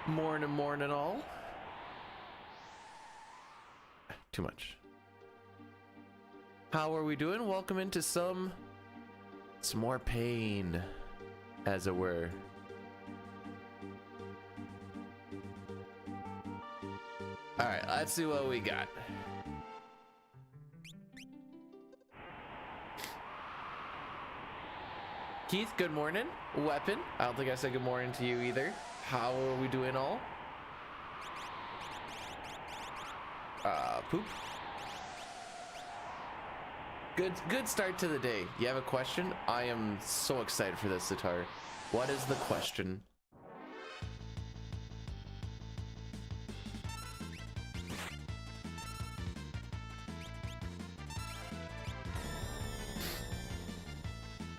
Morning all. Too much. How are we doing? Welcome into some more pain, as it were. Alright, let's see what we got. Keith, good morning. Weapon, I don't think I said good morning to you either. How are we doing all? Poop. Good start to the day. You have a question? I am so excited for this, Sitar. What is the question?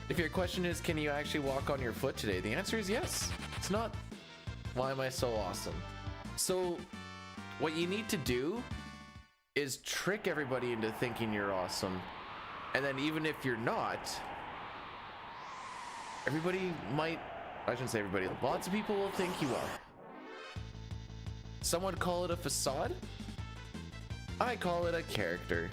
If your question is, can you actually walk on your foot today? The answer is yes. It's not, why am I so awesome? So what you need to do is trick everybody into thinking you're awesome. And then even if you're not, everybody might, I shouldn't say everybody, lots of people will think you are. Some would call it a facade. I call it a character.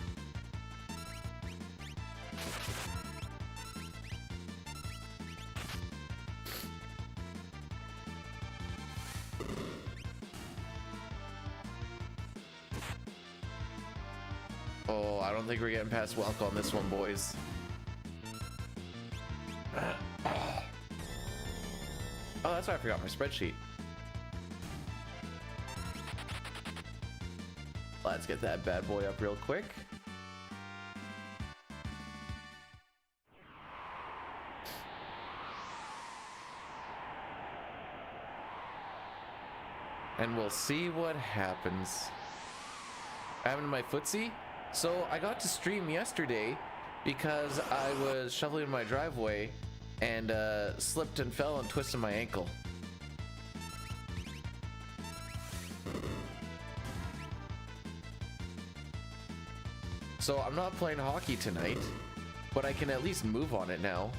Oh, I don't think we're getting past Welk on this one, boys. Oh, that's why I forgot my spreadsheet. Let's get that bad boy up real quick. And we'll see what happens. I have my footsie. So I got to stream yesterday because I was shoveling my driveway and slipped and fell and twisted my ankle. So I'm not playing hockey tonight, but I can at least move on it now.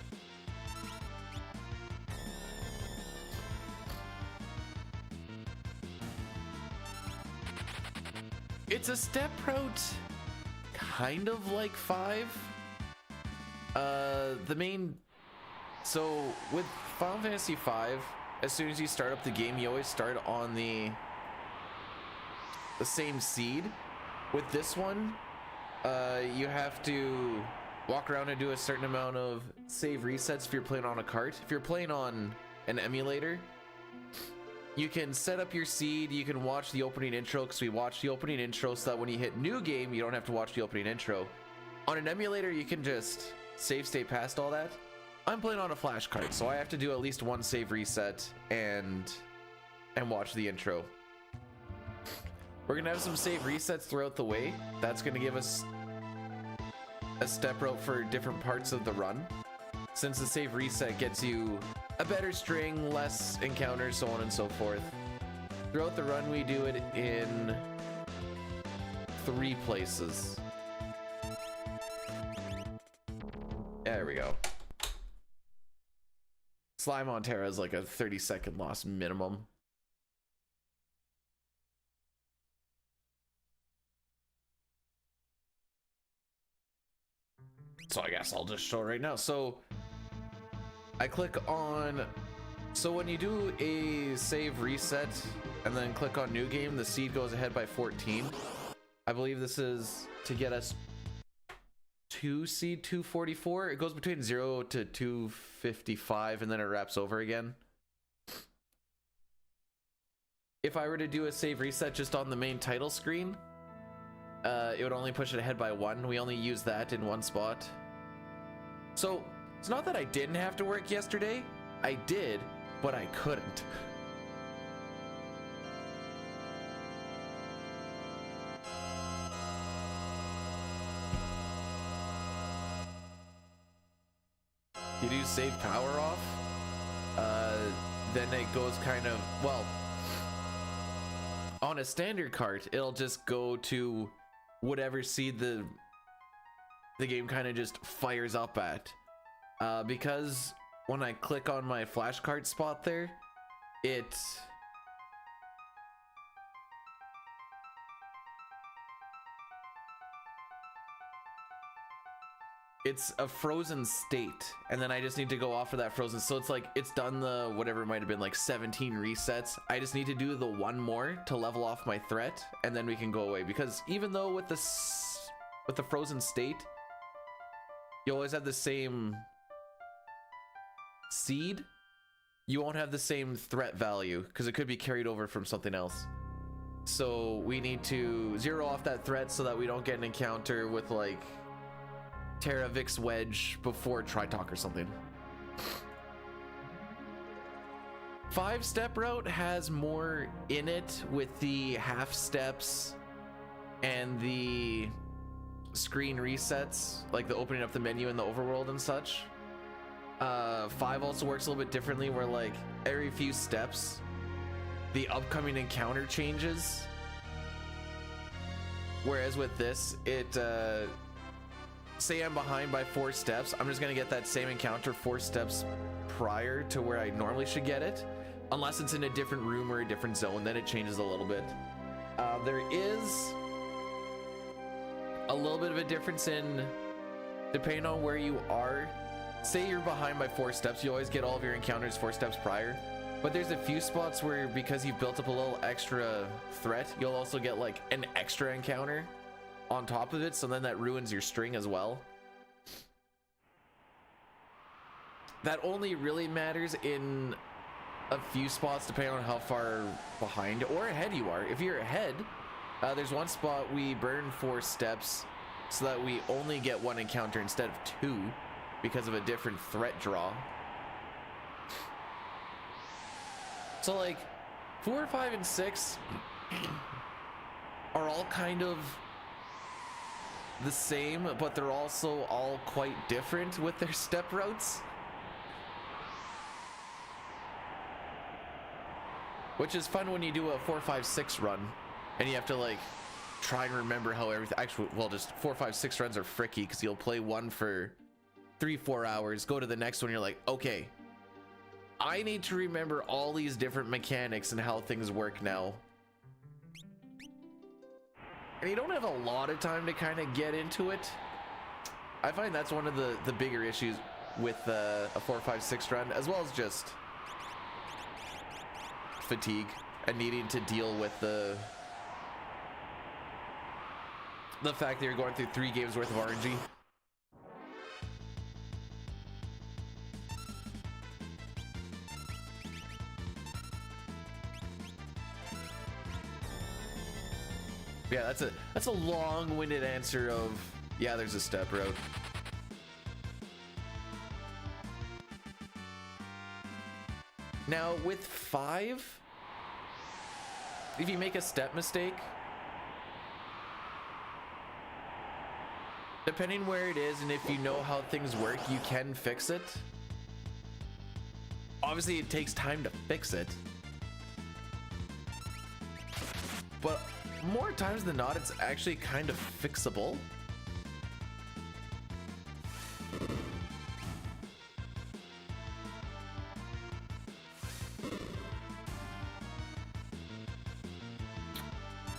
It's a step route. Kind of like 5. The main, so with Final Fantasy 5, as soon as you start up the game, you always start on the same seed. With this one, you have to walk around and do a certain amount of save resets if you're playing on a cart. If you're playing on an emulator, you can set up your seed, you can watch the opening intro, because we watch the opening intro so that when you hit new game, you don't have to watch the opening intro. On an emulator, you can just save state past all that. I'm playing on a flash card, so I have to do at least one save reset and watch the intro. We're gonna have some save resets throughout the way. That's gonna give us a step route for different parts of the run. Since the save reset gets you a better string, less encounters, so on and so forth. Throughout the run, we do it in 3 places. There we go. Slime on Terra is like a 30-second loss minimum. So I guess I'll just show it right now. So I click on, so when you do a save reset and then click on new game, the seed goes ahead by 14. I believe this is to get us to seed 244. It goes between 0 to 255 and then it wraps over again. If I were to do a save reset just on the main title screen, it would only push it ahead by 1. We only use that in 1 spot. So it's not that I didn't have to work yesterday. I did, but I couldn't. You do save power off, then it goes kind of, well, on a standard cart, it'll just go to whatever seed the game kind of just fires up at. Because when I click on my flashcard spot there, it it's a frozen state, and then I just need to go off of that frozen. So it's like it's done the whatever it might have been, like 17 resets. I just need to do the one more to level off my threat, and then we can go away. Because even though with the frozen state, you always have the same seed, you won't have the same threat value because it could be carried over from something else. So we need to zero off that threat so that we don't get an encounter with like Terra Vix Wedge before Tritalk or something. 5-step route has more in it with the half steps and the screen resets, like the opening up the menu in the overworld and such. 5 also works a little bit differently, where like every few steps the upcoming encounter changes, whereas with this it say I'm behind by 4 steps, I'm just gonna get that same encounter 4 steps prior to where I normally should get it, unless it's in a different room or a different zone, then it changes a little bit. There is a little bit of a difference in depending on where you are. Say you're behind by 4 steps, you always get all of your encounters 4 steps prior, but there's a few spots where because you've built up a little extra threat, you'll also get like an extra encounter on top of it, so then that ruins your string as well. That only really matters in a few spots depending on how far behind or ahead you are. If you're ahead, there's one spot we burn 4 steps so that we only get 1 encounter instead of 2 because of a different threat draw. So like 4, 5, and 6 are all kind of the same, but they're also all quite different with their step routes, which is fun when you do a 4, 5, 6 run and you have to like try and remember how everything actually, well, just 4, 5, 6 runs are fricky because you'll play one for 3, 4 hours, go to the next one, you're like, okay, I need to remember all these different mechanics and how things work now. And you don't have a lot of time to kind of get into it. I find that's one of the bigger issues with a 4, 5, 6 run, as well as just fatigue and needing to deal with the fact that you're going through 3 games worth of RNG. Yeah, that's a long-winded answer of, yeah, there's a step route. Now with 5, if you make a step mistake, depending where it is and if you know how things work, you can fix it. Obviously it takes time to fix it, but more times than not, it's actually kind of fixable.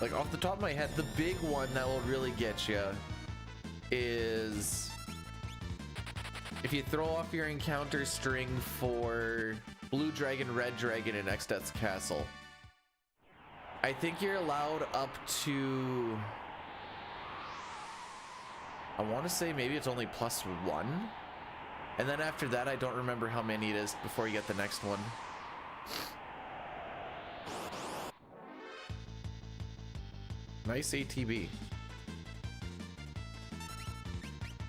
Like off the top of my head, the big one that will really get you is if you throw off your encounter string for Blue Dragon, Red Dragon, and X-Death's Castle. I think you're allowed up to, I want to say maybe it's only +1, and then after that I don't remember how many it is before you get the next one. Nice ATB.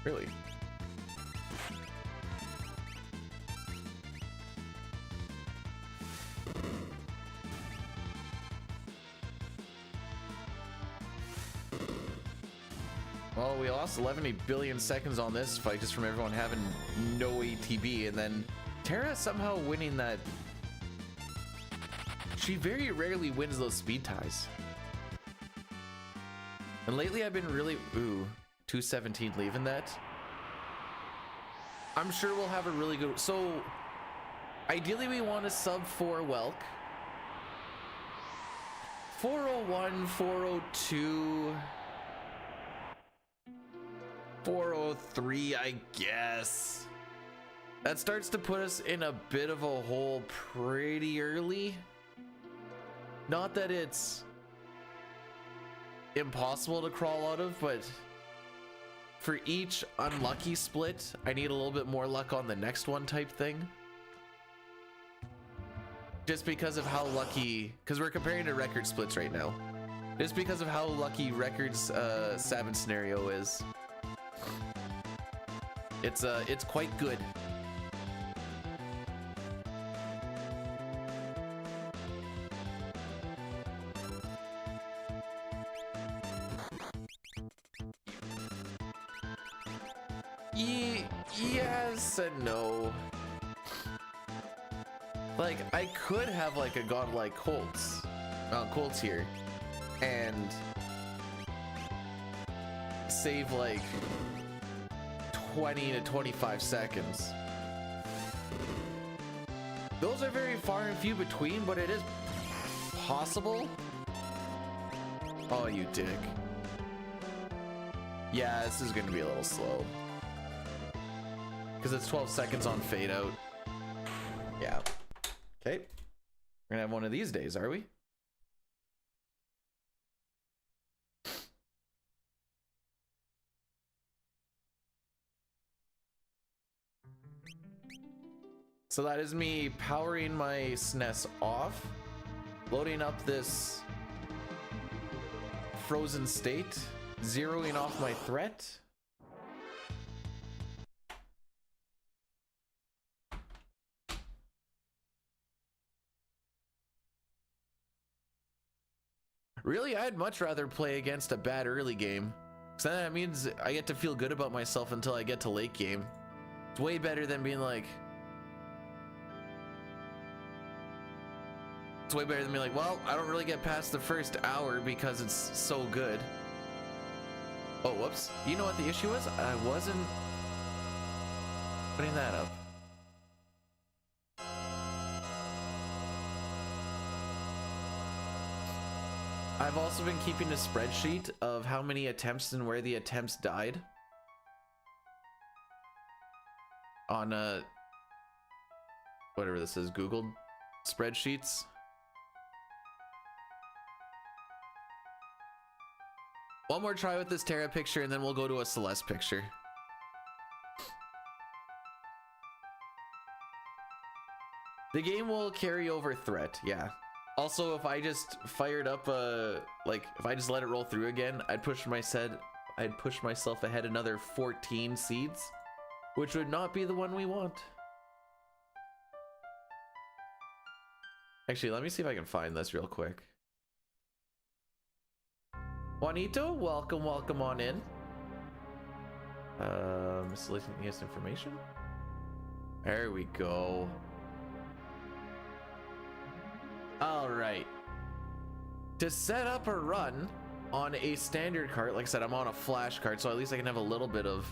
Really? Well, we lost 11 billion seconds on this fight just from everyone having no ATB, and then Terra somehow winning that. She very rarely wins those speed ties. And lately I've been really, 217 leaving that. I'm sure we'll have a really good, so ideally we want to sub 4 Welk. 401, 402. 403, I guess. That starts to put us in a bit of a hole pretty early. Not that it's impossible to crawl out of, but for each unlucky split, I need a little bit more luck on the next one type thing. Just because of how lucky, because we're comparing to record splits right now. Just because of how lucky Record's Sabin scenario is. It's quite good. Yes and no. Like, I could have like a godlike Kolts here and save like 20 to 25 seconds. Those are very far and few between, but it is possible. Oh, you dick. Yeah, this is gonna be a little slow because it's 12 seconds on fade out. Yeah. Okay. We're gonna have one of these days, are we? So that is me powering my SNES off, loading up this frozen state, zeroing off my threat. Really, I'd much rather play against a bad early game, because then that means I get to feel good about myself until I get to late game. It's way better than being like, well, I don't really get past the first hour because it's so good. Oh, whoops. You know what the issue was? I wasn't putting that up. I've also been keeping a spreadsheet of how many attempts and where the attempts died on whatever this is, Google spreadsheets. One more try with this Terra picture and then we'll go to a Celeste picture. The game will carry over threat, yeah. Also, if I just fired up like if I just let it roll through again, I'd push myself ahead another 14 seeds, which would not be the one we want. Actually, let me see if I can find this real quick. Juanito, welcome on in. Miscellaneous information. There we go. All right. To set up a run on a standard cart, like I said, I'm on a flash cart, so at least I can have a little bit of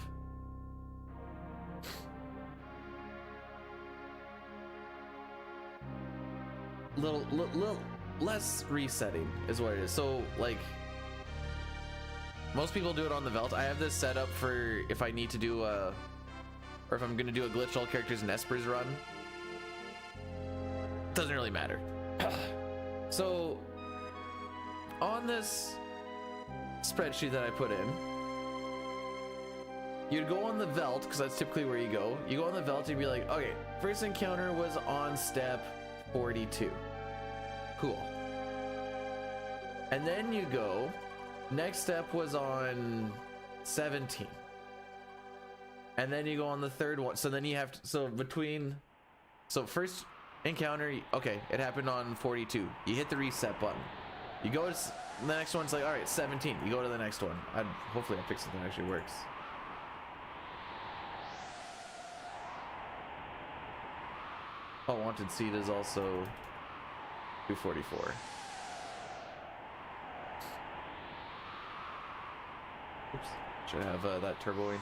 little less resetting is what it is. So like most people do it on the Velt. I have this set up for if I need to do or if I'm gonna do a glitch all characters and Espers run. Doesn't really matter. So on this spreadsheet that I put in, you'd go on the Velt, because that's typically where you go. You go on the Velt and you'd be like, okay, first encounter was on step 42. Cool. And then you go, next step was on 17. And then you go on the third one. So then you have to, so first encounter, okay, it happened on 42. You hit the reset button. You go to the next one's like, all right, 17. You go to the next one. Hopefully I pick something that actually works. Oh, wanted seed is also 244. Oops, should have that turboing.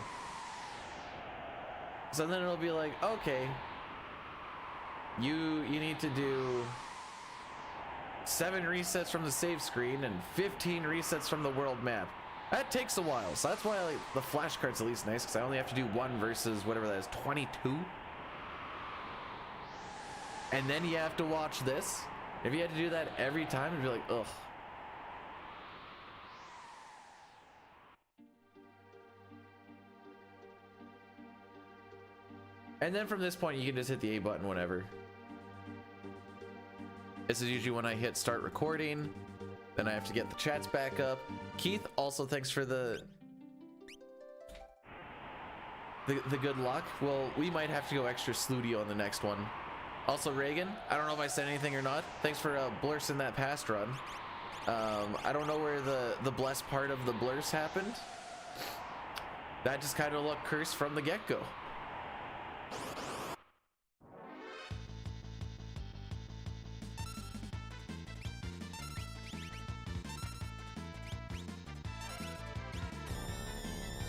So then it'll be like, okay, you need to do 7 resets from the save screen and 15 resets from the world map. That takes a while, so that's why like, the flashcard's at least nice, because I only have to do 1 versus whatever that is, 22. And then you have to watch this. If you had to do that every time, it'd be like, ugh. And then from this point, you can just hit the A button whenever. This is usually when I hit start recording. Then I have to get the chats back up. Keith, also thanks for the good luck. Well, we might have to go extra slooty on the next one. Also, Reagan, I don't know if I said anything or not. Thanks for blursing that past run. I don't know where the blessed part of the blurs happened. That just kind of looked cursed from the get-go.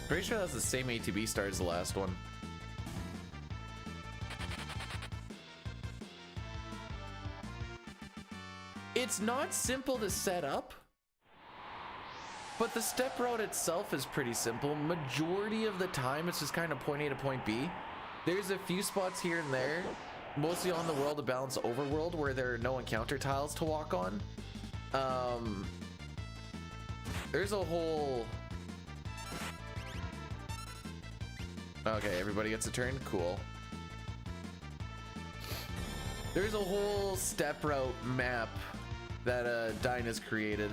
Pretty sure that's the same ATB start as the last one. It's not simple to set up, but the step route itself is pretty simple. Majority of the time, it's just kind of point A to point B. There's a few spots here and there, mostly on the world to balance overworld, where there are no encounter tiles to walk on. There's a whole... Okay, everybody gets a turn? Cool. There's a whole step route map that Dyna's created.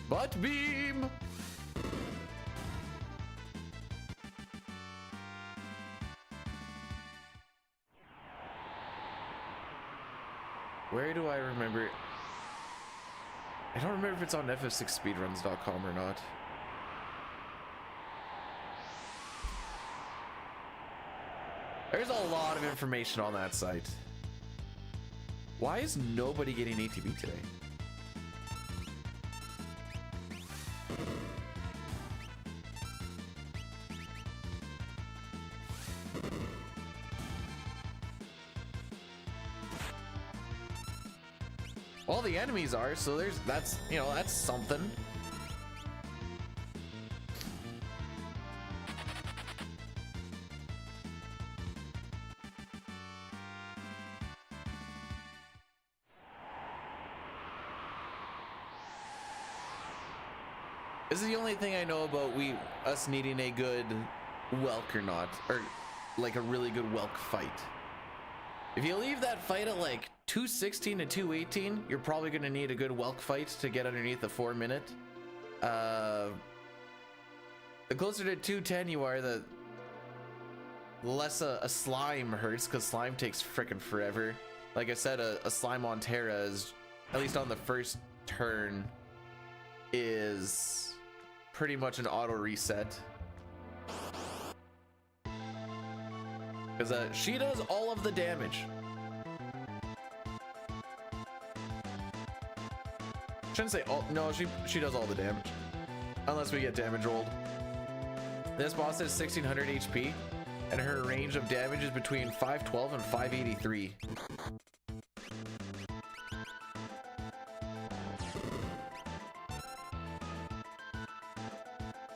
Butt beam! Where do I remember? I don't remember if it's on FF6 Speedruns.com or not. There's a lot of information on that site. Why is nobody getting ATB today? All the enemies are, so that's something. This is the only thing I know about us needing a good Welk or not, or like a really good Welk fight. If you leave that fight at like 216 to 218, you're probably going to need a good Welk fight to get underneath the 4 minute. The closer to 210 you are, the less a slime hurts, because slime takes frickin' forever. Like I said, a slime on Terra is, at least on the first turn, is pretty much an auto reset. Because she does all of the damage. Shouldn't say all, no, she does all the damage. Unless we get damage rolled. This boss has 1600 HP, and her range of damage is between 512 and 583.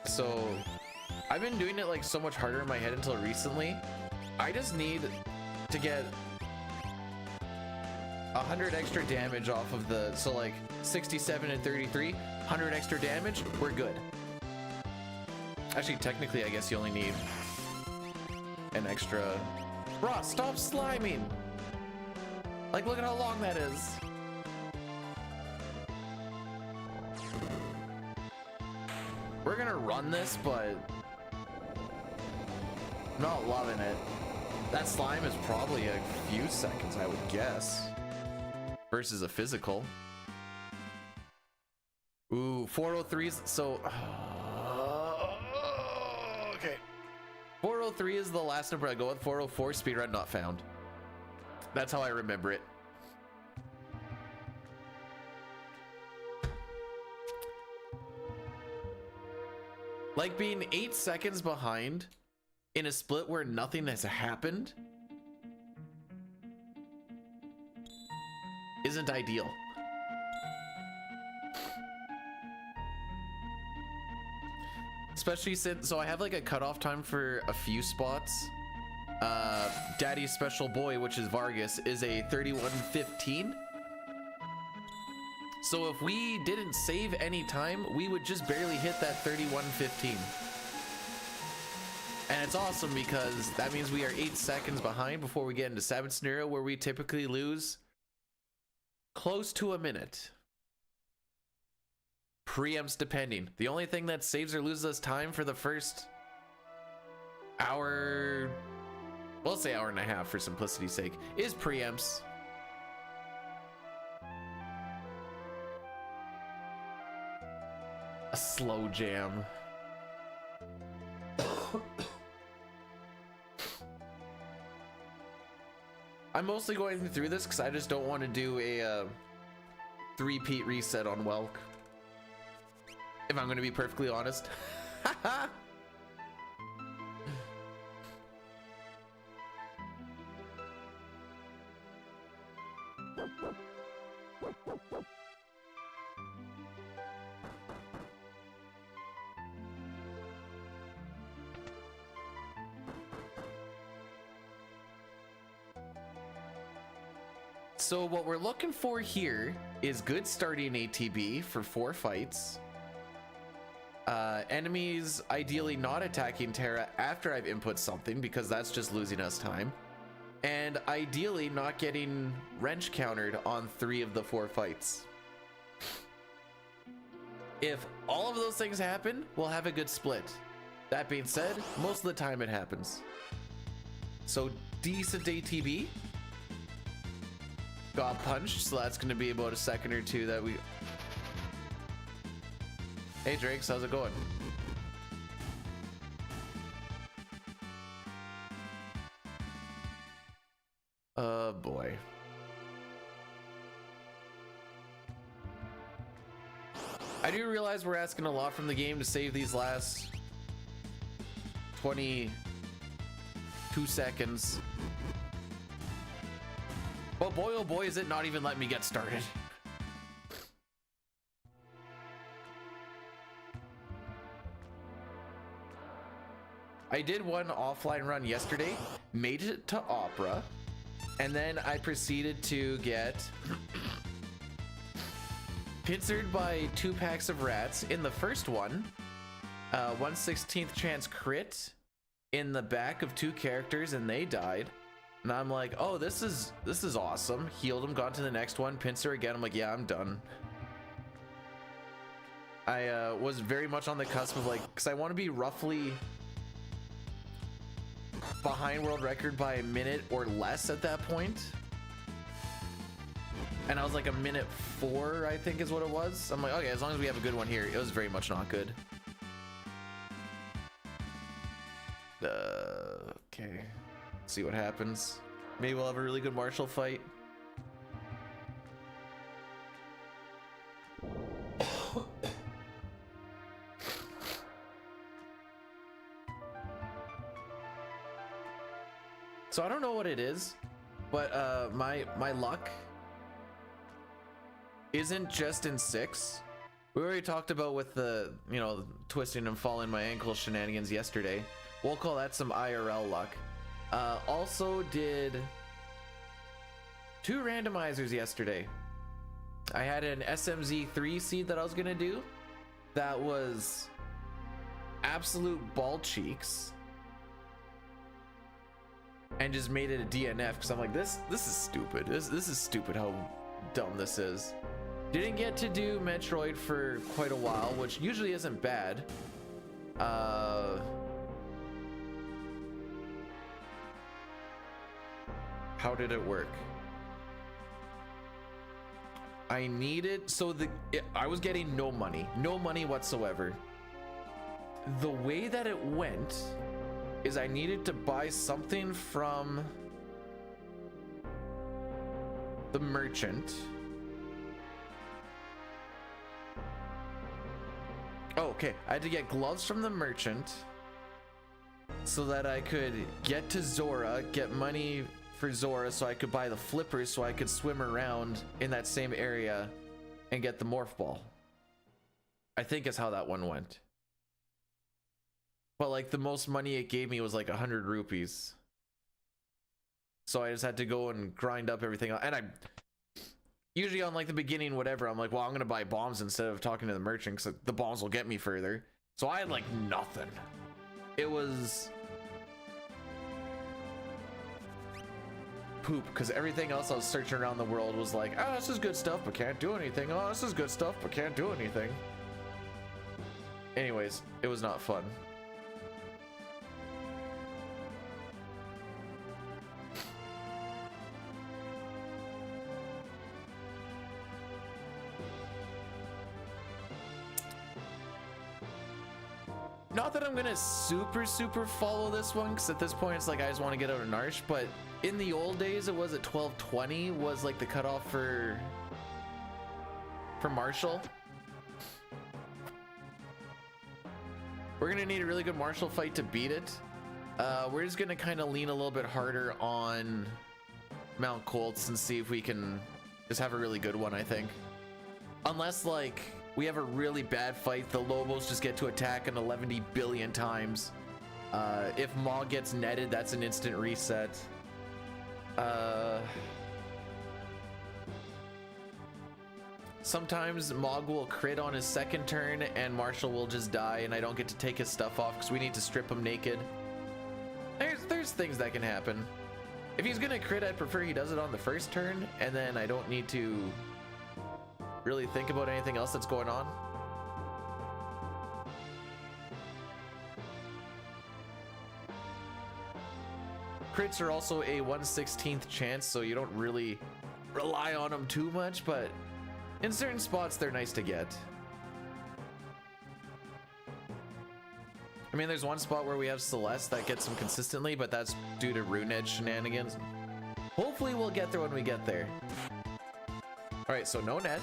So I've been doing it like so much harder in my head until recently. I just need to get 100 extra damage off of the, so like 67 and 33, 100 extra damage, we're good. Actually, technically, I guess you only need an extra. Ross, stop sliming! Like, look at how long that is. We're gonna run this, but I'm not loving it. That slime is probably a few seconds, I would guess, versus a physical. Ooh, 403s. So, okay. 403 is the last number I go with. 404, speedrun not found. That's how I remember it. Like being 8 seconds behind in a split where nothing has happened isn't ideal. Especially since, so I have like a cutoff time for a few spots. Daddy's special boy, which is Vargas, is a 31:15. So if we didn't save any time, we would just barely hit that 31:15. And it's awesome because that means we are 8 seconds behind before we get into Sabin's scenario, where we typically lose close to a minute. Preempts depending. The only thing that saves or loses us time for the first hour, we'll say hour and a half for simplicity's sake, is preempts. A slow jam. I'm mostly going through this because I just don't want to do a three-peat reset on Welk. If I'm going to be perfectly honest. So what we're looking for here is good starting ATB for 4 fights. Enemies ideally not attacking Terra after I've input something, because that's just losing us time. And ideally not getting wrench countered on 3 of the 4 fights. If all of those things happen, we'll have a good split. That being said, most of the time it happens. So decent ATB. Got punched, so that's going to be about a second or two that we... Hey Drakes, how's it going? Boy. I do realize we're asking a lot from the game to save these last 22 seconds. But boy, oh boy, is it not even letting me get started. I did one offline run yesterday, made it to Opera, and then I proceeded to get pincered by 2 packs of rats in the first one. 1/16th chance crit in the back of 2 characters, and they died. And I'm like, oh, this is awesome. Healed him, got to the next one, pincer again. I'm like, yeah, I'm done. I was very much on the cusp of like, because I want to be roughly behind world record by a minute or less at that point. And I was like a minute 4, I think is what it was. I'm like, okay, as long as we have a good one here. It was very much not good. Okay. See what happens. Maybe we'll have a really good martial fight. So I don't know what it is, but my luck isn't just in 6. We already talked about with the, you know, twisting and falling my ankle shenanigans yesterday. We'll call that some IRL luck. Also did 2 randomizers yesterday. I had an SMZ 3 seed that I was gonna do that was absolute ball cheeks, and just made it a DNF because I'm like, this is stupid. This is stupid how dumb this is. Didn't get to do Metroid for quite a while, which usually isn't bad. How did it work? I needed, so I was getting no money whatsoever. The way that it went is I needed to buy something from the merchant. Oh, okay. I had to get gloves from the merchant so that I could get to Zora, get money for Zora so I could buy the flippers so I could swim around in that same area and get the morph ball. I think is how that one went. But like the most money it gave me was like 100 rupees. So I just had to go and grind up everything. And I usually on like the beginning, whatever, I'm like, well, I'm going to buy bombs instead of talking to the merchant because the bombs will get me further. So I had like nothing. It was poop because everything else I was searching around the world was like, oh, this is good stuff, but can't do anything. Oh, this is good stuff, but can't do anything. Anyways, it was not fun. Not that I'm gonna super follow this one, because at this point it's like I just want to get out of Narsh, but in the old days it was at 12:20 was like the cutoff for Marshall. We're gonna need a really good Marshall fight to beat it. We're just gonna kind of lean a little bit harder on Mount Kolts and see if we can just have a really good one, I think. Unless like we have a really bad fight, the Lobos just get to attack an 11 billion times. If Maw gets netted, that's an instant reset. Sometimes Mog will crit on his second turn and Marshall will just die and I don't get to take his stuff off because we need to strip him naked. There's things that can happen. If he's gonna crit, I'd prefer he does it on the first turn and then I don't need to really think about anything else that's going on. Crits are also a 1/16th chance, so you don't really rely on them too much, but in certain spots they're nice to get. I mean, there's one spot where we have Celeste that gets them consistently, but that's due to Rune Edge shenanigans. Hopefully we'll get there when we get there. All right, so no net.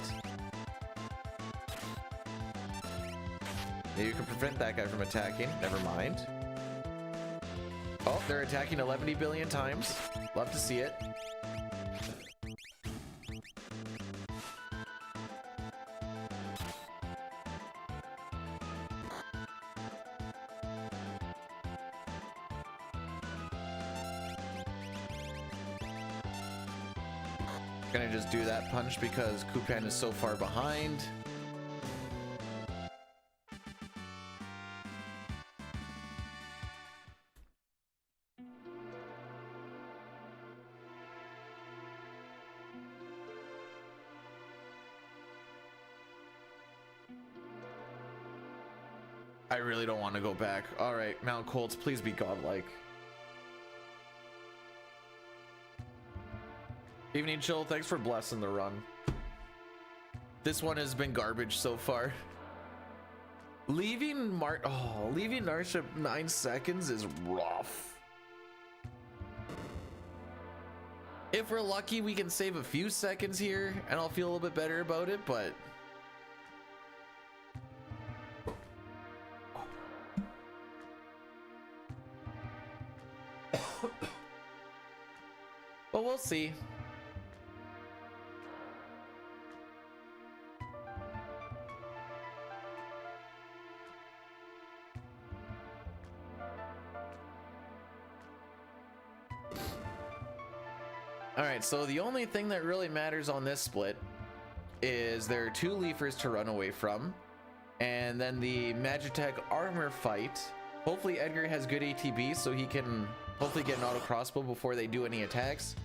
You can prevent that guy from attacking. Never mind. Oh, they're attacking 11 billion times. Love to see it. Gonna just do that punch because Kupan is so far behind. I really don't want to go back. All right, Mount Kolts, please be godlike. Evening Chill, thanks for blessing the run. This one has been garbage so far. Leaving Narsh at 9 seconds is rough. If we're lucky, we can save a few seconds here and I'll feel a little bit better about it, but we'll see. All right, so the only thing that really matters on this split is there are 2 Leafers to run away from, and then the Magitech armor fight. Hopefully Edgar has good ATB so he can hopefully get an auto crossbow before they do any attacks.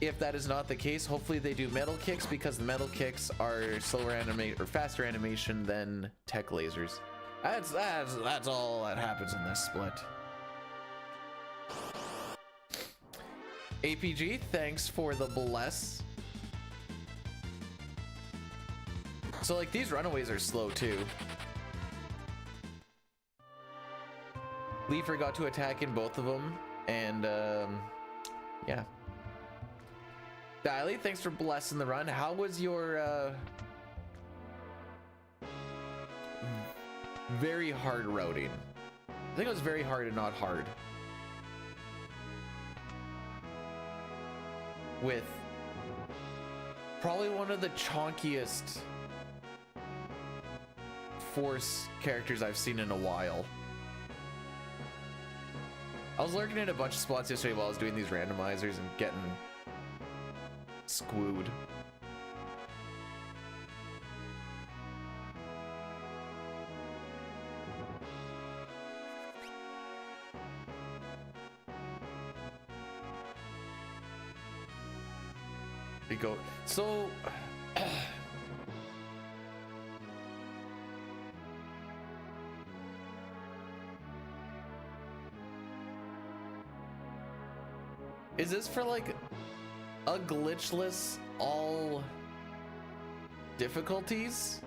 If that is not the case, hopefully they do metal kicks because the metal kicks are slower animate or faster animation than tech lasers. That's all that happens in this split. APG, thanks for the bless. So like these runaways are slow too. Lee forgot to attack in both of them, and yeah. Diley, thanks for blessing the run. How was your very hard routing? I think it was very hard and not hard. with probably one of the chonkiest force characters I've seen in a while. I was lurking in a bunch of spots yesterday while I was doing these randomizers and getting squooed. We go. So is this for like a glitchless all difficulties?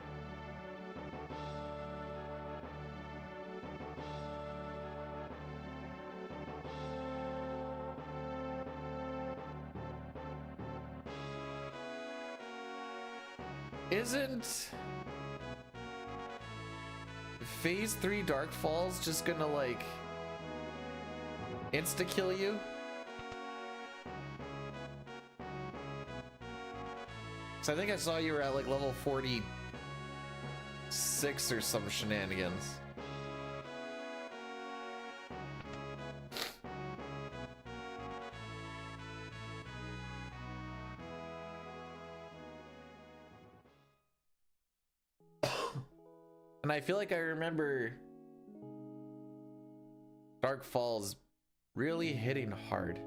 Isn't Phase 3 Dark Falls just gonna like insta kill you? So I think I saw you were at like level 46 or some shenanigans. And I feel like I remember Dark Falls really hitting hard.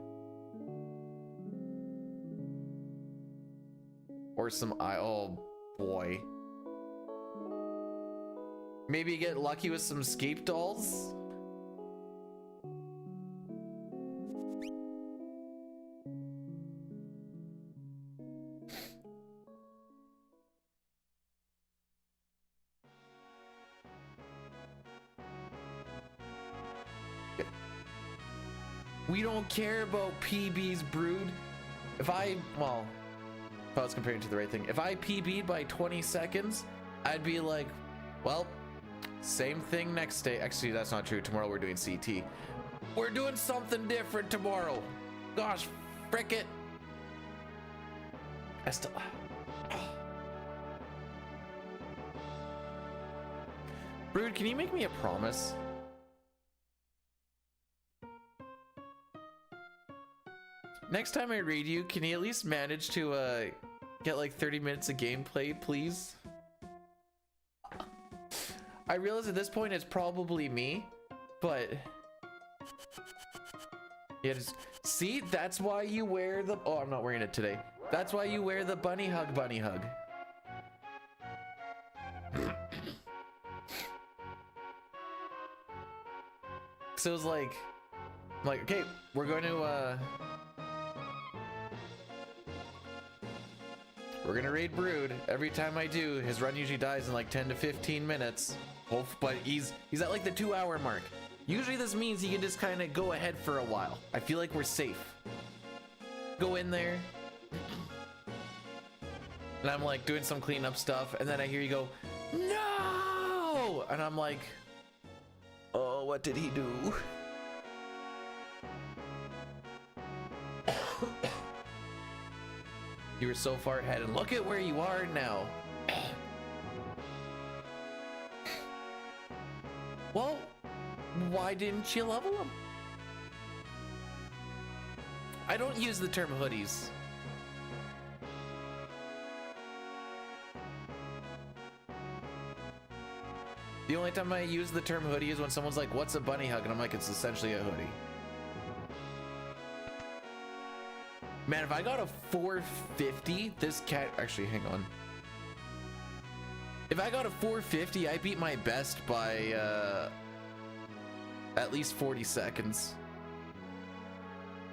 Or some oh boy. Maybe get lucky with some scape dolls? We don't care about PB's brood. If I was comparing to the right thing. If I PB'd by 20 seconds, I'd be like, well, same thing next day. Actually, that's not true. Tomorrow we're doing CT. We're doing something different tomorrow. Gosh, frick it. I still... Brood, can you make me a promise? Next time I raid you, can you at least manage to get like 30 minutes of gameplay, please? I realize at this point it's probably me, but yeah, see, that's why you wear the, oh, I'm not wearing it today. That's why you wear the bunny hug. So it was like, I'm like, okay, we're going to we're gonna raid Brood. Every time I do, his run usually dies in like 10 to 15 minutes. But he's at like the 2-hour mark. Usually this means he can just kind of go ahead for a while. I feel like we're safe. Go in there. And I'm like doing some cleanup stuff, and then I hear you go, no! And I'm like, oh, what did he do? You were so far ahead, and look at where you are now. Well, why didn't you level him? I don't use the term hoodies. The only time I use the term hoodie is when someone's like, what's a bunny hug? And I'm like, it's essentially a hoodie. Man, if I got a 450, this cat, actually, hang on. If I got a 450, I beat my best by at least 40 seconds.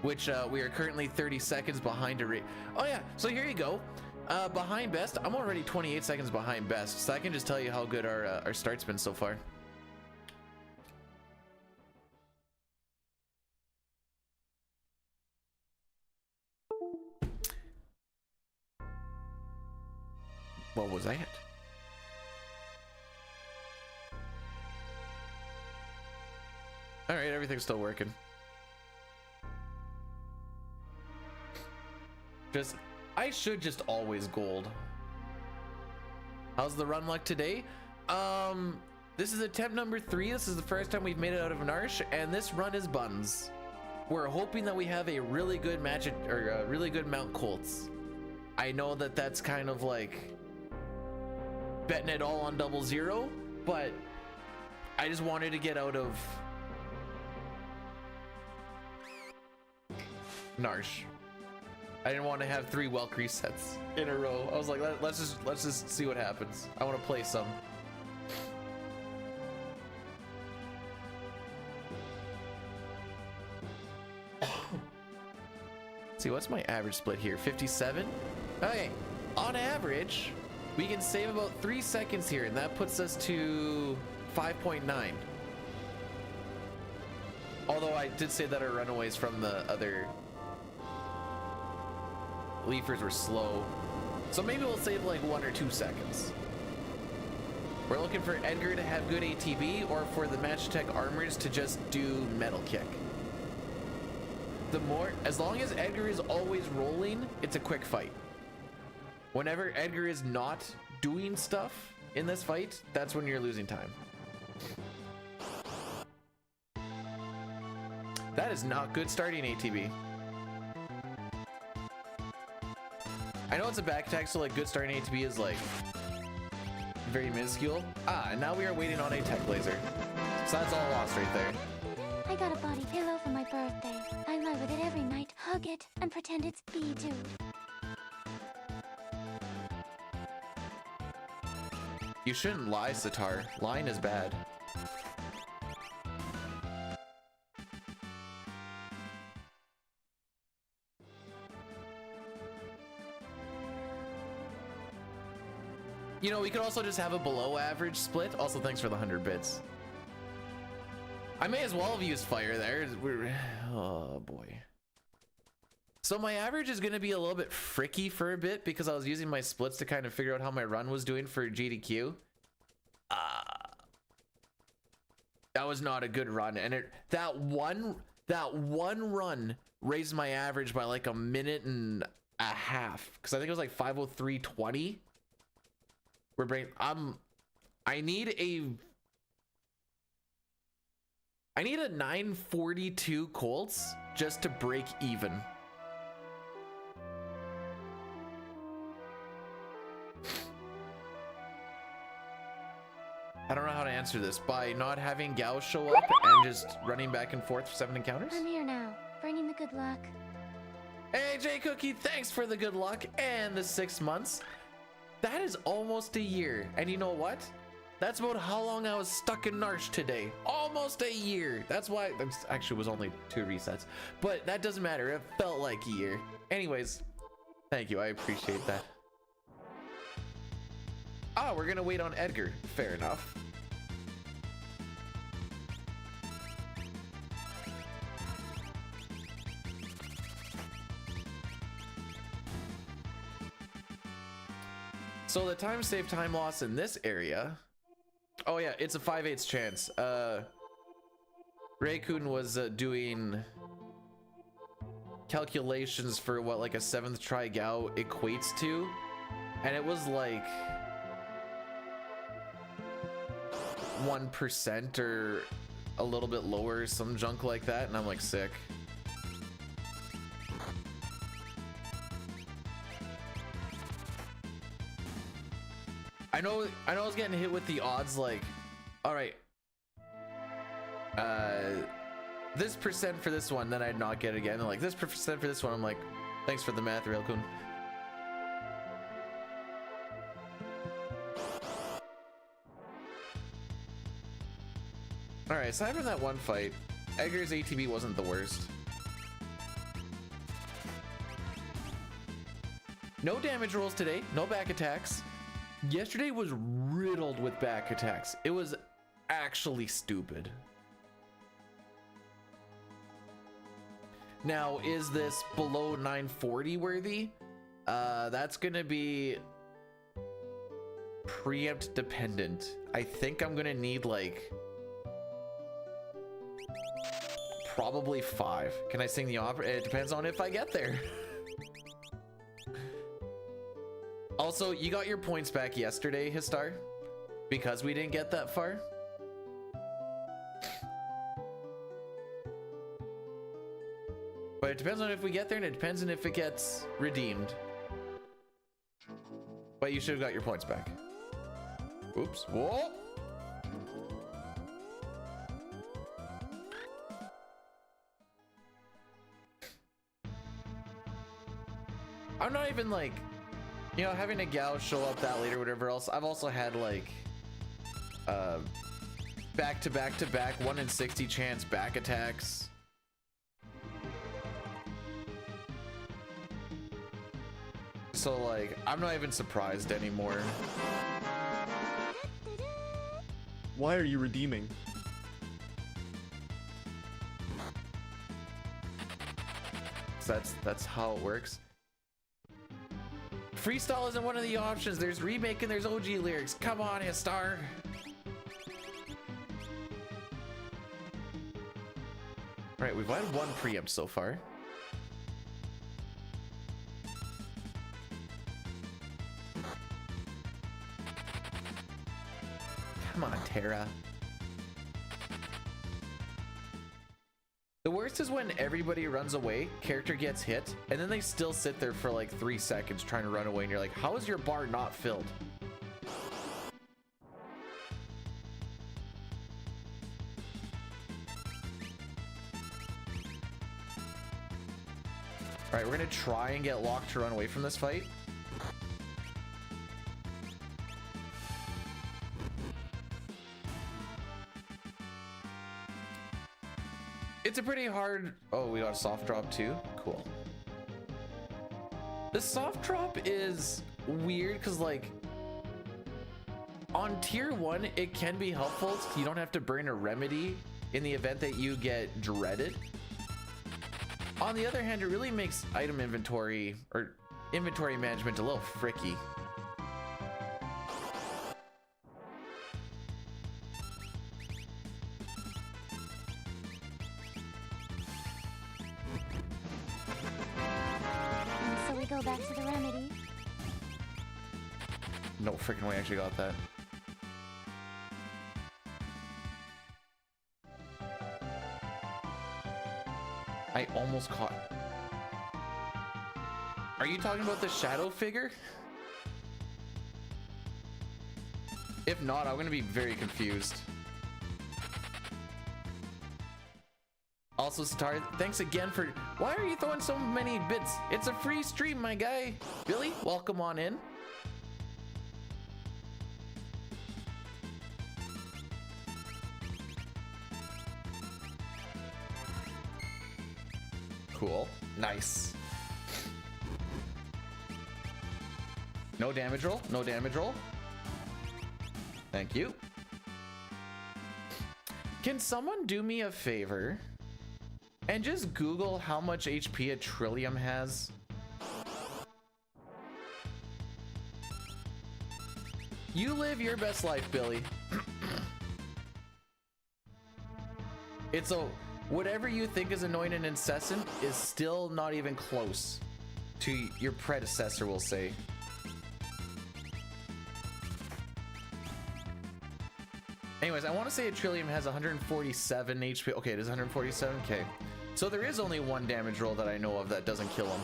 Which we are currently 30 seconds behind a rate. Oh yeah, so here you go. Behind best, I'm already 28 seconds behind best, so I can just tell you how good our start's been so far. What was that? All right, everything's still working. Just, I should just always gold. How's the run luck today? This is attempt number 3. This is the first time we've made it out of Narsh, and this run is buns. We're hoping that we have a really good match or a really good Mount Kolts. I know that that's kind of like betting it all on 00, but I just wanted to get out of Narsh. I didn't want to have 3 Welk resets in a row. I was like, let's just see what happens. I want to play some. See, what's my average split here? 57? Okay, on average, we can save about 3 seconds here, and that puts us to 5.9. Although I did say that our runaways from the other leafers were slow, so maybe we'll save like 1 or 2 seconds. We're looking for Edgar to have good ATB, or for the Magitech armors to just do metal kick. As long as Edgar is always rolling, it's a quick fight. Whenever Edgar is not doing stuff in this fight, that's when you're losing time. That is not good starting ATB. I know it's a back attack, so like good starting ATB is like very minuscule. And now we are waiting on a tech laser. So that's all lost right there. I got a body pillow for my birthday. I lie with it every night, hug it, and pretend it's B dude. You shouldn't lie, Sitar. Lying is bad. You know, we could also just have a below average split. Also, thanks for the 100 bits. I may as well have used fire there. Oh boy. So my average is going to be a little bit fricky for a bit because I was using my splits to kind of figure out how my run was doing for GDQ. That was not a good run, and that one run raised my average by like 1.5 minutes because I think it was like 5:03:20. I need a 942 Kolts just to break even. I don't know how to answer this. By not having Gau show up and just running back and forth for 7 encounters? I'm here now, bringing the good luck. Hey, J Cookie, thanks for the good luck and the 6 months. That is almost a year. And you know what? That's about how long I was stuck in Narsh today. Almost a year. That's why, actually was only 2 resets, but that doesn't matter. It felt like a year. Anyways, thank you. I appreciate that. We're gonna wait on Edgar. Fair enough. So the time save time loss in this area. Oh yeah, it's a 5/8 chance. Raikun was doing calculations for what like a 7th try Gau equates to, and it was like 1% or a little bit lower, some junk like that, and I'm like sick. I know I was getting hit with the odds like, all right, this percent for this one, then I'd not get it again, and like this percent for this one. I'm like, thanks for the math, Railkun. All right, aside from that one fight, Edgar's ATB wasn't the worst. No damage rolls today, no back attacks. Yesterday was riddled with back attacks. It was actually stupid. Now, is this below 940 worthy? That's gonna be preempt dependent. I think I'm gonna need like probably 5. Can I sing the opera? It depends on if I get there. Also, you got your points back yesterday, Histar, because we didn't get that far. But it depends on if we get there, and it depends on if it gets redeemed. But you should have got your points back. Oops. Whoa! I'm not even like, you know, having a Gau show up that late or whatever else. I've also had like back to back 1 in 60 chance back attacks. So like, I'm not even surprised anymore. Why are you redeeming? So that's how it works. Freestyle isn't one of the options. There's remake and there's OG lyrics. Come on, Histar. Right, we've had one preempt so far. Come on, Terra. The worst is when everybody runs away, character gets hit, and then they still sit there for like 3 seconds trying to run away, and you're like, how is your bar not filled? All right, we're gonna try and get Locke to run away from this fight. It's a pretty hard... Oh, we got a soft drop too? Cool. The soft drop is weird because like on tier 1 it can be helpful. You don't have to burn a remedy in the event that you get dreaded. On the other hand, it really makes item inventory or inventory management a little fricky. Go back to the remedy. No freaking way I actually got that. I almost caught. Are you talking about the shadow figure? If not, I'm gonna be very confused. Also, Star, thanks again for... Why are you throwing so many bits? It's a free stream, my guy. Billy, welcome on in. Cool. Nice. No damage roll. No damage roll. Thank you. Can someone do me a favor and just Google how much HP a Trillium has? You live your best life, Billy. It's a... Whatever you think is annoying and incessant is still not even close to your predecessor, we'll say. Anyways, I want to say a Trillium has 147 HP. Okay, it is 147. Okay. So there is only one damage roll that I know of that doesn't kill him.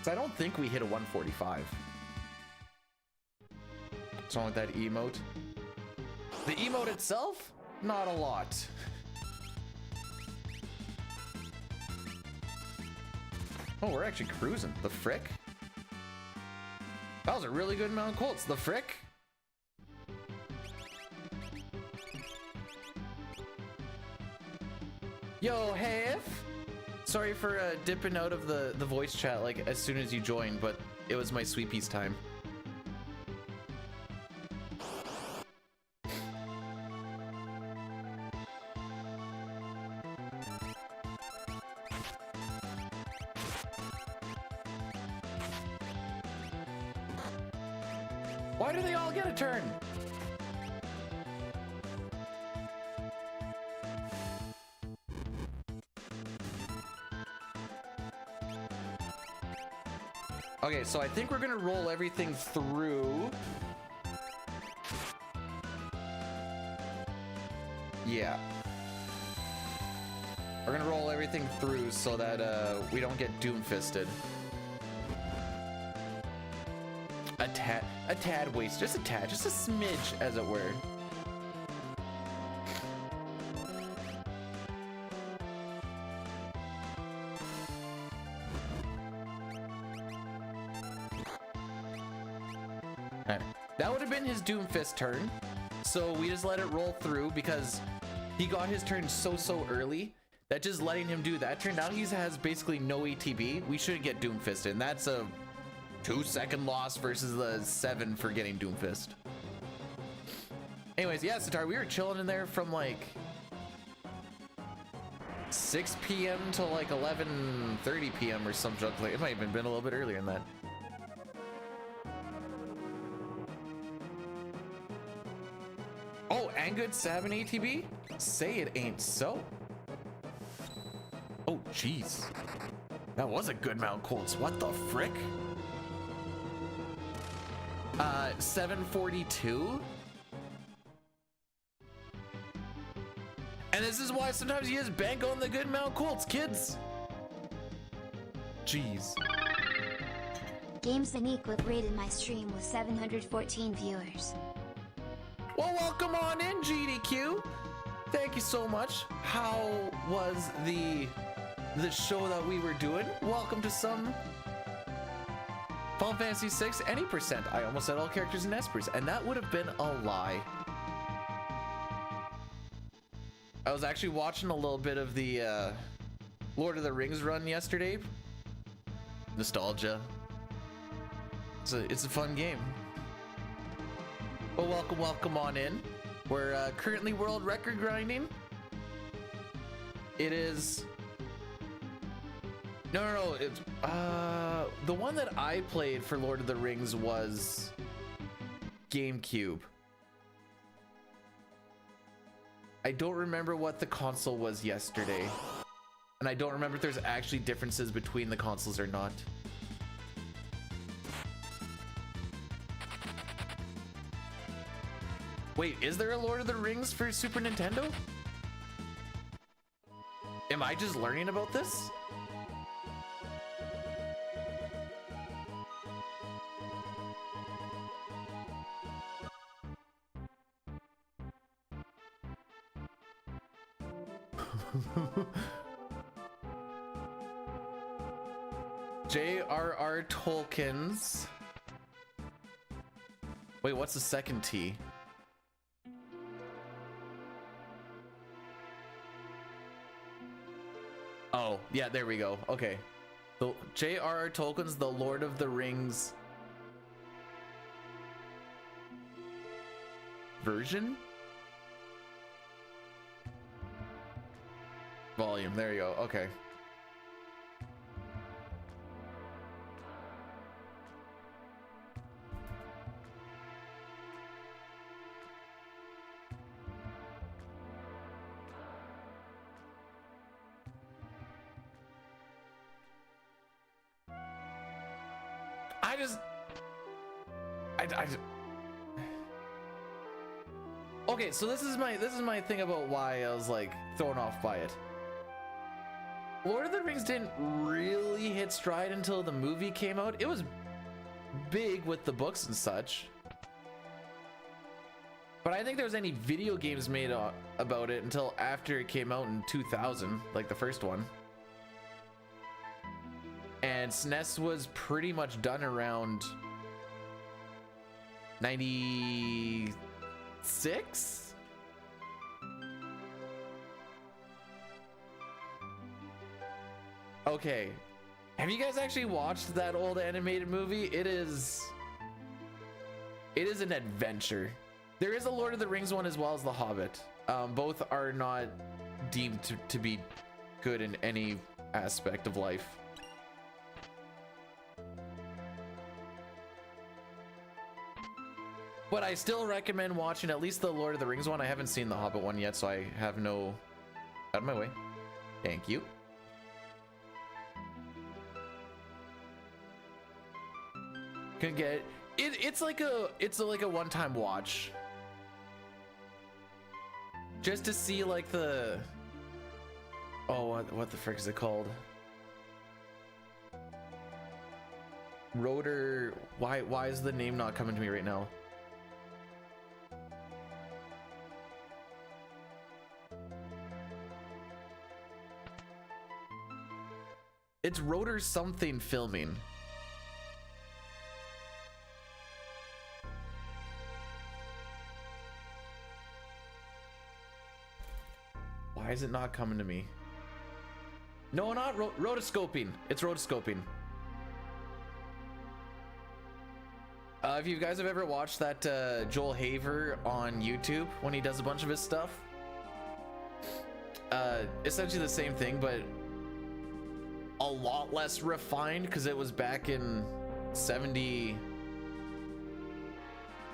So I don't think we hit a 145. What's wrong with that emote? The emote itself? Not a lot. Oh, we're actually cruising. The frick? That was a really good amount of Kolts. The frick? Yo, Hef! Sorry for dipping out of the voice chat like as soon as you joined, but it was my sweet piece time. Why do they all get a turn? Okay, so I think we're gonna roll everything through. Yeah. We're gonna roll everything through so that we don't get doom-fisted. A tad waste, just a tad, just a smidge, as it were. That would have been his Doomfist turn, so we just let it roll through because he got his turn so early that just letting him do that turn, now he has basically no ATB. We shouldn't get Doomfisted, and that's a 2-second loss versus the 7 for getting Doomfist. Anyways, yeah, Sitar, we were chilling in there from like 6 p.m. to like 11:30 p.m. or some junk. Like, it might have even been a little bit earlier than that. Oh, and good Sabin ATB? Say it ain't so. Oh, jeez. That was a good Mount Kolts. What the frick? 742. And this is why sometimes you just bank on the good Mount Kolts, kids. Jeez. Games Aniqua rated my stream with 714 viewers. Well, welcome on in, GDQ. Thank you so much. How was the show that we were doing? Welcome to some Final Fantasy 6 any percent. I almost said all characters in Espers, and that would have been a lie. I was actually watching a little bit of the Lord of the Rings run yesterday. Nostalgia. It's a fun game. Well, welcome on in. We're currently world record grinding. It is... No, it's the one that I played for Lord of the Rings was GameCube. I don't remember what the console was yesterday, and I don't remember if there's actually differences between the consoles or not. Wait, is there a Lord of the Rings for Super Nintendo? Am I just learning about this? J.R.R. Tolkien's... Wait, what's the second T? Oh, yeah, there we go. Okay. So J.R.R. Tolkien's The Lord of the Rings version? Volume, there you go. Okay. Okay, so this is my thing about why I was like thrown off by it. Lord of the Rings didn't really hit stride until the movie came out. It was big with the books and such, but I don't think there was any video games made about it until after it came out in 2000, like the first one. And SNES was pretty much done around 96? Okay. Have you guys actually watched that old animated movie? It is an adventure. There is a Lord of the Rings one as well as The Hobbit. Both are not deemed to be good in any aspect of life. But I still recommend watching at least the Lord of the Rings one. I haven't seen the Hobbit one yet, so I have no... Out of my way. Thank you. Gonna get it. It's like a one-time watch. Just to see like the what the frick is it called? Rotor. Why is the name not coming to me right now? It's rotor something filming. Why is it not coming to me? No, not rotoscoping. It's rotoscoping. If you guys have ever watched that Joel Haver on YouTube when he does a bunch of his stuff, essentially the same thing, but a lot less refined because it was back in 70.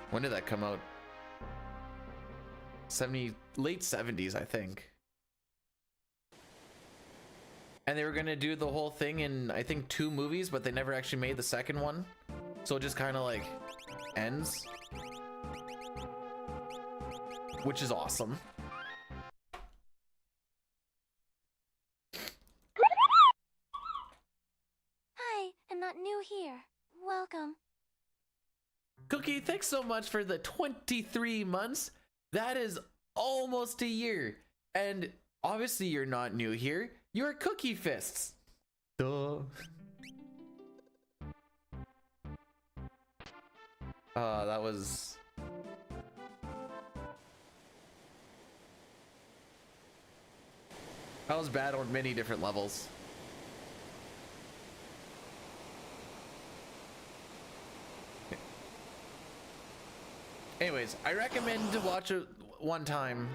When did that come out? 70, late 70s, I think. And they were gonna do the whole thing in, I think, 2 movies, but they never actually made the second one. So it just kind of like ends, which is awesome. Hi, I'm not new here. Welcome. Cookie, thanks so much for the 23 months. That is almost a year. And obviously you're not new here. You're Cookie Fists. Duh. That was... That was bad on many different levels. Anyways, I recommend to watch it one time.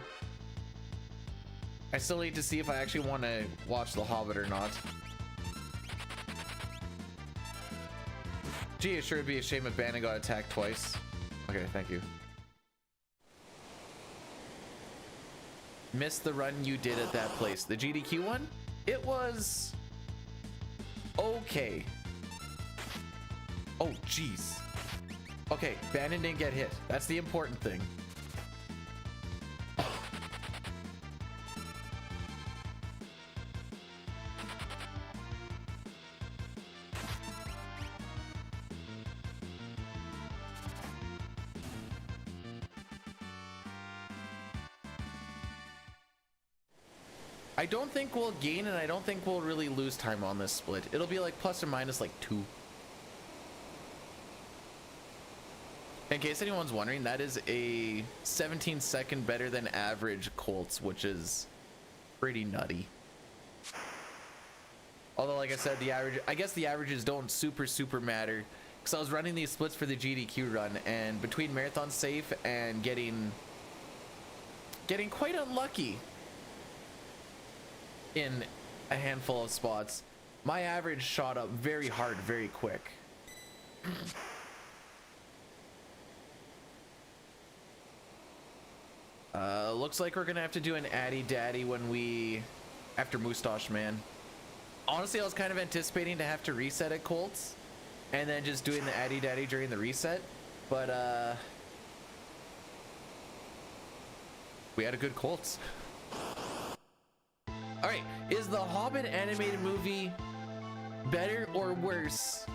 I still need to see if I actually want to watch The Hobbit or not. Gee, it sure would be a shame if Bannon got attacked twice. Okay, thank you. Missed the run you did at that place. The GDQ one? It was... okay. Oh, jeez. Okay, Bannon didn't get hit. That's the important thing. I don't think we'll gain, and I don't think we'll really lose time on this split. It'll be like plus or minus like 2. In case anyone's wondering, that is a 17-second better than average Kolts, which is pretty nutty. Although, like I said, the average, I guess the averages don't super matter, because I was running these splits for the GDQ run, and between marathon safe and getting quite unlucky in a handful of spots, my average shot up very hard, very quick. Looks like we're gonna have to do an Addy Daddy after Moustache Man. Honestly, I was kind of anticipating to have to reset at Kolts and then just doing the Addy Daddy during the reset, but we had a good Kolts. All right, is the Hobbit animated movie better or worse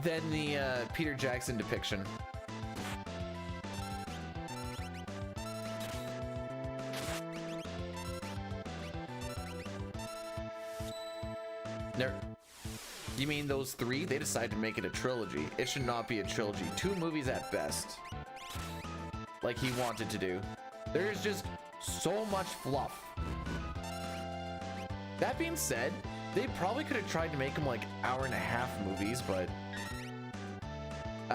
than the Peter Jackson depiction? There. You mean those 3? They decided to make it a trilogy. It should not be a trilogy. 2 movies at best. Like he wanted to do. There's just so much fluff. That being said, they probably could have tried to make them like hour-and-a-half movies, but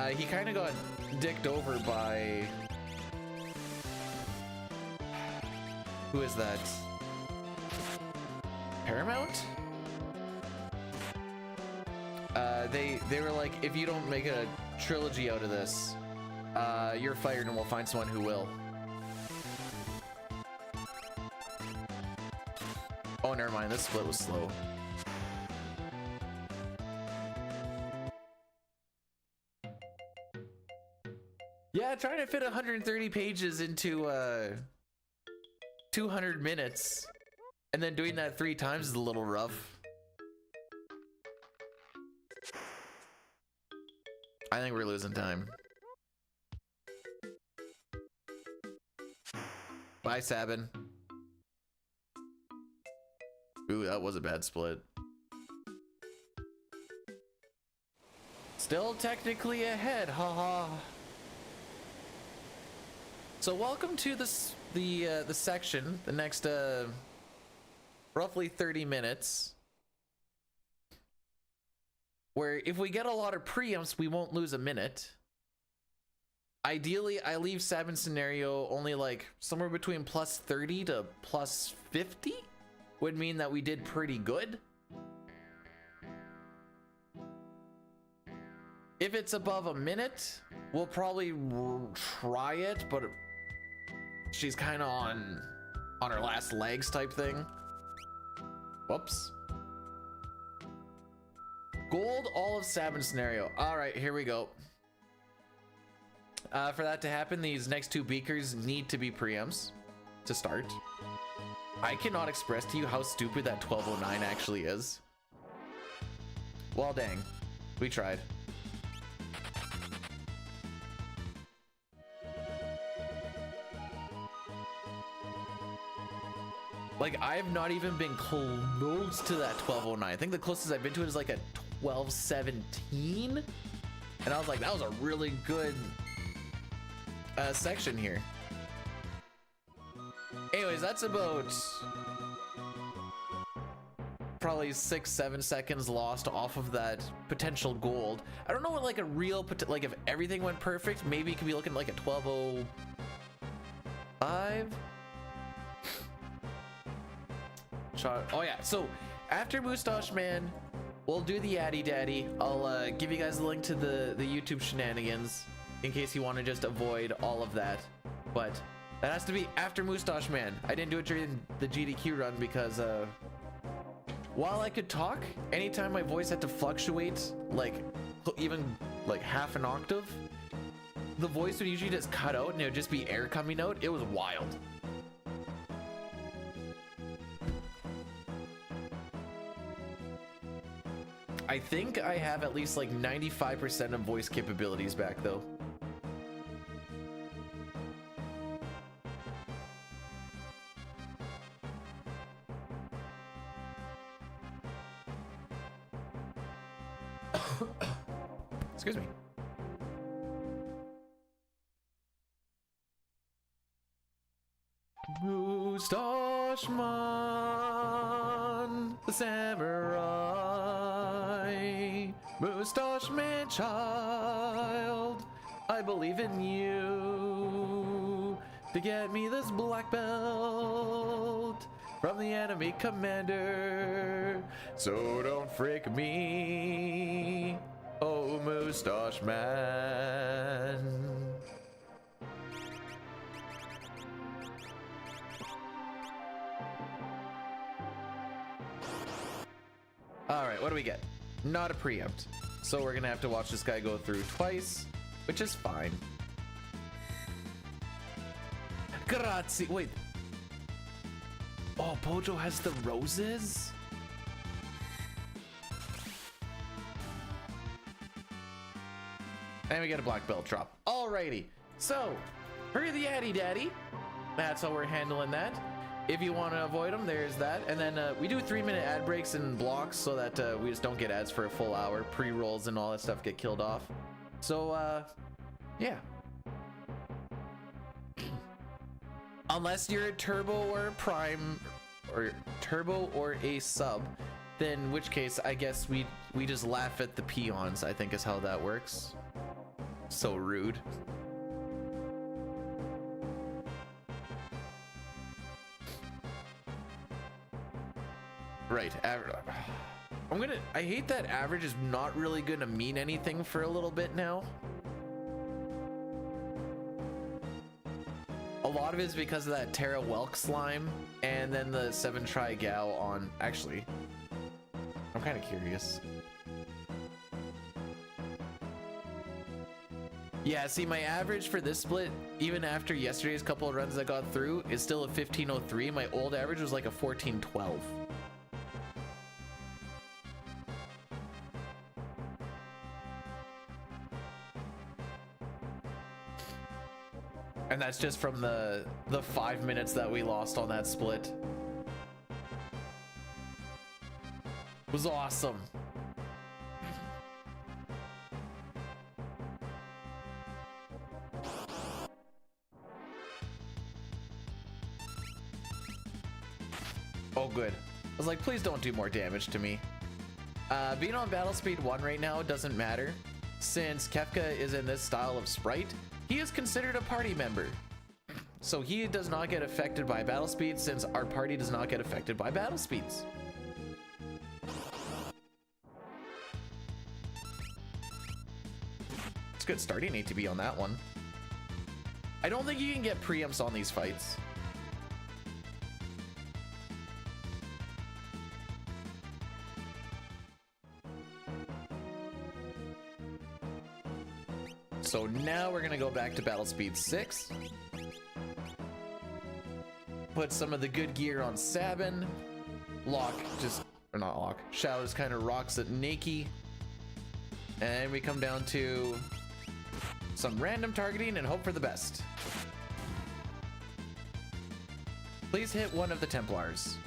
he kind of got dicked over by... Who is that? Paramount? They were like, if you don't make a trilogy out of this, you're fired and we'll find someone who will. Oh, never mind. This split was slow. Yeah, trying to fit 130 pages into 200 minutes and then doing that 3 times is a little rough. I think we're losing time. Bye, Sabin. Ooh, that was a bad split. Still technically ahead, haha. So welcome to this the section, the next roughly 30 minutes, where if we get a lot of preempts, we won't lose a minute. Ideally, I leave Sabin's scenario only like somewhere between plus 30 to plus 50 would mean that we did pretty good. If it's above a minute, we'll probably try it, but she's kind of on her last legs type thing. Whoops. Gold, all of Sabin's scenario. All right, here we go. For that to happen, these next 2 beakers need to be preempts to start. I cannot express to you how stupid that 1209 actually is. Well, dang. We tried. Like, I've not even been close to that 1209. I think the closest I've been to it is like a 1217. And I was like, that was a really good section here. Anyways, that's about probably 6-7 seconds lost off of that potential gold. I don't know what like a real, like if everything went perfect, maybe you could be looking at like a 1205. Shot. Oh yeah, so after Moustache Man, we'll do the Addy Daddy. I'll give you guys a link to the YouTube shenanigans in case you want to just avoid all of that. But that has to be after Moustache Man. I didn't do it during the GDQ run because while I could talk, anytime my voice had to fluctuate like even like half an octave, the voice would usually just cut out and it would just be air coming out. It was wild. I think I have at least like 95% of voice capabilities back though. Excuse me. Moustache Man, the samurai. Moustache Man child, I believe in you to get me this black belt from the enemy commander. So don't frick me, oh Moustache Man. All right, what do we get? Not a preempt. So we're gonna have to watch this guy go through twice, which is fine. Grazie. Wait. Oh, Pojo has the roses? And we get a black belt drop. Alrighty. So, for the Addy Daddy, that's how we're handling that. If you want to avoid them, there's that. And then we do 3-minute ad breaks and blocks so that we just don't get ads for a full hour. Pre-rolls and all that stuff get killed off. So, yeah. Unless you're a turbo or a prime, or turbo or a sub, then in which case, I guess we just laugh at the peons, I think is how that works. So rude. Right, I hate that average is not really gonna mean anything for a little bit now. A lot of it is because of that Terra Welk slime and then the 7-try Gau on, actually, I'm kind of curious. Yeah, see, my average for this split, even after yesterday's couple of runs I got through, is still a 1503. My old average was like a 1412. And that's just from the 5 minutes that we lost on that split. It was awesome. Oh, good. I was like, please don't do more damage to me. Being on battle speed 1 right now doesn't matter. Since Kefka is in this style of sprite, he is considered a party member. So he does not get affected by battle speed, since our party does not get affected by battle speeds. It's good starting ATB on that one. I don't think you can get preempts on these fights. So now we're gonna go back to battle speed 6. Put some of the good gear on Sabin. Locke just, or not Locke, Shadow just kind of rocks at Nakey. And we come down to some random targeting and hope for the best. Please hit one of the Templars.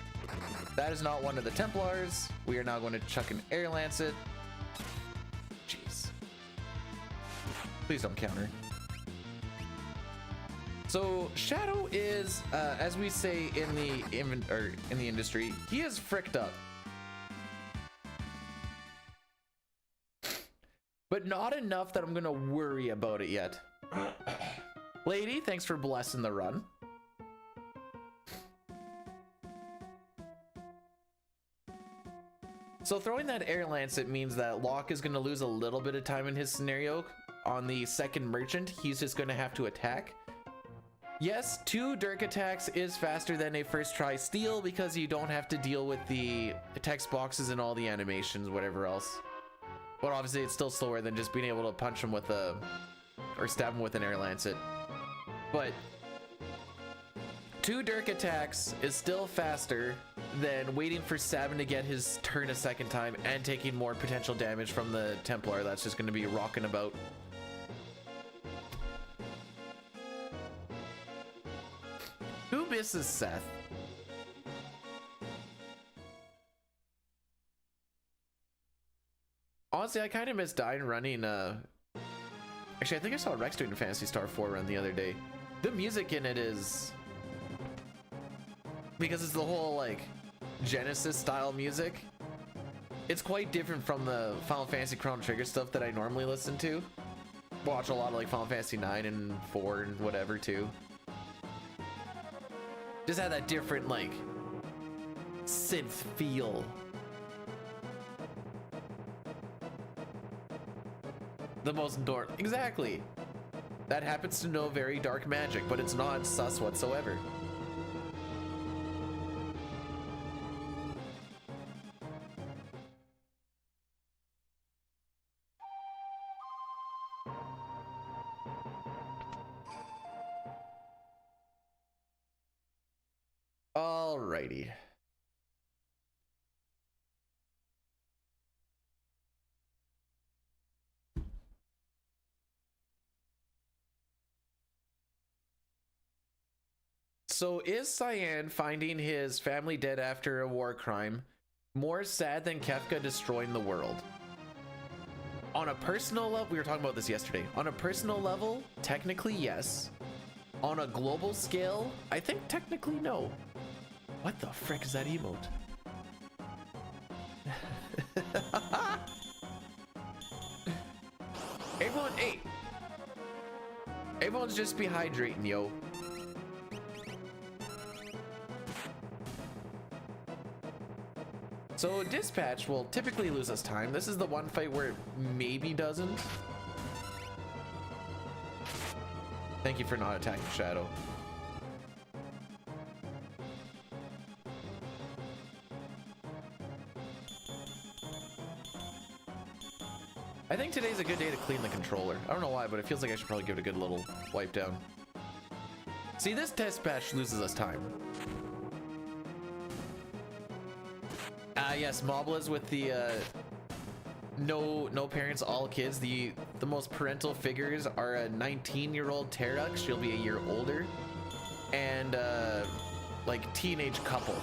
That is not one of the Templars. We are now going to chuck an Air Lancet. Jeez. Please don't counter. So Shadow is, as we say in the industry, he is fricked up, but not enough that I'm gonna worry about it yet. Lady, thanks for blessing the run. So throwing that Air Lancet means that Locke is gonna lose a little bit of time in his scenario. On the second merchant, he's just gonna have to attack. Yes, 2 Dirk attacks is faster than a first try steal because you don't have to deal with the text boxes and all the animations, whatever else. But obviously it's still slower than just being able to punch him with a, or stab him with an Air Lancet. But 2 Dirk attacks is still faster than waiting for Sabin to get his turn a second time and taking more potential damage from the Templar that's just going to be rocking about. Who misses Seth? Honestly, I kind of miss dying running. Actually, I think I saw Rex doing a Phantasy Star 4 run the other day. The music in it is, because it's the whole like Genesis style music, it's quite different from the Final Fantasy Chrono Trigger stuff that I normally listen to. Watch a lot of like Final Fantasy 9 and 4 and whatever too. Just had that different like synth feel. The most dark, exactly. That happens to know very dark magic, but it's not sus whatsoever. Alrighty. So is Cyan finding his family dead after a war crime more sad than Kefka destroying the world? On a personal level, we were talking about this yesterday. On a personal level, technically yes. On a global scale, I think technically no. What the frick is that emote? Everyone, hey! Everyone's just be hydrating, yo. So dispatch will typically lose us time. This is the one fight where it maybe doesn't. Thank you for not attacking Shadow. I think today's a good day to clean the controller. I don't know why, but it feels like I should probably give it a good little wipe down. See, this test patch loses us time. Yes, Mobla's with the no parents, all kids. The most parental figures are a 19-year-old Terrux, she'll be a year older, and like teenage couple.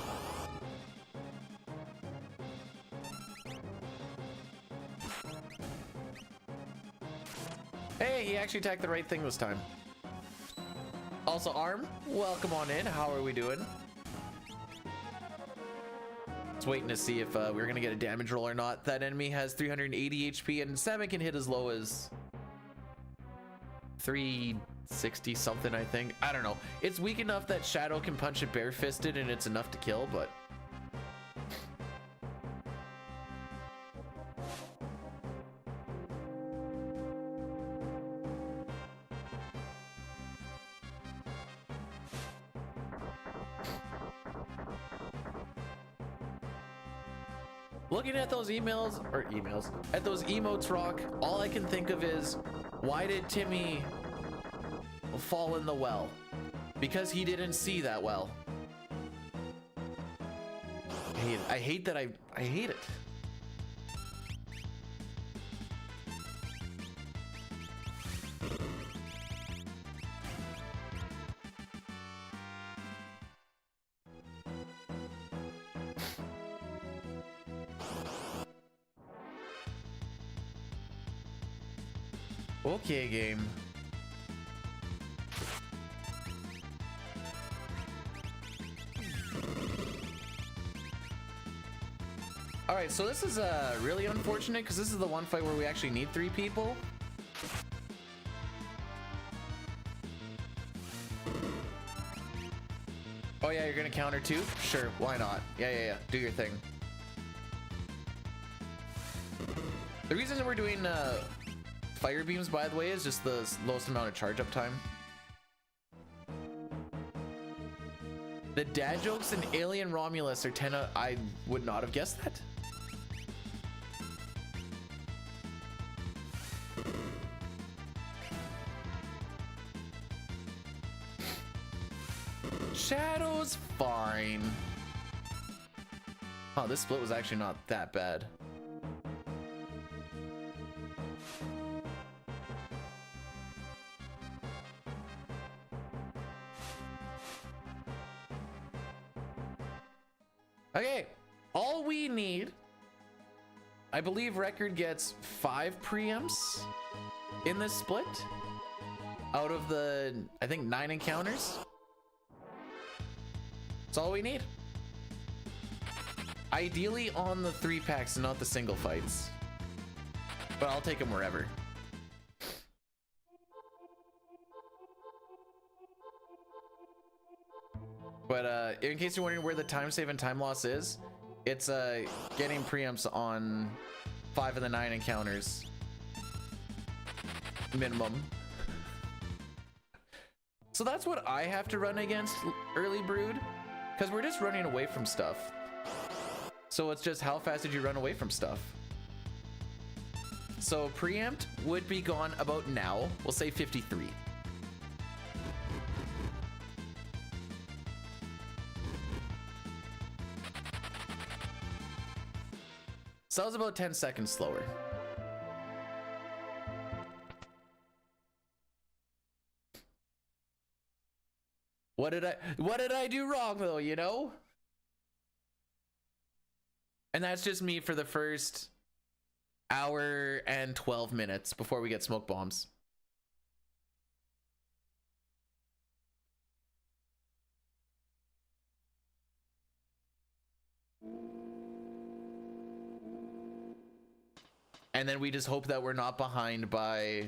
Hey, he actually attacked the right thing this time. Also, Arm, welcome on in. How are we doing? Just waiting to see if we're gonna get a damage roll or not. That enemy has 380 HP, and Sabin can hit as low as 360 something, I think. I don't know. It's weak enough that Shadow can punch it barefisted, and it's enough to kill, but looking at those at those emotes, Rock, all I can think of is, why did Timmy fall in the well? Because he didn't see that well. I hate that. I hate it. Okay, game. All right, so this is really unfortunate because this is the one fight where we actually need 3 people. Oh yeah, you're gonna counter too? Sure, why not? Yeah. Do your thing. The reason that we're doing fire beams, by the way, is just the lowest amount of charge up time. The dad jokes in Alien Romulus are 10 out. I would not have guessed that. Shadow's fine. Oh, this split was actually not that bad. Okay, all we need, I believe Record gets 5 preempts in this split out of the, I think, 9 encounters. That's all we need. Ideally on the 3 packs, not the single fights, but I'll take them wherever. But in case you're wondering where the time save and time loss is, it's getting preempts on 5 of the 9 encounters minimum. So that's what I have to run against early brood, because we're just running away from stuff. So it's just how fast did you run away from stuff? So preempt would be gone about now. We'll say 53. So that was about 10 seconds slower. What did I do wrong though, you know? And that's just me for the first hour and 12 minutes before we get smoke bombs. And then we just hope that we're not behind by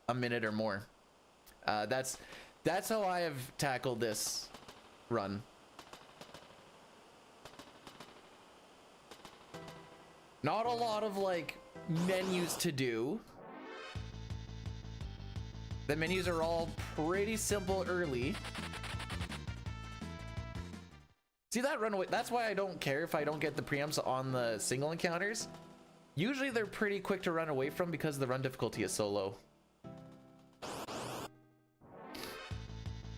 a minute or more. That's how I have tackled this run. Not a lot of like menus to do. The menus are all pretty simple early. See that runaway? That's why I don't care if I don't get the preempts on the single encounters. Usually they're pretty quick to run away from because the run difficulty is so low.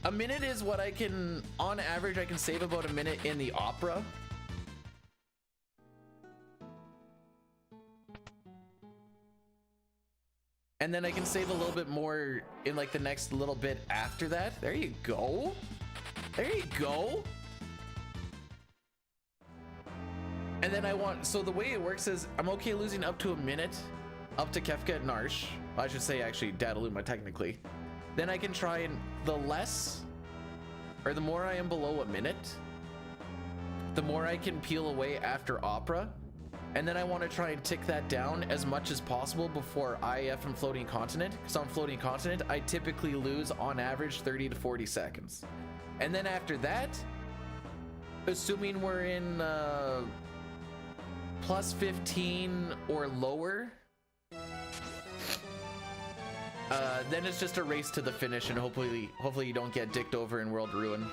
A minute is what I can, on average, I can save about a minute in the opera. And then I can save a little bit more in like the next little bit after that. There you go. There you go. And then I want, so the way it works is I'm okay losing up to a minute up to Kefka and Narsh. I should say actually Dadaluma technically. Then I can try and the less, or the more I am below a minute, the more I can peel away after opera. And then I want to try and tick that down as much as possible before IF and floating continent. Because on floating continent, I typically lose on average 30 to 40 seconds. And then after that, assuming we're in plus 15 or lower, then it's just a race to the finish, and hopefully you don't get dicked over in World Ruin.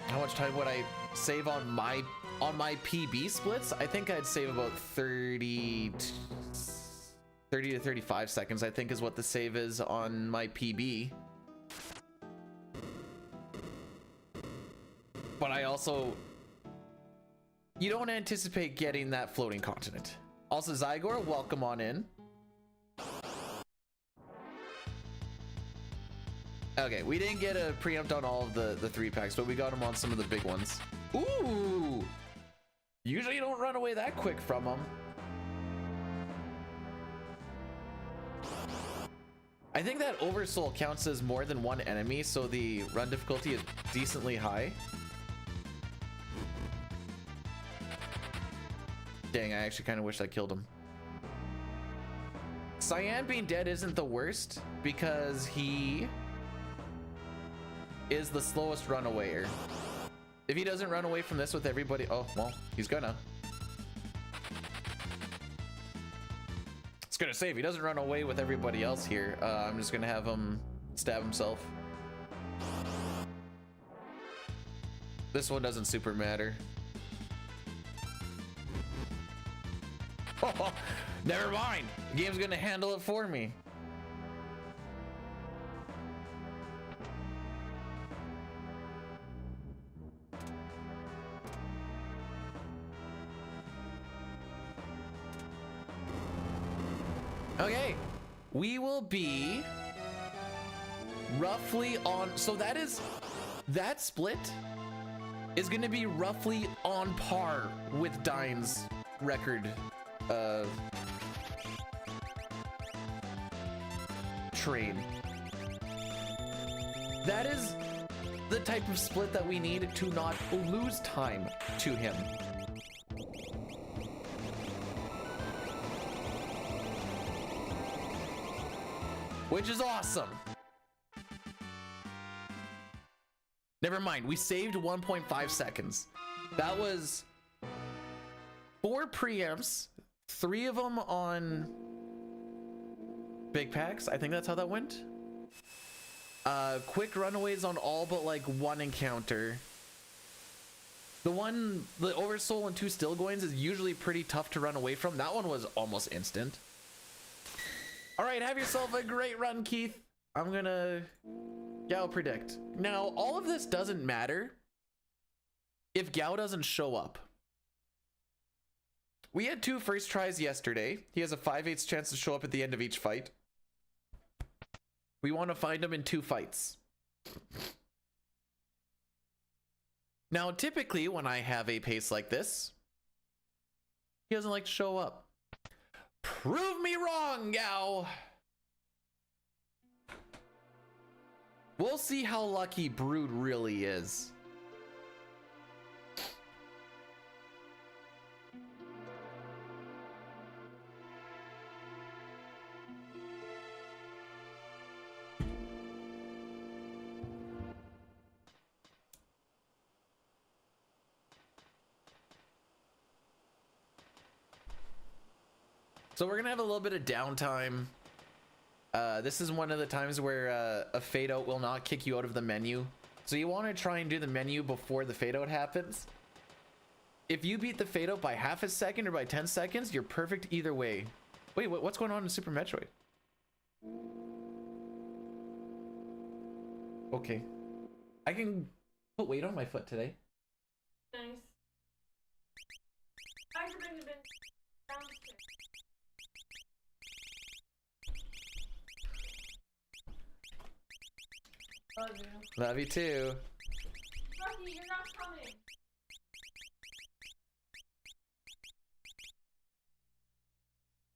How much time would I save on my PB splits? I think I'd save about 30 to 35 seconds, I think is what the save is on my PB. But I also, you don't anticipate getting that floating continent. Also, Zygor, welcome on in. Okay, we didn't get a preempt on all of the 3-packs, but we got them on some of the big ones. Ooh! Usually you don't run away that quick from them. I think that Oversoul counts as more than one enemy, so the run difficulty is decently high. Dang, I actually kind of wish I killed him. Cyan being dead isn't the worst because he is the slowest runawayer. If he doesn't run away from this with everybody, oh, well, he's gonna. It's gonna say if he doesn't run away with everybody else here, I'm just gonna have him stab himself. This one doesn't super matter. Oh, never mind. The game's gonna handle it for me. Okay, we will be roughly on, so that split is going to be roughly on par with Dine's record trade. That is the type of split that we need to not lose time to him. Which is awesome. Never mind, we saved 1.5 seconds. That was 4 preamps, 3 of them on big packs. I think that's how that went. Quick runaways on all but like 1 encounter. The Oversoul and 2 Stillgoins is usually pretty tough to run away from. That one was almost instant. All right, have yourself a great run, Keith. I'm gonna Gau predict. Now, all of this doesn't matter if Gau doesn't show up. We had 2 first tries yesterday. He has a 5/8 chance to show up at the end of each fight. We want to find him in 2 fights. Now, typically, when I have a pace like this, he doesn't like to show up. Prove me wrong, Gau. We'll see how lucky Brood really is. So we're gonna have a little bit of downtime. This is one of the times where a fade out will not kick you out of the menu. So you want to try and do the menu before the fade out happens. if you beat the fade out by half a second or by 10 seconds, you're perfect either way. Wait, what's going on in Super Metroid? Okay. I can put weight on my foot today. Nice. I could bring the bin downstairs. Love you. Love you too. Rocky, you're not coming.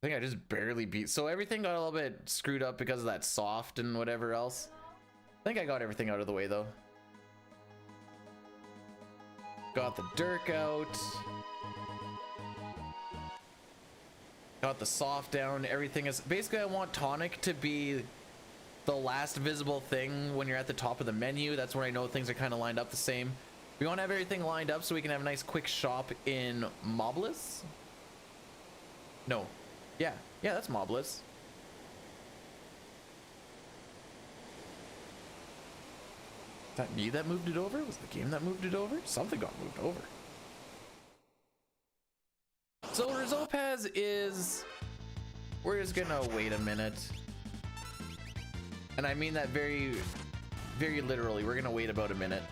I think I just barely beat. So everything got a little bit screwed up because of that soft and whatever else. I think I got everything out of the way though. Got the Dirk out. Got the soft down. Everything is basically, I want tonic to be the last visible thing when you're at the top of the menu. That's where I know things are kind of lined up the same. We want to have everything lined up so we can have a nice quick shop in Mobless. No. Yeah, that's Mobless. Is that me that moved it over? Was the game that moved it over? Something got moved over. So Rizopaz is... We're just gonna wait a minute. And I mean that very, very literally. We're gonna wait about a minute.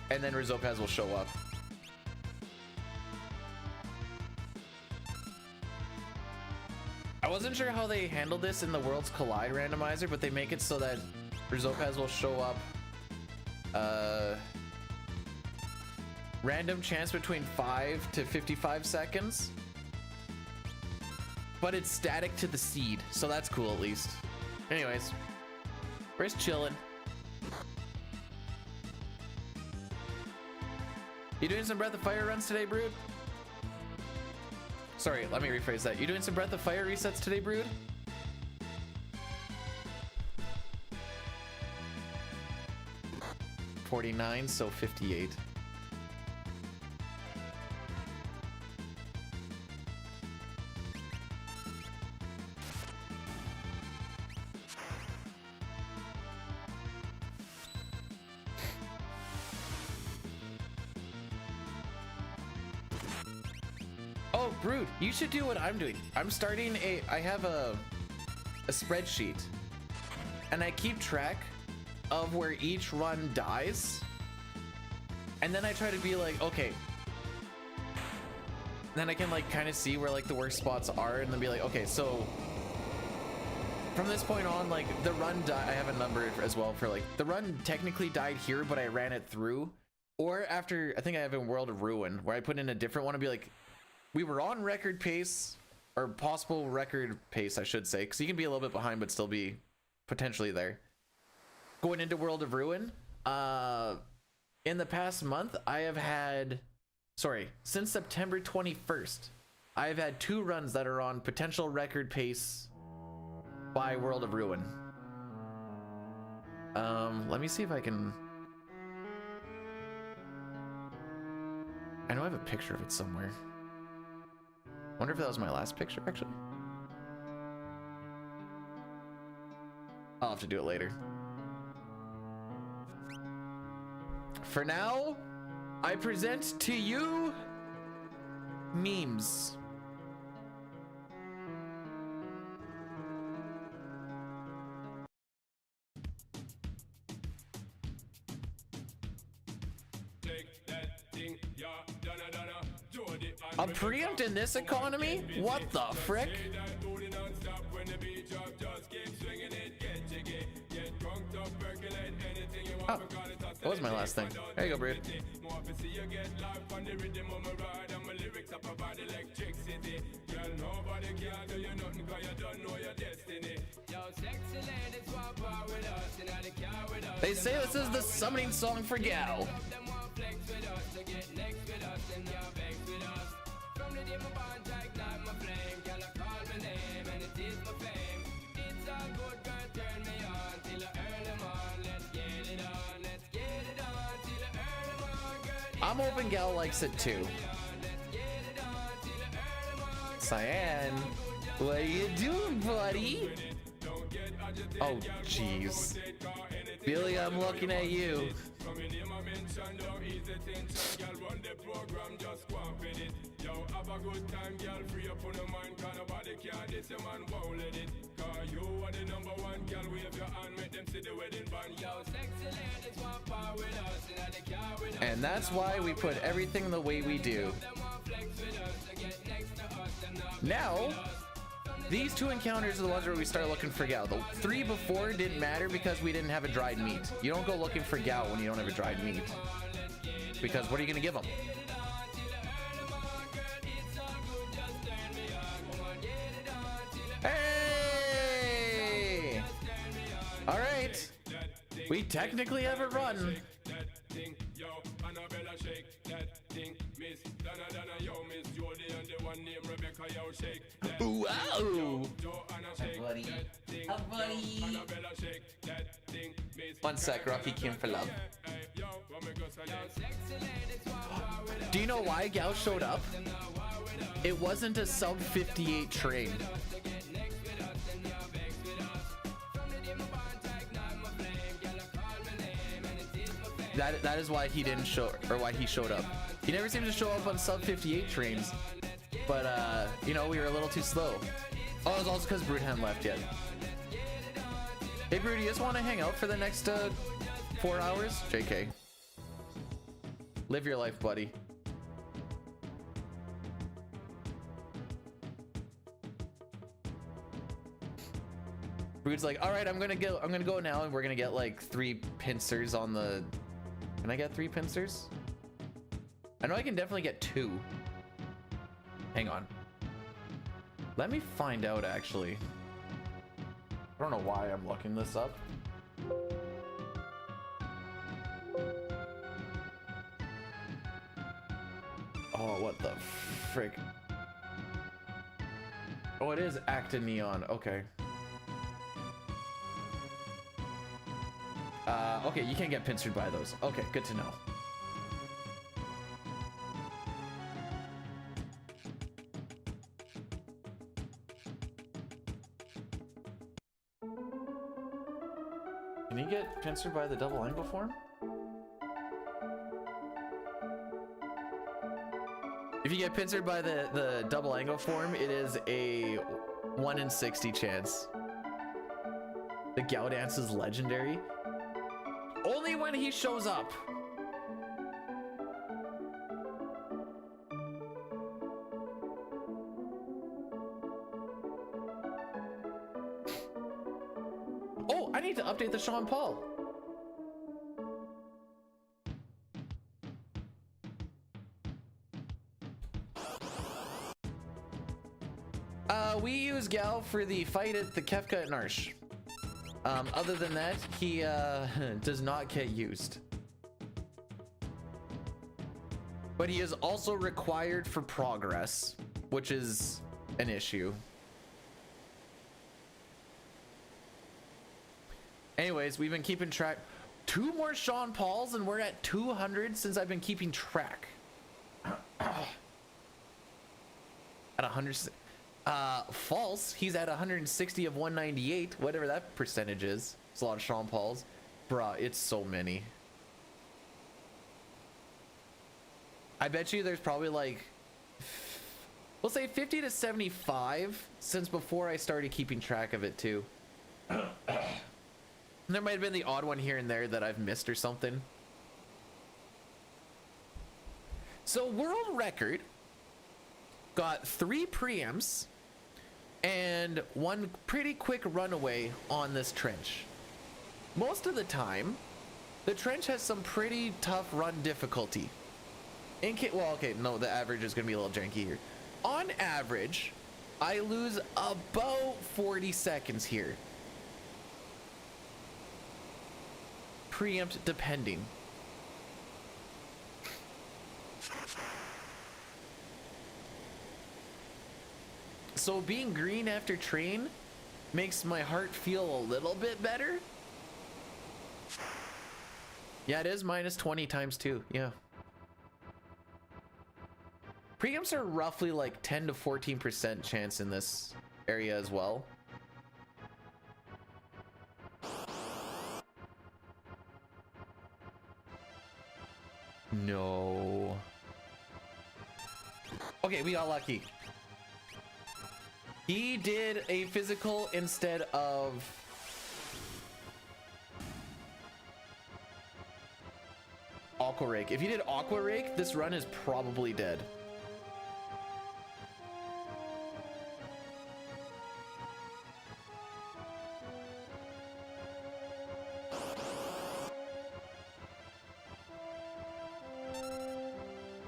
And then Rizopaz will show up. I wasn't sure how they handled this in the Worlds Collide randomizer, but they make it so that Rizopaz will show up random chance between 5 to 55 seconds, but it's static to the seed, so that's cool at least. Anyways, we're just chilling. You doing some Breath of Fire runs today, Brood? Sorry, let me rephrase that. You doing some Breath of Fire resets today, Brood? $49, so 58. Oh, Brood, you should do what I'm doing. I'm starting I have a spreadsheet, and I keep track of where each run dies, and then I try to be like, okay, then I can like kind of see where like the worst spots are, and then be like, okay, so from this point on, like the run I have a number as well for like the run technically died here, but I ran it through. Or after, I think I have in World of Ruin where I put in a different one and be like, we were on record pace, or possible record pace, I should say, because you can be a little bit behind but still be potentially there. Going into World of Ruin, in the past month, I have had, since September 21st, I've had 2 runs that are on potential record pace by World of Ruin. Let me see if I can... I know I have a picture of it somewhere. Wonder if that was my last picture, actually. I'll have to do it later. For now, I present to you memes. A preempt in this economy? What the frick? Oh, that was my last thing. There you go, Brood. They say this is the summoning song for Gau. I'm hoping Gau likes it too. Cyan, what are you doing, buddy? Oh, jeez. Billy, I'm looking at you. And that's why we put everything the way we do. Now, these two encounters are the ones where we start looking for Gau. The 3 before didn't matter because we didn't have a dried meat. You don't go looking for Gau when you don't have a dried meat. Because what are you going to give them? Hey! All right. We technically have a run. Wow! Hi, buddy. Hi, buddy. 1 sec, Rocky came for love. Do you know why Gau showed up? It wasn't a sub 58 train. That is why he didn't show, or why he showed up. He never seems to show up on sub 58 trains, but you know, we were a little too slow. Oh, it was also because Broodham left yet. Hey Brood, you just want to hang out for the next 4 hours? JK. Live your life, buddy. Brood's like, all right, I'm gonna go now, and we're gonna get like 3 pincers on the. Can I get 3 pincers? I know I can definitely get 2. Hang on. Let me find out actually. I don't know why I'm looking this up. Oh, what the frick? Oh, it is Actin Neon. Okay. Okay, you can't get pincered by those. Okay, good to know. Can you get pincered by the double angle form? If you get pincered by the double angle form, it is a 1 in 60 chance. The Gau dance is legendary. Only when he shows up. Oh, I need to update the Sean Paul. We use Gau for the fight at the Kefka at Narsh. Other than that, he does not get used. But he is also required for progress, which is an issue. Anyways, we've been keeping track. 2 more Sean Pauls and we're at 200 since I've been keeping track. At 100. False, he's at 160 of 198, whatever that percentage is. It's a lot of Sean Pauls. Bruh, it's so many. I bet you there's probably like, we'll say 50 to 75 since before I started keeping track of it too. There might have been the odd one here and there that I've missed or something. So world record got 3 preamps and 1 pretty quick runaway on this trench. Most of the time, the trench has some pretty tough run difficulty. Well, okay, no, the average is gonna be a little janky here. On average, I lose about 40 seconds here. Preempt depending. So being green after train makes my heart feel a little bit better. Yeah, it is minus 20 times 2. Yeah. Preamps are roughly like 10 to 14% chance in this area as well. No. Okay, we got lucky. He did a physical instead of Aqua Rake. If he did Aqua Rake, this run is probably dead.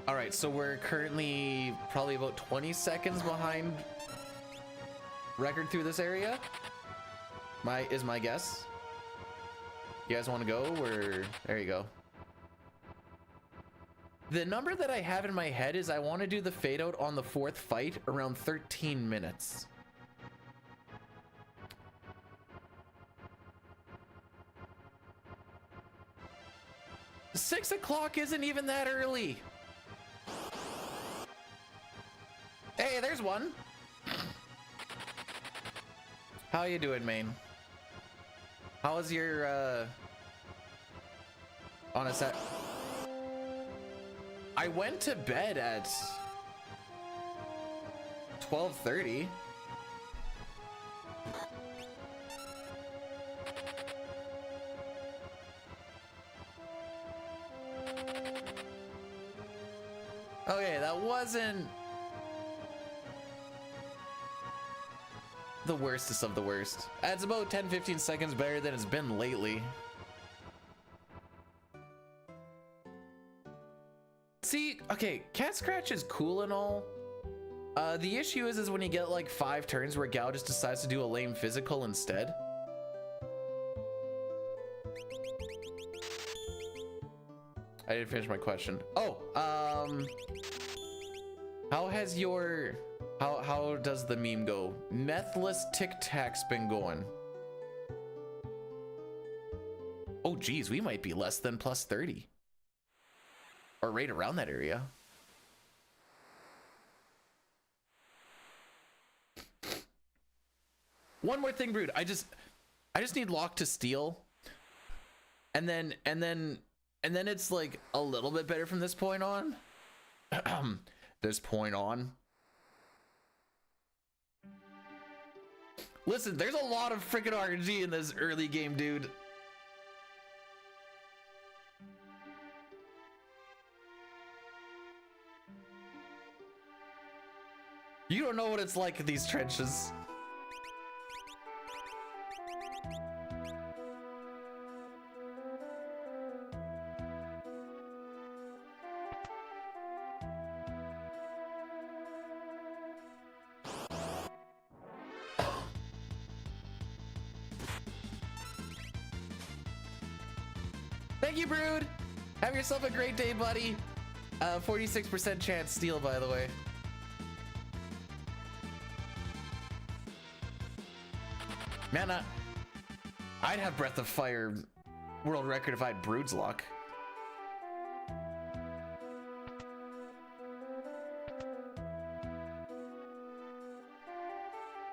All right, so we're currently probably about 20 seconds behind record through this area. Is my guess. You guys want to go? Or there you go. The number that I have in my head is I want to do the fade out on the 4th fight around 13 minutes. Six o'clock isn't even that early. Hey, there's one. How you doing, Maine? How was your on a set? I went to bed at 12:30. Okay, that wasn't the worstest of the worst. It's about 10-15 seconds better than it's been lately. See, okay, Cat Scratch is cool and all. The issue is when you get like 5 turns where Gau just decides to do a lame physical instead. I didn't finish my question. Oh, how has your, how does the meme go? Methless Tic Tac's been going. Oh geez, we might be less than plus 30. Or right around that area. One more thing, Brood. I just need Lock to steal. And then it's like a little bit better from this point on. This point on. Listen, there's a lot of freaking RNG in this early game, dude. You don't know what it's like in these trenches. Thank you, Brood. Have yourself a great day, buddy. 46% chance steal, by the way. Man, I'd have Breath of Fire world record if I had Brood's luck.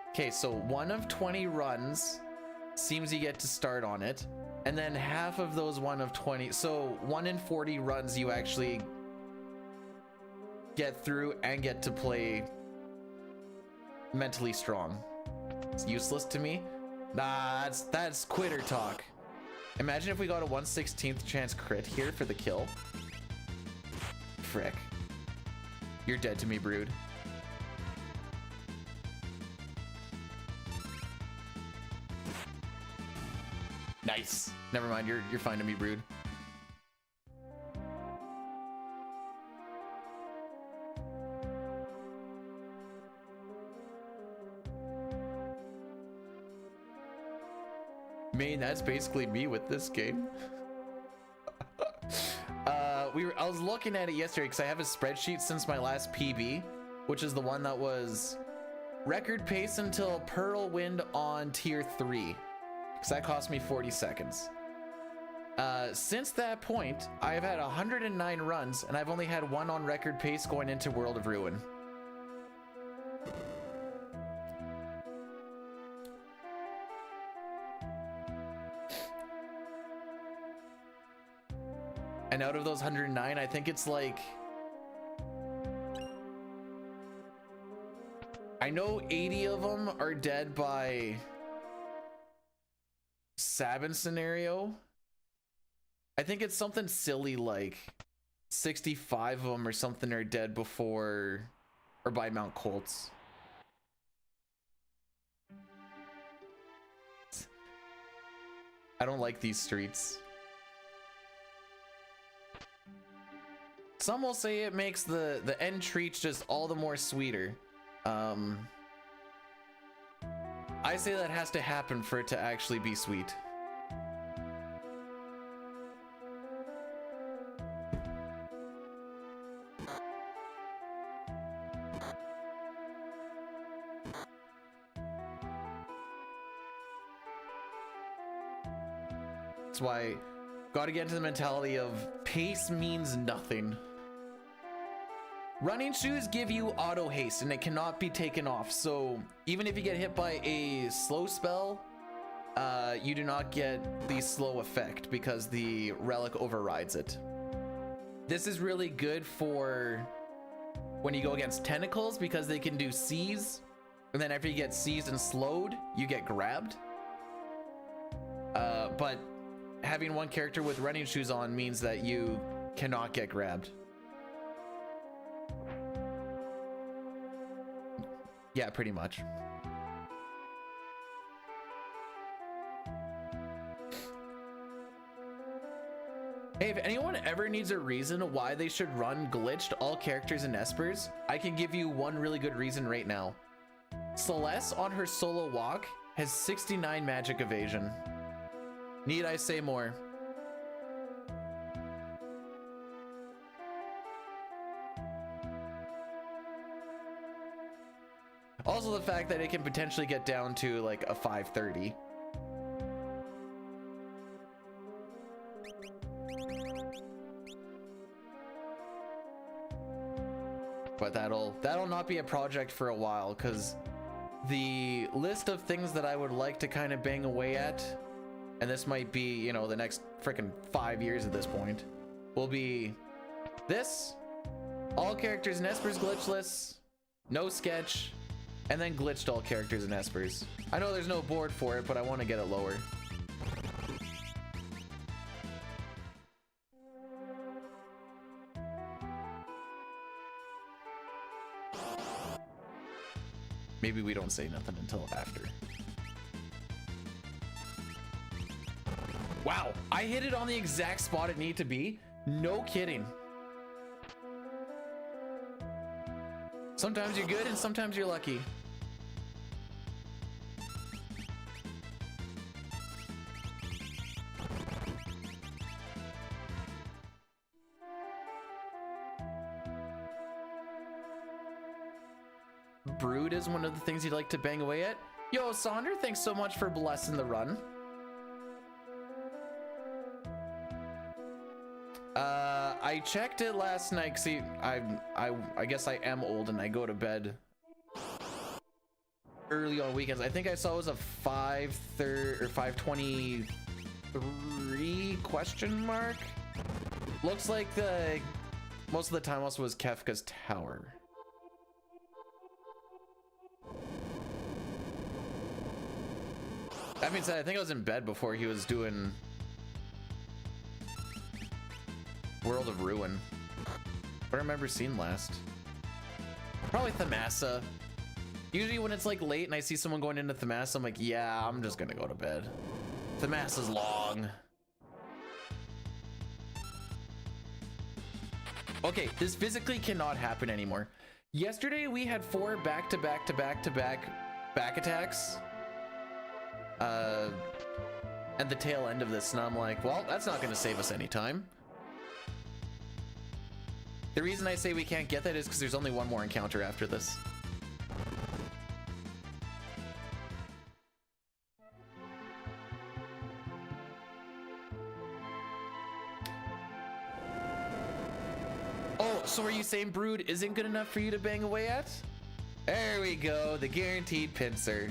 Okay, so 1 of 20 runs seems you get to start on it, and then half of those 1 of 20, so 1 in 40 runs you actually get through and get to play mentally strong. It's useless to me. Nah, that's quitter talk. Imagine if we got a 1/16th chance crit here for the kill. Frick. You're dead to me, Brood. Nice. Never mind, you're fine to me, Brood. Man, that's basically me with this game. I was looking at it yesterday because I have a spreadsheet since my last PB, which is the one that was record pace until Pearl Wind on tier 3, because that cost me 40 seconds. Since that point, I've had 109 runs, and I've only had 1 on record pace going into World of Ruin. And out of those 109, I think it's like, I know 80 of them are dead by Sabin scenario. I think it's something silly like 65 of them or something are dead before or by Mount Kolts. I don't like these streets. Some will say it makes the end treats just all the more sweeter. I say that has to happen for it to actually be sweet. That's why gotta get into the mentality of pace means nothing. Running shoes give you auto haste and it cannot be taken off. So even if you get hit by a slow spell, you do not get the slow effect because the relic overrides it. This is really good for when you go against tentacles because they can do seize. And then after you get seized and slowed, you get grabbed. But having one character with running shoes on means that you cannot get grabbed. Yeah, pretty much. Hey, if anyone ever needs a reason why they should run glitched all characters in Espers, I can give you one really good reason right now. Celeste on her solo walk has 69 magic evasion. Need I say more? Also the fact that it can potentially get down to like a 530. But that'll not be a project for a while, because the list of things that I would like to kind of bang away at, and this might be, you know, the next freaking 5 years at this point, will be this, all characters in Espers glitchless, no sketch, and then glitched all characters in Espers. I know there's no board for it, but I want to get it lower. Maybe we don't say nothing until after. Wow, I hit it on the exact spot it needed to be. No kidding. Sometimes you're good and sometimes you're lucky. Brood is one of the things you'd like to bang away at. Yo, Sonder, thanks so much for blessing the run. I checked it last night. See, I guess I am old and I go to bed early on weekends. I think I saw it was a 5:30 or 5:23 question mark. Looks like the most of the time also was Kefka's tower. That being said, I think I was in bed before he was doing World of Ruin. What do I remember seeing last? Probably Thamasa. Usually when it's like late and I see someone going into Thamasa, I'm like, yeah, I'm just gonna go to bed. Thamasa's long. Okay, this physically cannot happen anymore. Yesterday we had 4 back attacks. At the tail end of this, and I'm like, well, that's not gonna save us any time. The reason I say we can't get that is because there's only one more encounter after this. Oh, so are you saying Brood isn't good enough for you to bang away at? There we go, the guaranteed pincer.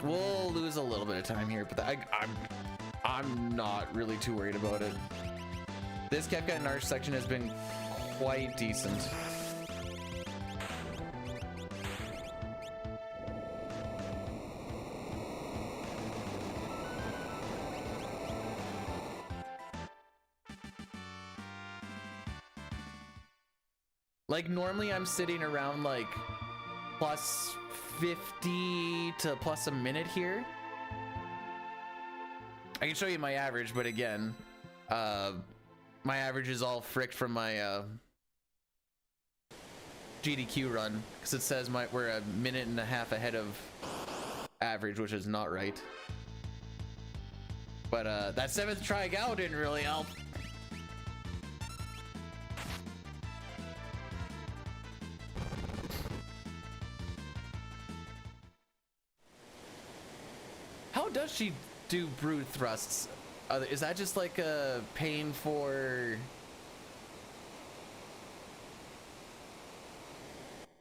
We'll lose a little bit of time here, but I'm not really too worried about it. This Kefka and Narsh section has been quite decent. Like normally I'm sitting around like plus 50 to plus a minute here. I can show you my average, but again, my average is all fricked from my GDQ run because it says we're a minute and a half ahead of average, which is not right. But that 7th try Gau didn't really help. How does she do brood thrusts? Is that just like a pain for...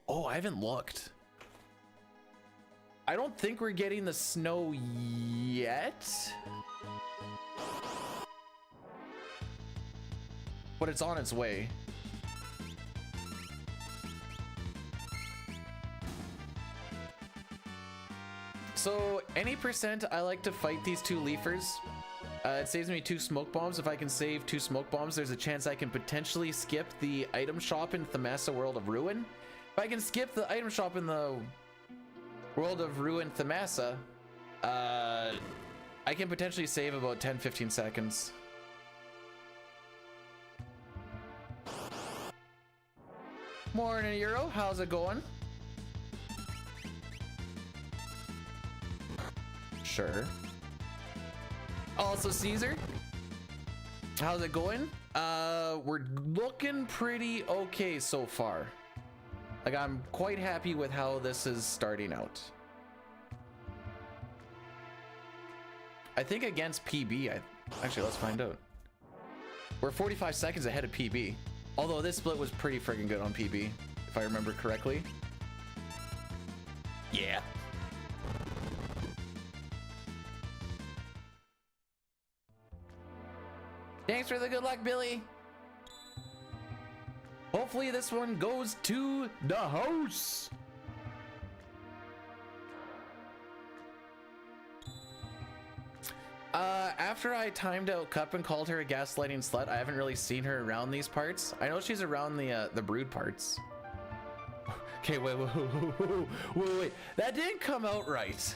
Oh, I haven't looked. I don't think we're getting the snow yet. But it's on its way. So any percent I like to fight these 2 leafers. It saves me 2 smoke bombs. If I can save 2 smoke bombs, there's a chance I can potentially skip the item shop in Thamasa World of Ruin. If I can skip the item shop in the World of Ruin Thamasa, I can potentially save about 10-15 seconds. Morning, Euro. How's it going? Sure. Also, Caesar, how's it going? We're looking pretty okay so far. Like, I'm quite happy with how this is starting out. I think against PB, actually, let's find out. We're 45 seconds ahead of PB. Although this split was pretty freaking good on PB, if I remember correctly. Yeah. Thanks for the good luck, Billy. Hopefully this one goes to the house. After I timed out Cup and called her a gaslighting slut, I haven't really seen her around these parts. I know she's around the brood parts. Okay, wait. That didn't come out right.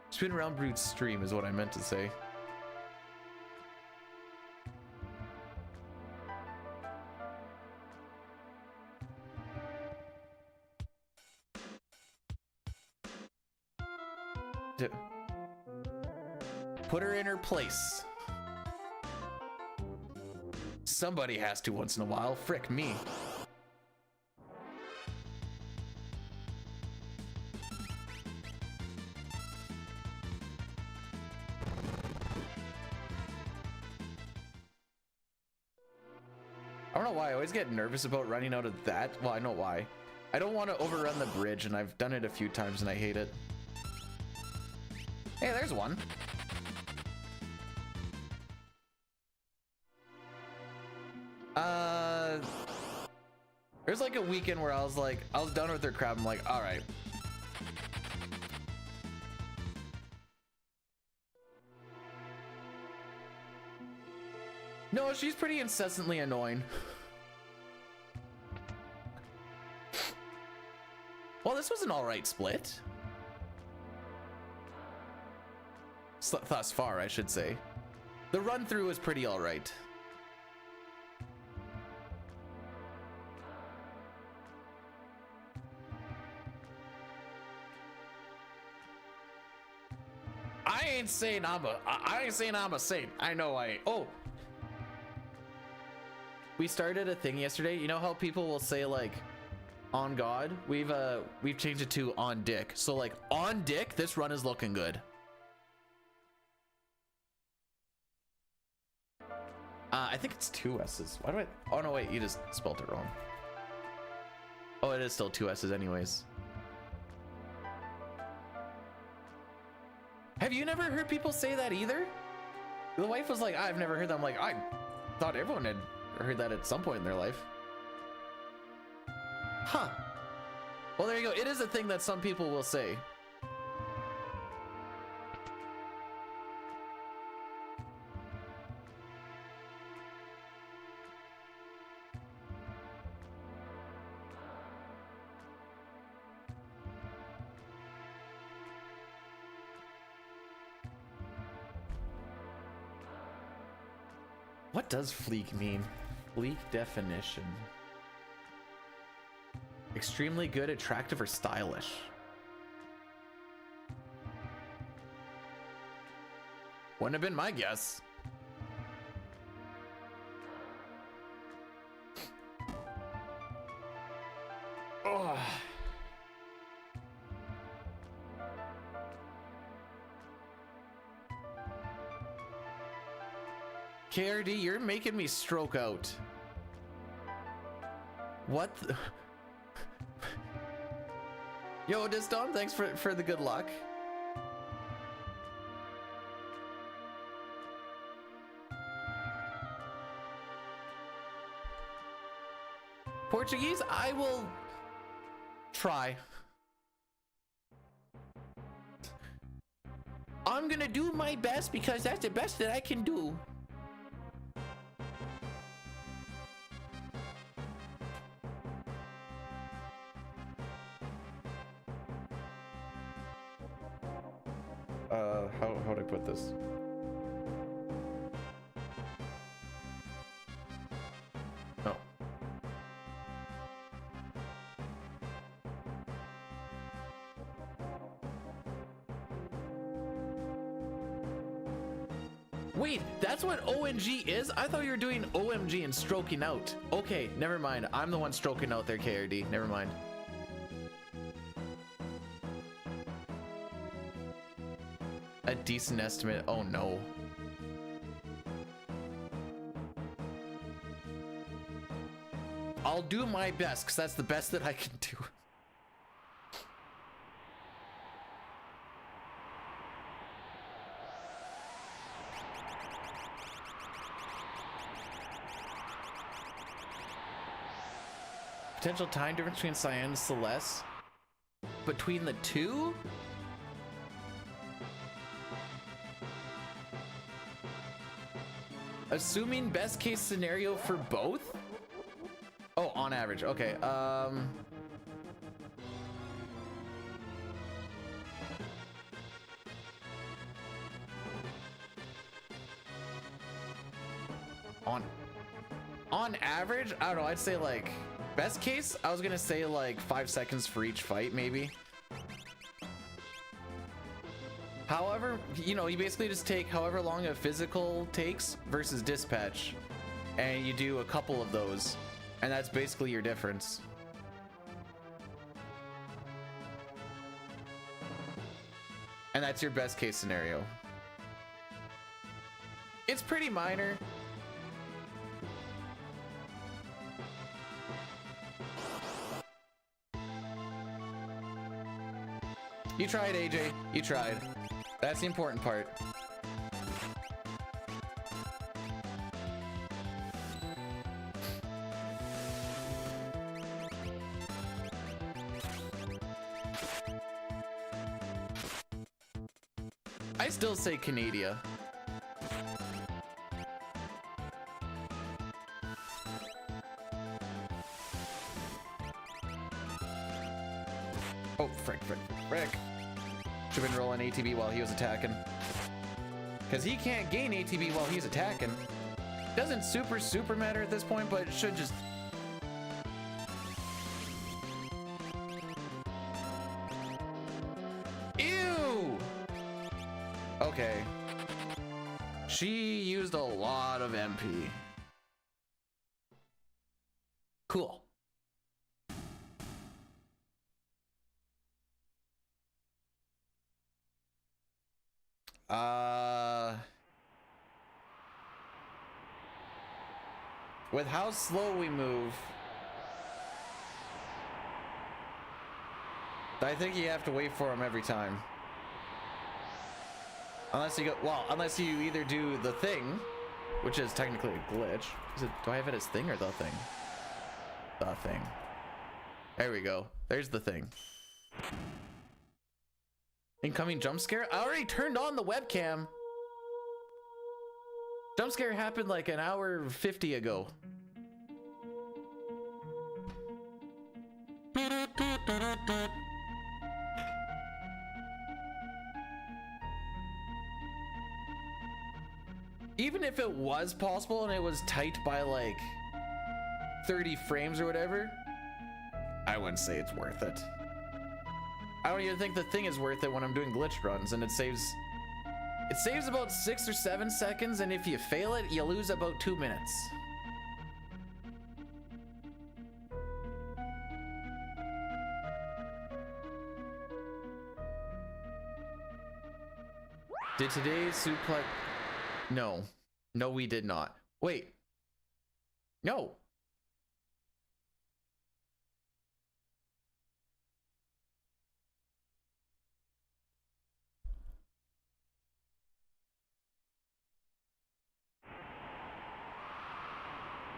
Spin around brood stream is what I meant to say. Put her in her place. Somebody has to once in a while. Frick me. I don't know why I always get nervous about running out of that. Well, I know why. I don't want to overrun the bridge, and I've done it a few times and I hate it. Hey, there's one. There's like a weekend where I was done with her crap. I'm like, all right. No, she's pretty incessantly annoying. Well, this was an all right split. Thus far, I should say. The run through was pretty all right. I ain't saying I'm a saint. I know I ain't. Oh, we started a thing yesterday. You know how people will say like on God? We've changed it to on dick. So like on dick, this run is looking good. I think it's 2 S's. Why do I? Oh no, wait, you just spelled it wrong. Oh, it is still 2 S's anyways. Have you never heard people say that either? The wife was like, I've never heard that. I'm like, I thought everyone had heard that at some point in their life. Huh. Well, there you go. It is a thing that some people will say. What does fleek mean? Fleek definition. Extremely good, attractive, or stylish. Wouldn't have been my guess. Oh. KRD, you're making me stroke out. What the? Yo, Distom, thanks for the good luck. Portuguese, I will try. I'm gonna do my best because that's the best that I can do. How do I put this? Oh. Wait, that's what ONG is? I thought you were doing OMG and stroking out. Okay, never mind. I'm the one stroking out there, KRD. Never mind. A decent estimate. Oh no. I'll do my best because that's the best that I can do. Potential time difference between Cyan and Celeste. Between the two? Assuming best case scenario for both? Oh, on average. Okay. On average, I don't know, I'd say like best case, I was gonna say like 5 seconds for each fight, maybe. However, you know, you basically just take however long a physical takes versus dispatch, and you do a couple of those, and that's basically your difference. And that's your best case scenario. It's pretty minor. You tried, AJ. You tried. That's the important part. I still say Canada. Oh, frick. Should've been rolling ATB while he was attacking. Because he can't gain ATB while he's attacking. Doesn't super matter at this point, but it should just... Ew! Okay. She used a lot of MP. Cool. With how slow we move, I think you have to wait for him every time. Unless you go, well, unless you either do the thing, which is technically a glitch. Is it, do I have it as thing or the thing? The thing. There we go. There's the thing. Incoming jump scare? I already turned on the webcam. Jump scare happened like an hour 50 ago. Even if it was possible and it was tight by like 30 frames or whatever, I wouldn't say it's worth it. I don't even think the thing is worth it when I'm doing glitch runs, and it saves about 6 or 7 seconds, and if you fail it, you lose about 2 minutes. Did today's suplex? No. No, we did not. Wait. No.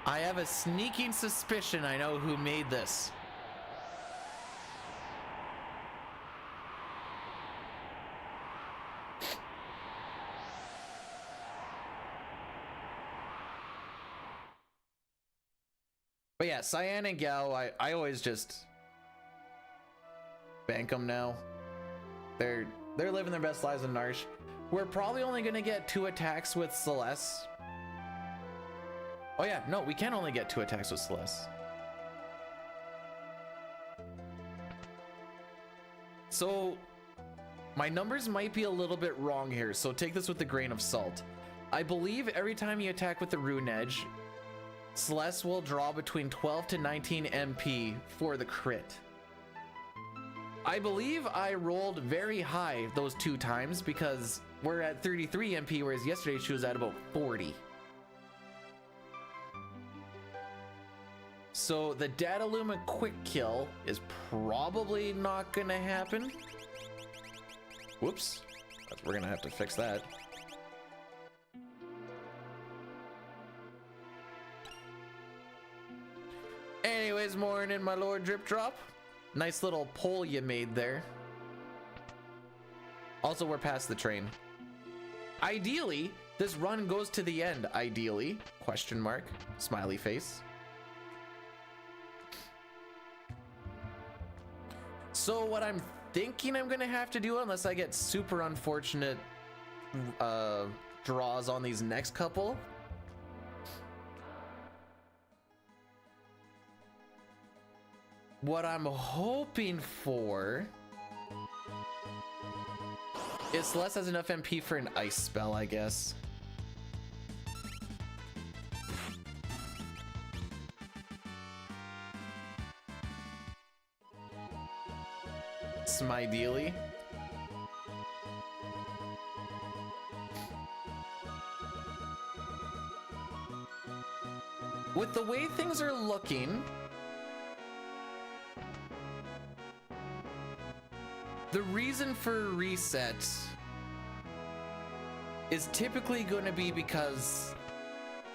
I have a sneaking suspicion I know who made this. But yeah, Cyan and Gau, I always just bank them now. They're living their best lives in Narsh. We're probably only gonna get 2 attacks with Celeste. Oh yeah, no, we can only get 2 attacks with Celeste. So my numbers might be a little bit wrong here, so take this with a grain of salt. I believe every time you attack with the Rune Edge, Celeste will draw between 12 to 19 MP for the crit. I believe I rolled very high those 2 times because we're at 33 MP, whereas yesterday she was at about 40. So the Dataluma quick kill is probably not gonna happen. Whoops, we're gonna have to fix that. Anyways, morning, my Lord Drip Drop. Nice little pole you made there. Also, we're past the train. Ideally, this run goes to the end. Ideally, question mark, smiley face. So what I'm thinking I'm gonna have to do, unless I get super unfortunate draws on these next couple, what I'm hoping for is Celeste has enough MP for an ice spell, I guess. Ideally. With the way things are looking, the reason for reset is typically going to be because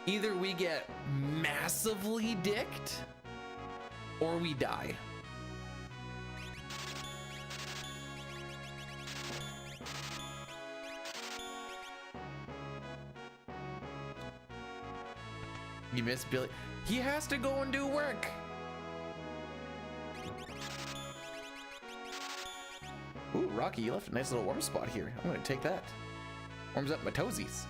either we get massively dicked or we die. You miss Billy. He has to go and do work. Ooh, Rocky, you left a nice little warm spot here. I'm gonna take that. Warms up my toesies.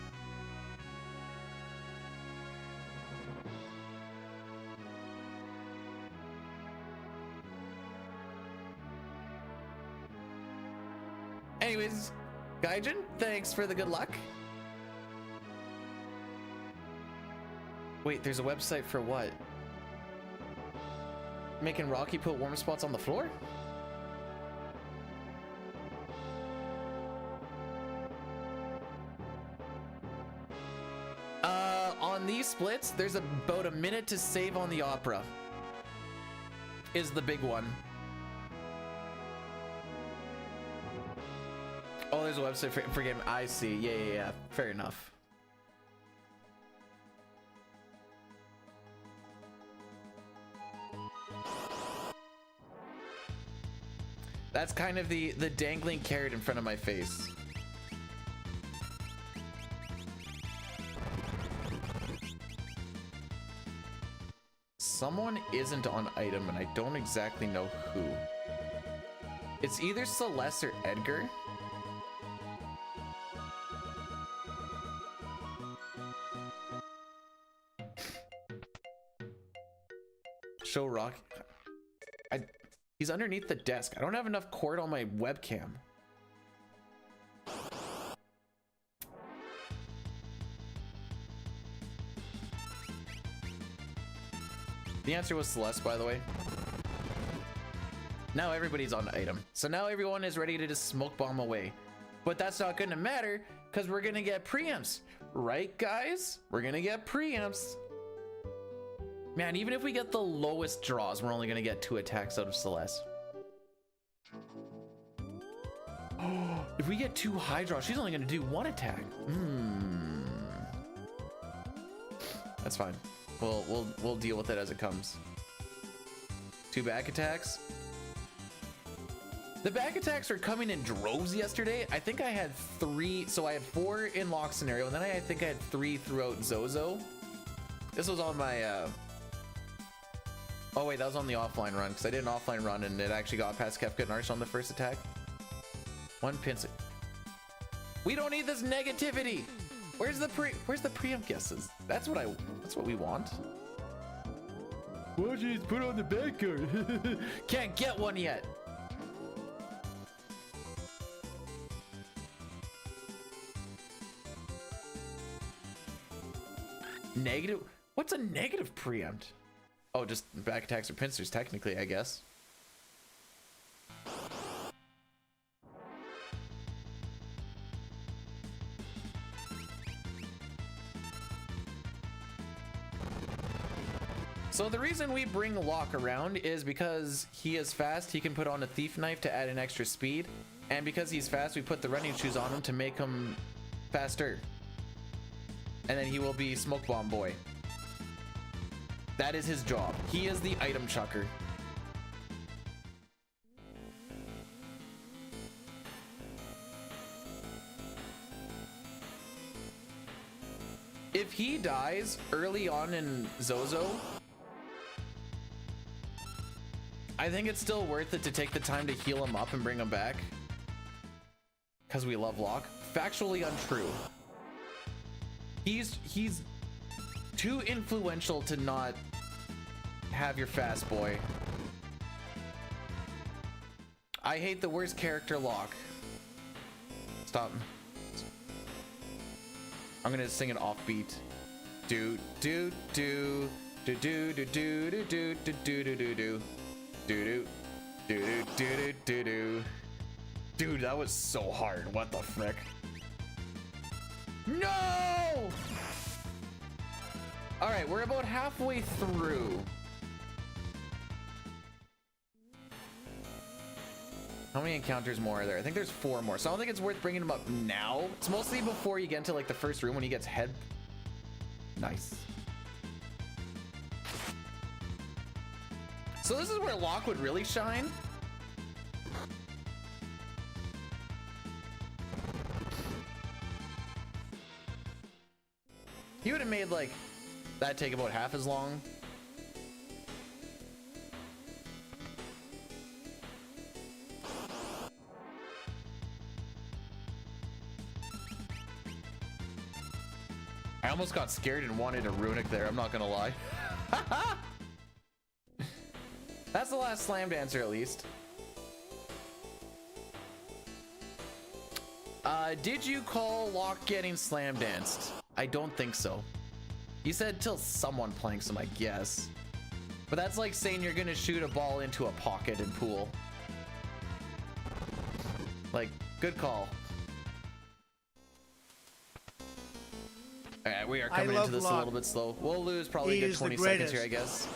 Anyways, Gaijin, thanks for the good luck. Wait, there's a website for what? Making Rocky put warm spots on the floor? On these splits, there's about a minute to save on the opera. Is the big one. Oh, there's a website for game. I see. Yeah. Fair enough. That's kind of the dangling carrot in front of my face. Someone isn't on item, and I don't exactly know who. It's either Celeste or Edgar. Show Rock. He's underneath the desk. I don't have enough cord on my webcam. The answer was Celeste, by the way. Now everybody's on item. So now everyone is ready to just smoke bomb away. But that's not gonna matter because we're gonna get preamps. Right, guys? We're gonna get preamps. Man, even if we get the lowest draws, we're only gonna get 2 attacks out of Celeste. If we get 2 high draws, she's only gonna do 1 attack. That's fine. We'll deal with it as it comes. 2 back attacks. The back attacks are coming in droves yesterday. I think I had 3, so I had 4 in lock scenario, and then I think I had 3 throughout Zozo. This was on my oh wait, that was on the offline run, because I did an offline run and it actually got past Kefka and Narsh on the first attack. 1 pincer. We don't need this negativity. Where's the preamp guesses? That's what we want. Why'd you put on the back card? Can't get one yet. Negative? What's a negative preempt? Oh, just back attacks or pincers, technically, I guess. So the reason we bring Locke around is because he is fast, he can put on a thief knife to add an extra speed, and because he's fast, we put the running shoes on him to make him faster. And then he will be Smoke Bomb Boy. That is his job. He is the item chucker. If he dies early on in Zozo, I think it's still worth it to take the time to heal him up and bring him back. Because we love Locke. Factually untrue. He's too influential to not have your fast boy. I hate the worst character Locke. Stop. I'm gonna sing an offbeat. Do do do do do do do do do do do do do do do do do do do. Dude, that was so hard. What the frick? No! All right, we're about halfway through. How many encounters more are there? I think there's 4 more, so I don't think it's worth bringing him up now. It's mostly before you get into like the first room when he gets head. Nice. So this is where Locke would really shine. He would have made like that take about half as long. I almost got scared and wanted a runic there, I'm not gonna lie. That's the last slam dancer at least. Did you call Locke getting slam danced? I don't think so. You said till someone planks him, I guess. But that's like saying you're gonna shoot a ball into a pocket in pool. Like, good call. Alright, we are coming into this Locke. A little bit slow. We'll lose probably a good 20 seconds here, I guess.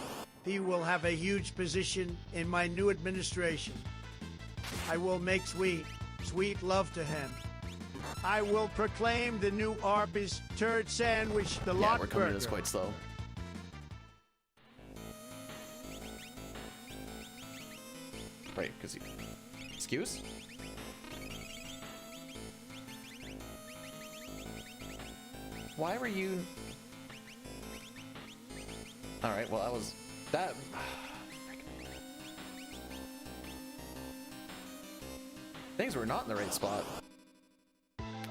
He will have a huge position in my new administration. I will make sweet love to him. I will proclaim the new Arby's turd sandwich the Yeah, lot we're coming to burger. this quite slow. Right, because you... Excuse? Why were you... Alright, well, that was... That... Things were not in the right spot.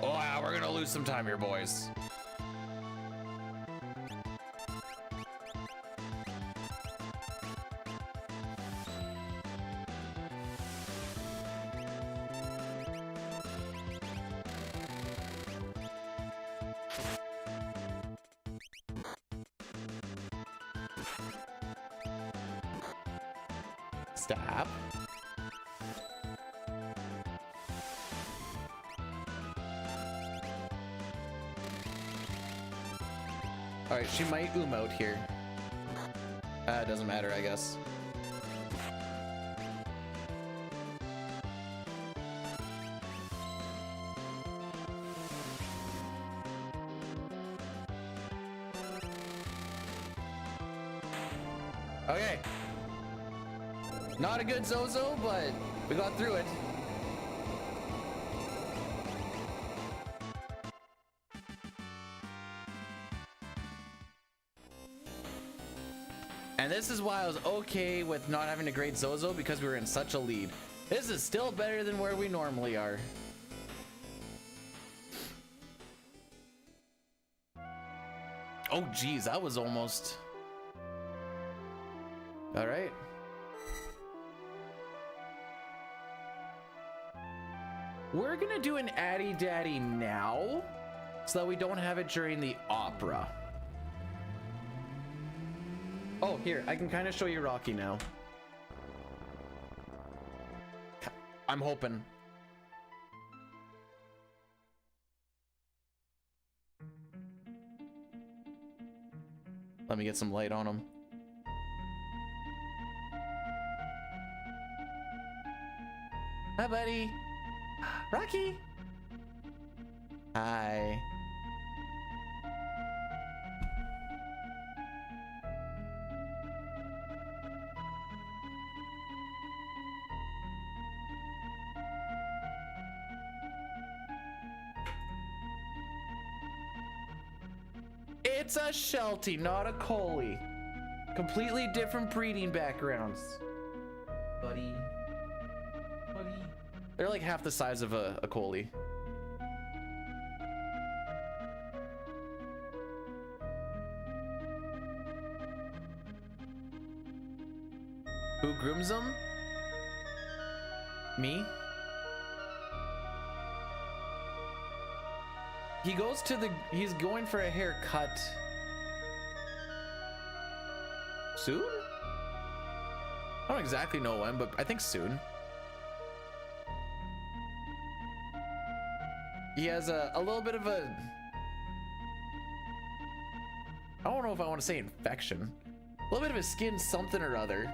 Oh, yeah, we're gonna lose some time here, boys. Stop. All right, she might out here. It doesn't matter, I guess. Okay. Not a good Zozo, but we got through it. And this is why I was okay with not having a great Zozo, because we were in such a lead. This is still better than where we normally are. Oh geez, that was almost... All right. We're gonna do an Addy Daddy now, so that we don't have it during the opera. Oh, here, I can kind of show you Rocky now. I'm hoping. Let me get some light on him. Hi, buddy. Rocky. Hi. It's a Sheltie, not a Coley. Completely different breeding backgrounds. Buddy. They're like half the size of a Coley. Who grooms them? Me? He's going for a haircut soon? I don't exactly know when, but I think soon. He has a little bit of a... I don't know if I want to say infection. A little bit of a skin something or other.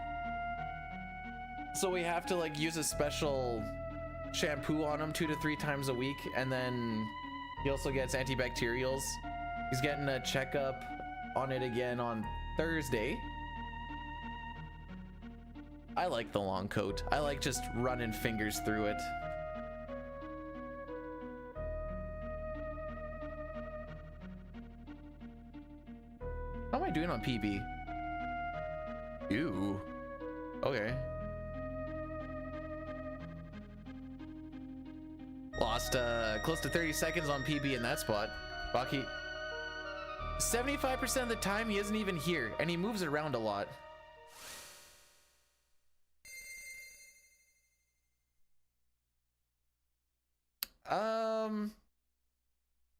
So we have to like use a special shampoo on him 2 to 3 times a week, and then he also gets antibacterials. He's getting a checkup on it again on Thursday. I like the long coat. I like just running fingers through it. How am I doing on PB? Ew. Okay. Lost close to 30 seconds on PB in that spot. Rocky. 75% of the time he isn't even here, and he moves around a lot.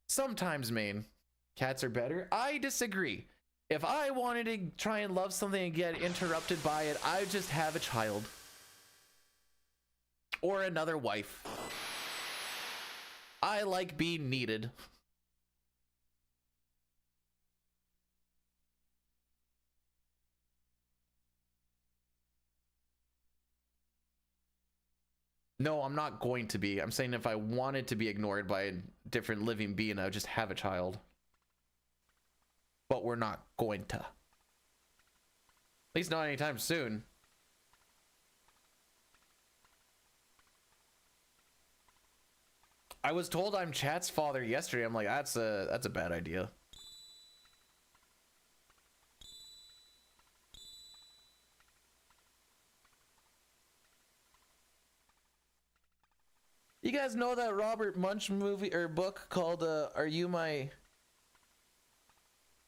Sometimes, main. Cats are better. I disagree. If I wanted to try and love something and get interrupted by it, I'd just have a child. Or another wife. I like being needed. No, I'm not going to be. I'm saying if I wanted to be ignored by different living being. I would just have a child. But we're not going to. At least not anytime soon. I was told I'm Chat's father yesterday. I'm like, that's a bad idea. You guys know that Robert Munch movie or book called Are You My...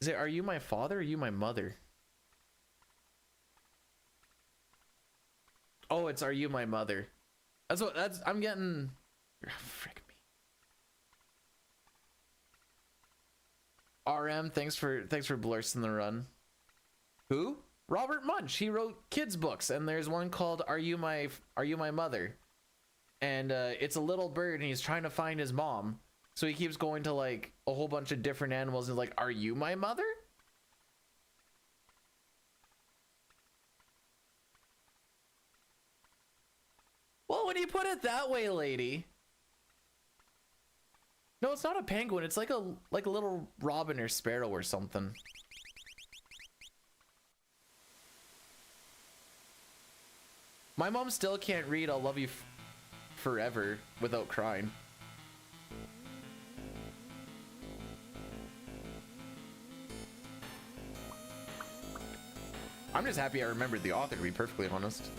Is it Are You My Father or Are You My Mother? Oh, it's Are You My Mother. I'm getting... Frick me. RM, thanks for blursing the run. Who? Robert Munch. He wrote kids books, and there's one called Are You My Mother? And it's a little bird, and he's trying to find his mom. So he keeps going to like a whole bunch of different animals and like, are you my mother? Well, when you put it that way, lady. No, it's not a penguin. It's like a little robin or sparrow or something. My mom still can't read I'll love you forever without crying. I'm just happy I remembered the author, to be perfectly honest.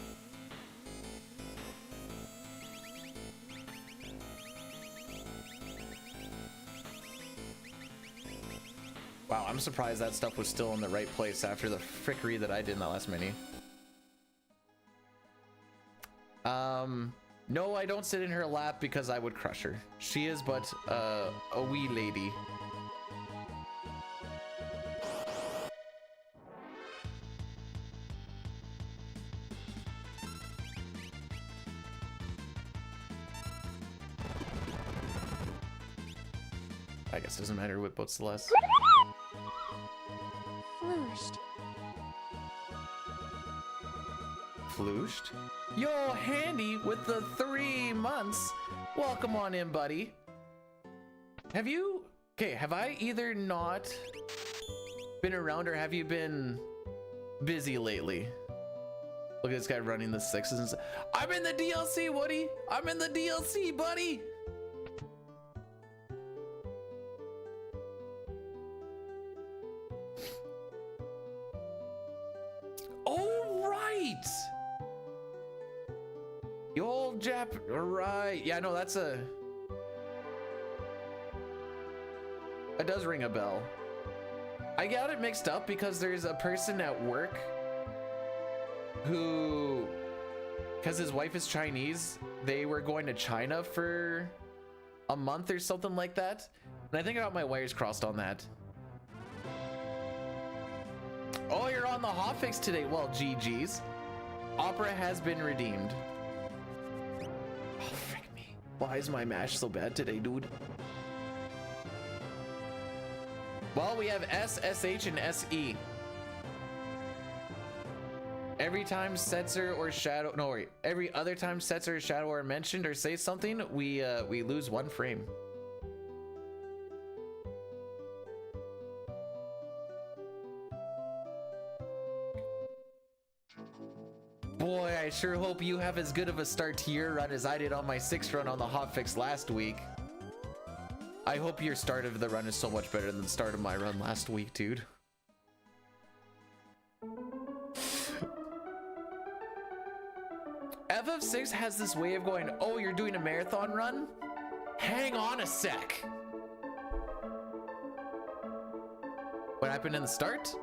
Wow, I'm surprised that stuff was still in the right place after the frickery that I did in that last mini. No, I don't sit in her lap because I would crush her. She is but a wee lady. I guess it doesn't matter what boat's less. Flooshed. Flooshed? Yo, Handy with the 3 months. Welcome on in, buddy. Have I either not been around or have you been busy lately? Look at this guy running the 6s and stuff. I'm in the DLC, Woody. I'm in the DLC, buddy. Oh, right. You old Jap, right? Yeah, no, that does ring a bell. I got it mixed up because there's a person at work who, because his wife is Chinese, they were going to China for a month or something like that. And I think I got my wires crossed on that. Oh, you're on the hotfix today. Well, GG's. Opera has been redeemed. Oh, frick me. Why is my mash so bad today, dude? Well, we have S, SH, and SE. Every time Setzer or Shadow, no wait, every other time Setzer or Shadow are mentioned or say something, we lose 1 frame. Boy, I sure hope you have as good of a start to your run as I did on my 6th run on the hotfix last week. I hope your start of the run is so much better than the start of my run last week, dude. FF6 has this way of going, oh, you're doing a marathon run? Hang on a sec. What happened in the start?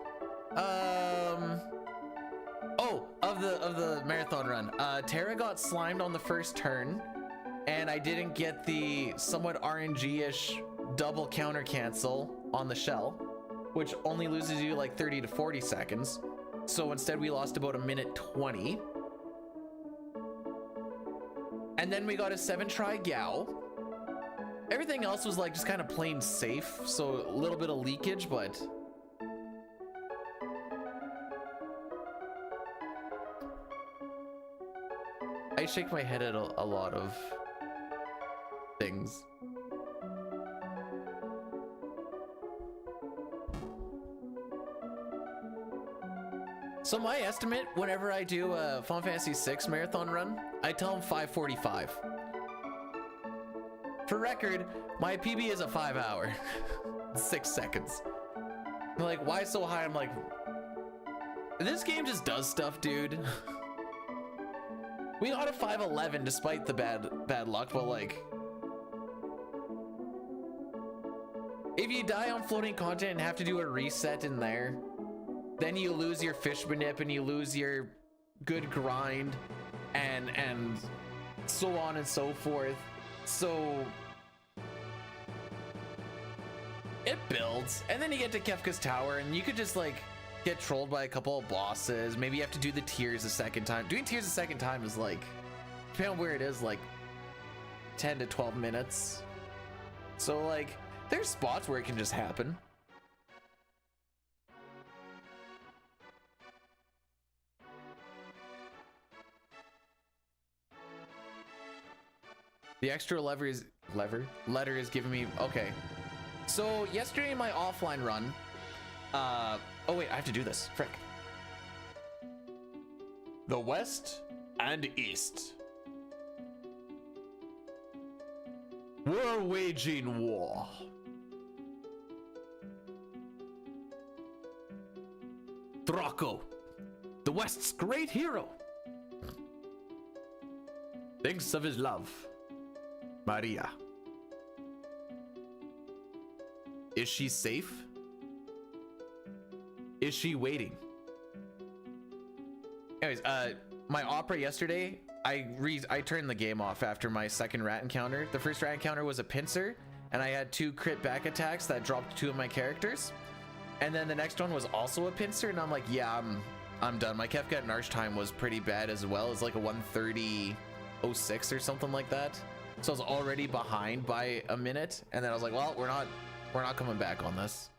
Oh, of the marathon run. Terra got slimed on the first turn, and I didn't get the somewhat RNG-ish double counter cancel on the shell, which only loses you like 30 to 40 seconds. So instead we lost about 1:20. And then we got a 7-try Gau. Everything else was like just kind of plain safe, so a little bit of leakage, but I shake my head at a lot of things. So my estimate, whenever I do a Final Fantasy VI marathon run, I tell them 5:45. For record, my PB is a 5 hour, 6 seconds. They're like, why so high? I'm like, this game just does stuff, dude. We got a 5:11 despite the bad luck, but like, if you die on floating content and have to do a reset in there, then you lose your fish manip and you lose your good grind and so on and so forth. So it builds, and then you get to Kefka's tower and you could just like get trolled by a couple of bosses. Maybe you have to do the tiers a second time. Doing tiers a second time is like, depending on where it is, like 10 to 12 minutes. So like, there's spots where it can just happen. The extra letter is giving me, okay. So yesterday in my offline run, oh wait, I have to do this, frick. The West and East. We're waging war. Draco, the West's great hero, thinks of his love, Maria. Is she safe? Is she waiting? Anyways, my opera yesterday, I turned the game off after my second rat encounter. The first rat encounter was a pincer, and I had 2 crit back attacks that dropped 2 of my characters. And then the next one was also a pincer, and I'm like, yeah, I'm done. My Kefka at Narsh time was pretty bad as well. It's like a 1:30.06 or something like that. So I was already behind by a minute, and then I was like, well, we're not coming back on this.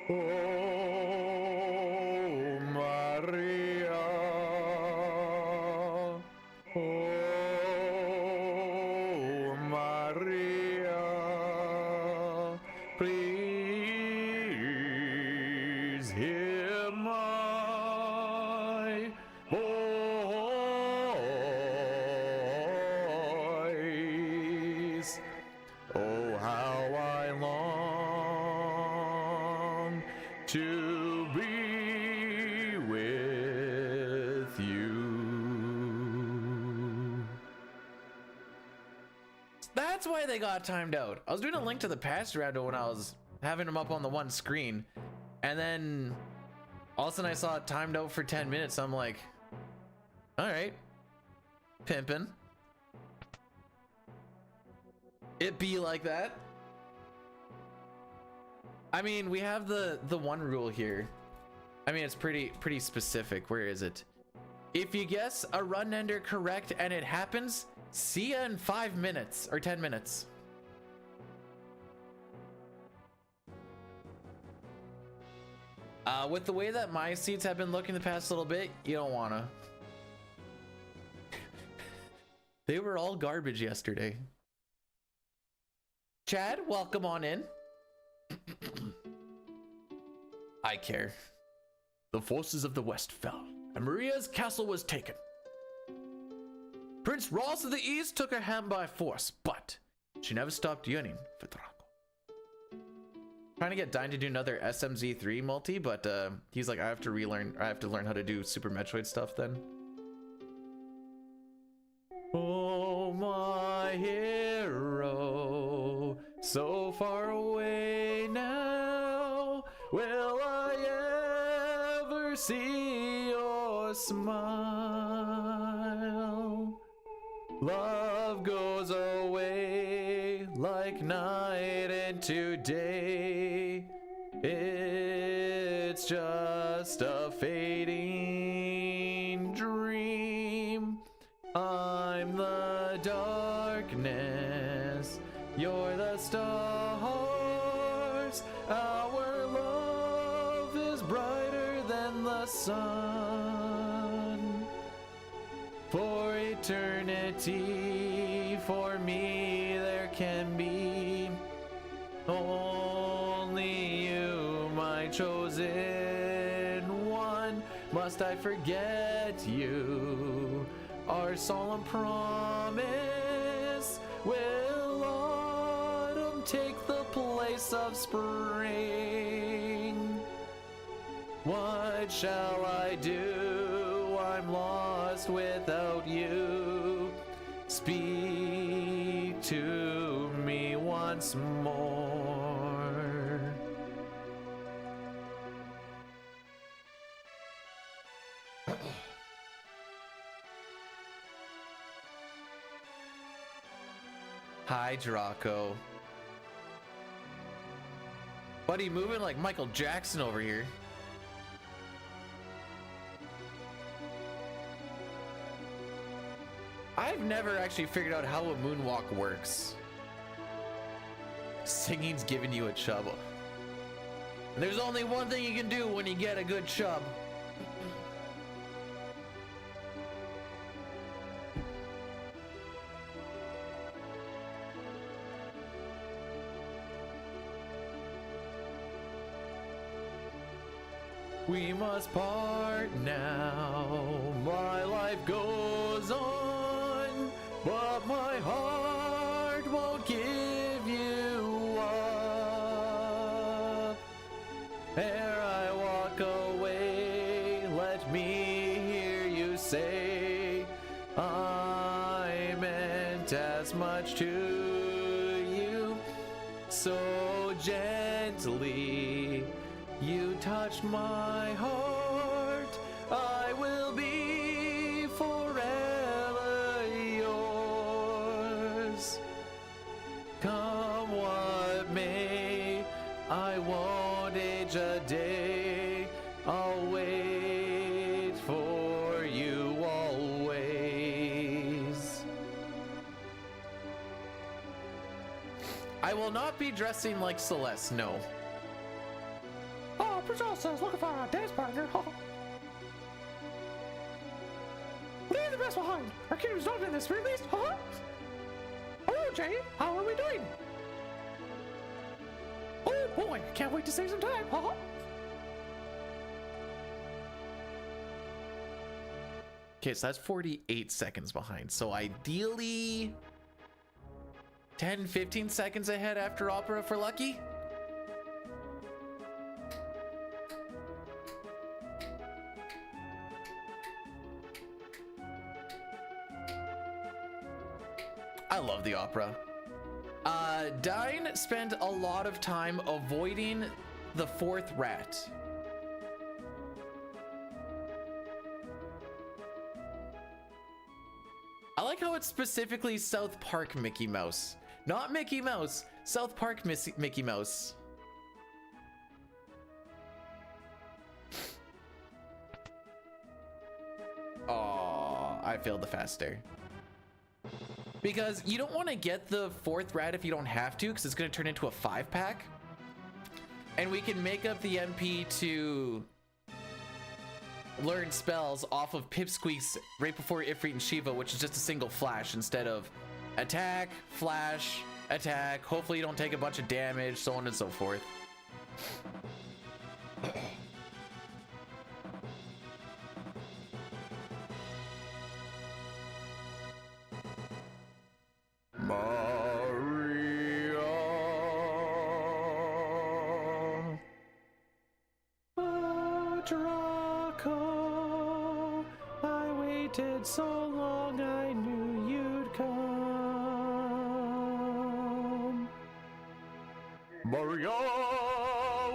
Oh, Maria. Oh, Maria. Please hear my voice. Oh, how I long to be with you. That's why they got timed out. I was doing a Link to the Past round when I was having them up on the one screen, and then all of a sudden I saw it timed out for 10 minutes. I'm like, all right, pimpin'. It be like that. I mean, we have the one rule here. I mean, it's pretty specific. Where is it? If you guess a run ender correct and it happens, see ya in 5 minutes or 10 minutes. With the way that my seats have been looking the past little bit, you don't wanna. They were all garbage yesterday. Chad, welcome on in. I care. The forces of the West fell, and Maria's castle was taken. Prince Ross of the East took her hand by force, but she never stopped yearning for Draco. Trying to get Dine to do another SMZ3 multi, but he's like, I have to learn how to do Super Metroid stuff then. Oh, my hero, so far away now, will I ever see your smile? Love goes away like night into day. It's just a fading dream. I'm the darkness, you're the stars. Our love is brighter than the sun. For eternity, for me there can be only you, my chosen must I forget you? Our solemn promise. Will autumn take the place of spring? What shall I do? I'm lost without you. Speak to me once more. Hi, Draco. Buddy, moving like Michael Jackson over here. I've never actually figured out how a moonwalk works. Singing's giving you a chub. There's only one thing you can do when you get a good chub. We must part now. My life goes on, but my heart won't give you up. Ere I walk away, let me hear you say, I meant as much to you, so gently. You touched my heart, I will be forever yours. Come what may, I won't age a day. I'll wait for you always. I will not be dressing like Celeste, no. Priscilla says looking for a dance partner. Leave the rest behind. Our kingdom's not in this release. Hello, Jay. How are we doing? Oh boy, can't wait to save some time. Okay, so that's 48 seconds behind. So ideally 10-15 seconds ahead after opera for lucky. I love the opera. Dine spent a lot of time avoiding the fourth rat. I like how it's specifically South Park Mickey Mouse. Not Mickey Mouse, South Park Mickey Mouse. Oh, I failed the faster. Because you don't want to get the fourth rat if you don't have to, because it's going to turn into a 5-pack. And we can make up the MP to learn spells off of Pipsqueaks right before Ifrit and Shiva, which is just a single flash instead of attack, flash, attack. Hopefully you don't take a bunch of damage, so on and so forth. Draco, I waited so long I knew you'd come. Maria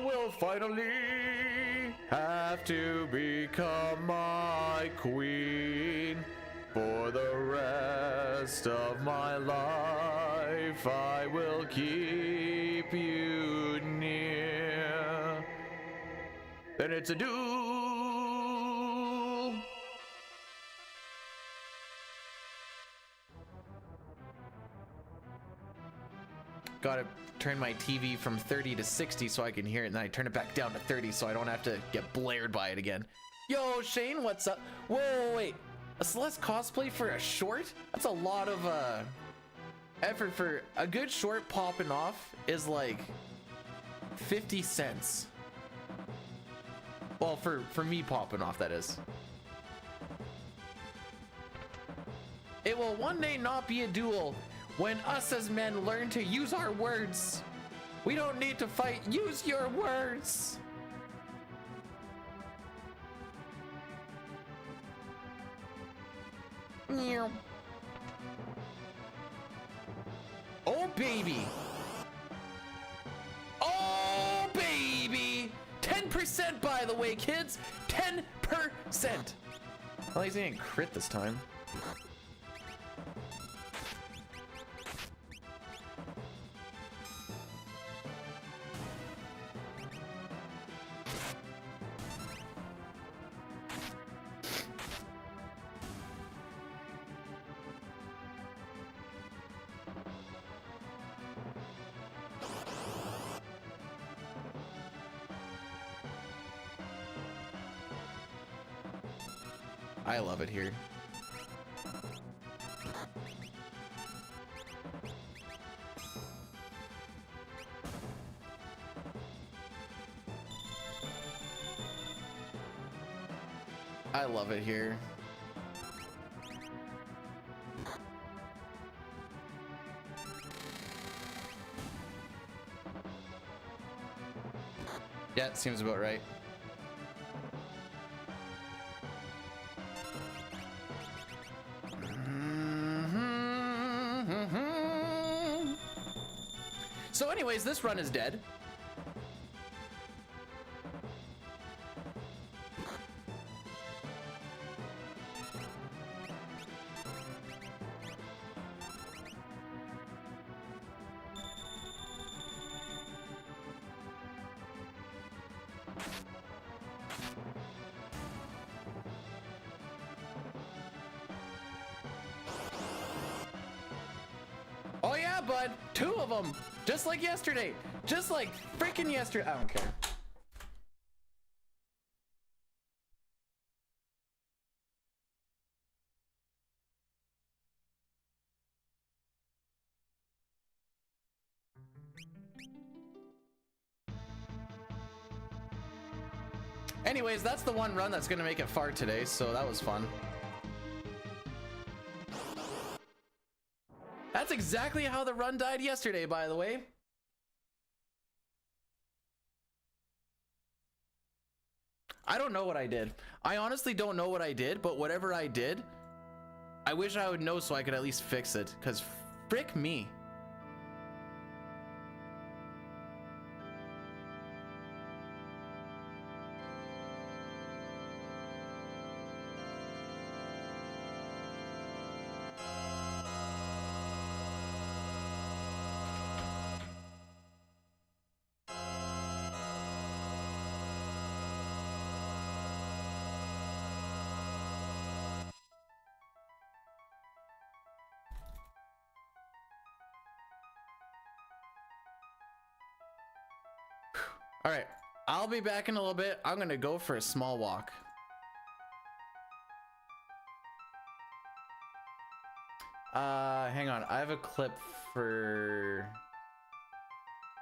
will finally have to become my queen. For the rest of my life I will keep you near. Then it's a duel. Gotta turn my TV from 30 to 60 so I can hear it, and then I turn it back down to 30 so I don't have to get blared by it again. Yo, Shane, what's up? Whoa, wait. A Celeste cosplay for a short? That's a lot of effort for a good short. Popping off is like 50 cents. Well, for me popping off, that is. It will one day not be a duel when us as men learn to use our words. We don't need to fight. Use your words. Meow. Oh, baby. Oh, baby. 10%, by the way, kids. 10%. Well, he's didn't crit this time. I love it here. I love it here. Yeah, it seems about right. So anyways, this run is dead. Oh yeah, bud, 2 of them. Just like yesterday. Just like freaking yesterday. I don't care. Anyways, that's the one run that's gonna make it far today, so that was fun. That's exactly how the run died yesterday, by the way. I don't know what I did. I honestly don't know what I did, but whatever I did, I wish I would know so I could at least fix it, because frick me. All right, I'll be back in a little bit. I'm gonna go for a small walk. Hang on, I have a clip for,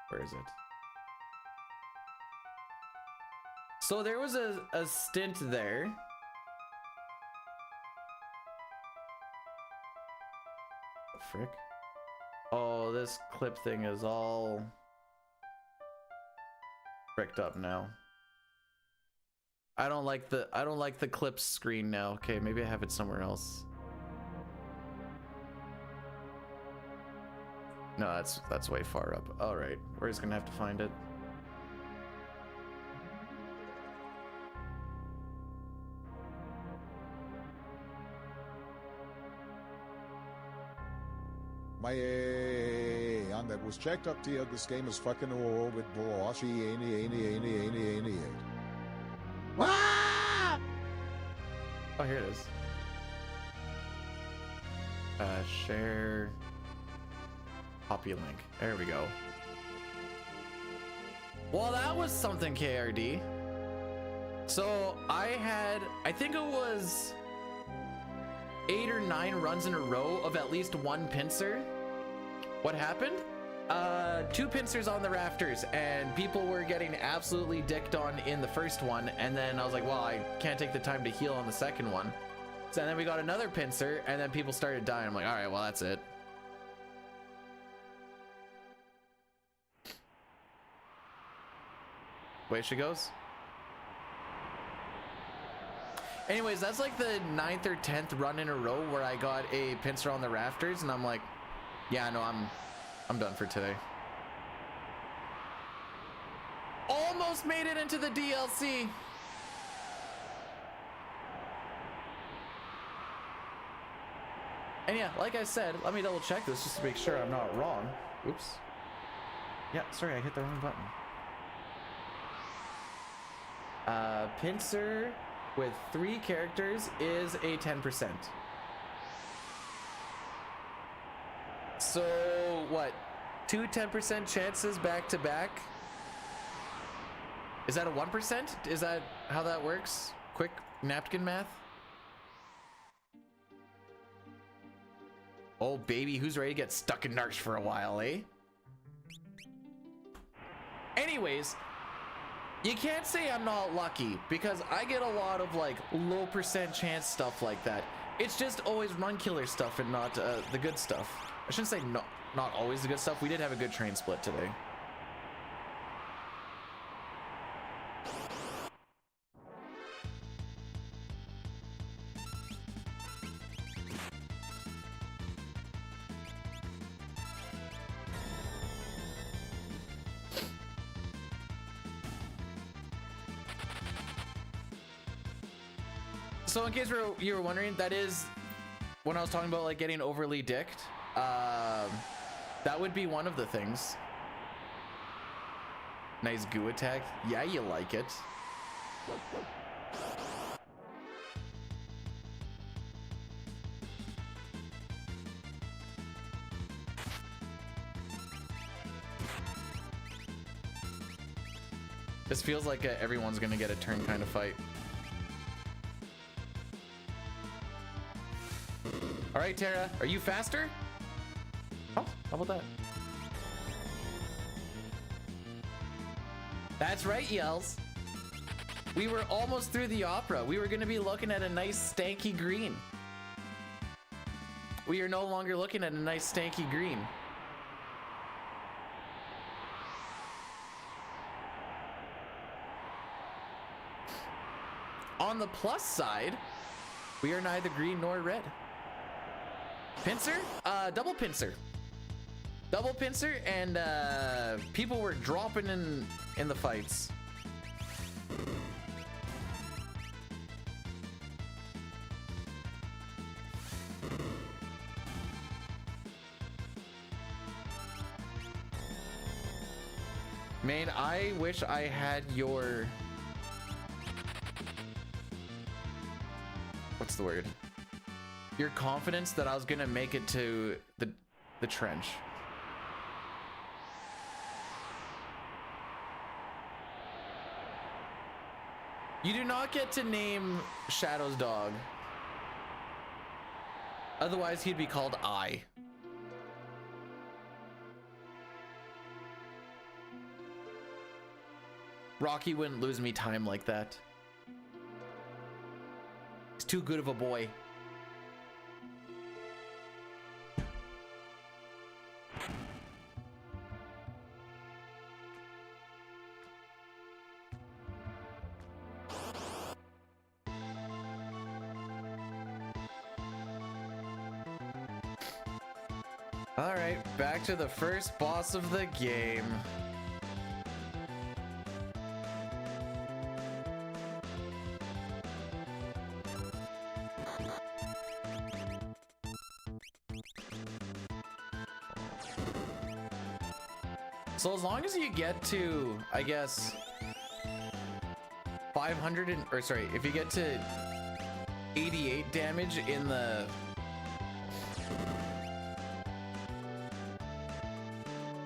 where is it? So there was a stint there. Frick. Oh, this clip thing is all fricked up now. I don't like the clips screen now. Okay, maybe I have it somewhere else. No, that's way far up. All right, we're just gonna have to find it. Man, that was checked up here. This game is fucking all with bossy, any. Ah! Oh, here it is. Share. Copy link. There we go. Well, that was something, KRD. So I think it was 8 or 9 runs in a row of at least one pincer. What happened? 2 pincers on the rafters, and people were getting absolutely dicked on in the first one, and then I was like, well, I can't take the time to heal on the second one. So then we got another pincer, and then people started dying. I'm like, all right, well, that's it. Way she goes. Anyways, that's like the 9th or 10th run in a row where I got a pincer on the rafters, and I'm like, yeah, no, I'm done for today. Almost made it into the DLC. And yeah, like I said, let me double check this just to make sure I'm not wrong. Oops. Yeah, sorry, I hit the wrong button. Pincer with 3 characters is a 10%. So what? 2 10% chances back to back? Is that a 1%? Is that how that works? Quick napkin math? Oh baby, who's ready to get stuck in Narsh for a while, eh? Anyways, you can't say I'm not lucky, because I get a lot of like low percent chance stuff like that. It's just always run killer stuff and not the good stuff. I shouldn't say not always the good stuff. We did have a good train split today. So in case you were wondering, that is when I was talking about like getting overly dicked. That would be one of the things. Nice goo attack. Yeah, you like it. This feels like everyone's gonna get a turn kind of fight. All right, Tara, are you faster? Oh, how about that? That's right, Yells. We were almost through the opera. We were gonna be looking at a nice stanky green. We are no longer looking at a nice stanky green. On the plus side, we are neither green nor red. Pincer? Double pincer. Double pincer, and people were dropping in the fights. Man, I wish I had your... What's the word? Your confidence that I was gonna make it to the trench. You do not get to name Shadow's dog. Otherwise, he'd be called I. Rocky wouldn't lose me time like that. He's too good of a boy. All right, back to the first boss of the game. So as long as you get to, I guess, 500 and, or sorry, if you get to 88 damage in the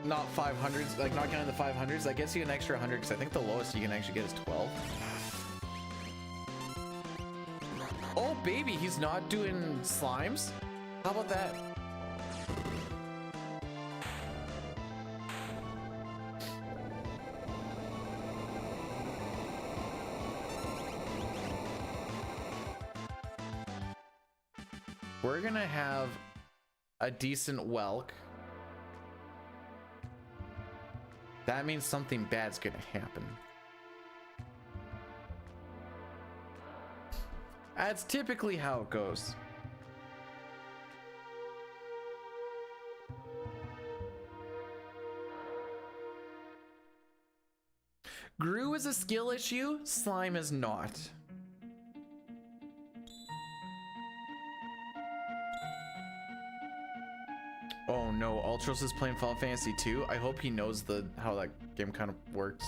not 500s, like not counting the 500s, that gets you an extra 100 because I think the lowest you can actually get is 12. Oh baby, he's not doing slimes? How about that? We're gonna have a decent Welk. That means something bad's gonna happen. That's typically how it goes. Gru is a skill issue, slime is not. Oh no, Ultros is playing Final Fantasy 2. I hope he knows how that game kind of works.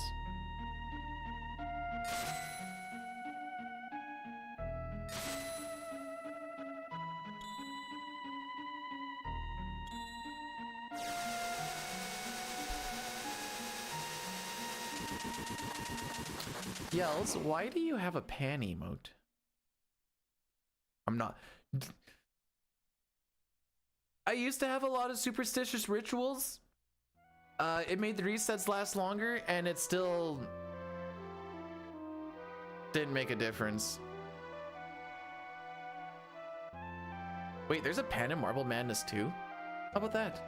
Yells, why do you have a pan emote? I'm not. I used to have a lot of superstitious rituals. It made the resets last longer, and it still didn't make a difference. Wait, there's a pan in Marble Madness too? How about that?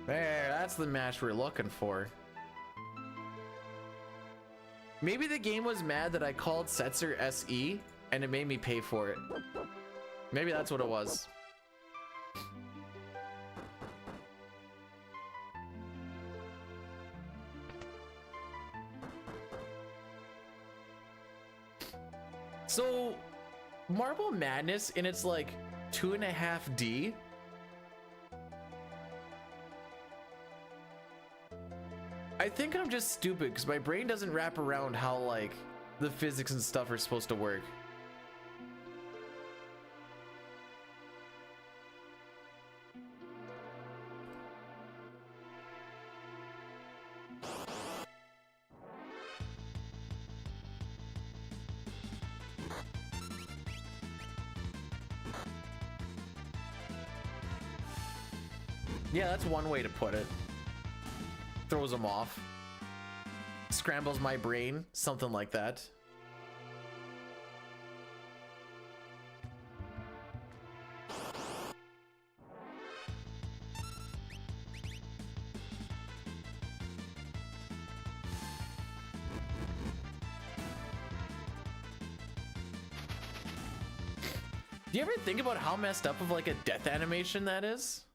There, that's the match we're looking for. Maybe the game was mad that I called Setzer SE and it made me pay for it. Maybe that's what it was. So, Marble Madness in its like 2.5D. I think I'm just stupid because my brain doesn't wrap around how like the physics and stuff are supposed to work. Yeah, that's one way to put it. Throws them off. Scrambles my brain, something like that. Do you ever think about how messed up of like a death animation that is?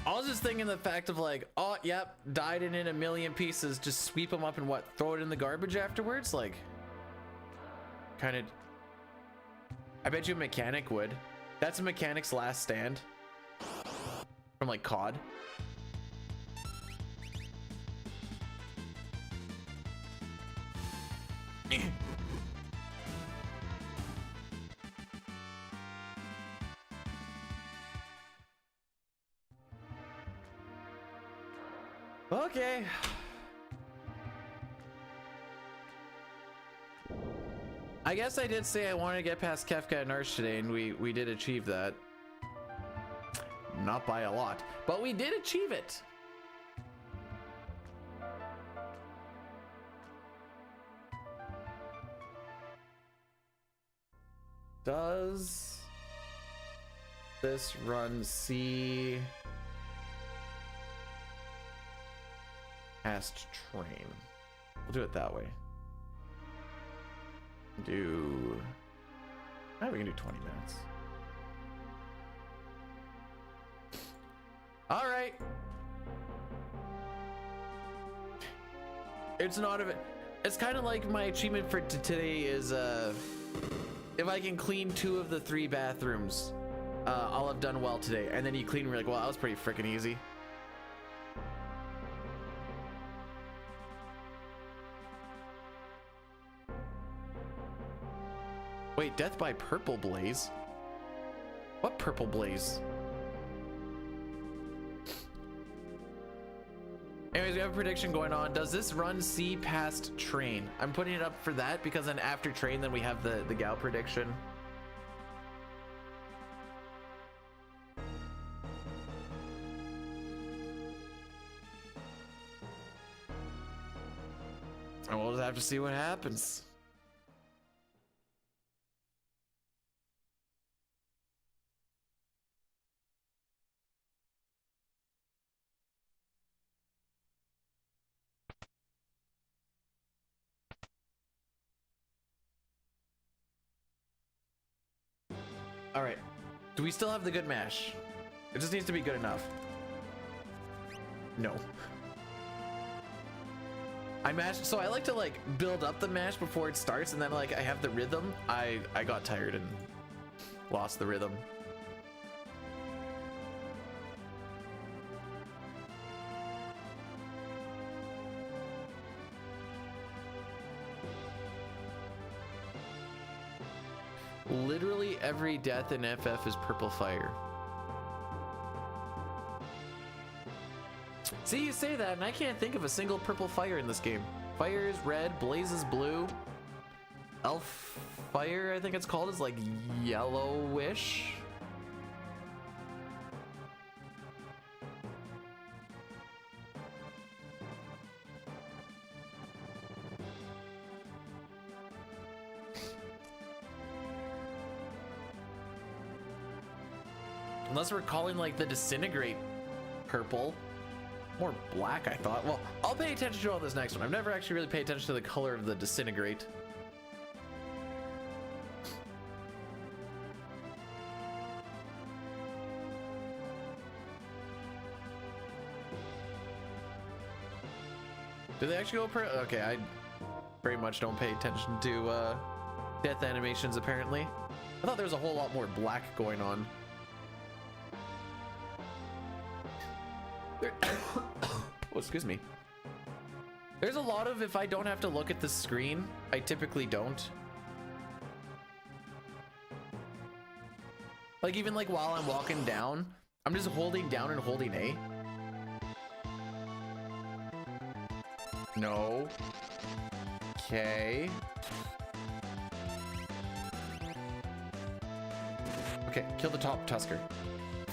I was just thinking the fact of like, oh, yep, died in a million pieces, just sweep them up and what, throw it in the garbage afterwards? Like, kind of, I bet you a mechanic would. That's a mechanic's last stand from like COD. Okay. I guess I did say I wanted to get past Kefka and Narsh today, and we did achieve that. Not by a lot, but we did achieve it. Does this run C past train? We'll do it that way. Do we can do 20 minutes. All right. It's not a. It's kind of like my achievement for today is if I can clean 2 of the 3 bathrooms, I'll have done well today. And then you clean, and you're like, well, that was pretty freaking easy. Wait, death by purple blaze? What purple blaze? Anyways, we have a prediction going on. Does this run see past train? I'm putting it up for that because then after train, then we have the Gau prediction. And we'll just have to see what happens. All right. Do we still have the good mash? It just needs to be good enough. No. I mashed, so I like to like build up the mash before it starts, and then like I have the rhythm. I got tired and lost the rhythm. Literally every death in FF is purple fire. See, you say that, and I can't think of a single purple fire in this game. Fire is red, blaze is blue. Elf fire, I think it's called, is like yellowish. Unless we're calling like the disintegrate purple. More black, I thought. Well, I'll pay attention to all this next one. I've never actually really paid attention to the color of the disintegrate. Do they actually go per? Okay, I very much don't pay attention to death animations apparently. I thought there was a whole lot more black going on. Oh, excuse me. There's a lot of, if I don't have to look at the screen, I typically don't. Like even like while I'm walking down, I'm just holding down and holding A. No. Okay. Okay, kill the top Tusker.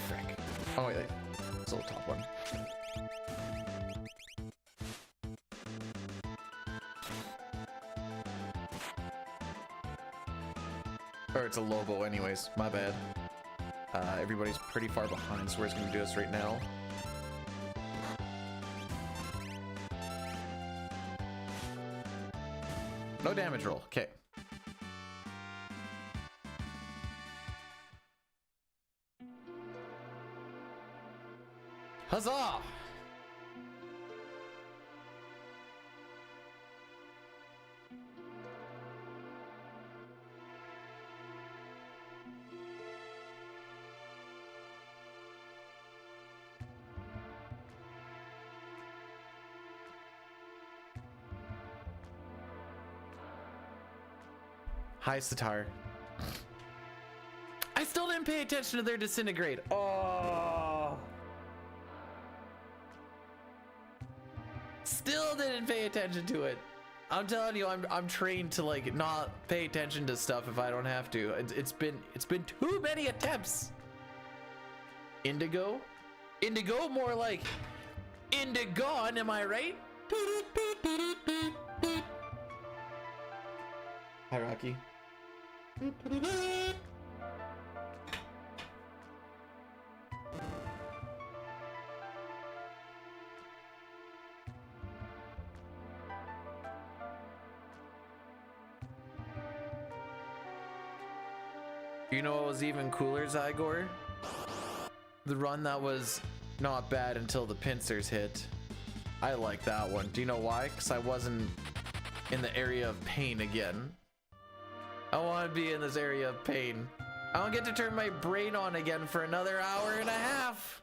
Frick. Oh wait, it's the top one. Or it's a Lobo anyways, my bad. Everybody's pretty far behind, so we're just gonna do this right now. No damage roll, okay. Huzzah! Hi, Sitar. I still didn't pay attention to their disintegrate. Oh. Still didn't pay attention to it. I'm telling you, I'm trained to like not pay attention to stuff if I don't have to. It's been too many attempts. Indigo? Indigo, more like Indigon, am I right? Hi, Rocky. You know what was even cooler, Zygor? The run that was not bad until the pincers hit. I like that one. Do you know why? Because I wasn't in the area of pain again. I want to be in this area of pain. I don't get to turn my brain on again for another hour and a half.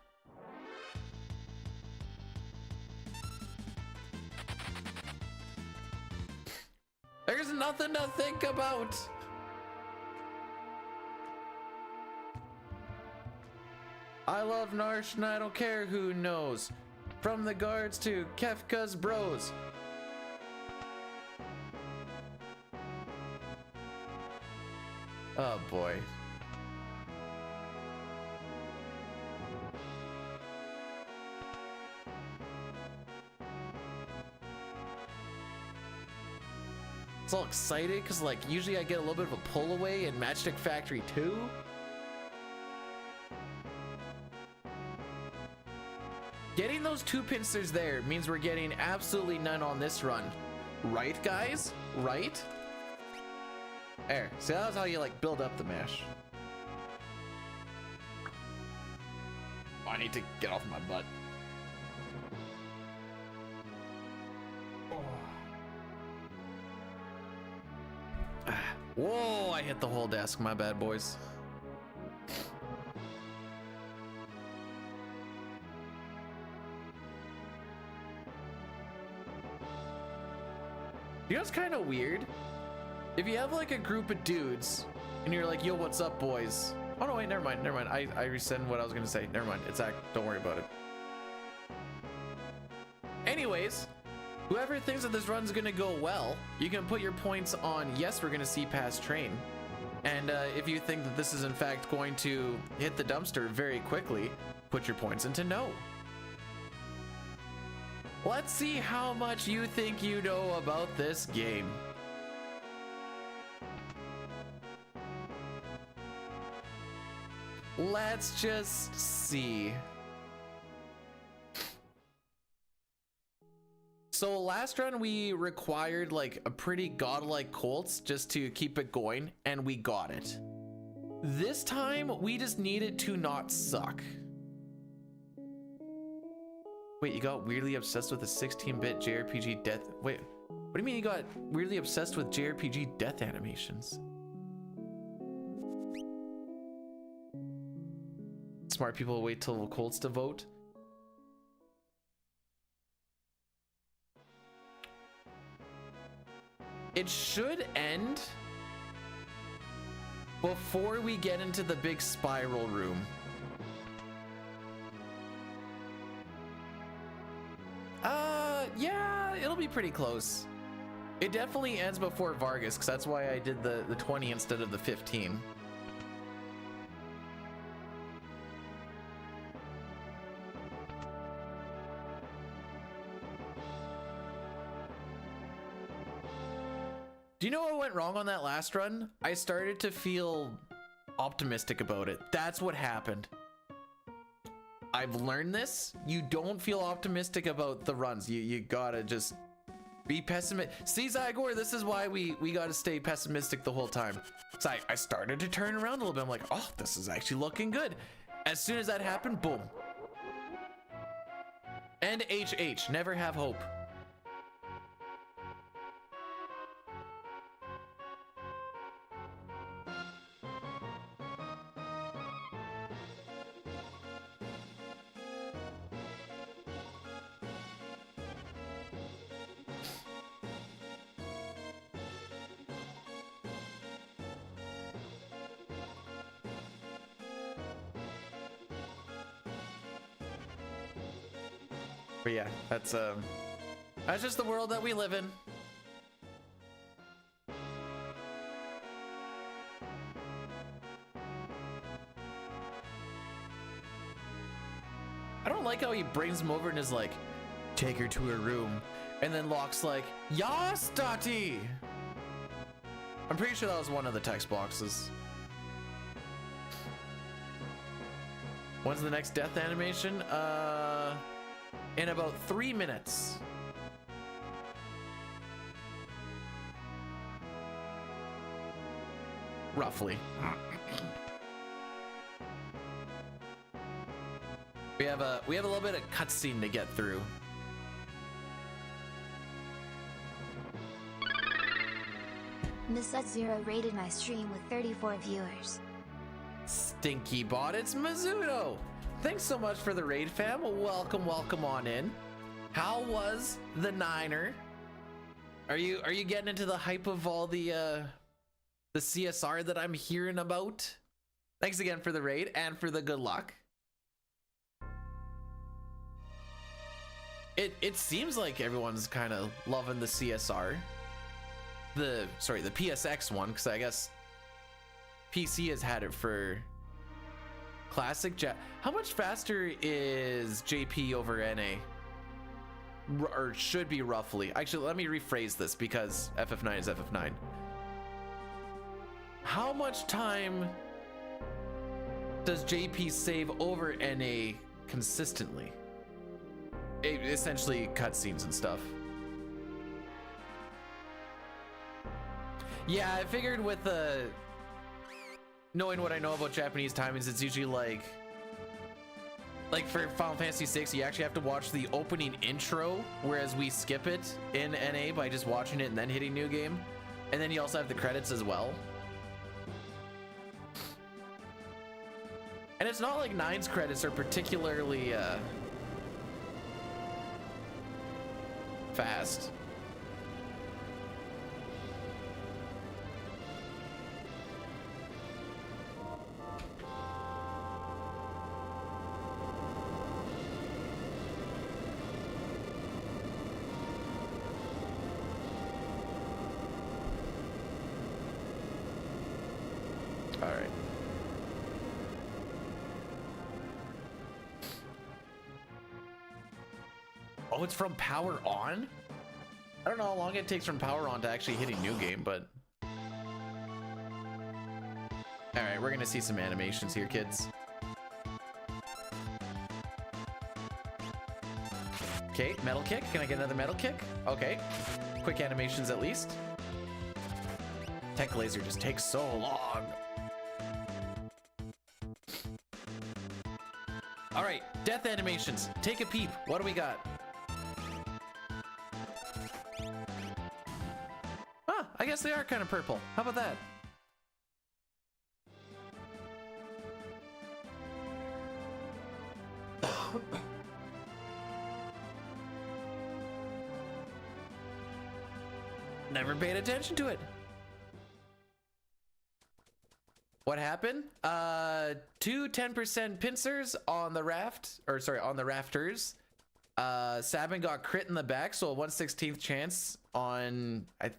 There's nothing to think about. I love Narsh and I don't care who knows. From the guards to Kefka's bros. Oh boy. It's all excited because like usually I get a little bit of a pull away in Magitech Factory 2. Getting those 2 pincers there means we're getting absolutely none on this run. Right, guys? Right? There. See, that's how you like build up the mesh. Oh, I need to get off my butt. Whoa, I hit the whole desk. My bad, boys. You know what's kind of weird? If you have like a group of dudes and you're like, yo, what's up, boys? Oh no, wait, never mind. I rescind what I was gonna say. Never mind. It's don't worry about it. Anyways, whoever thinks that this run's gonna go well, you can put your points on yes, we're gonna see past train. And if you think that this is in fact going to hit the dumpster very quickly, put your points into no. Let's see how much you think you know about this game. Let's just see. So last run we required like a pretty godlike Kolts just to keep it going, and we got it. This time we just needed to not suck. Wait, you got weirdly obsessed with a 16-bit JRPG death. Wait, what do you mean you got weirdly obsessed with JRPG death animations? Smart people wait till Kolts to vote. It should end before we get into the big spiral room. Yeah, it'll be pretty close. It definitely ends before Vargas, because that's why I did the 20 instead of the 15. Do you know what went wrong on that last run? I started to feel optimistic about it. That's what happened. I've learned this. You don't feel optimistic about the runs. You gotta just be pessimistic. See, Zygor, this is why we gotta stay pessimistic the whole time. So I started to turn around a little bit. I'm like, oh, this is actually looking good. As soon as that happened, boom. And HH, never have hope. But yeah, that's just the world that we live in. I don't like how he brings him over and is like, take her to her room, and then Locke's like, Yas, Dottie. I'm pretty sure that was one of the text boxes. When's the next death animation? In about 3 minutes. Roughly. We have a little bit of cutscene to get through. Miss Zero rated my stream with 34 viewers. Stinky bot, it's Mizuno. Thanks so much for the raid, fam. Welcome on in. How was the Niner? Are you getting into the hype of all the CSR that I'm hearing about? Thanks again for the raid and for the good luck. it seems like everyone's kind of loving the CSR. The PSX one, because I guess PC has had it for classic. How much faster is JP over NA? Or should be roughly. Actually, let me rephrase this because FF9 is FF9. How much time does JP save over NA consistently? Essentially cutscenes and stuff. Yeah, I figured with knowing what I know about Japanese timings, it's usually like for Final Fantasy VI, you actually have to watch the opening intro, whereas we skip it in NA by just watching it and then hitting new game. And then you also have the credits as well. And it's not like 9's credits are particularly fast. All right. Oh, it's from power on? I don't know how long it takes from power on to actually hitting new game, but all right, we're gonna see some animations here, kids. Okay, metal kick. Can I get another metal kick? Okay, quick animations at least. Tech laser just takes so long. All right, death animations. Take a peep. What do we got? Huh, I guess they are kind of purple. How about that? Never paid attention to it. What happened? Two 10% pincers on the raft, or sorry, on the rafters. Sabin got crit in the back, so a 1/16th chance on. I'd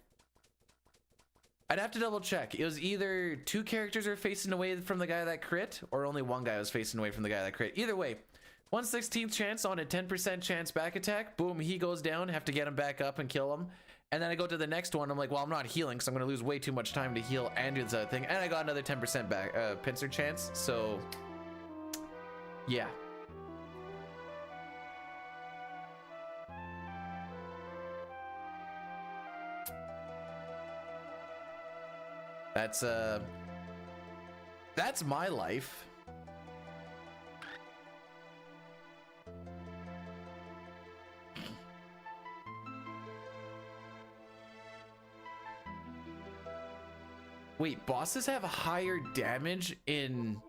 have to double check. It was either two characters are facing away from the guy that crit, or only one guy was facing away from the guy that crit. Either way, 1/16th chance on a 10% chance back attack. Boom, he goes down. Have to get him back up and kill him. And then I go to the next one. I'm like, well, I'm not healing, so I'm gonna lose way too much time to heal and do this other thing. And I got another 10% back pincer chance. So, yeah. That's my life. Wait, bosses have higher damage in...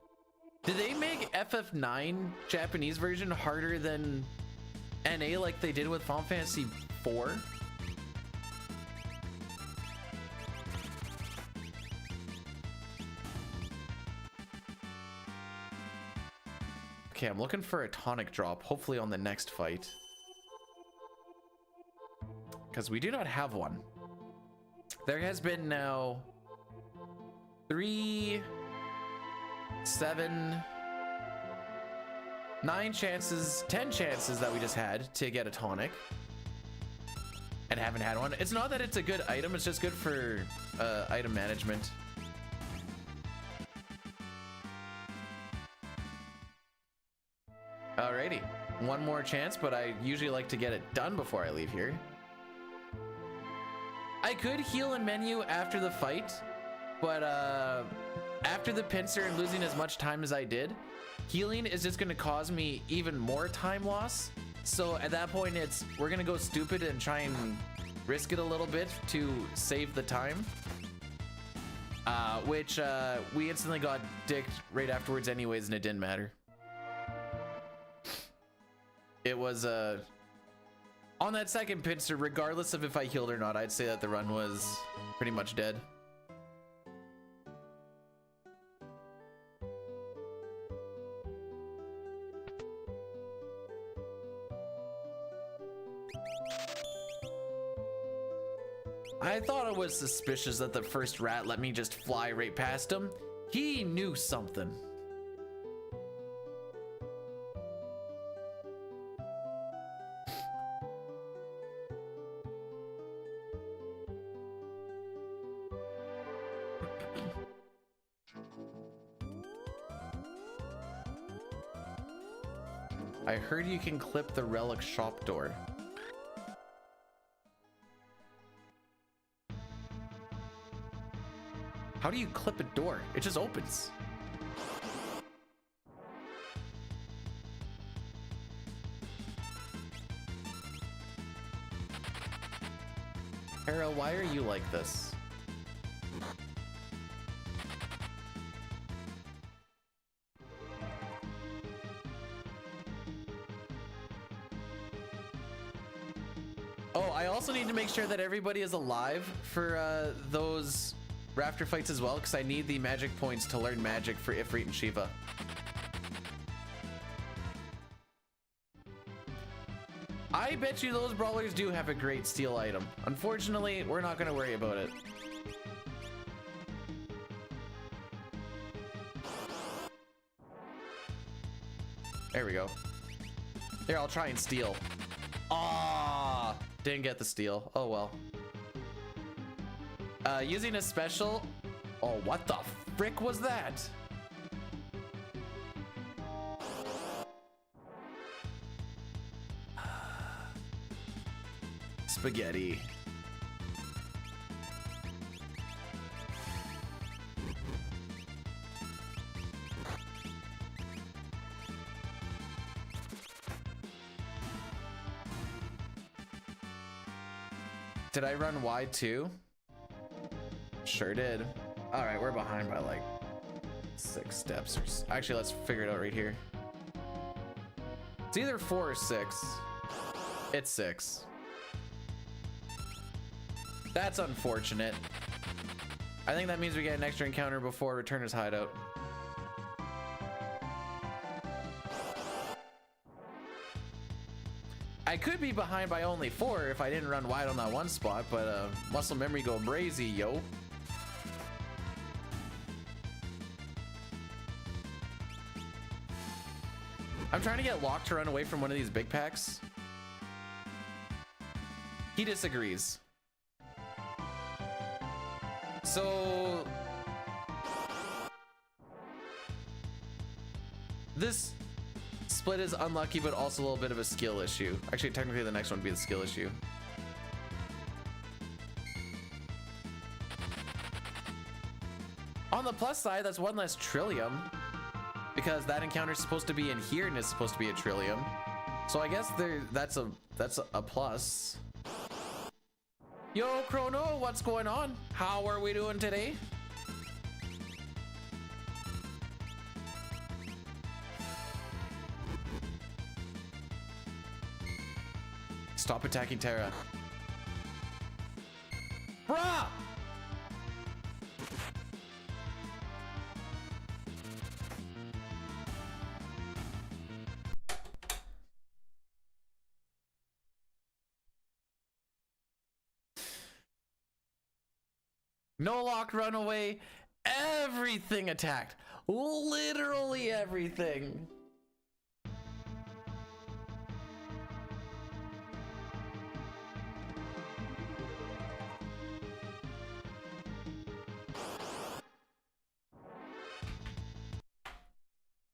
Did they make FF9 Japanese version harder than NA like they did with Final Fantasy 4? Okay, I'm looking for a tonic drop, hopefully on the next fight. Because we do not have one. There has been now 3, 7, 9 chances, 10 chances that we just had to get a tonic. And haven't had one. It's not that it's a good item, it's just good for item management. Alrighty, one more chance, but I usually like to get it done before I leave here. I could heal in menu after the fight, but after the pincer and losing as much time as I did, healing is just gonna cause me even more time loss. So at that point, we're gonna go stupid and try and risk it a little bit to save the time. Which we instantly got dicked right afterwards anyways, and it didn't matter. It was on that second pincer, regardless of if I healed or not, I'd say that the run was pretty much dead. I thought it was suspicious that the first rat let me just fly right past him. He knew something. I heard you can clip the relic shop door. How do you clip a door? It just opens. Hera, why are you like this? Oh, I also need to make sure that everybody is alive for those Rafter fights as well, because I need the magic points to learn magic for Ifrit and Shiva. I bet you those brawlers do have a great steal item. Unfortunately, we're not going to worry about it. There we go. Here, I'll try and steal. Ah, didn't get the steal. Oh well. Using a special. Oh, what the frick was that? Spaghetti. Did I run wide too? Sure did. All right, we're behind by like 6 steps. Actually, let's figure it out right here. It's either 4 or 6. It's 6. That's unfortunate. I think that means we get an extra encounter before Returner's hideout. I could be behind by only 4 if I didn't run wide on that one spot, but muscle memory go brazy, yo. I'm trying to get Locke to run away from one of these big packs. He disagrees. So this split is unlucky, but also a little bit of a skill issue. Actually, technically the next one would be the skill issue. On the plus side, that's 1 less Trillium, because that encounter is supposed to be in here and it's supposed to be a Trillium. So I guess that's a plus. Yo, Chrono, what's going on? How are we doing today? Stop attacking Terra. Bruh! No lock, run away. Everything attacked. Literally everything.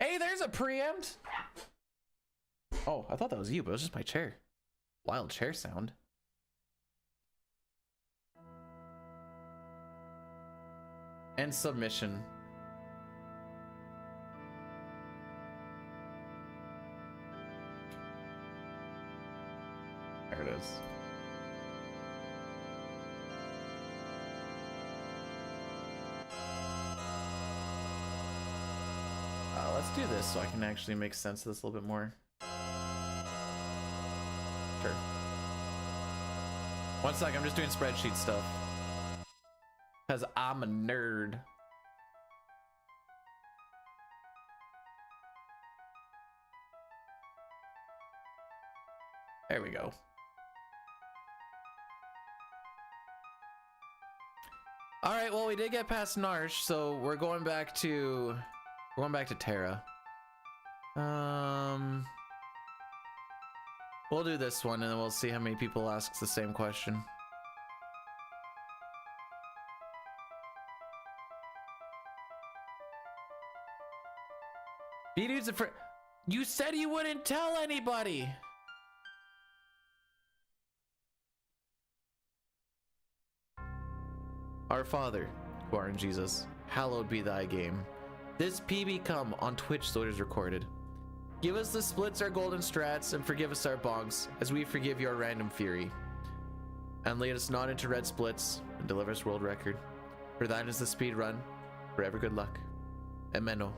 Hey, there's a preempt. Oh, I thought that was you, but it was just my chair. Wild chair sound. And submission. There it is. Let's do this so I can actually make sense of this a little bit more. Sure. 1 sec, I'm just doing spreadsheet stuff. Because I'm a nerd. There we go. we did get past Narsh, so we're going back to Terra. We'll do this one and then we'll see how many people asks the same question. B-Dude's a friend. You said you wouldn't tell anybody. Our Father, who art in Jesus, hallowed be thy game. This PB come on Twitch so it is recorded. Give us the splits, our golden strats, and forgive us our bongs, as we forgive your random fury. And lead us not into red splits, and deliver us world record. For thine is the speed run, forever good luck. Ameno.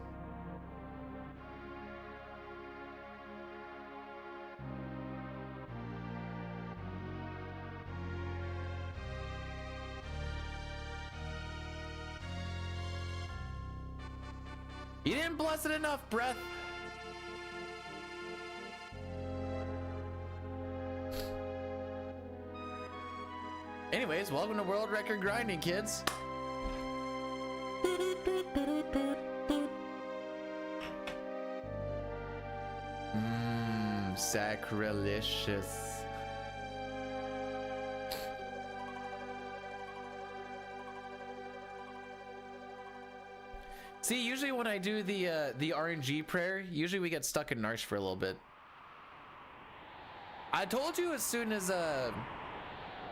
You didn't bless it enough, breath. Anyways, welcome to World Record Grinding, kids. Sacrilegious. See, usually when I do the RNG prayer, usually we get stuck in Narsh for a little bit. I told you as soon as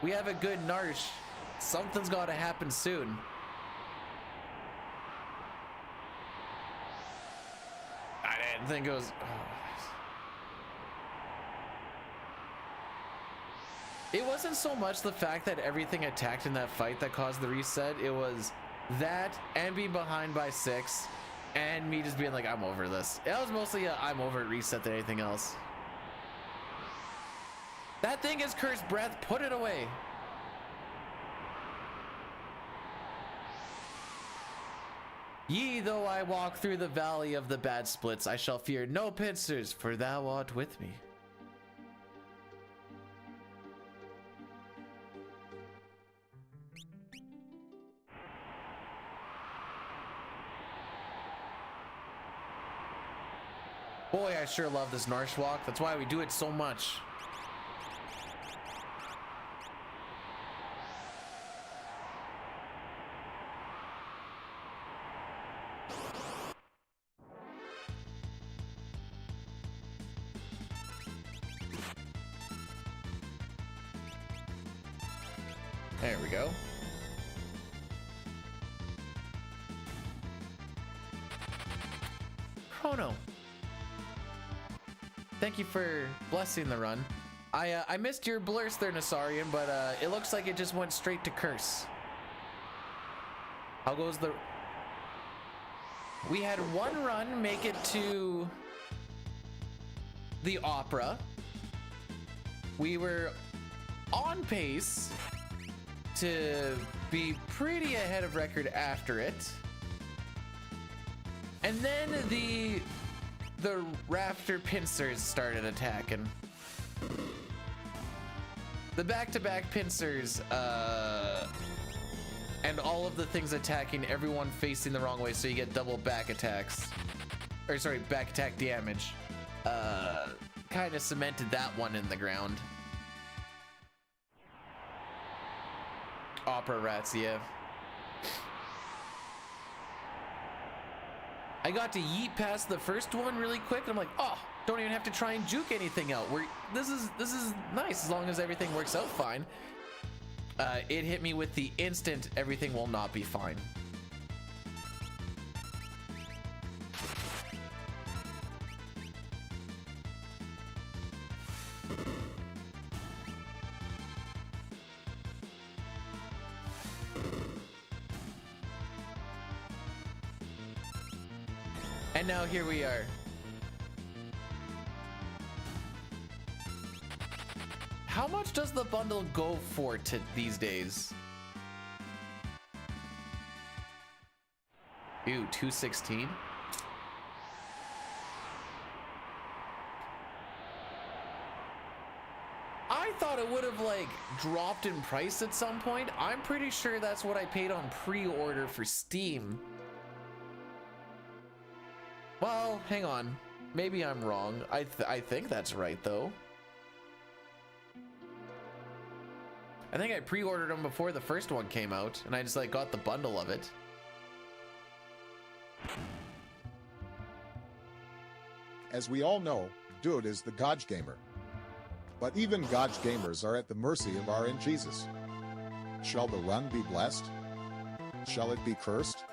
we have a good Narsh, something's got to happen soon. I didn't think it was. It wasn't so much the fact that everything attacked in that fight that caused the reset. It was that and being behind by 6 and me just being like, I'm over this. It was mostly a I'm over it reset than anything else. That thing is cursed breath. Put it away. Yea, though I walk through the valley of the bad splits, I shall fear no pincers, for thou art with me. Boy, I sure love this Narsh walk. That's why we do it so much. There we go. Chrono. Thank you for blessing the run. I missed your blurs there, Nasarian, but it looks like it just went straight to curse. How goes the... We had one run make it to the opera. We were on pace to be pretty ahead of record after it. And then the rafter pincers started attacking. The back-to-back pincers and all of the things attacking everyone facing the wrong way, so you get double back attacks, or sorry, back attack damage, kind of cemented that one in the ground. Opera rats, yeah. I got to yeet past the first one really quick, and I'm like, oh, don't even have to try and juke anything out. This is nice as long as everything works out fine. It hit me with the instant everything will not be fine. And now here we are. How much does the bundle go for these days? Ew, 216. I thought it would have like dropped in price at some point. I'm pretty sure that's what I paid on pre-order for Steam. Well, hang on. Maybe I'm wrong. I think that's right though. I think I pre-ordered them before the first one came out, and I just like got the bundle of it. As we all know, Dude is the Godge gamer. But even Godge gamers are at the mercy of RNGesus. Shall the run be blessed? Shall it be cursed?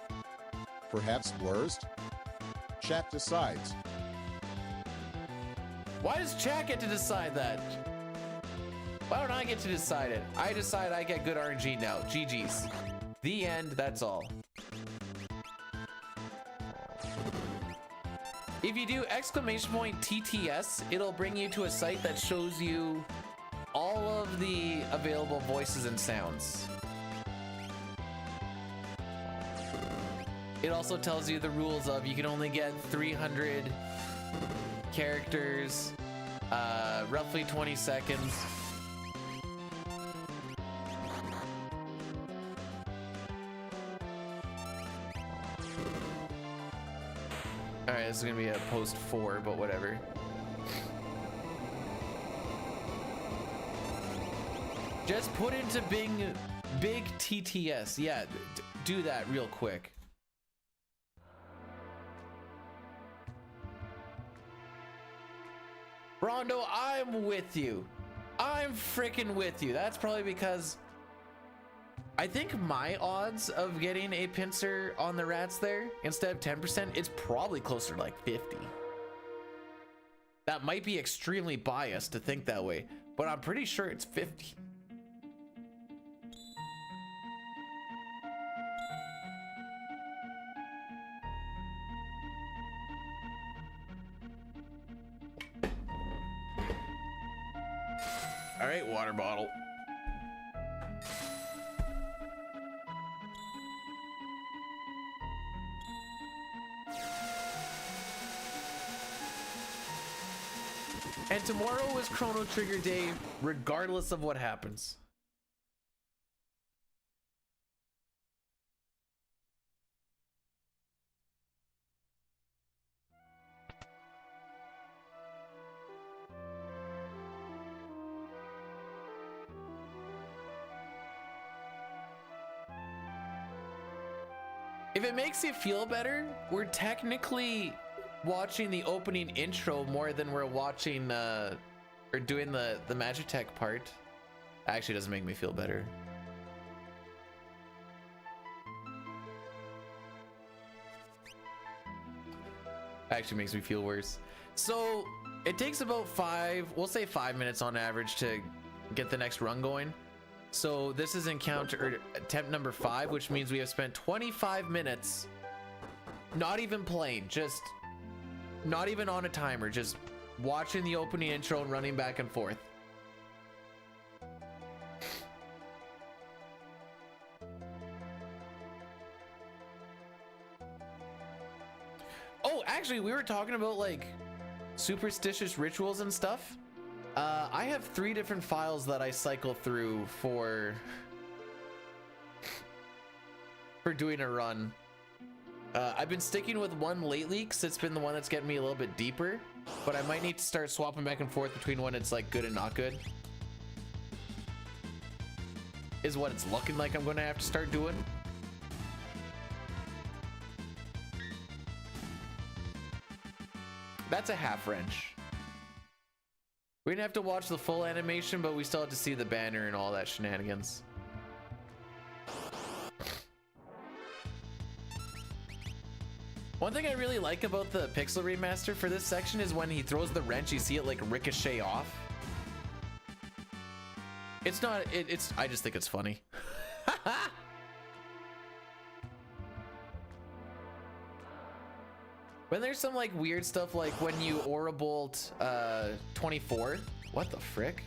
Perhaps blessed? Chat decides. Why does chat get to decide that? Why don't I get to decide it? I decide I get good RNG now. GG's. The end, that's all. If you do !TTS, it'll bring you to a site that shows you all of the available voices and sounds. It also tells you the rules of you can only get 300 characters, roughly 20 seconds. Alright, this is gonna be a post 4, but whatever. Just put into Bing big TTS. Yeah, do that real quick. Rondo, I'm with you. I'm freaking with you. That's probably because I think my odds of getting a pincer on the rats there instead of 10%, it's probably closer to like 50. That might be extremely biased to think that way, but I'm pretty sure it's 50. All right, water bottle. And tomorrow is Chrono Trigger Day, regardless of what happens. If it makes you feel better, we're technically watching the opening intro more than we're watching or doing the Magitech part. Actually doesn't make me feel better. Actually makes me feel worse. So it takes about we'll say 5 minutes on average to get the next run going. So this is attempt number 5, which means we have spent 25 minutes not even playing, just not even on a timer, just watching the opening intro and running back and forth. Oh, actually, we were talking about like superstitious rituals and stuff. I have 3 different files that I cycle through for doing a run. I've been sticking with one lately because it's been the one that's getting me a little bit deeper, but I might need to start swapping back and forth between when it's like good and not good. Is what it's looking like I'm going to have to start doing. That's a half wrench. We're gonna have to watch the full animation, but we still have to see the banner and all that shenanigans. One thing I really like about the pixel remaster for this section is when he throws the wrench, you see it like ricochet off. It's not, I just think it's funny. When there's some like weird stuff, like when you aura bolt 24, what the frick?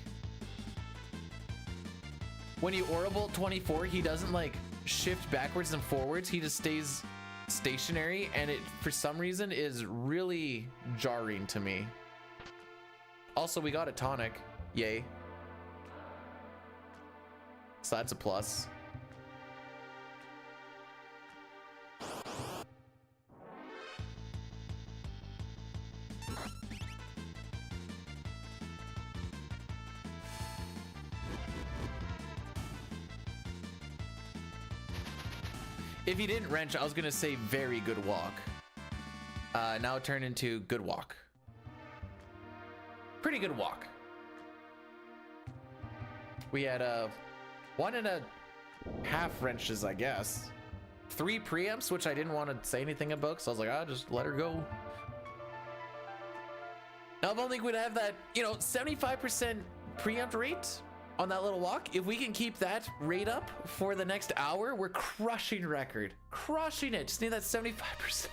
When you aura bolt 24, he doesn't like shift backwards and forwards, he just stays stationary, and it for some reason is really jarring to me. Also, we got a tonic, yay. So that's a plus. If you didn't wrench, I was gonna say very good walk. Now it turned into good walk. Pretty good walk. We had 1.5 wrenches, I guess. 3 preamps, which I didn't want to say anything about, so I was like, I'll just let her go. Now, if only we'd have that, you know, 75% preamp rate on that little walk. If we can keep that rate up for the next hour, we're crushing record. Crushing it. Just need that 75%.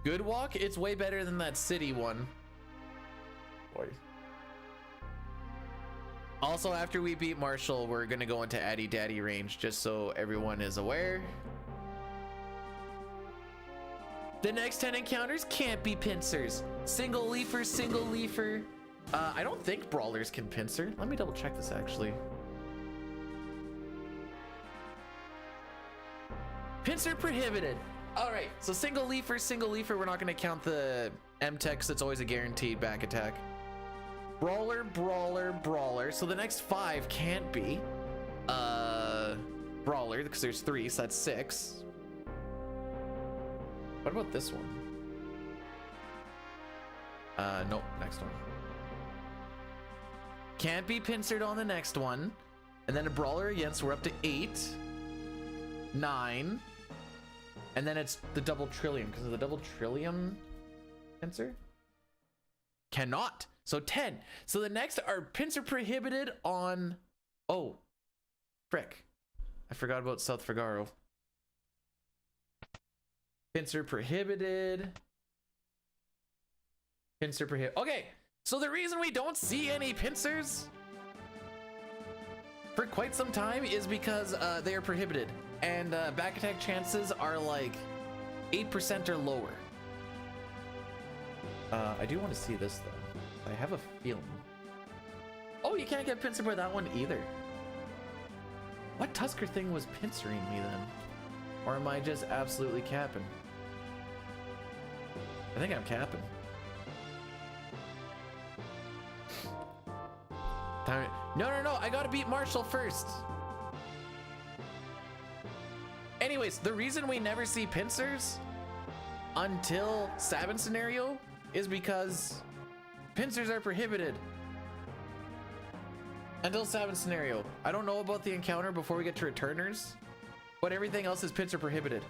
Good walk? It's way better than that city one. Boy. Also, after we beat Marshall, we're gonna go into Addy Daddy range, just so everyone is aware. The next 10 encounters can't be pincers. Single leafer, single leafer. I don't think brawlers can pincer. Let me double check this actually. Pincer prohibited. All right, so single leafer, we're not gonna count the M-Tech because it's always a guaranteed back attack. Brawler, brawler, brawler. So the next 5 can't be brawler because there's 3, so that's 6. What about this one? Nope, next one. Can't be pincered on the next one. And then a brawler again, so we're up to 8, 9. And then it's the double trillium, because of the double trillium pincer? Cannot. So 10. So the next are pincer prohibited on... Oh, frick. I forgot about South Figaro. Pincer prohibited. Pincer prohibited. Okay, so the reason we don't see any pincers for quite some time is because they are prohibited. And back attack chances are like 8% or lower. I do want to see this though. I have a feeling. Oh, you can't get pincer by that one either. What Tusker thing was pincering me then? Or am I just absolutely capping? I think I'm capping. No, I gotta beat Marshall first. Anyways, the reason we never see pincers until Sabin scenario is because pincers are prohibited. Until Sabin scenario. I don't know about the encounter before we get to returners, but everything else is pincer prohibited.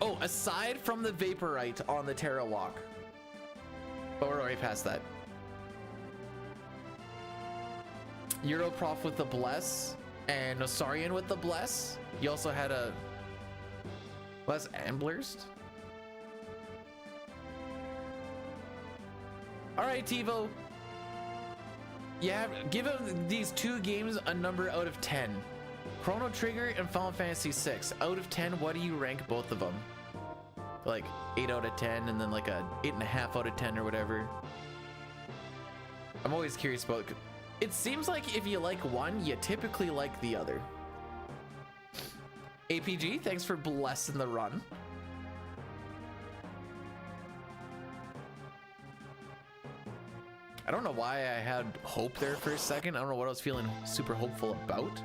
Oh, aside from the Vaporite on the Terra Walk. But we're already past that. Europrof with the Bless and Nosarian with the Bless. You also had a Bless Amblerst. All right, Tivo. Yeah, give these 2 games a number out of 10. Chrono Trigger and Final Fantasy 6. Out of 10, what do you rank both of them? Like 8 out of 10 and then like a 8.5 out of 10 or whatever. I'm always curious about it. It seems like if you like one, you typically like the other. APG, thanks for blessing the run. I don't know why I had hope there for a second. I don't know what I was feeling super hopeful about.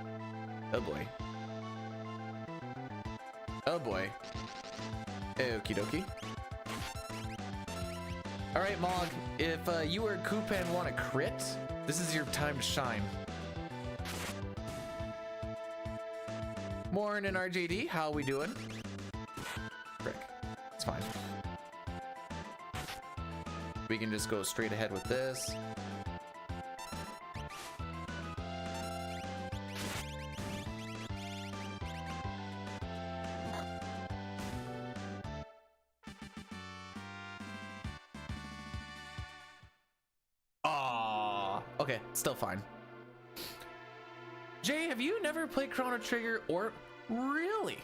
Oh boy. Oh boy. Okie dokie. All right, Mog. If you or Kupan want to crit, this is your time to shine. Morning, RJD. How we doing? Frick. It's fine. We can just go straight ahead with this. Okay, still fine. Jay, have you never played Chrono Trigger or really?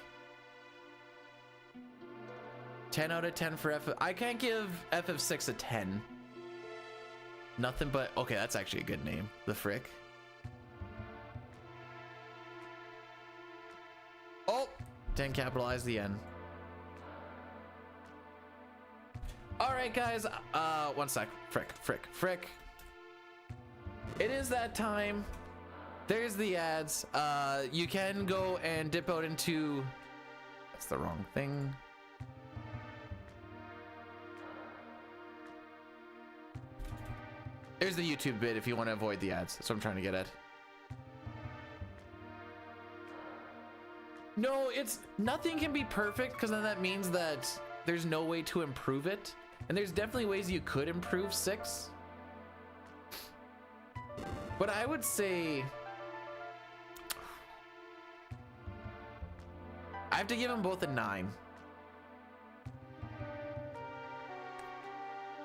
10 out of 10 for I can't give FF6 a 10. Nothing but, okay, that's actually a good name. The Frick. Oh, 10 capitalize the N. All right, guys. One sec. Frick. It is that time. There's the ads. You can go and dip out into, that's the wrong thing. There's the YouTube bit if you want to avoid the ads. That's what I'm trying to get at. No, it's nothing can be perfect, because then that means that there's no way to improve it. And there's definitely ways you could improve 6. But I would say I have to give them both a 9.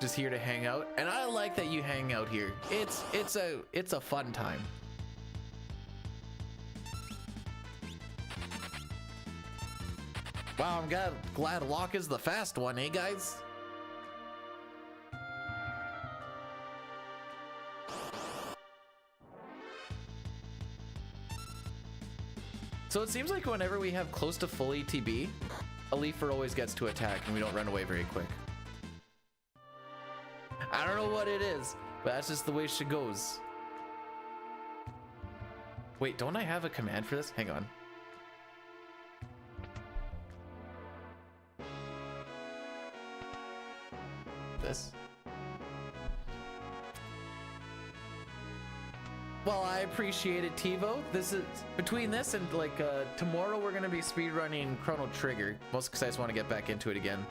Just here to hang out, and I like that you hang out here. It's a fun time. Wow, I'm glad Locke is the fast one, eh, guys? So it seems like whenever we have close to full ETB, a Leafer always gets to attack and we don't run away very quick. I don't know what it is, but that's just the way she goes. Wait, don't I have a command for this? Hang on. This. Well, I appreciate it, TiVo. This is between this and like tomorrow we're gonna be speedrunning Chrono Trigger. Mostly because I just want to get back into it again.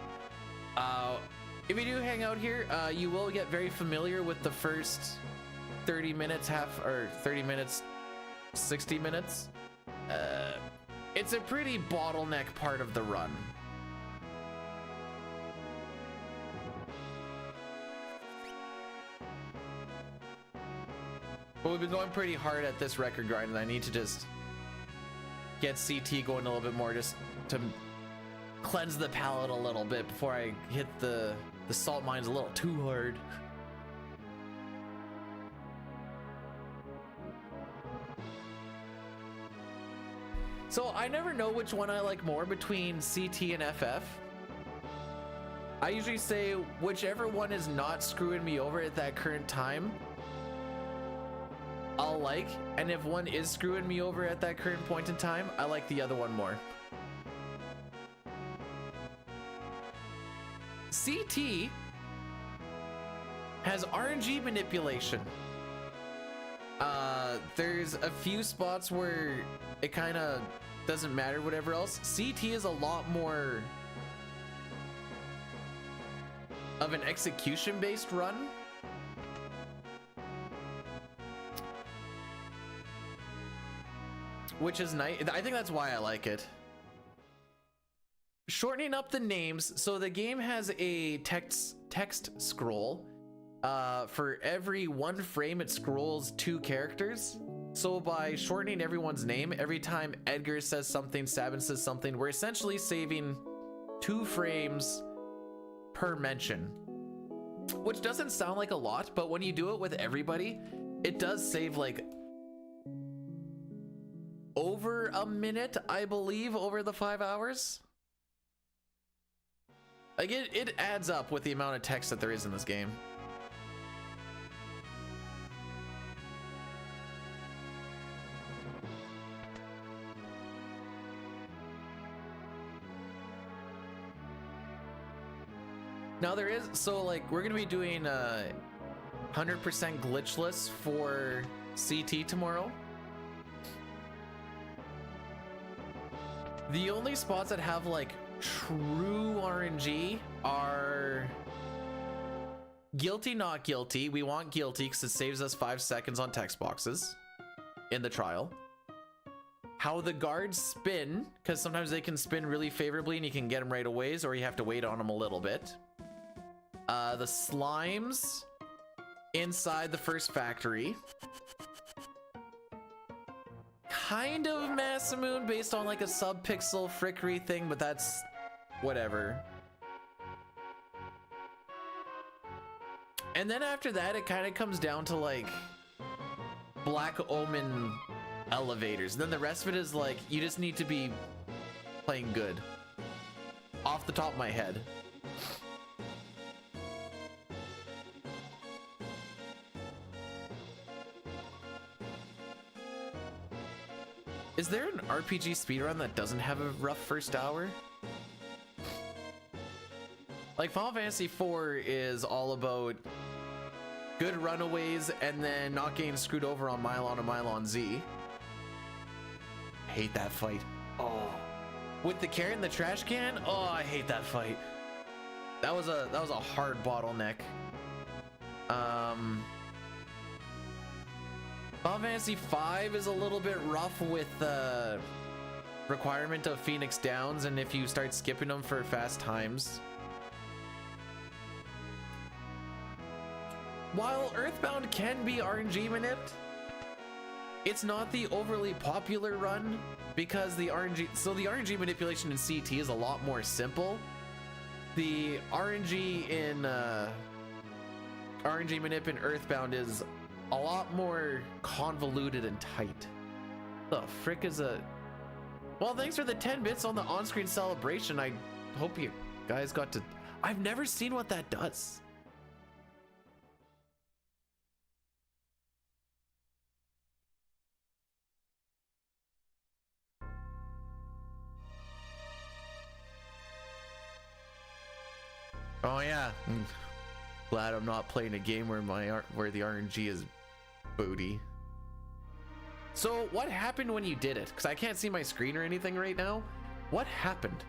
If you do hang out here, you will get very familiar with the first 30 minutes, 30 minutes, 60 minutes. It's a pretty bottleneck part of the run. But we've been going pretty hard at this record grind, and I need to just get CT going a little bit more, just to cleanse the palate a little bit before I hit the salt mines a little too hard. So I never know which one I like more between CT and FF. I usually say whichever one is not screwing me over at that current time, I'll like, and if one is screwing me over at that current point in time, I like the other one more. CT has RNG manipulation. There's a few spots where it kind of doesn't matter whatever else. CT is a lot more of an execution based run. Which is nice. I think that's why I like it. Shortening up the names. So the game has a text scroll. For every 1 frame, it scrolls 2 characters. So by shortening everyone's name, every time Edgar says something, Sabin says something, we're essentially saving 2 frames per mention. Which doesn't sound like a lot, but when you do it with everybody, it does save like over a minute, I believe, over the 5 hours. Like it adds up with the amount of text that there is in this game. Now there is, so like we're gonna be doing 100% glitchless for CT tomorrow. The only spots that have like true RNG are guilty, not guilty. We want guilty because it saves us 5 seconds on text boxes in the trial. How the guards spin, because sometimes they can spin really favorably and you can get them right away, or you have to wait on them a little bit. The slimes inside the first factory. Kind of Masamune based on like a sub-pixel frickery thing, but that's whatever. And then after that, it kind of comes down to like Black Omen elevators. And then the rest of it is like, you just need to be playing good. Off the top of my head. Is there an RPG speedrun that doesn't have a rough first hour? Like Final Fantasy IV is all about good runaways and then not getting screwed over on Mylon and Mylon Z. Hate that fight. Oh. With the carrot and the trash can? Oh, I hate that fight. That was a hard bottleneck. Final Fantasy V is a little bit rough with the requirement of Phoenix Downs, and if you start skipping them for fast times. While Earthbound can be RNG manipped, it's not the overly popular run because the RNG manipulation in CT is a lot more simple. The RNG in RNG manip in Earthbound is a lot more convoluted and tight. The frick is a... Well, thanks for the 10 bits on the on-screen celebration. I hope you guys got to... I've never seen what that does. Oh yeah. Glad I'm not playing a game where the RNG is booty. So what happened when you did it? Because I can't see my screen or anything right now. What happened?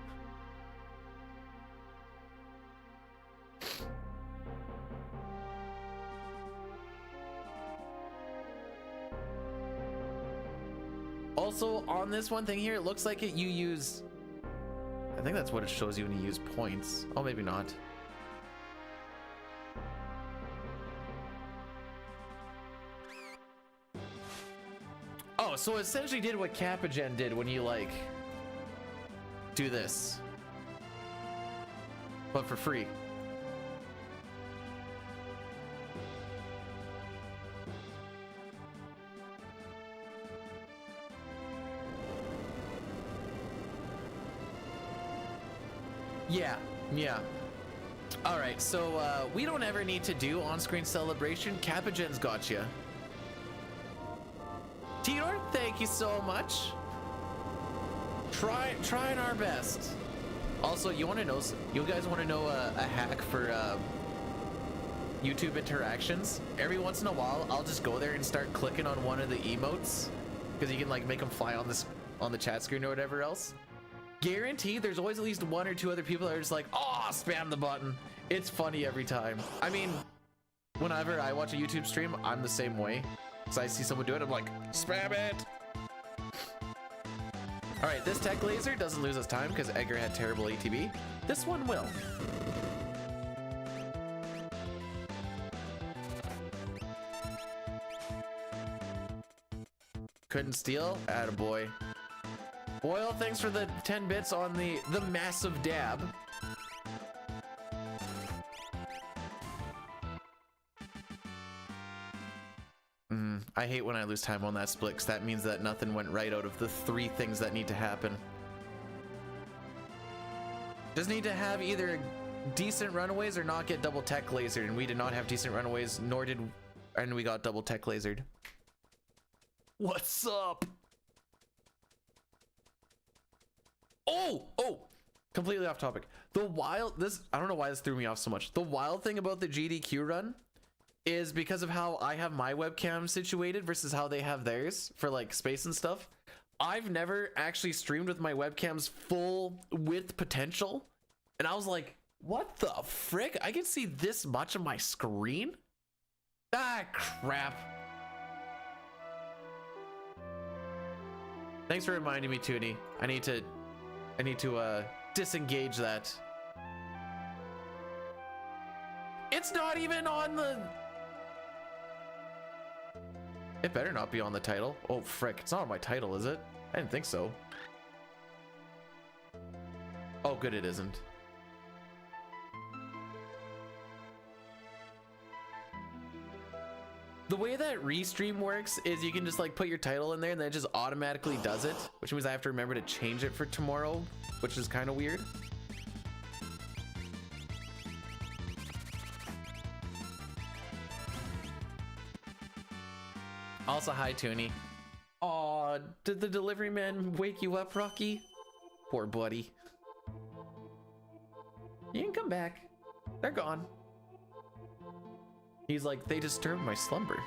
Also, on this one thing here, it looks like you use... I think that's what it shows you when you use points. Oh, maybe not. Oh, so it essentially did what Capagen did when you like do this, but for free. Yeah. All right, so we don't ever need to do on-screen celebration. Capagen's got you. Tidor, thank you so much. Trying our best. Also, you guys want to know a hack for YouTube interactions? Every once in a while, I'll just go there and start clicking on one of the emotes because you can like make them fly on the chat screen or whatever else. Guaranteed, there's always at least one or two other people that are just like, oh, spam the button. It's funny every time. I mean, whenever I watch a YouTube stream, I'm the same way. So I see someone do it, I'm like, spam it. All right, this tech laser doesn't lose us time because Edgar had terrible ATB. This one will. Couldn't steal? Attaboy. Boyle, thanks for the 10 bits on the massive dab. I hate when I lose time on that split because that means that nothing went right out of the 3 things that need to happen. Just need to have either decent runaways or not get double tech lasered, and we did not have decent runaways, and we got double tech lasered. What's up? Oh, completely off topic. I don't know why this threw me off so much. The wild thing about the GDQ run is because of how I have my webcam situated versus how they have theirs for like space and stuff. I've never actually streamed with my webcam's full width potential. And I was like, what the frick? I can see this much of my screen? Ah, crap. Thanks for reminding me, Toonie. I need to disengage that. It's not even on the... It better not be on the title. Oh, frick. It's not on my title, is it? I didn't think so. Oh, good, it isn't. The way that Restream works is you can just like put your title in there and then it just automatically does it, which means I have to remember to change it for tomorrow, which is kind of weird. Also, hi, Toonie. Aw, did the delivery man wake you up, Rocky? Poor buddy. You can come back. They're gone. He's like, they disturbed my slumber.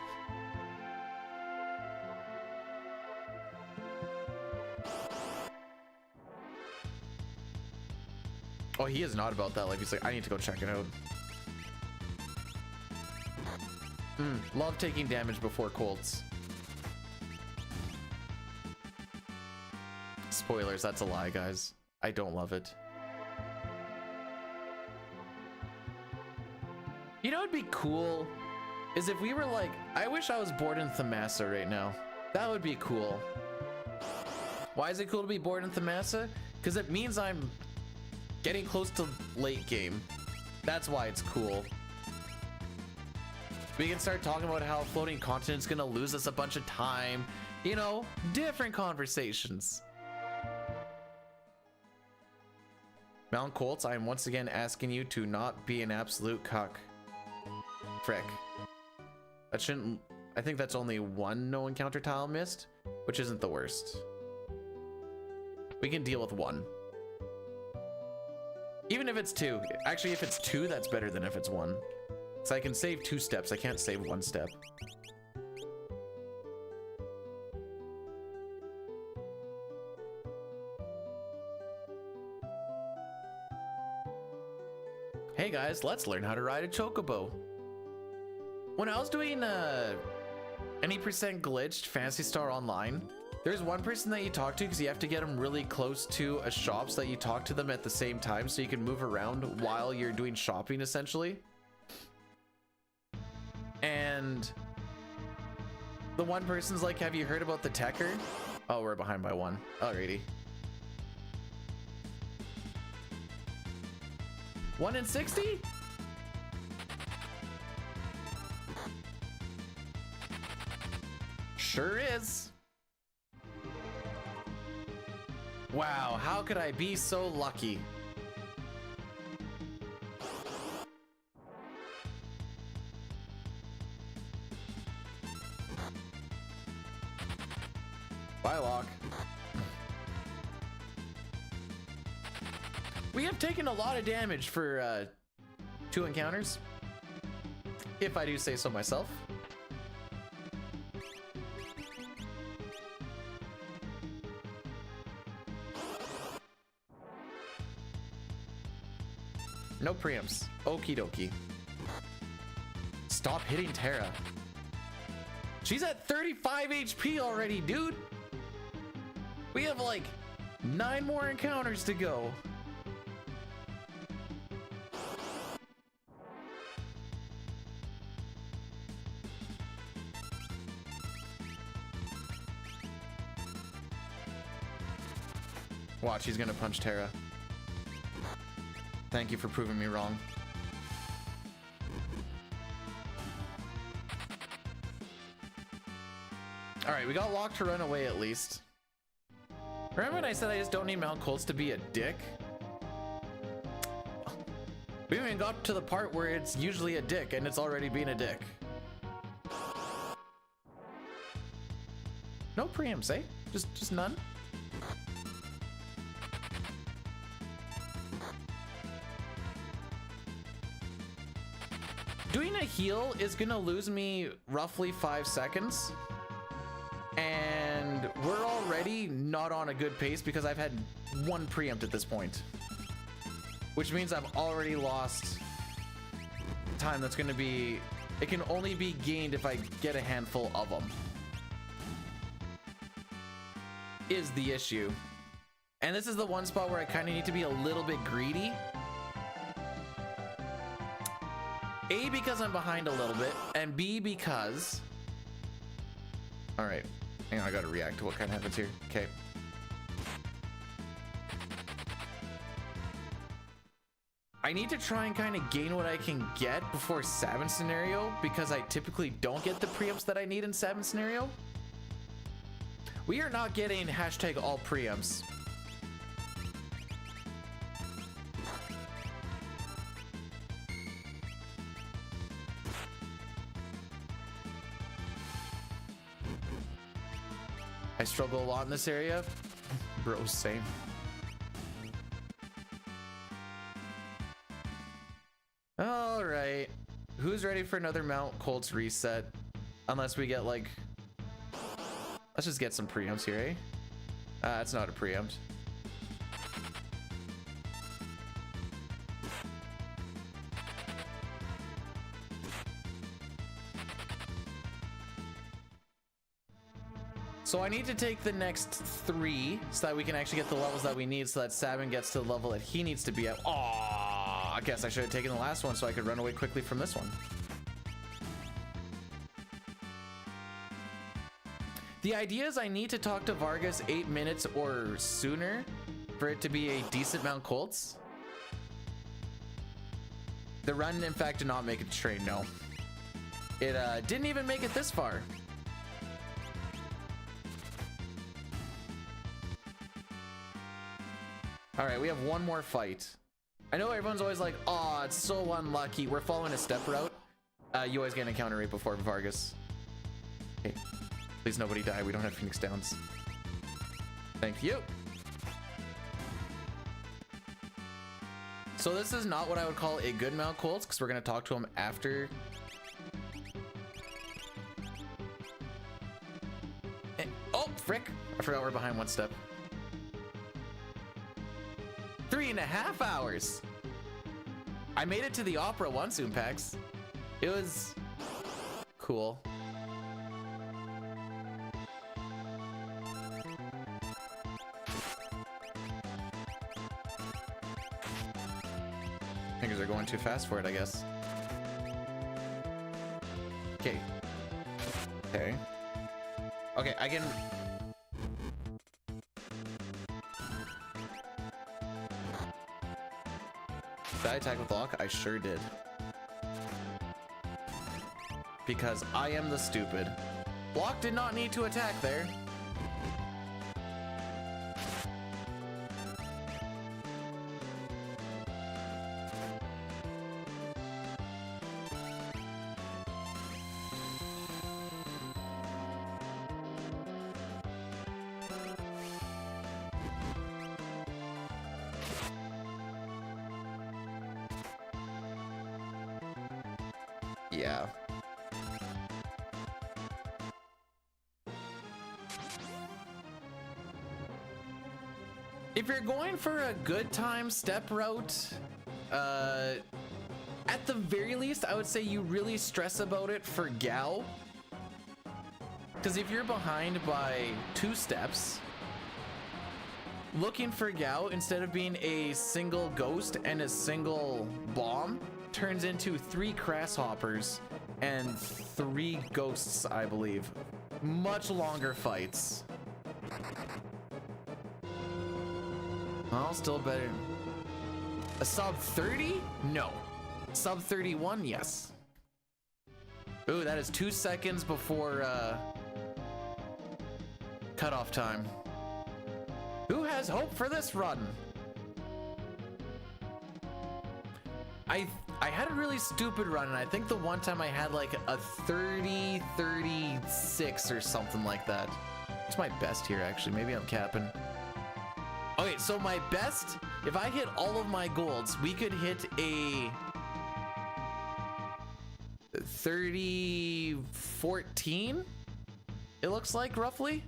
Oh, he is not about that. Like, he's like, I need to go check it out. Love taking damage before Kolts. Spoilers, that's a lie, guys. I don't love it. You know what'd be cool is if we were like, I wish I was bored in Thamasa right now. That would be cool. Why is it cool to be bored in Thamasa? Because it means I'm getting close to late game. That's why it's cool. We can start talking about how floating continent's gonna lose us a bunch of time. You know, different conversations. Mount Kolts, I am once again asking you to not be an absolute cuck. Frick. That shouldn't... I think that's only one no encounter tile missed, which isn't the worst. We can deal with one. Even if it's two. Actually, if it's two, that's better than if it's one. So I can save 2 steps. I can't save 1 step. Hey guys, let's learn how to ride a chocobo. When I was doing any percent glitched Phantasy Star Online, there's one person that you talk to because you have to get them really close to a shop so that you talk to them at the same time so you can move around while you're doing shopping essentially. And the one person's like, have you heard about the Techer? Oh, we're behind by 1. Alrighty. 1 in 60? Sure is. Wow, how could I be so lucky? Bye, Locke. We have taken a lot of damage for 2 encounters, if I do say so myself. No preamps. Okie dokie. Stop hitting Terra. She's at 35 HP already, dude. We have like 9 more encounters to go. Watch, he's gonna punch Terra. Thank you for proving me wrong. All right, we got Locke to run away at least. Remember when I said I just don't need Mount Kolts to be a dick? We haven't even got to the part where it's usually a dick and it's already being a dick. No preamps, eh? Just none? Doing a heal is gonna lose me roughly 5 seconds. And we're already not on a good pace because I've had 1 preempt at this point. Which means I've already lost time that's gonna be... It can only be gained if I get a handful of them. Is the issue. And this is the one spot where I kind of need to be a little bit greedy. A, because I'm behind a little bit, and B, because... Alright, hang on, I gotta react to what kind of happens here. Okay. I I need to try and kind of gain what I can get before Sabin scenario, because I typically don't get the preamps that I need in Sabin scenario. We are not getting hashtag all preamps. I struggle a lot in this area. Bro, same. All right, who's ready for another Mount Kolts reset? Unless we get like, let's just get some preempts here, eh? It's not a preempt. So I need to take the next 3 so that we can actually get the levels that we need, so that Sabin gets to the level that he needs to be at. Aww, I guess I should have taken the last one so I could run away quickly from this one. The idea is I need to talk to Vargas 8 minutes or sooner for it to be a decent Mount Kolts. The run, in fact, did not make it to train, no. It didn't even make it this far. All right, we have one more fight. I know everyone's always like, oh, it's so unlucky. We're following a step route. You always get an encounter rate before Vargas. Okay, please nobody die. We don't have Phoenix Downs. Thank you. So this is not what I would call a good Mount Kolts, because we're going to talk to him after. Oh, frick. I forgot we're behind one step. 3.5 hours. I made it to the Opera once, Oompax. It was cool. Fingers are going too fast for it, I guess. Okay. Okay. Okay, I can... Did I attack with lock? I sure did. Because I am the stupid. Block did not need to attack there. Yeah. If you're going for a good time step route, at the very least, I would say you really stress about it for Gau. Because if you're behind by 2 steps, looking for Gau instead of being a single ghost and a single bomb turns into 3 grasshoppers and 3 ghosts, I believe. Much longer fights. Well, still better. A sub 30? No. Sub 31? Yes. Ooh, that is 2 seconds before cutoff time. Who has hope for this run? I had a really stupid run, and I think the one time I had like a 30-36 or something like that. It's my best here, actually. Maybe I'm capping. Okay, so my best, if I hit all of my golds, we could hit a 30-14, it looks like, roughly.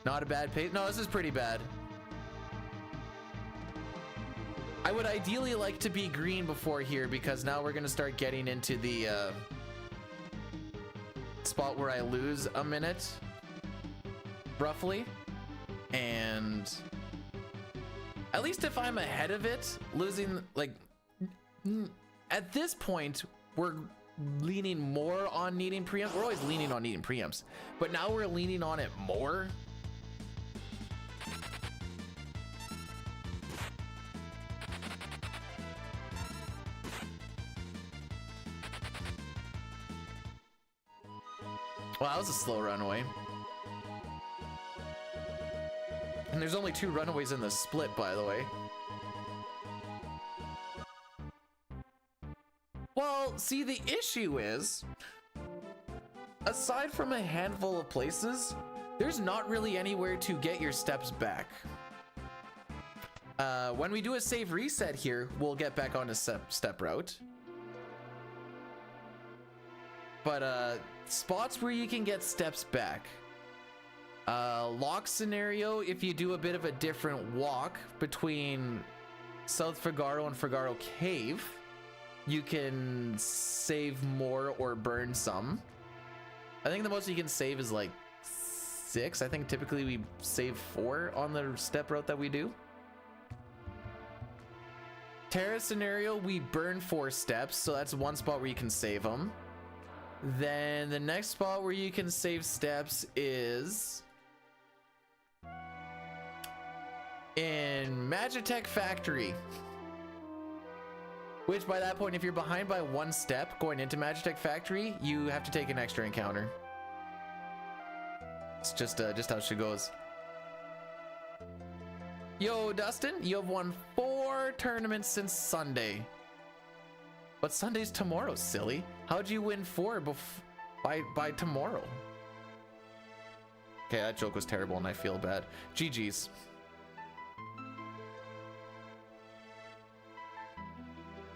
Not a bad pace. No, this is pretty bad. I would ideally like to be green before here, because now we're going to start getting into the spot where I lose a minute, roughly. And at least if I'm ahead of it, losing, like, at this point, we're leaning more on needing preempts. We're always leaning on needing preempts, but now we're leaning on it more. Wow, that was a slow runaway. And there's only 2 runaways in the split, by the way. Well, see, the issue is, aside from a handful of places, there's not really anywhere to get your steps back. When we do a save reset here, we'll get back on a step route. But spots where you can get steps back. Lock scenario, if you do a bit of a different walk between South Figaro and Figaro Cave, you can save more or burn some. I think the most you can save is like 6. I think typically we save 4 on the step route that we do. Terrace scenario, we burn 4 steps, so that's one spot where you can save them. Then the next spot where you can save steps is in Magitech Factory. Which by that point, if you're behind by 1 step going into Magitech Factory, you have to take an extra encounter. It's just how shit goes. Yo, Dustin, you have won 4 tournaments since Sunday. But Sunday's tomorrow, silly. How'd you win 4 by tomorrow? Okay, that joke was terrible and I feel bad. GG's.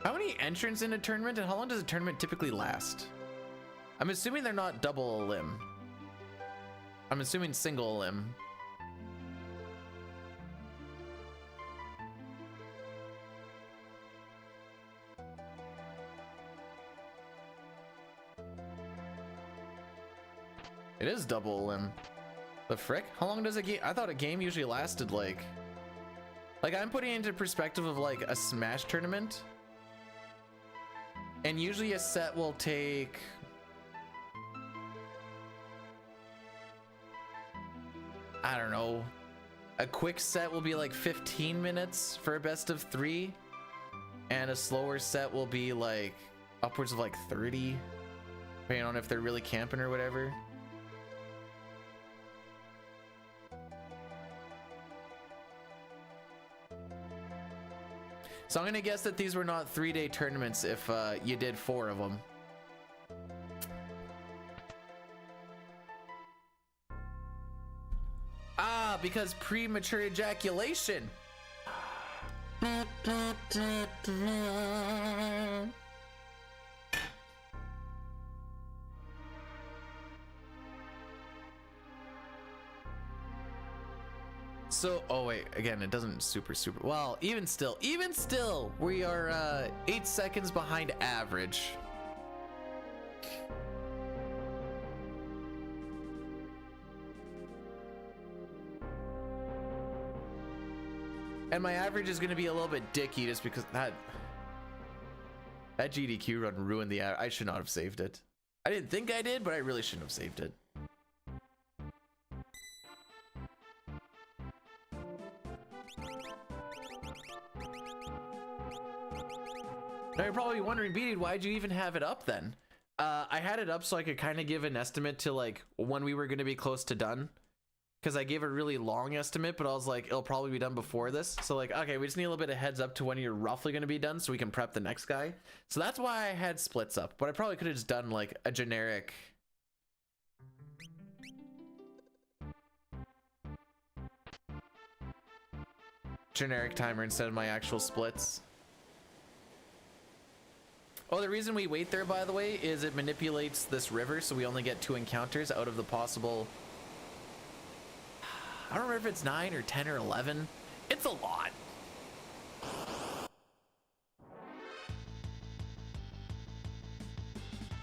How many entrants in a tournament and how long does a tournament typically last? I'm assuming they're not double a limb. I'm assuming single limb. It is double limb. The frick? How long does a game? I thought a game usually lasted like I'm putting it into perspective of like a Smash tournament. And usually a set will take I don't know. A quick set will be like 15 minutes for a best of 3. And a slower set will be like upwards of like 30. Depending on if they're really camping or whatever. So I'm gonna guess that these were not 3-day tournaments if you did 4 of them. Ah, because premature ejaculation. So, oh wait, again, it doesn't super, well, even still, we are 8 seconds behind average. And my average is gonna be a little bit dicky just because that GDQ run ruined the I should not have saved it. I didn't think I did, but I really shouldn't have saved it. Now you're probably wondering, Beady, why'd you even have it up then? I had it up so I could kind of give an estimate to like when we were going to be close to done. Because I gave a really long estimate, but I was like, it'll probably be done before this. So like, okay, we just need a little bit of heads up to when you're roughly going to be done so we can prep the next guy. So that's why I had splits up. But I probably could have just done like a generic... timer instead of my actual splits. Oh, the reason we wait there, by the way, is it manipulates this river, so we only get 2 encounters out of the possible... I don't remember if it's 9 or 10 or 11. It's a lot.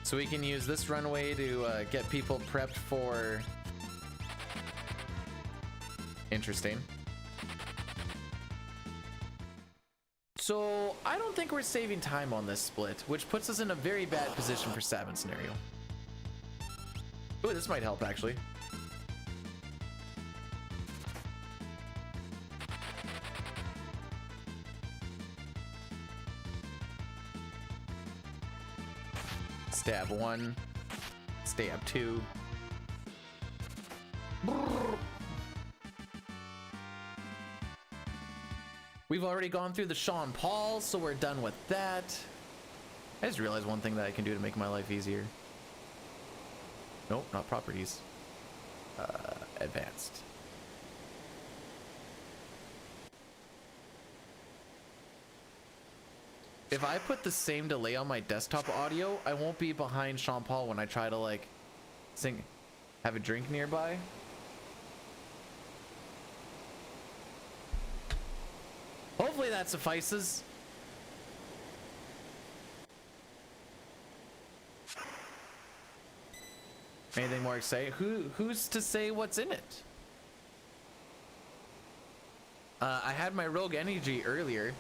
So we can use this runway to get people prepped for... Interesting. So I don't think we're saving time on this split, which puts us in a very bad position for Sabin scenario. Ooh, this might help actually. Stab 1, stab 2. We've already gone through the Sean Paul, so we're done with that. I just realized one thing that I can do to make my life easier. Nope, not properties. Advanced. If I put the same delay on my desktop audio, I won't be behind Sean Paul when I try to like sing, have a drink nearby. Hopefully that suffices. Anything more exciting? Who's to say what's in it? I had my Rogue Energy earlier.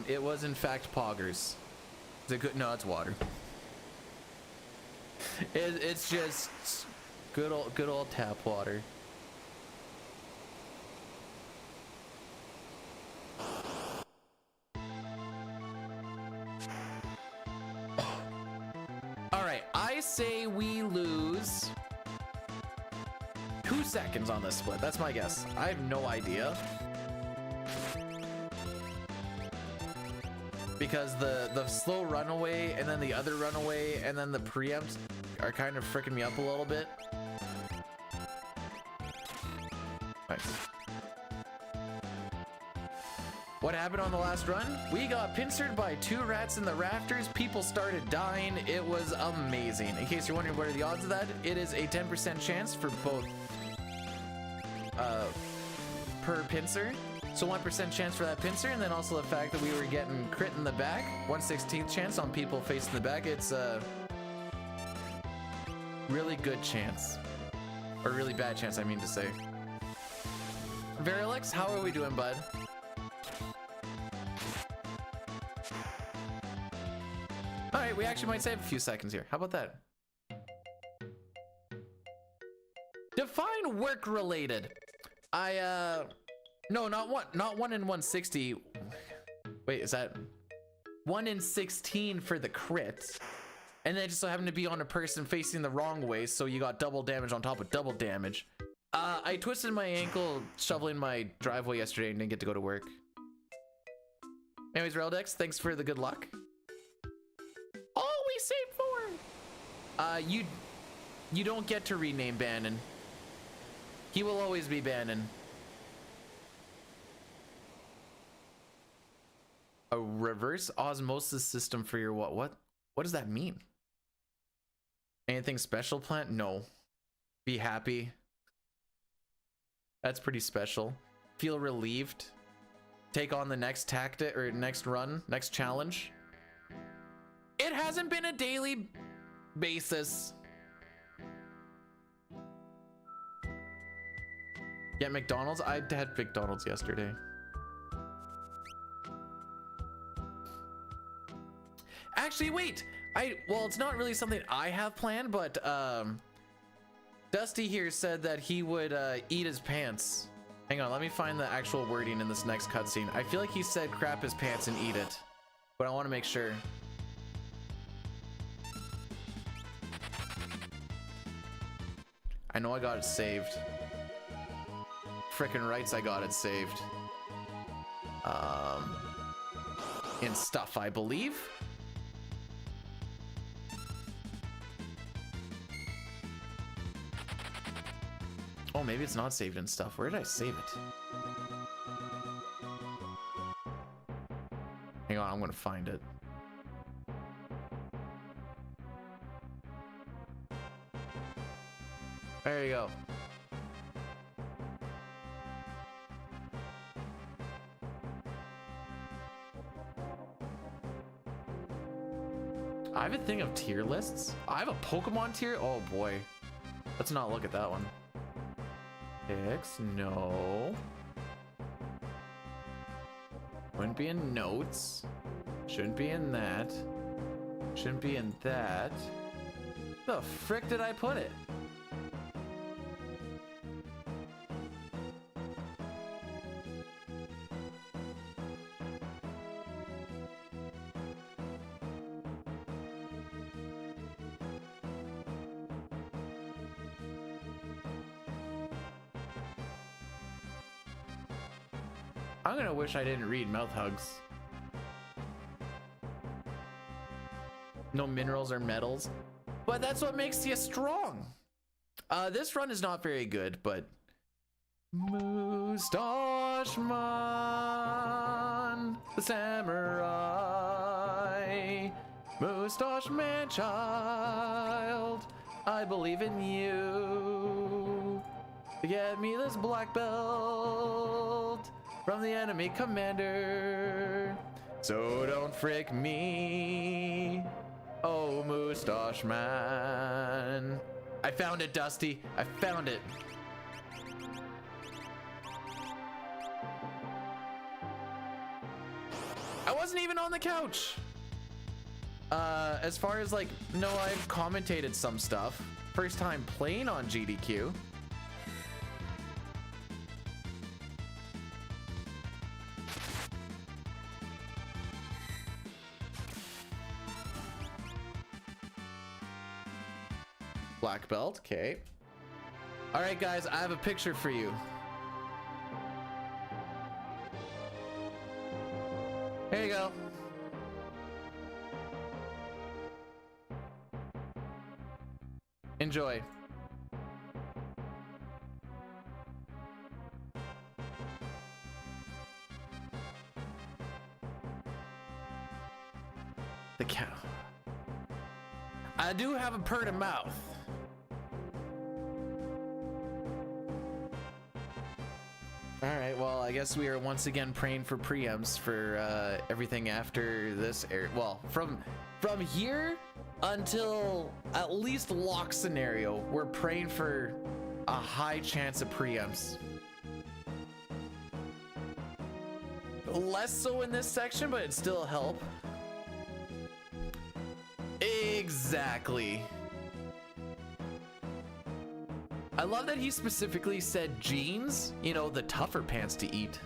It was in fact poggers. Is it good? No, it's water. It's just good old tap water. All right, I say we lose 2 seconds on this split. That's my guess. I have no idea. Because the slow runaway and then the other runaway and then the preempt are kind of freaking me up a little bit. Nice. What happened on the last run? We got pincered by 2 rats in the rafters. People started dying. It was amazing. In case you're wondering what are the odds of that, it is a 10% chance for both per pincer. So 1% chance for that pincer, and then also the fact that we were getting crit in the back. 1/16th chance on people facing the back. It's a really good chance. Or really bad chance, I mean to say. Verilix, how are we doing, bud? Alright, we actually might save a few seconds here. How about that? Define work related. No, not 1 in 160. Wait, is that 1 in 16 for the crit? And then it just so happened to be on a person facing the wrong way, so you got double damage on top of double damage. I twisted my ankle shoveling my driveway yesterday and didn't get to go to work. Anyways, Reldex, thanks for the good luck. Oh, we saved 4! You don't get to rename Bannon. He will always be Bannon. A reverse osmosis system for your what does that mean? Anything special plant? No. Be happy. That's pretty special. Feel relieved. Take on the next tactic or next run, next challenge. It hasn't been a daily basis. Get McDonald's? I had McDonald's yesterday. Actually, wait. Well, it's not really something I have planned, but Dusty here said that he would eat his pants. Hang on, let me find the actual wording in this next cutscene. I feel like he said crap his pants and eat it, but I want to make sure. I know I got it saved. Frickin' rights, I got it saved. In stuff, I believe. Oh, maybe it's not saved in stuff. Where did I save it? Hang on, I'm gonna find it. There you go. I have a thing of tier lists. I have a Pokemon tier. Oh boy. Let's not look at that one. X, no. Wouldn't be in notes. Shouldn't be in that. Shouldn't be in that. The frick did I put it? I'm gonna wish I didn't read mouth hugs. No minerals or metals, but that's what makes you strong. This run is not very good, but Mustache Man, the samurai, Mustache Man child, I believe in you. To get me this black belt from the enemy commander. So don't frick me, oh Mustache Man. I found it, Dusty. I found it. I wasn't even on the couch. As far as like, no, I've commentated some stuff. First time playing on GDQ. Black belt, okay. All right, guys, I have a picture for you. Here you go. Enjoy. The cow. I do have a purty mouth. All right, well, I guess we are once again praying for preempts for everything after this well, from here until at least lock scenario, we're praying for a high chance of preempts. Less so in this section, but it still help. Exactly. I love that he specifically said jeans, you know, the tougher pants to eat.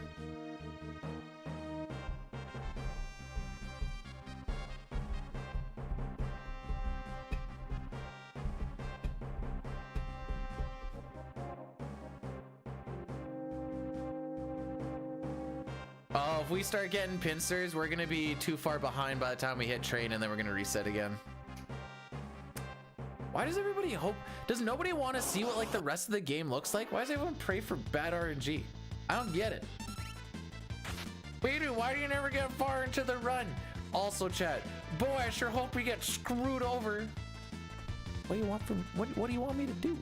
Oh, if we start getting pincers, we're gonna be too far behind by the time we hit train, and then we're gonna reset again. Why does everybody hope? Does nobody want to see what like the rest of the game looks like? Why does everyone pray for bad RNG? I don't get it. Wait, why do you never get far into the run? Also, chat. Boy, I sure hope we get screwed over. What do you want from? What do you want me to do?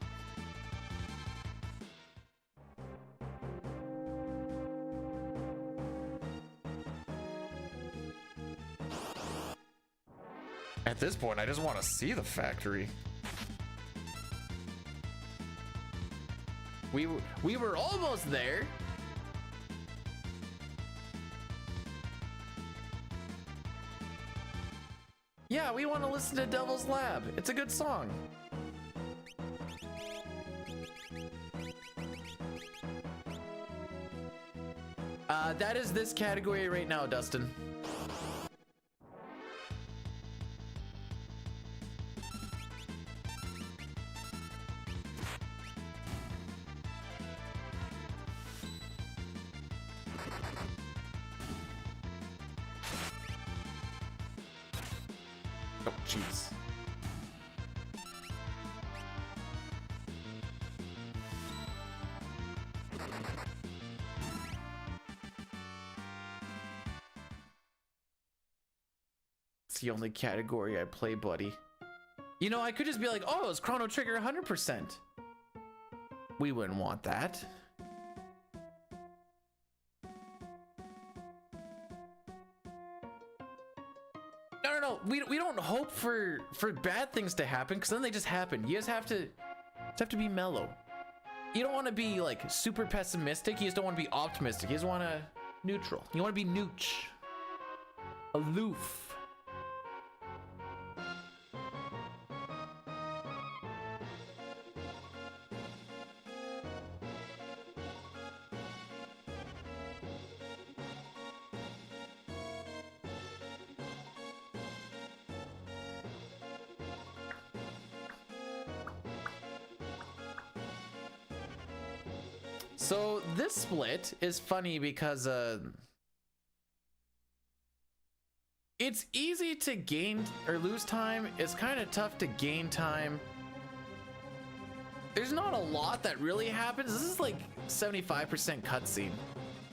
At this point, I just want to see the factory. We were almost there. Yeah, we want to listen to Devil's Lab. It's a good song. That is this category right now, Dustin. Oh, jeez. It's the only category I play, buddy. You know, I could just be like, oh, it's Chrono Trigger 100%. We wouldn't want that. No. We don't hope for bad things to happen, because then they just happen. You just have to be mellow. You don't want to be like super pessimistic. You just don't want to be optimistic. You just want to neutral. You want to be nooch, aloof. So this split is funny because it's easy to gain or lose time. It's kind of tough to gain time. There's not a lot that really happens. This is like 75% cutscene.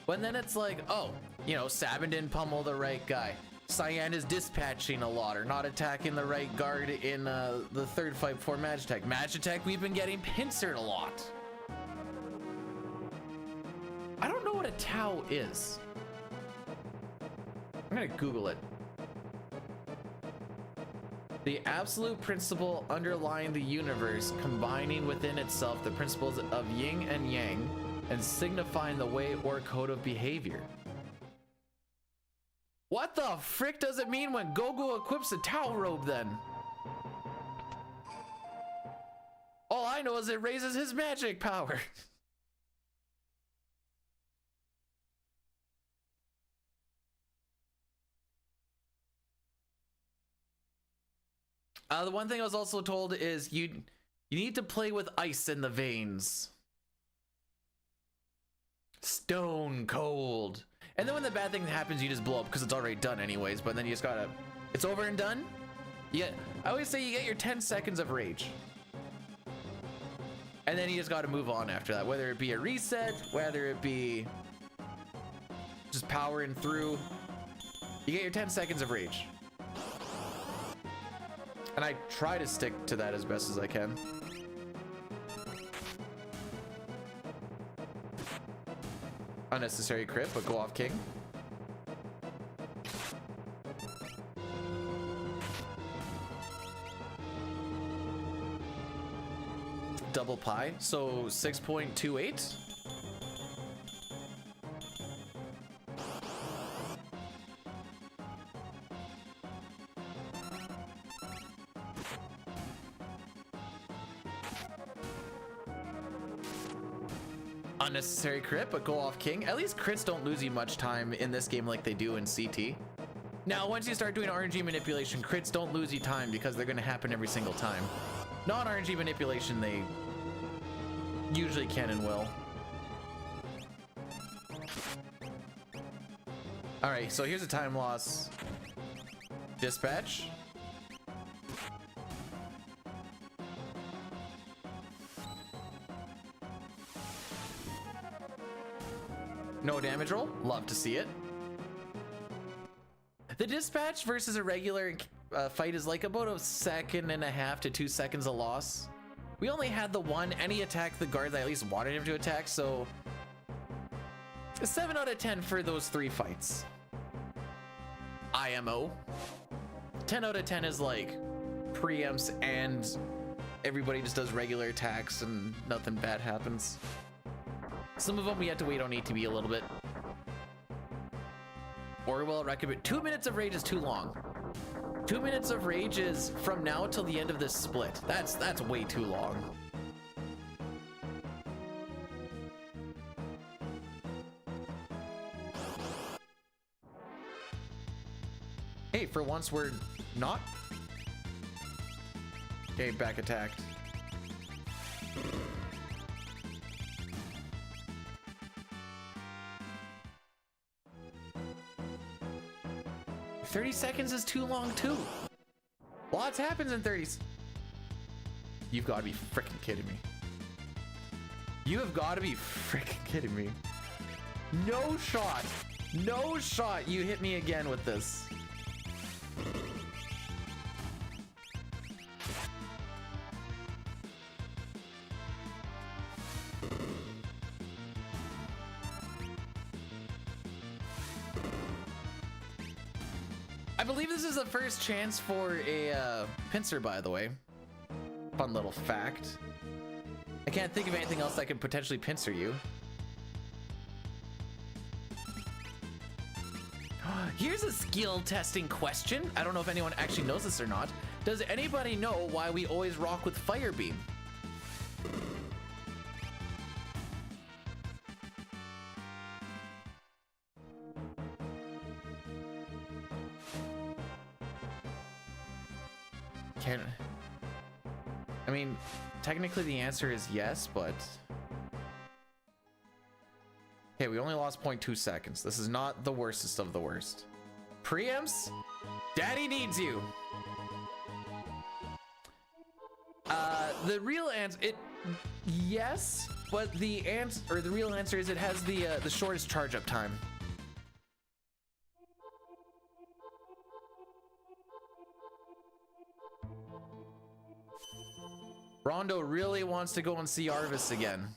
But then it's like, oh, you know, Sabin didn't pummel the right guy. Cyan is dispatching a lot or not attacking the right guard in the third fight before Magitech. Magitech, we've been getting pincered a lot. I don't know what a Tau is. I'm gonna Google it. The absolute principle underlying the universe, combining within itself the principles of yin and yang, and signifying the way or code of behavior. What the frick does it mean when Gogo equips a Tau robe then? All I know is it raises his magic power. The one thing I was also told is you need to play with ice in the veins. Stone cold. And then when the bad thing happens, you just blow up because it's already done anyways, but then you just gotta, it's over and done? Yeah, I always say you get your 10 seconds of rage. And then you just gotta move on after that, whether it be a reset, whether it be just powering through. You get your 10 seconds of rage. And I try to stick to that as best as I can. Unnecessary crit, but go off king. Double pi, so 6.28. Unnecessary crit, but go off king. At least crits don't lose you much time in this game like they do in CT. Now, once you start doing RNG manipulation, crits don't lose you time because they're going to happen every single time. Non-RNG manipulation, they usually can and will. All right, so here's a time loss. Dispatch. No damage roll. Love to see it. The dispatch versus a regular fight is like about 1.5 seconds to 2 seconds a loss. We only had the one, and he attacked the guard that I at least wanted him to attack, so a 7 out of 10 for those 3 fights. IMO. 10 out of 10 is like preempts and everybody just does regular attacks and nothing bad happens. Some of them we had to wait on ATB a little bit. Orwell recommend 2 minutes of rage is too long. 2 minutes of rage is from now till the end of this split. That's way too long. Hey, for once we're not. Okay, back attacked. 30 seconds is too long too. Lots happens in 30s. You've got to be freaking kidding me. You have got to be freaking kidding me. No shot. No shot. You hit me again with this. I believe this is the first chance for a pincer, by the way. Fun little fact. I can't think of anything else that could potentially pincer you. Here's a skill testing question. I don't know if anyone actually knows this or not. Does anybody know why we always rock with Fire Beam? I mean, technically the answer is yes, but Okay, we only lost 0.2 seconds. This is not the worstest of the worst. Preamps? Daddy needs you. The real answer, yes, but the real answer is it has the shortest charge up time. Rondo really wants to go and see Arvis again.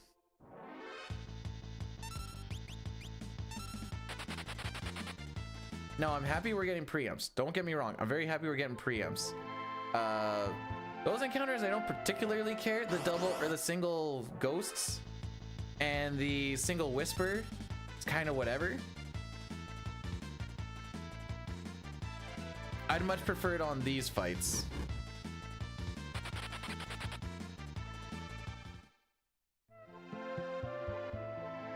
No, I'm happy we're getting preamps. Don't get me wrong. I'm very happy we're getting preamps. Those encounters, I don't particularly care. The double or the single ghosts and the single whisper, it's kind of whatever. I'd much prefer it on these fights.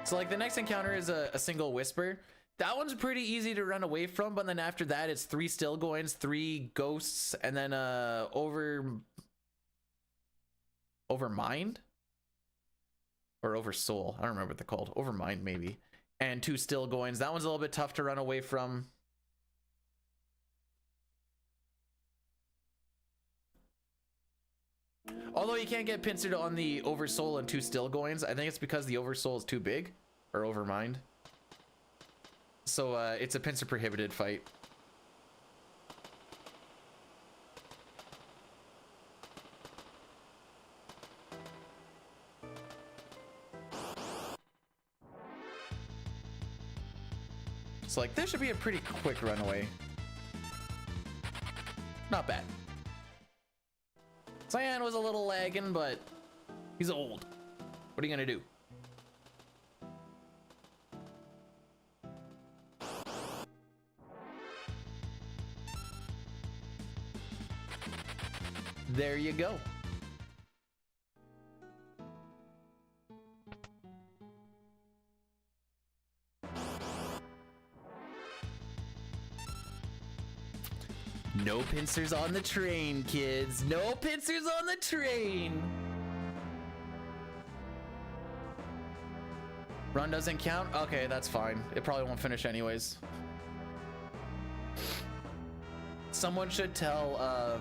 So like the next encounter is a single whisper. That one's pretty easy to run away from, but then after that it's 3 still goings, 3 ghosts, and then over mind or over soul. I don't remember what they're called. Over mind maybe. And 2 still goings. That one's a little bit tough to run away from. Although you can't get pincered on the over soul and 2 still goings. I think it's because the over soul is too big, or over mind. So it's a pincer prohibited fight. So like this should be a pretty quick runaway. Not bad. Cyan was a little lagging, but he's old. What are you gonna do? There you go. No pincers on the train, kids. No pincers on the train. Run doesn't count? Okay, that's fine. It probably won't finish anyways. Someone should tell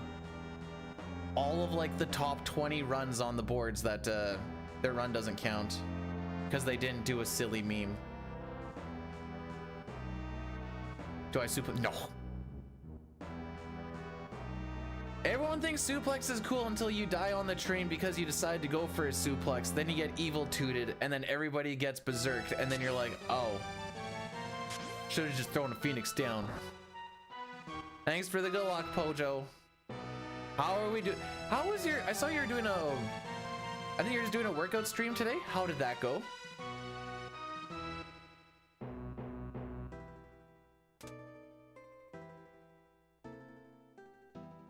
all of like the top 20 runs on the boards that their run doesn't count because they didn't do a silly meme. Do I suplex? No. Everyone thinks suplex is cool until you die on the train because you decide to go for a suplex. Then you get evil tooted and then everybody gets berserked and then you're like, oh, should have just thrown a phoenix down. Thanks for the good luck, Pojo. How are we doing? How was your, I saw you were doing I think you're just doing a workout stream today. How did that go?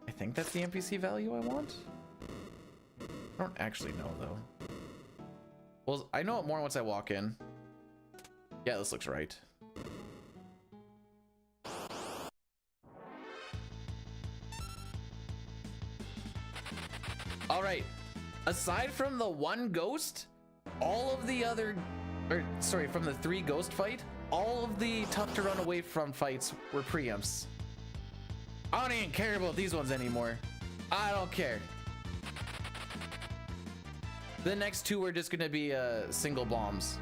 I think that's the NPC value I want. I don't actually know though. Well, I know it more once I walk in. Yeah, this looks right. All right, aside from the 1 ghost, all of the other, or sorry, from the 3 ghost fight, all of the tough to run away from fights were preamps. I don't even care about these ones anymore. I don't care. The next 2 are just gonna be single bombs.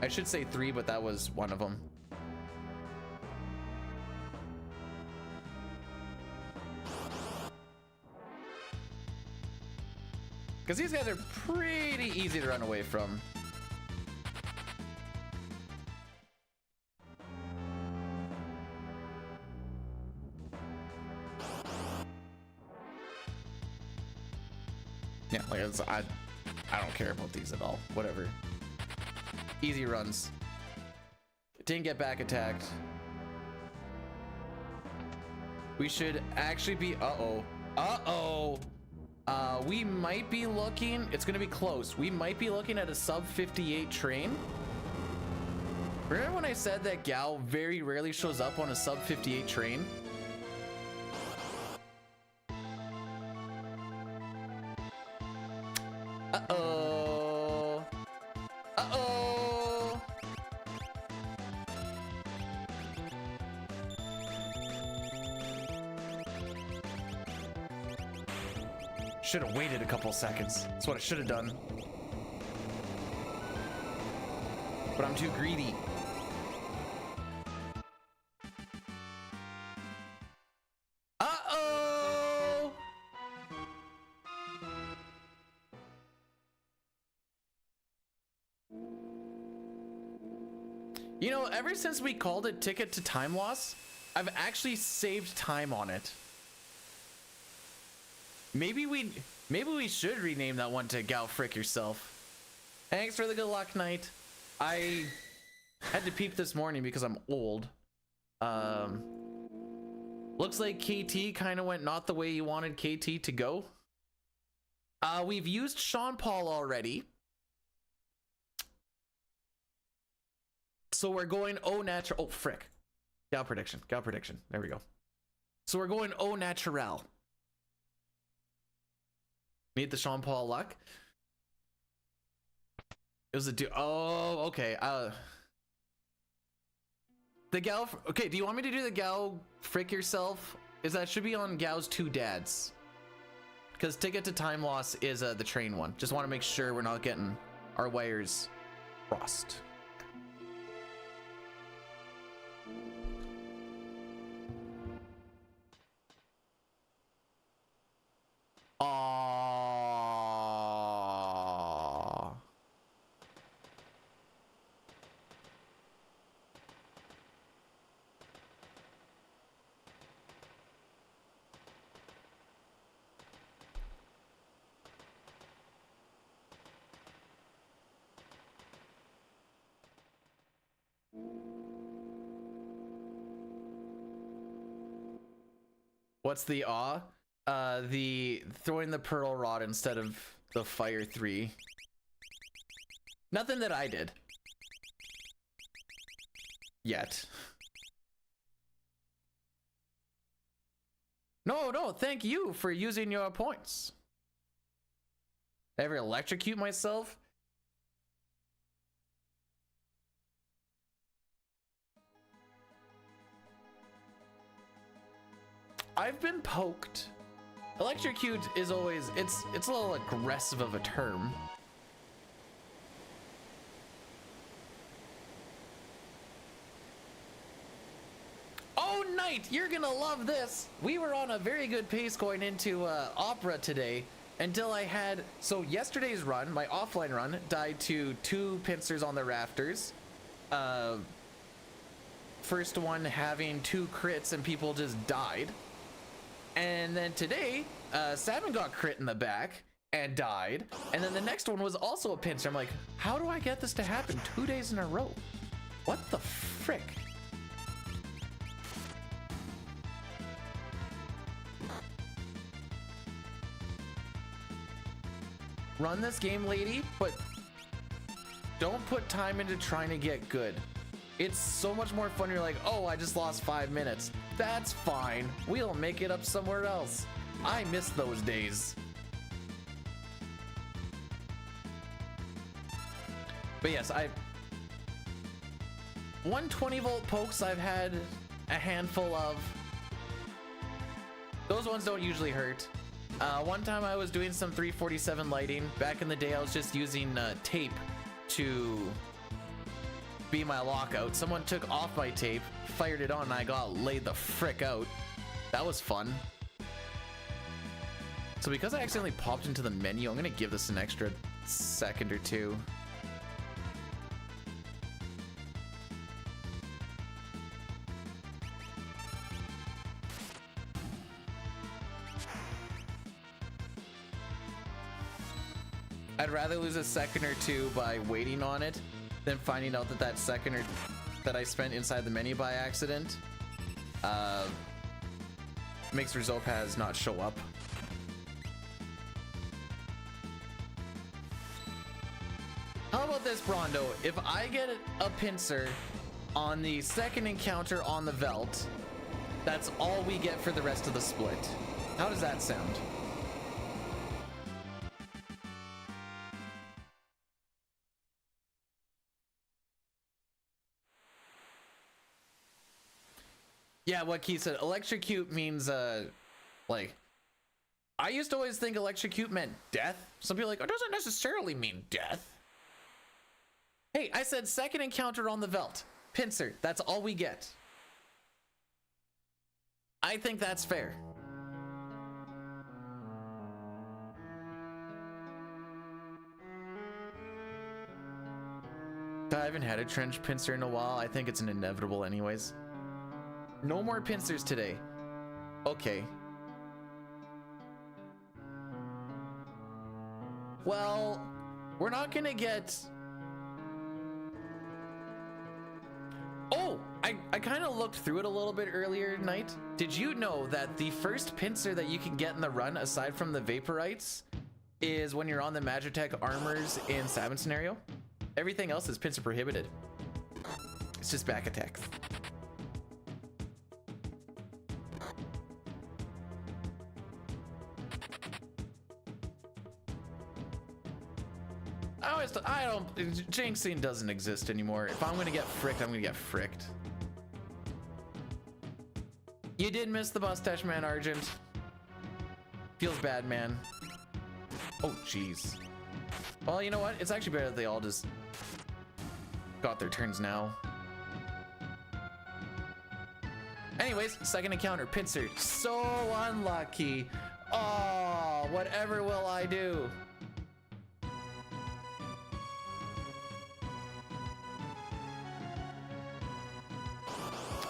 I should say 3, but that was one of them. Because these guys are pretty easy to run away from. Yeah, like I don't care about these at all. Whatever. Easy runs. Didn't get back attacked. We should actually be, we might be looking, it's gonna be close. We might be looking at a sub 58 train. Remember when I said that Gau very rarely shows up on a sub 58 train? Uh-oh. Uh-oh. Should have waited a couple seconds. That's what I should have done. But I'm too greedy. Uh-oh! You know, ever since we called it Ticket to Time Loss, I've actually saved time on it. Maybe we should rename that one to Gau Frick Yourself. Thanks for the good luck, Knight. I had to peep this morning because I'm old. Looks like KT kind of went not the way you wanted KT to go. We've used Sean Paul already. So we're going au natural. Oh, frick. Gau prediction. Gau prediction. There we go. So we're going au natural. Need the Sean Paul luck. It was a do. Oh, okay. The Gau. Okay, do you want me to do the Gau Frick Yourself? Is that should be on Gau's two dads? Because Ticket to Time Loss is the train one. Just want to make sure we're not getting our wires crossed. Aww. What's the awe? The throwing the pearl rod instead of the fire 3. Nothing that I did. Yet. No, thank you for using your points. Did I ever electrocute myself? I've been poked. Electrocute is always, it's a little aggressive of a term. Oh, Knight, you're gonna love this. We were on a very good pace going into Opera today until I had, so yesterday's run, my offline run, died to 2 pincers on the rafters. First one having 2 crits and people just died. And then today, Sabin got crit in the back and died. And then the next one was also a pincer. I'm like, how do I get this to happen 2 days in a row? What the frick? Run this game, lady, but don't put time into trying to get good. It's so much more fun. You're like, oh, I just lost 5 minutes. That's fine. We'll make it up somewhere else. I miss those days. But yes, 120 volt pokes I've had a handful of. Those ones don't usually hurt. One time I was doing some 347 lighting. Back in the day, I was just using tape to be my lockout. Someone took off my tape, fired it on, and I got laid the frick out. That was fun. So because I accidentally popped into the menu, I'm gonna give this an extra second or two. I'd rather lose a second or two by waiting on it than finding out that second or that I spent inside the menu by accident makes Rizopaz not show up. How about this, Brondo? If I get a pincer on the second encounter on the Veld, that's all we get for the rest of the split. How does that sound? Yeah, what Keith said, electrocute means like I used to always think electrocute meant death. Some people are like, it doesn't necessarily mean death. Hey, I said second encounter on the Velt. Pincer, that's all we get. I think that's fair. I haven't had a trench pincer in a while. I think it's an inevitable anyways. No more pincers today. Okay. Well, we're not gonna get... Oh, I kind of looked through it a little bit earlier tonight. Did you know that the first pincer that you can get in the run, aside from the Vaporites, is when you're on the Magitech armors in Sabin scenario? Everything else is pincer prohibited. It's just back attacks. I don't, jinxing doesn't exist anymore. If I'm gonna get fricked, I'm gonna get fricked. You did miss the mustache man, Argent. Feels bad, man. Oh, jeez. Well, you know what? It's actually better that they all just got their turns now. Anyways, second encounter, pincer. So unlucky. Oh, whatever will I do?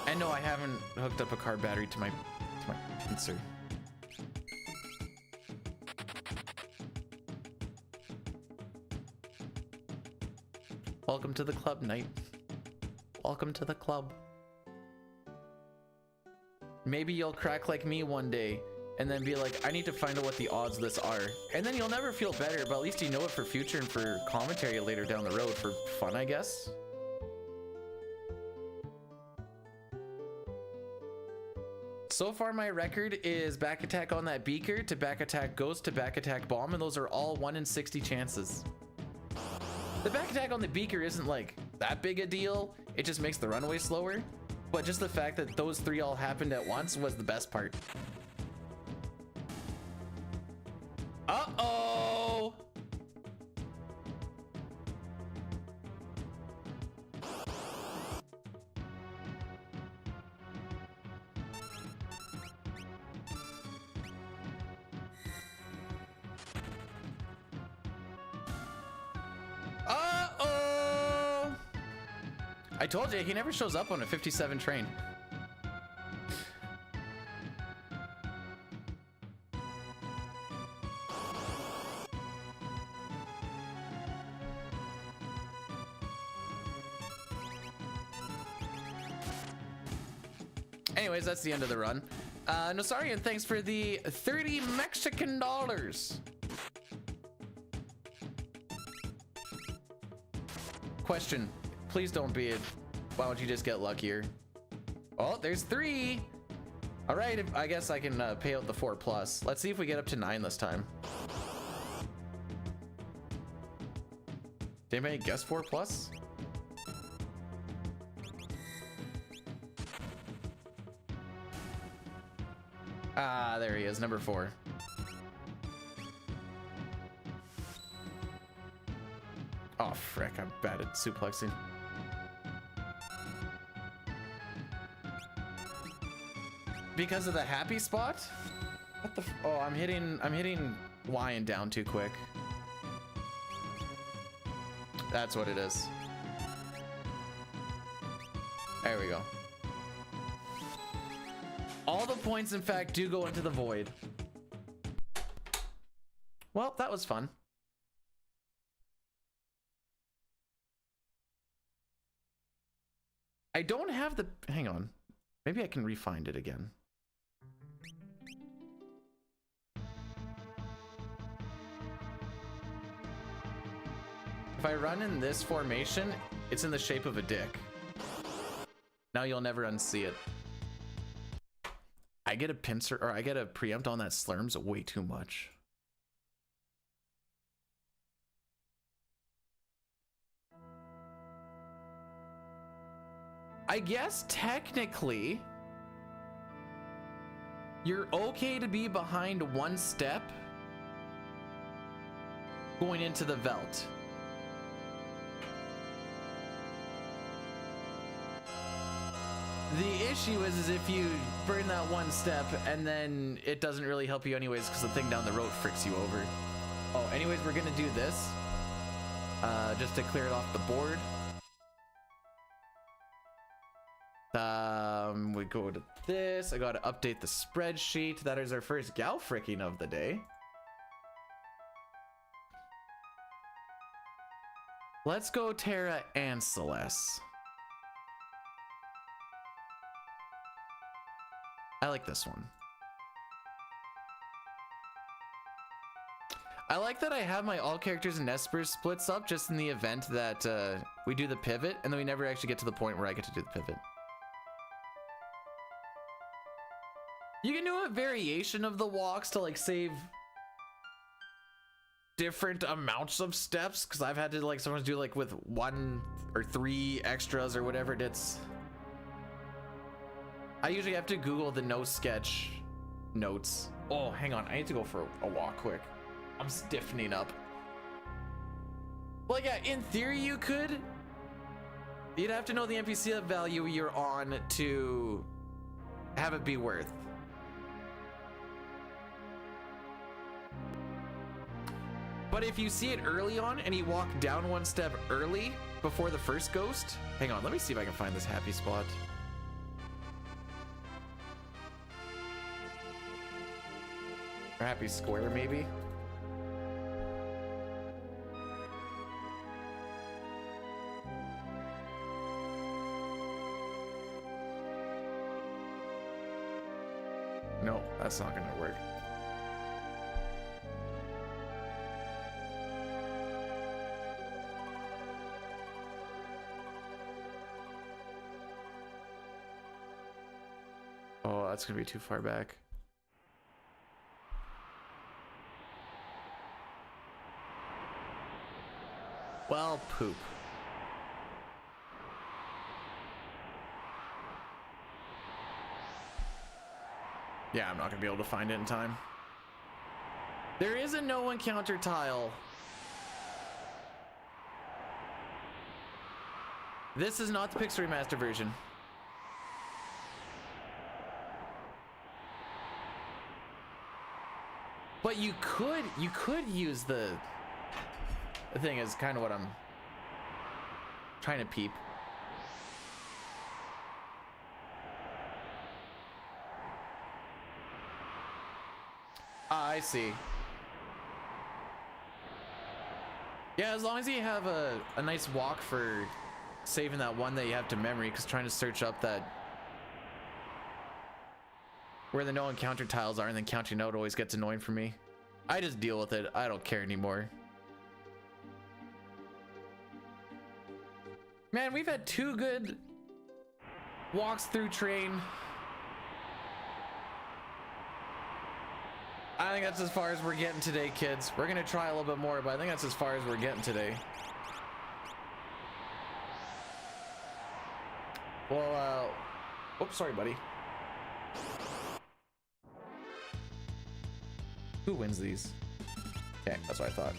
And no, I haven't hooked up a car battery to my pincer. Welcome to the club, Knight. Welcome to the club. Maybe you'll crack like me one day and then be like, I need to find out what the odds of this are. And then you'll never feel better, but at least you know it for future and for commentary later down the road for fun, I guess. So far, my record is back attack on that beaker to back attack ghost to back attack bomb, and those are all 1 in 60 chances. The back attack on the beaker isn't like that big a deal. It just makes the runaway slower. But just the fact that those 3 all happened at once was the best part. Uh-oh! Uh-oh! I told you, he never shows up on a 57 train. Anyways, that's the end of the run. Nosarian, thanks for the 30 Mexican dollars. Question, please don't be it. Why don't you just get luckier? Oh, there's 3. All right, I guess I can pay out the 4+. Let's see if we get up to 9 this time. Did anybody guess 4+? Ah, there he is, number 4. Oh, frick, I'm bad at suplexing. Because of the happy spot? What the oh, I'm hitting Y and down too quick. That's what it is. There we go. All the points, in fact, do go into the void. Well, that was fun. I don't have the... Hang on. Maybe I can re-find it again. If I run in this formation, it's in the shape of a dick. Now you'll never unsee it. I get a pincer, or I get a preempt on that Slurms way too much. I guess technically You're okay to be behind one step going into the Velt. The issue is if you burn that one step and then it doesn't really help you anyways because the thing down the road fricks you over. Oh, anyways, we're gonna do this just to clear it off the board. We go to this. I gotta update the spreadsheet. That is our first Gau fricking of the day. Let's go Terra and Celeste. I like this one. I like that I have my all characters and Nespers splits up just in the event that we do the pivot and then we never actually get to the point where I get to do the pivot. You can do a variation of the walks to like save different amounts of steps because I've had to like sometimes do like with 1 or 3 extras or whatever it is. I usually have to Google the no sketch notes. Oh, hang on. I need to go for a walk quick. I'm stiffening up. Well, yeah, in theory you could. You'd have to know the NPC value you're on to have it be worth. But if you see it early on and you walk down one step early before the first ghost, hang on, let me see if I can find this happy spot. Or happy square, maybe? No, that's not gonna work. Oh, that's gonna be too far back. Well, poop. Yeah, I'm not gonna be able to find it in time. There is a no encounter tile. This is not the Pixel Remaster version. But you could use the thing is kind of what I'm trying to peep. Ah, I see. Yeah, as long as you have a nice walk for saving that one that you have to memory, because trying to search up that where the no encounter tiles are and then counting out always gets annoying for me. I just deal with it. I don't care anymore. Man, we've had 2 good walks through train. I think that's as far as we're getting today, kids. We're gonna try a little bit more, but I think that's as far as we're getting today. Well, oops, sorry, buddy. Who wins these? Okay, that's what I thought.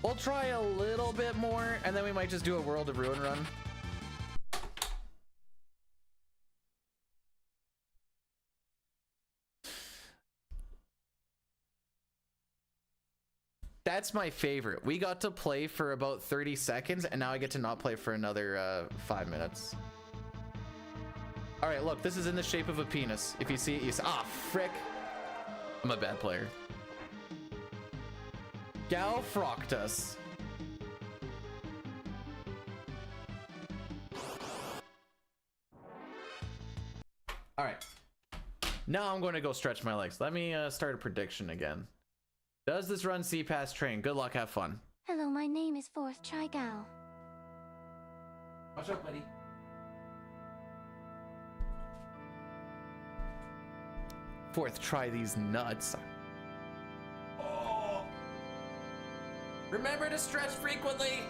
We'll try a little bit more, and then we might just do a World of Ruin run. That's my favorite. We got to play for about 30 seconds, and now I get to not play for another 5 minutes. All right, look, this is in the shape of a penis. If you see it, you say, ah, frick. I'm a bad player. Gau frocked us. All right. Now I'm going to go stretch my legs. Let me start a prediction again. Does this run see past train? Good luck, have fun. Hello, my name is Fourth Try Gau. Watch out, buddy. Fourth, try these nuts. Oh. Remember to stretch frequently.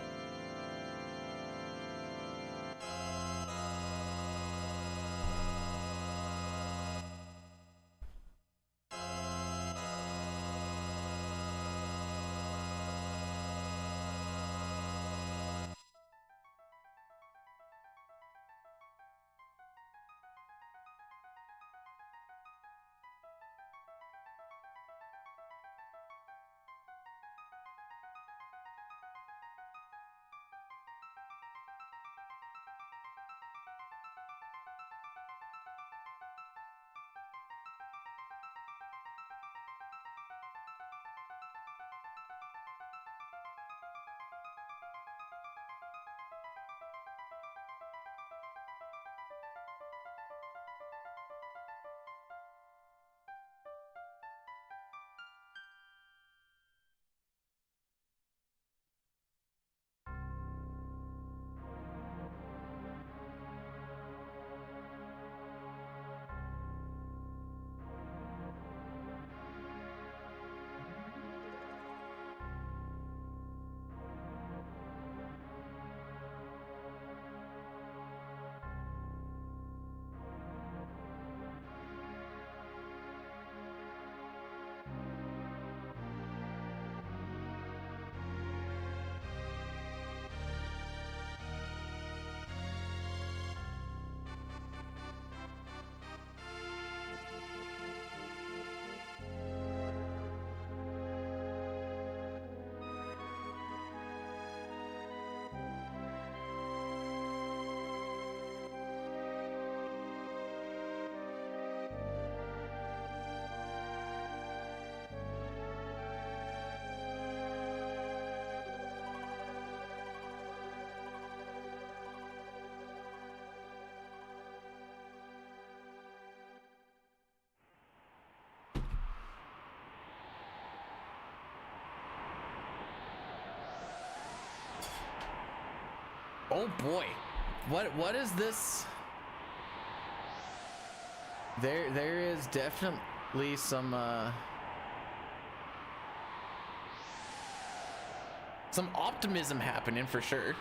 Oh boy. What is this? There is definitely some optimism happening for sure.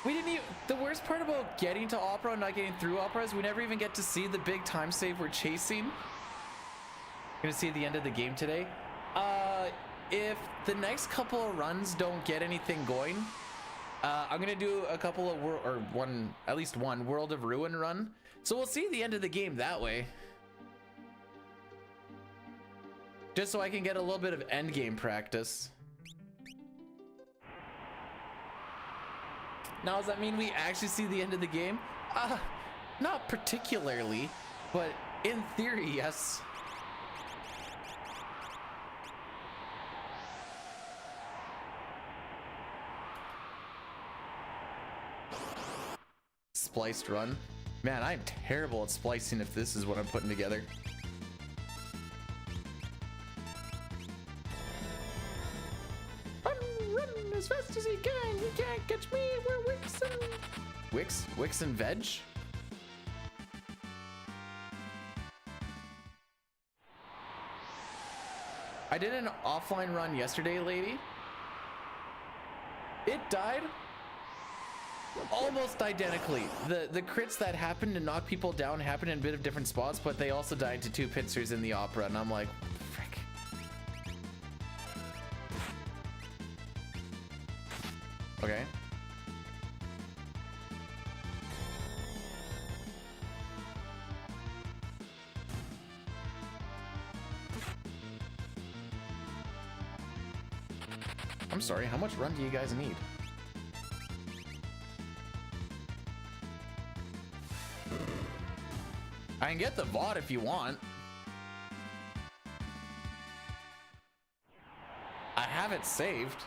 We didn't even, the worst part about getting to Opera and not getting through Opera is we never even get to see the big time save we're chasing. Gonna see the end of the game today. If the next couple of runs don't get anything going, I'm gonna do a couple of at least one World of Ruin run. So we'll see the end of the game that way. Just so I can get a little bit of endgame practice. Now, does that mean we actually see the end of the game? Not particularly, but in theory, yes. Spliced run. Man, I'm terrible at splicing if this is what I'm putting together. Run as fast as you can. You can't catch me. We're Wixen. Wix and veg? I did an offline run yesterday, lady. It died almost identically. The crits that happened to knock people down happened in a bit of different spots, but they also died to 2 pincers in the Opera, and I'm like, frick. Okay. I'm sorry, how much run do you guys need? I can get the VOD if you want. I have it saved.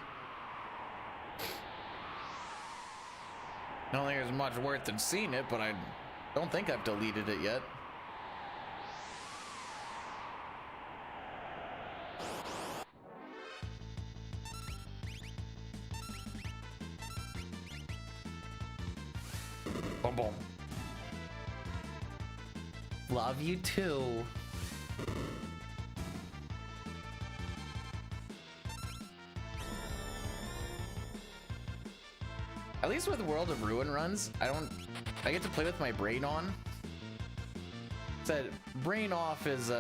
I don't think there's much worth in seeing it, but I don't think I've deleted it yet. Boom, boom. Love you too. At least with World of Ruin runs, I get to play with my brain on. Said brain off is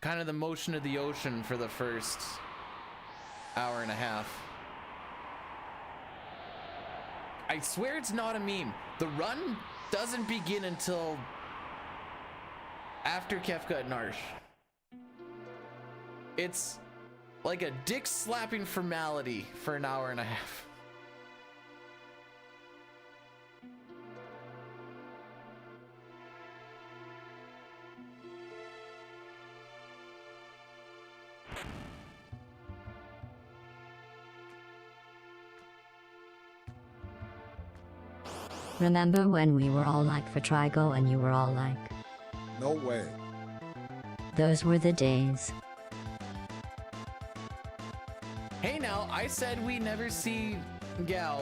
kind of the motion of the ocean for the first hour and a half. I swear it's not a meme. The run doesn't begin until after Kefka at Narsh. It's like a dick slapping formality for an hour and a half. Remember when we were all like for Trigo and you were all like, No way. those were the days. Hey now, I said we never see Gau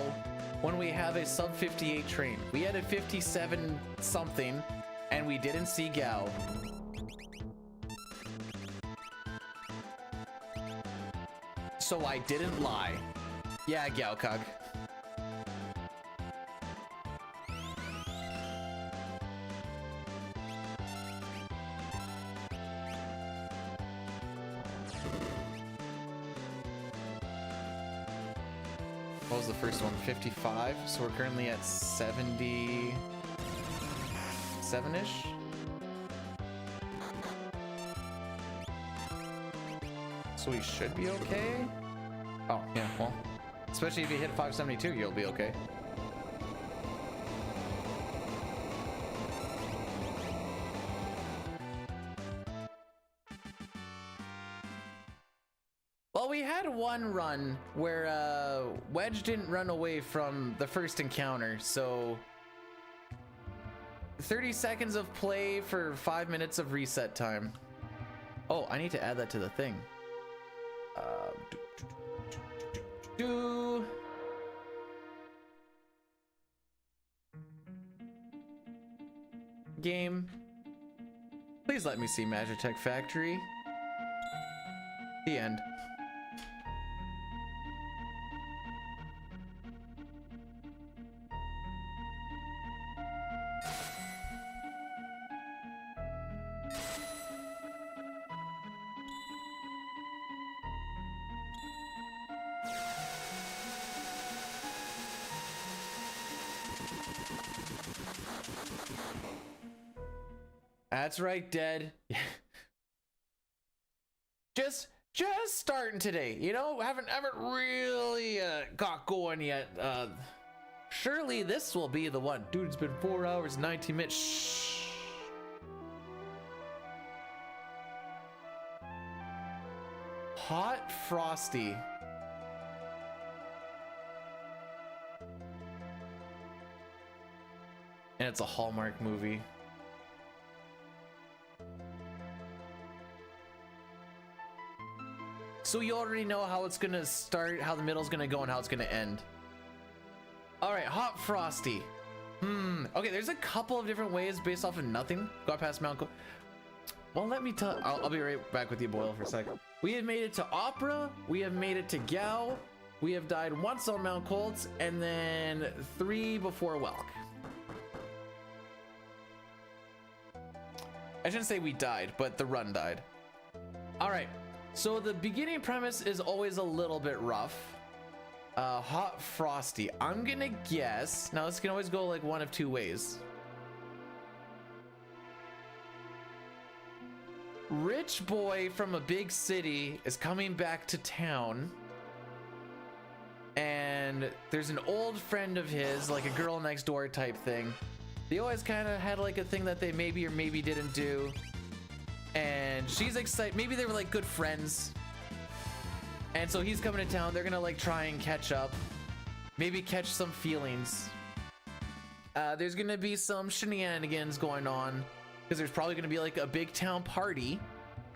when we have a sub 58 train. We had a 57 something and we didn't see Gau. So I didn't lie. Yeah, Gaukag. What was the first one? 55. So we're currently at 77-ish. So we should be okay. Oh yeah, well, especially if you hit 572, you'll be okay. Well, we had one run where Wedge didn't run away from the first encounter, so 30 seconds of play for 5 minutes of reset time. Oh, I need to add that to the thing. do. Game. Please let me see Magitech Factory. The end. That's right, Dead. just starting today, you know, haven't really got going yet. Surely this will be the one. Dude, it's been 4 hours 19 minutes. Shh. Hot Frosty. And it's a Hallmark movie. So you already know how it's gonna start, how the middle's gonna go, and how it's gonna end. All right, Hot Frosty. Okay, there's a couple of different ways based off of nothing. Got past Mount. Well, let me tell. I'll be right back with you, Boyle, for a second. We have made it to Opera. We have made it to Gau. We have died once on Mount Kolts, and then 3 before Welk. I shouldn't say we died, but the run died. All right. So the beginning premise is always a little bit rough. Hot Frosty. I'm gonna guess. Now this can always go like one of two ways. Rich boy from a big city is coming back to town. And there's an old friend of his, like a girl next door type thing. They always kind of had like a thing that they maybe or maybe didn't do. And she's excited. Maybe they were like good friends. And so he's coming to town. They're gonna like try and catch up. Maybe catch some feelings. There's gonna be some shenanigans going on. Because there's probably gonna be like a big town party.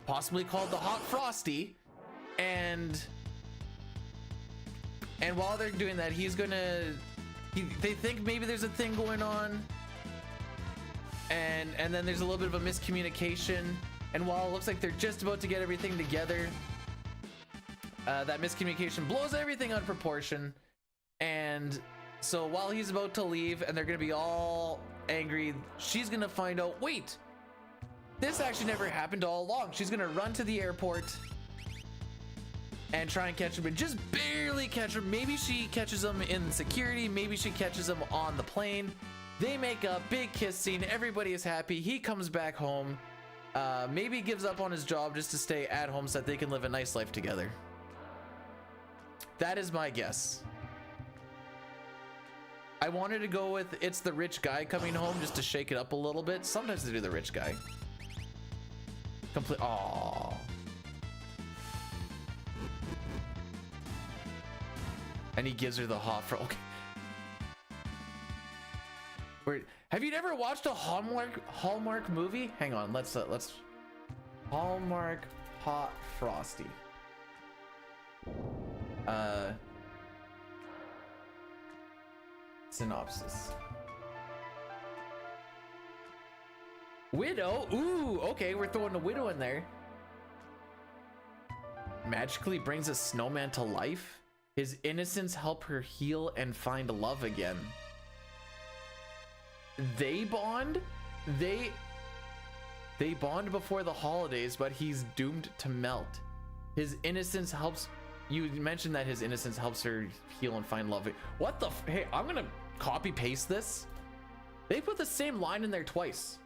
Possibly called the Hot Frosty. And while they're doing that, he's gonna... they think maybe there's a thing going on. And then there's a little bit of a miscommunication. And while it looks like they're just about to get everything together, that miscommunication blows everything out of proportion. And so while he's about to leave and they're gonna be all angry, she's gonna find out, wait, this actually never happened all along. She's gonna run to the airport and try and catch him, and just barely catch him. Maybe she catches him in security, maybe she catches him on the plane. They make a big kiss scene, everybody is happy. He comes back home. Maybe gives up on his job just to stay at home so that they can live a nice life together. That is my guess. I wanted to go with it's the rich guy coming home just to shake it up a little bit. Sometimes they do the rich guy. Complete. Aww. And he gives her the hot for okay. Have you never watched a Hallmark movie? Hang on, let's Hallmark Hot Frosty. Synopsis. Widow? Ooh, okay, we're throwing a widow in there. Magically brings a snowman to life. His innocence help her heal and find love again. They bond? They bond before the holidays, but he's doomed to melt. His innocence helps... You mentioned that his innocence helps her heal and find love. What the... Hey, I'm gonna copy paste this. They put the same line in there twice.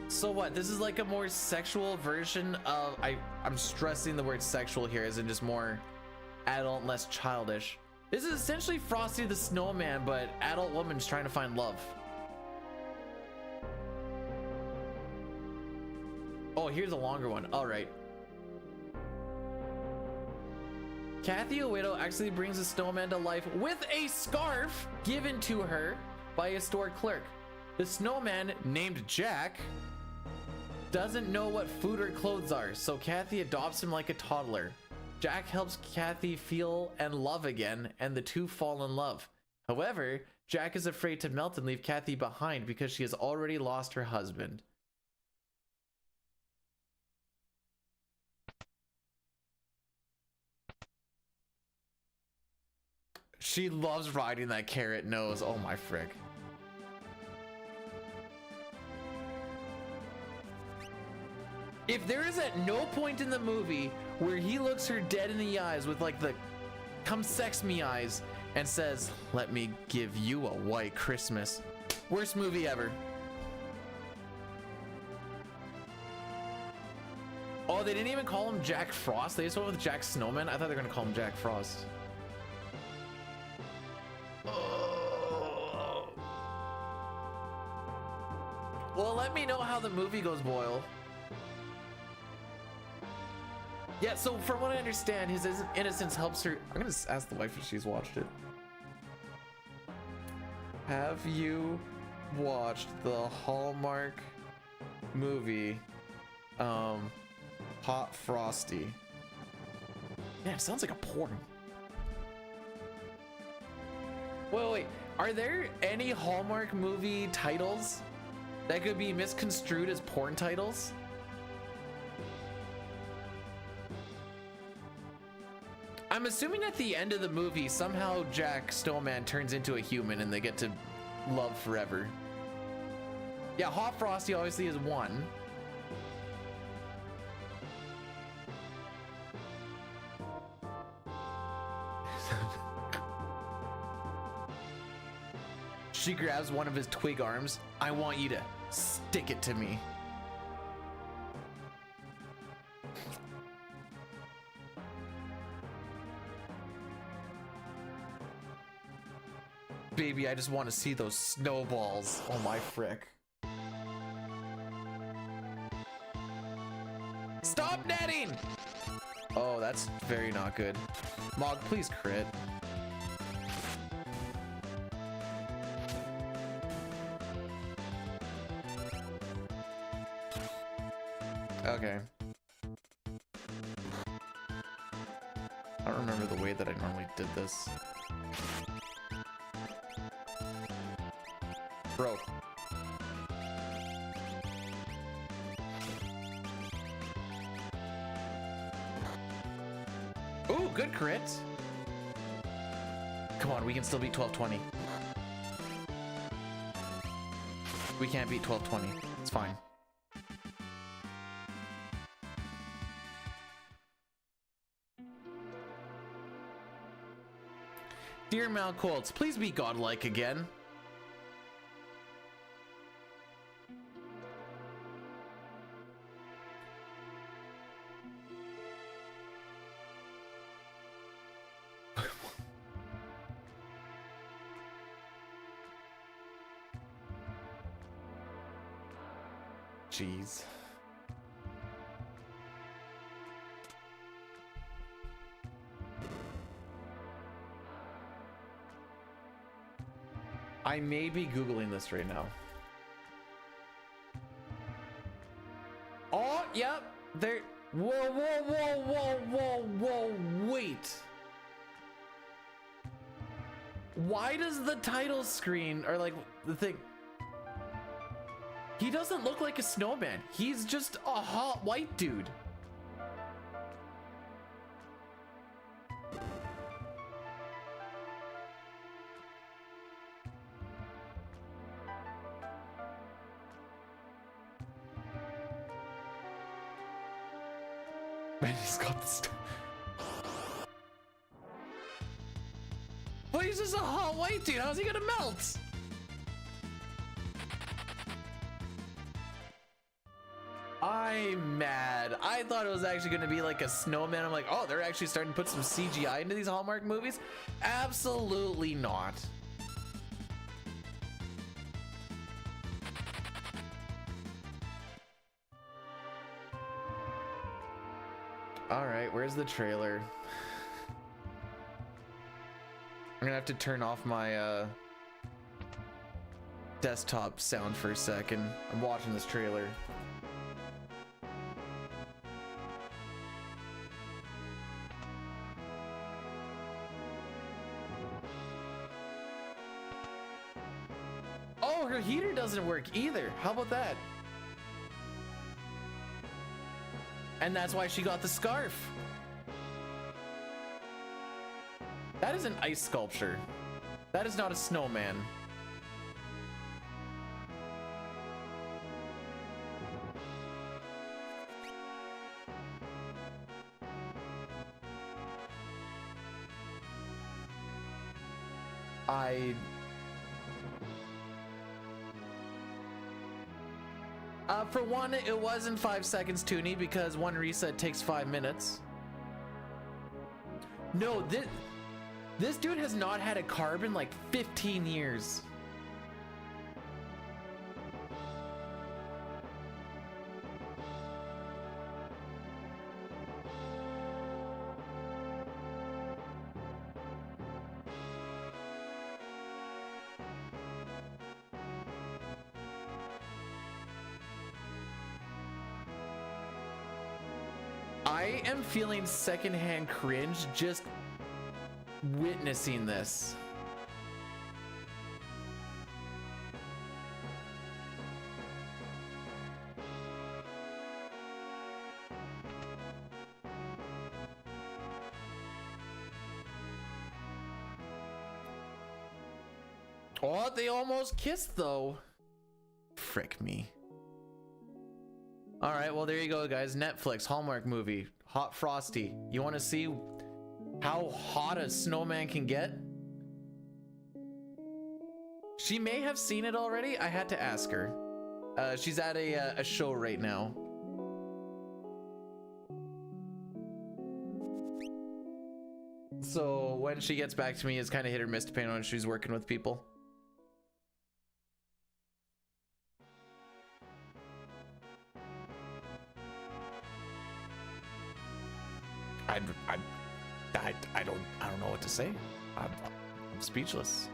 So what? This is like a more sexual version of... I'm stressing the word sexual here as in just more adult, less childish. This is essentially Frosty the Snowman, but adult woman's trying to find love. Oh, here's a longer one. All right. Kathy, a widow, actually brings a snowman to life with a scarf given to her by a store clerk. The snowman, named Jack, doesn't know what food or clothes are, so Kathy adopts him like a toddler. Jack helps Kathy feel and love again, and the two fall in love. However, Jack is afraid to melt and leave Kathy behind because she has already lost her husband. She loves riding that carrot nose. Oh my frick. If there is at no point in the movie where he looks her dead in the eyes with like the come sex me eyes and says, "Let me give you a white Christmas." Worst movie ever. Oh, they didn't even call him Jack Frost. They just went with Jack Snowman. I thought they were gonna call him Jack Frost. Oh. Well, let me know how the movie goes, Boyle. Yeah, so from what I understand, his innocence helps her. I'm gonna ask the wife if she's watched it. Have you watched the Hallmark movie, Hot Frosty? Man, it sounds like a porn. Wait. Are there any Hallmark movie titles that could be misconstrued as porn titles? I'm assuming at the end of the movie, somehow Jack Snowman turns into a human and they get to love forever. Yeah, Hot Frosty obviously is one. She grabs one of his twig arms. I want you to stick it to me. Baby, I just want to see those snowballs. Oh my frick. Stop netting! Oh, that's very not good. Mog, please crit. Okay. I don't remember the way that I normally did this. Bro. Ooh, good crit. Come on, we can still beat 1220. We can't beat 1220. It's fine. Dear Mount Kolts, please be godlike again. Jeez. I may be Googling this right now. Oh, yep. There. Whoa, wait. Why does the title screen, or like the thing, he doesn't look like a snowman. He's just a hot white dude. Man, he's got the stuff. But he's just a hot white dude. How's he gonna melt? I'm mad. I thought it was actually gonna be like a snowman. I'm like, oh, they're actually starting to put some CGI into these Hallmark movies? Absolutely not. All right, where's the trailer? gonna have to turn off my desktop sound for a second. I'm watching this trailer. Oh, her heater doesn't work either. How about that? And that's why she got the scarf. That is an ice sculpture. That is not a snowman. For one, it wasn't 5 seconds, Toonie, because one reset takes 5 minutes. No, this dude has not had a carb in like 15 years. I am feeling secondhand cringe just witnessing this. Oh, they almost kissed though. Frick me. All right, well, there you go, guys. Netflix, Hallmark movie, Hot Frosty. You want to see how hot a snowman can get? She may have seen it already. I had to ask her. She's at a show right now. So when she gets back to me, it's kind of hit or miss depending on when she's working with people. I don't know what to say. I'm speechless.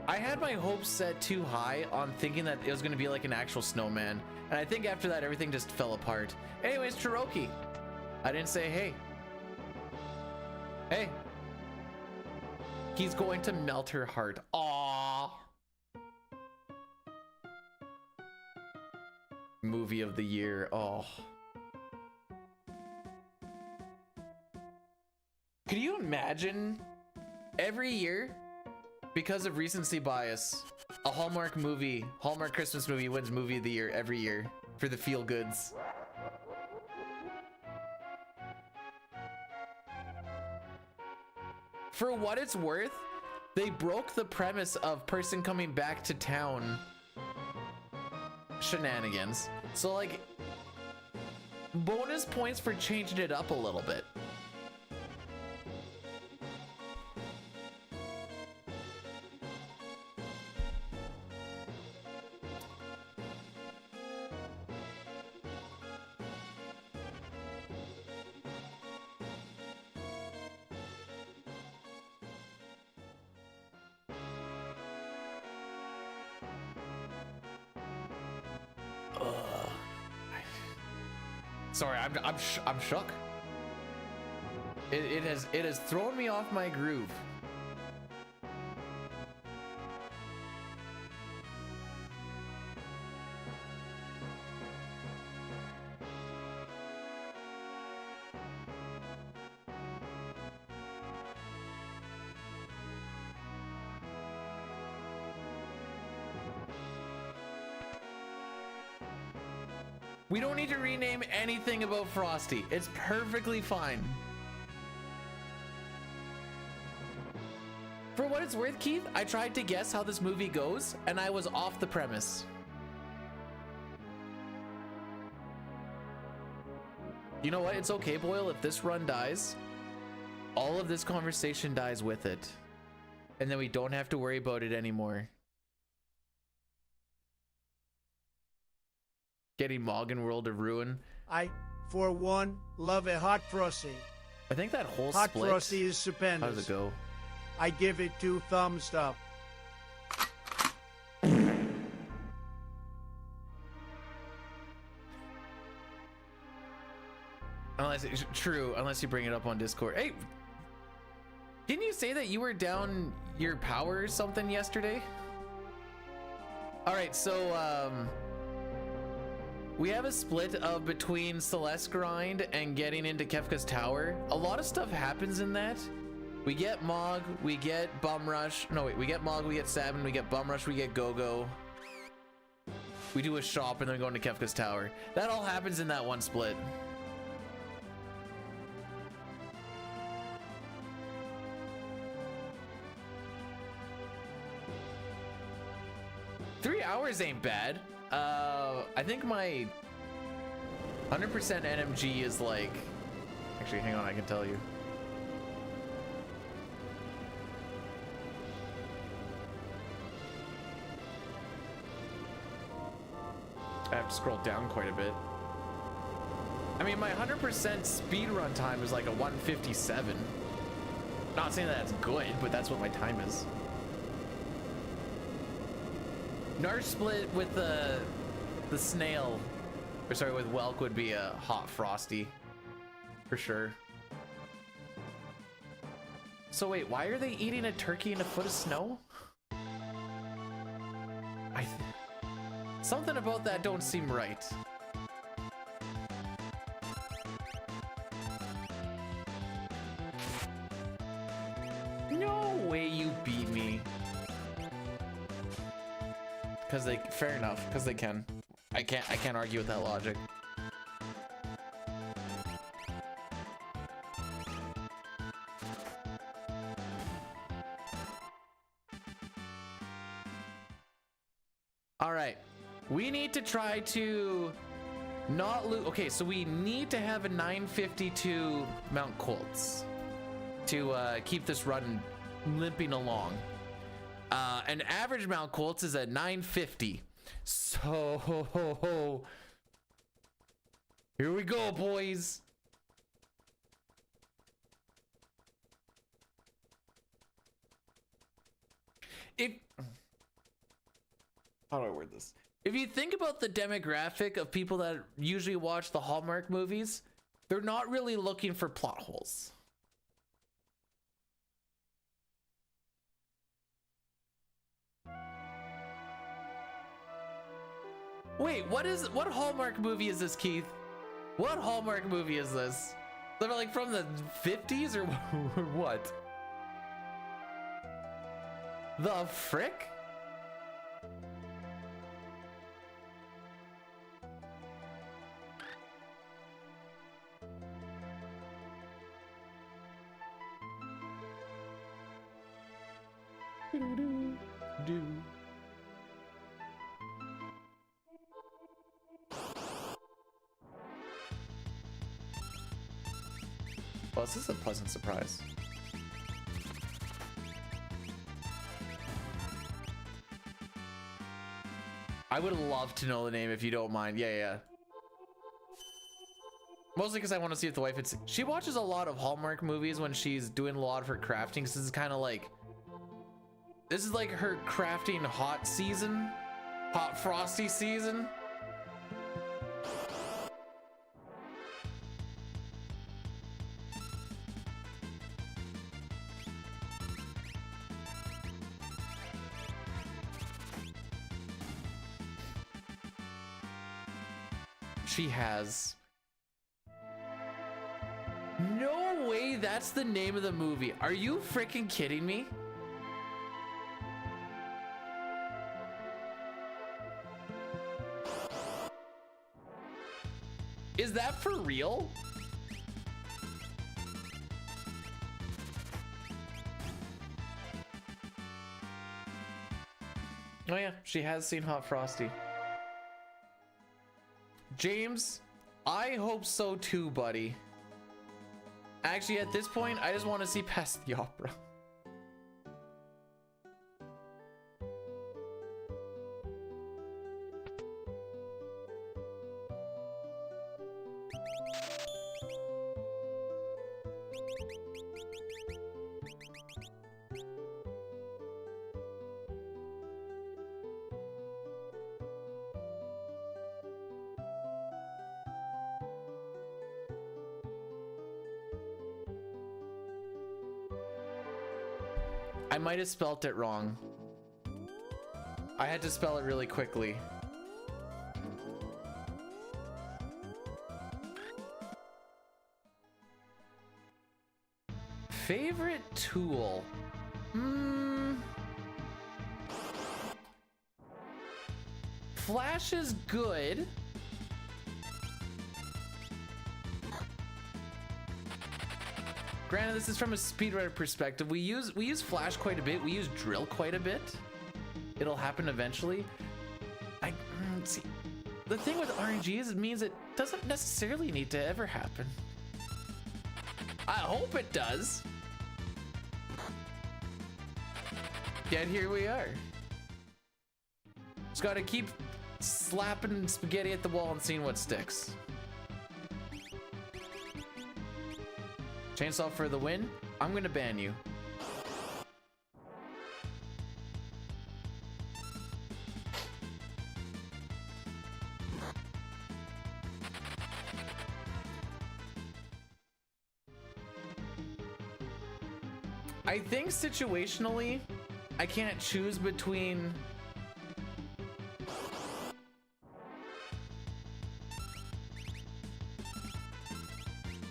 I had my hopes set too high on thinking that it was going to be like an actual snowman, and I think after that everything just fell apart. Anyways, Cherokee, I didn't say hey. Hey. He's going to melt her heart. Aww. Movie of the year. Oh. Could you imagine every year, because of recency bias, a Hallmark movie, Hallmark Christmas movie wins movie of the year every year for the feel goods? For what it's worth, they broke the premise of person coming back to town shenanigans. So like, bonus points for changing it up a little bit. Sorry, I'm shook. It has thrown me off my groove. We don't need to rename anything about Frosty. It's perfectly fine. For what it's worth, Keith, I tried to guess how this movie goes, and I was off the premise. You know what? It's okay, Boyle. If this run dies, all of this conversation dies with it. And then we don't have to worry about it anymore. getting Morgan World of Ruin. I, for one, love a hot frosty. I think that whole Hot split. frosty is stupendous. How does it go? I give it 2 thumbs up. Unless it's true, unless you bring it up on Discord. Hey, didn't you say that you were down your power or something yesterday? All right, so we have a split of between Celeste grind and getting into Kefka's tower. A lot of stuff happens in that. We get Mog, we get Bum Rush. No, wait, we get Mog, we get Sabin, we get Bum Rush, we get Go-Go. We do a shop and then we go into Kefka's tower. That all happens in that one split. $3 ain't bad. I think my 100% NMG is like, actually, hang on, I can tell you. I have to scroll down quite a bit. I mean, my 100% speedrun time is like a 157. Not saying that that's good, but that's what my time is. Narsh split with the snail, or sorry, with Welk would be a hot frosty, for sure. So wait, why are they eating a turkey in a foot of snow? Something about that don't seem right. No way you beat me. Because they, fair enough, because they can. I can't argue with that logic. All right, we need to try to not lose. Okay, so we need to have a 952 Mount Kolts to keep this run limping along. An average Mount Kolts is at 950. So here we go, boys. How do I word this? If you think about the demographic of people that usually watch the Hallmark movies, they're not really looking for plot holes. Wait, what Hallmark movie is this, Keith? What Hallmark movie is this? They're like from the 50s or what? The frick? Do. Well, this is a pleasant surprise. I would love to know the name if you don't mind. Yeah. Mostly because I want to see if the wife had. She watches a lot of Hallmark movies when she's doing a lot of her crafting. This is kind of like. This is like her crafting hot season, hot frosty season. She has. No way that's the name of the movie. Are you freaking kidding me? Is that for real? Oh yeah, she has seen Hot Frosty. James, I hope so too, buddy. Actually, at this point, I just want to see past the opera. I might have spelt it wrong. I had to spell it really quickly. Favorite tool? Flash is good. Granted, this is from a speedrunner perspective. We use Flash quite a bit. We use Drill quite a bit. It'll happen eventually. See, the thing with RNG is it means it doesn't necessarily need to ever happen. I hope it does. Yet here we are. Just gotta keep slapping spaghetti at the wall and seeing what sticks. Chainsaw for the win. I'm gonna ban you. I think situationally, I can't choose between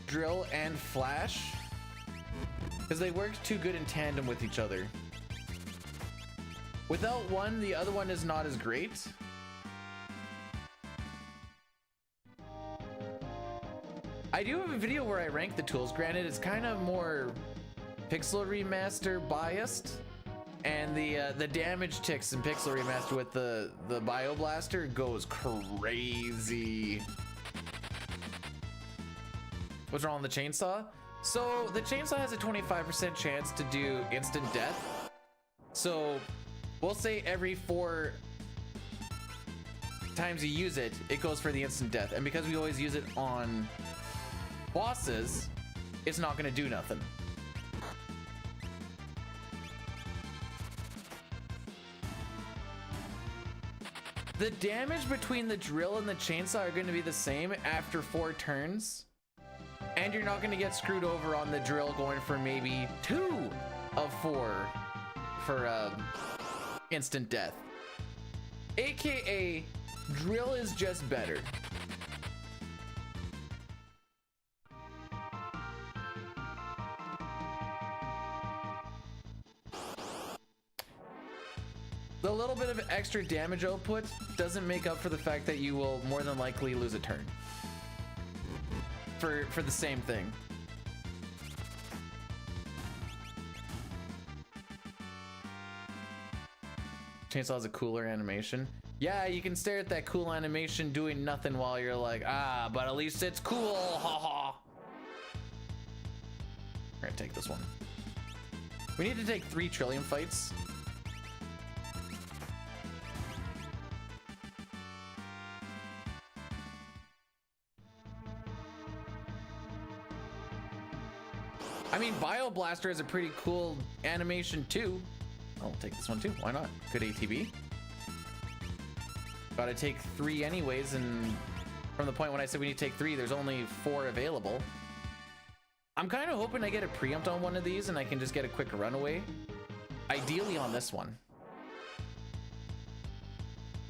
Drill and Flash because they work too good in tandem with each other. Without one, the other one is not as great. I do have a video where I rank the tools. Granted, it's kind of more Pixel Remaster biased, and the damage ticks in Pixel Remaster with the Bio Blaster goes crazy. What's wrong with the chainsaw? So the chainsaw has a 25% chance to do instant death. So we'll say every 4 times you use it, it goes for the instant death. And because we always use it on bosses, it's not gonna do nothing. The damage between the drill and the chainsaw are gonna be the same after 4 turns. And you're not gonna get screwed over on the drill going for maybe 2 of 4 for instant death. AKA, drill is just better. The little bit of extra damage output doesn't make up for the fact that you will more than likely lose a turn for the same thing. Chainsaw has a cooler animation. Yeah, you can stare at that cool animation doing nothing while you're like, ah, but at least it's cool, haha. We're gonna take this one. We need to take 3 trillium fights. I mean, Bio Blaster has a pretty cool animation too. I'll take this one too. Why not? Good ATB. Gotta take 3 anyways, and from the point when I said we need to take 3, there's only 4 available. I'm kind of hoping I get a preempt on one of these and I can just get a quick runaway. Ideally on this one.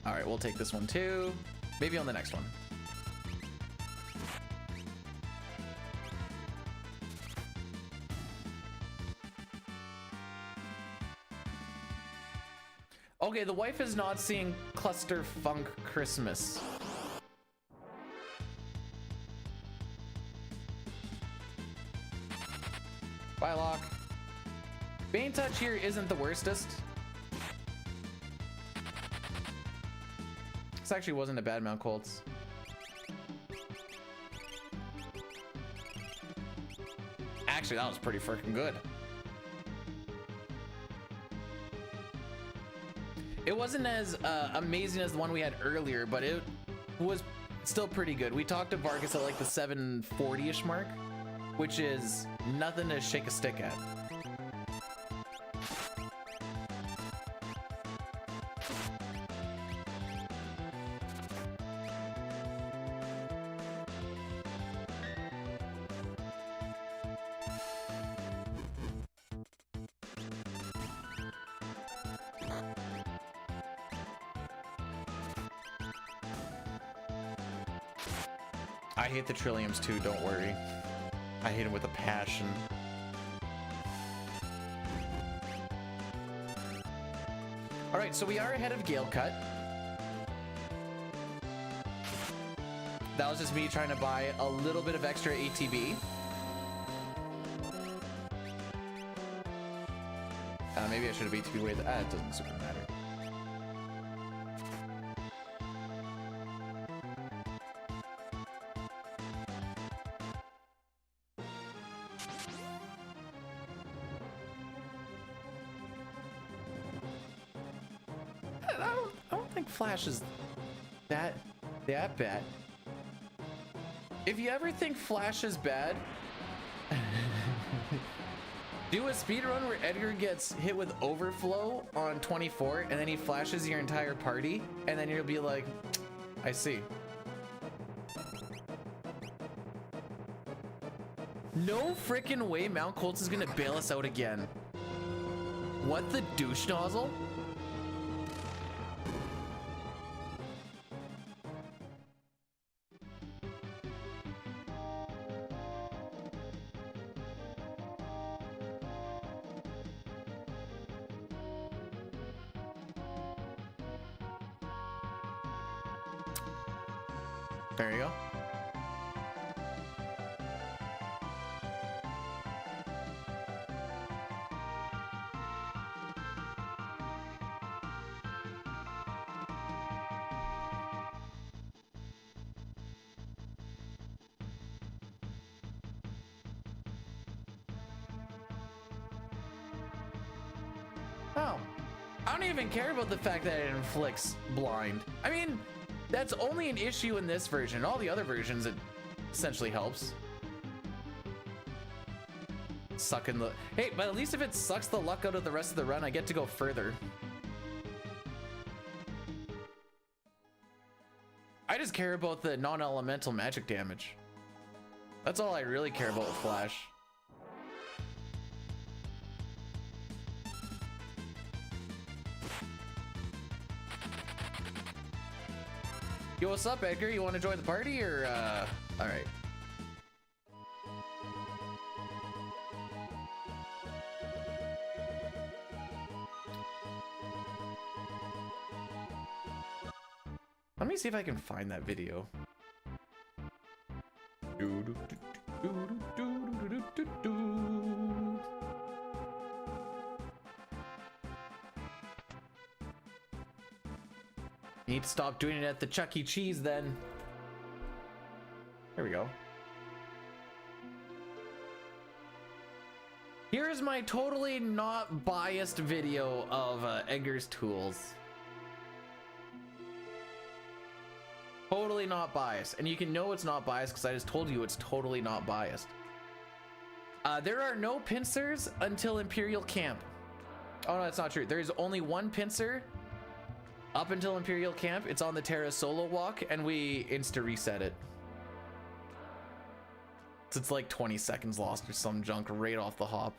All right, we'll take this one too. Maybe on the next one. Okay, the wife is not seeing Cluster Funk Christmas. Bye, Lock. Bane Touch here isn't the worstest. This actually wasn't a bad mount, Kolts. Actually, that was pretty freaking good. It wasn't as amazing as the one we had earlier, but it was still pretty good. We talked to Vargas at like the 740-ish mark, which is nothing to shake a stick at. I hate the Trilliums too, don't worry. I hate them with a passion. Alright, so we are ahead of Gale Cut. That was just me trying to buy a little bit of extra ATB. Maybe I should have ATB way. It doesn't super matter. I don't think Flash is that bad. If you ever think Flash is bad, do a speedrun where Edgar gets hit with overflow on 24 and then he flashes your entire party, and then you'll be like, I see. No freaking way Mount Kolts is gonna bail us out again. What the douche nozzle? There you go. Oh, I don't even care about the fact that it inflicts blind. I mean, that's only an issue in this version. All the other versions, it essentially helps. Sucking the... Hey, but at least if it sucks the luck out of the rest of the run, I get to go further. I just care about the non-elemental magic damage. That's all I really care about with Flash. Yo, what's up, Edgar? You want to join the party, or all right. Let me see if I can find that video. Need to stop doing it at the Chuck E. Cheese then. There we go. Here's my totally not biased video of Edgar's tools. Totally not biased. And you can know it's not biased because I just told you it's totally not biased. There are no pincers until Imperial Camp. Oh no, that's not true. There's only one pincer up until Imperial Camp. It's on the Terra solo walk, and we insta reset it. So it's like 20 seconds lost or some junk right off the hop.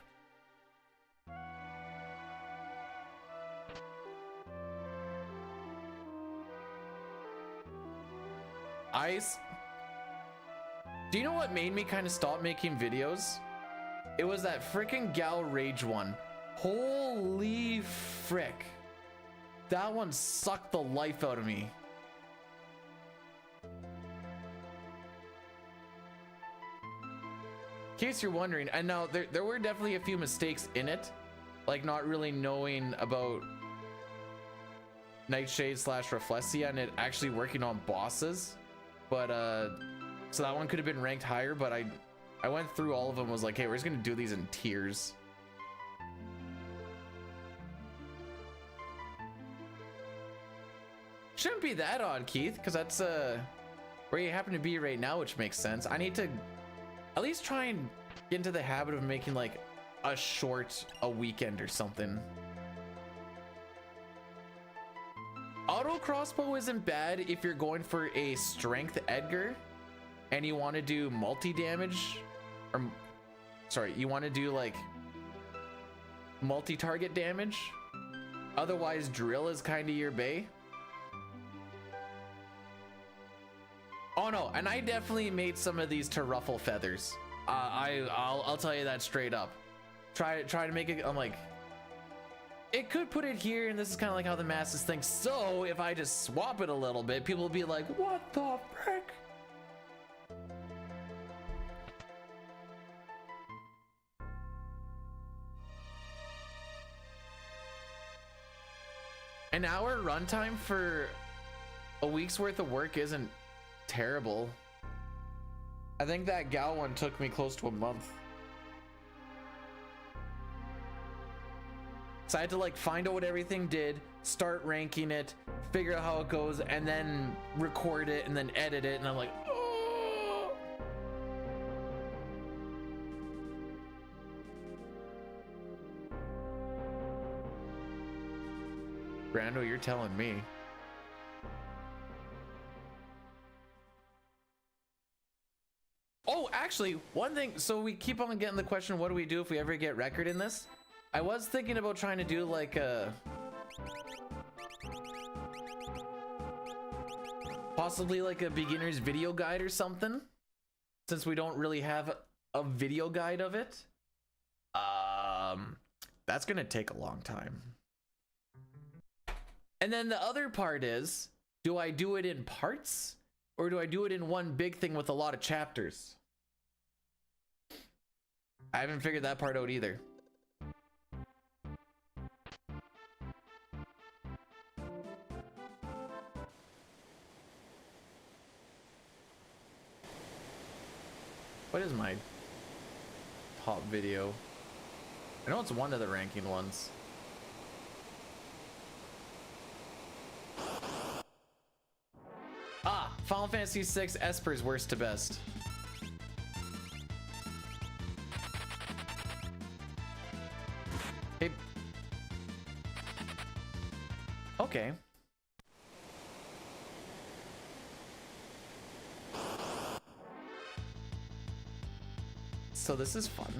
Ice. Do you know what made me kind of stop making videos? It was that freaking Gau Rage one. Holy frick. That one sucked the life out of me. In case you're wondering, and now there were definitely a few mistakes in it, like not really knowing about Nightshade / Reflexia and it actually working on bosses. But so that one could have been ranked higher, but I went through all of them, was like, hey, we're just gonna do these in tiers. Shouldn't be that odd, Keith, because that's where you happen to be right now, which makes sense. I need to at least try and get into the habit of making like a weekend or something. Auto crossbow isn't bad if you're going for a strength Edgar and you want to do multi-damage, or sorry, you want to do like multi-target damage. Otherwise, drill is kind of your bay. Oh no, and I definitely made some of these to ruffle feathers. I'll tell you that straight up. Try to make it. I'm like, it could put it here, and this is kind of like how the masses think. So if I just swap it a little bit, people will be like, what the frick? An hour runtime for a week's worth of work isn't terrible. I think that Gau one took me close to a month. So I had to like find out what everything did, start ranking it, figure out how it goes, and then record it and then edit it. And I'm like, oh. Brando, you're telling me. Oh, actually, one thing. So we keep on getting the question, what do we do if we ever get record in this? I was thinking about trying to do like a possibly like a beginner's video guide or something, since we don't really have a video guide of it. That's gonna take a long time. And then the other part is, do I do it in parts or do I do it in one big thing with a lot of chapters? I haven't figured that part out either. What is my top video? I know it's one of the ranking ones. Ah, Final Fantasy VI Esper's worst to best. Hey. Okay. So this is fun.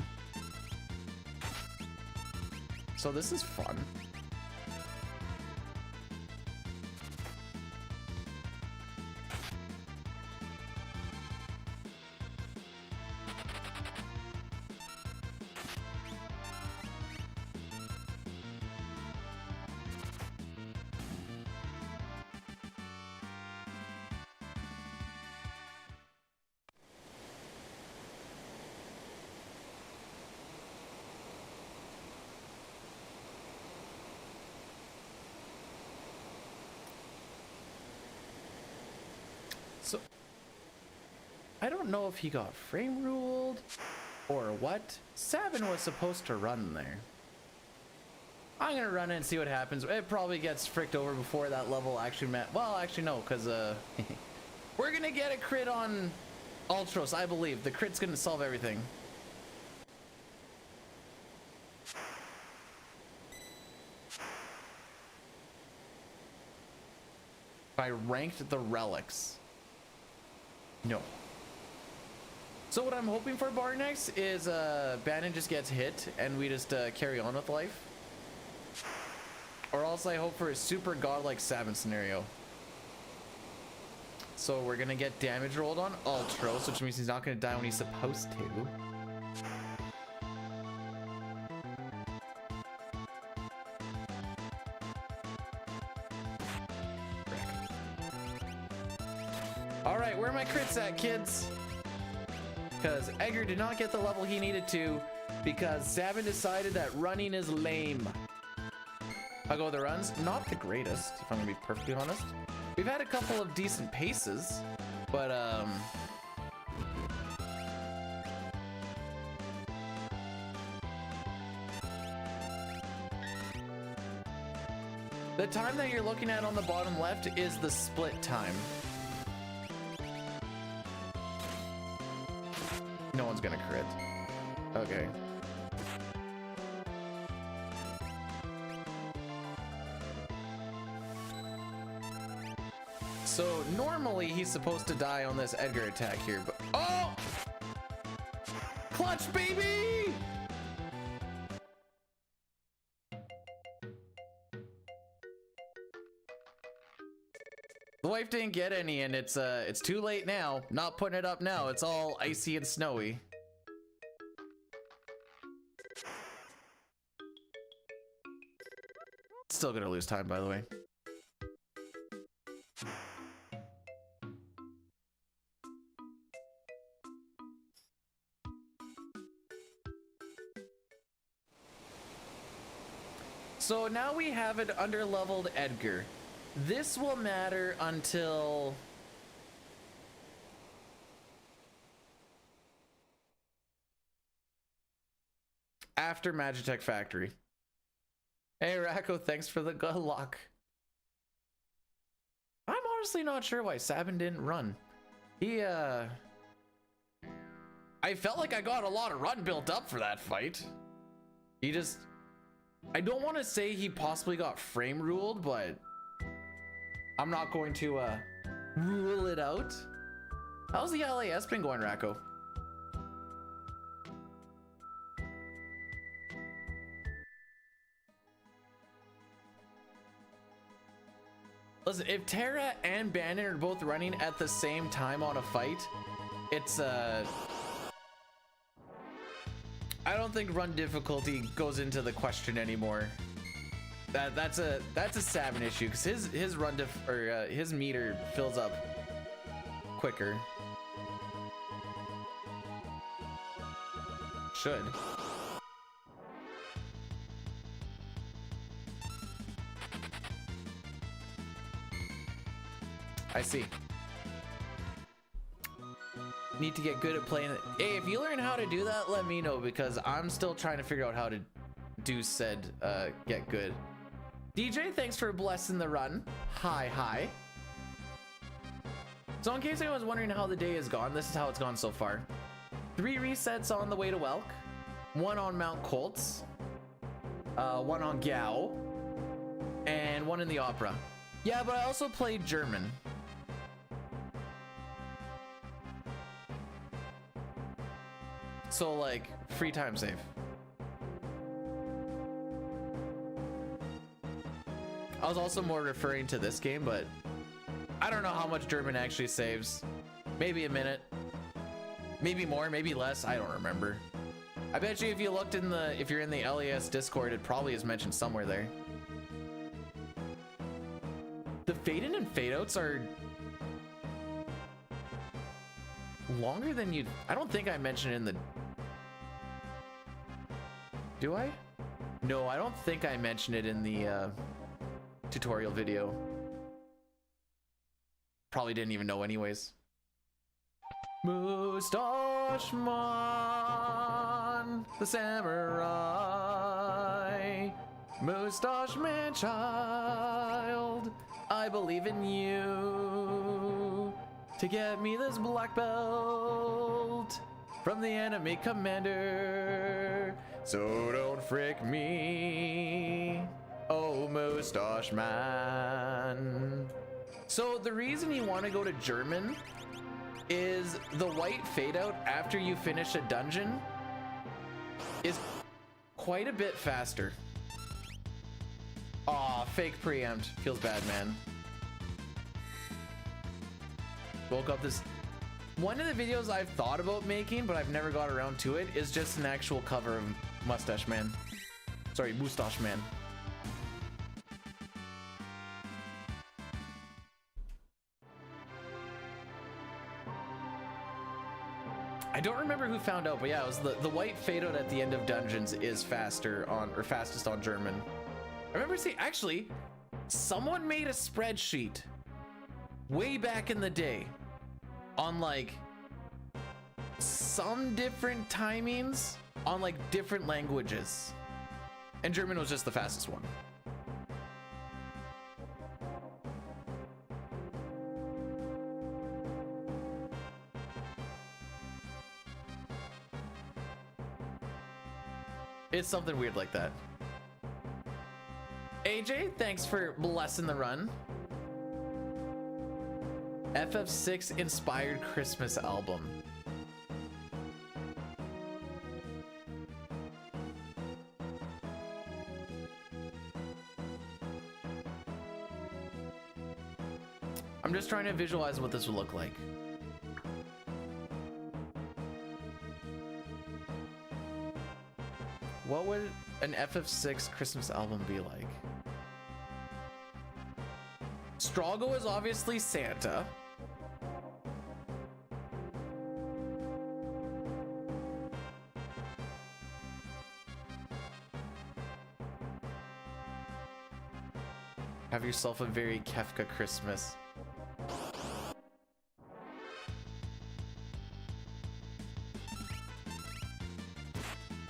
So this is fun. So I don't know if he got frame ruled or what. Sabin was supposed to run there. I'm gonna run it and see what happens. It probably gets fricked over before that level actually met. Well, actually no, because we're gonna get a crit on Ultros, I believe. The crit's gonna solve everything. If I ranked the relics. No. So what I'm hoping for bar next is Bannon just gets hit and we just carry on with life. Or else I hope for a super godlike Sabin scenario. So we're gonna get damage rolled on Ultros, which means he's not gonna die when he's supposed to. Alright, where are my crits at, kids? Because Edgar did not get the level he needed to because Sabin decided that running is lame. I'll go with the runs. Not the greatest, if I'm gonna be perfectly honest. We've had a couple of decent paces, but the time that you're looking at on the bottom left is the split time. No one's gonna crit. Okay. So normally he's supposed to die on this Edgar attack here, but oh! Clutch, baby! wife didn't get any, and it's too late now. Not putting it up now. It's all icy and snowy. Still gonna lose time, by the way. So now we have an underleveled Edgar. This will matter until after Magitech Factory. Hey Racco, thanks for the good luck. I'm honestly not sure why Sabin didn't run. He I felt like I got a lot of run built up for that fight. He just, I don't want to say he possibly got frame ruled, but I'm not going to rule it out. How's the LAS been going, Racco? Listen, if Terra and Bannon are both running at the same time on a fight, it's I don't think run difficulty goes into the question anymore. That's a Sabin issue, because his run his meter fills up quicker. Should. I see. Need to get good at playing it. Hey, if you learn how to do that, let me know, because I'm still trying to figure out how to do said get good. DJ, thanks for blessing the run. Hi. So in case anyone's wondering how the day has gone, this is how it's gone so far. 3 resets on the way to Welk, 1 on Mount Kolts, 1 on Gau, and 1 in the Opera. Yeah, but I also played German. So like, free time save. I was also more referring to this game, but I don't know how much German actually saves. Maybe a minute, maybe more, maybe less. I don't remember. I bet you if you looked in the, if you're in the LES Discord, it probably is mentioned somewhere there. The fade in and fade outs are longer than you'd, I don't think I mentioned it in the, do I? No, I don't think I mentioned it in the tutorial video. Probably didn't even know anyways. Mustache Man, the samurai. Mustache Man child, I believe in you to get me this black belt from the enemy commander. So don't frick me, oh Mustache Man. So the reason you want to go to German is the white fade out after you finish a dungeon is quite a bit faster. Aw, fake preempt. Feels bad, man. Woke up this... One of the videos I've thought about making, but I've never got around to it, is just an actual cover of Mustache Man. Sorry, Mustache Man. I don't remember who found out, but yeah, it was the white fade out at the end of dungeons is faster on, or fastest on German. I remember seeing, actually, someone made a spreadsheet way back in the day on like some different timings on like different languages, and German was just the fastest one. It's something weird like that. AJ, thanks for blessing the run. FF6 inspired Christmas album. trying to visualize what this would look like. What would an FF6 Christmas album be like? Strago is obviously Santa. Have yourself a very Kefka Christmas.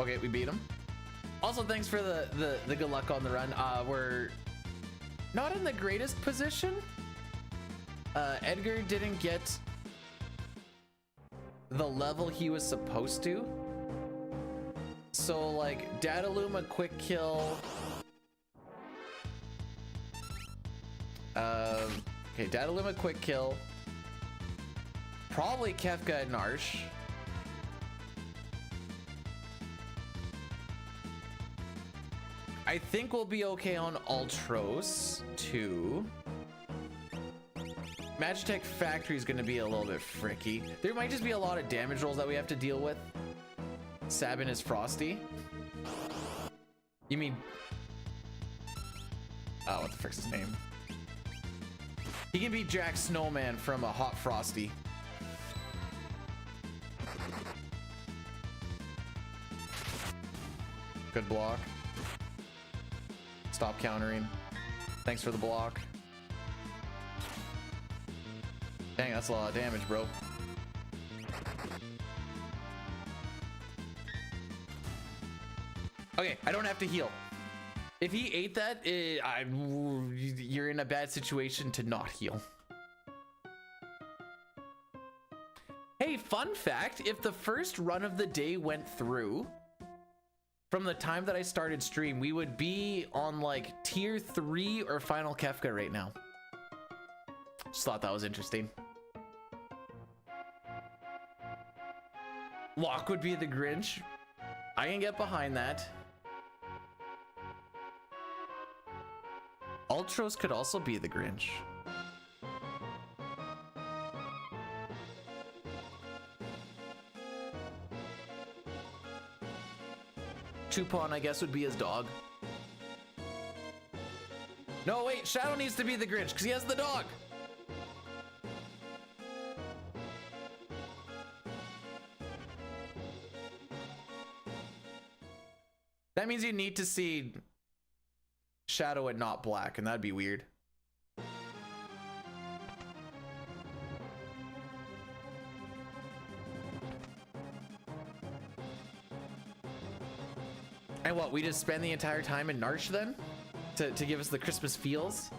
Okay, we beat him. Also, thanks for the good luck on the run. We're not in the greatest position. Edgar didn't get the level he was supposed to. So like Dadaluma quick kill. Okay, Dadaluma quick kill. Probably Kefka and Narsh. I think we'll be okay on Ultros too. Magitech Factory is going to be a little bit fricky. There might just be a lot of damage rolls that we have to deal with. Sabin is Frosty. You mean... Oh, what the frick's his name? He can be Jack Snowman from a Hot Frosty. Good block. Stop countering. Thanks for the block. Dang, that's a lot of damage, bro. Okay, I don't have to heal. If he ate that, you're in a bad situation to not heal. Hey, fun fact, if the first run of the day went through, from the time that I started stream, we would be on like tier 3 or final Kefka right now. Just thought that was interesting. Locke would be the Grinch. I can get behind that. Ultros could also be the Grinch. Chupon, I guess, would be his dog. No, wait, Shadow needs to be the Grinch because he has the dog. That means you need to see Shadow and not Black, and that'd be weird. And what, we just spend the entire time in Narsh then? To give us the Christmas feels?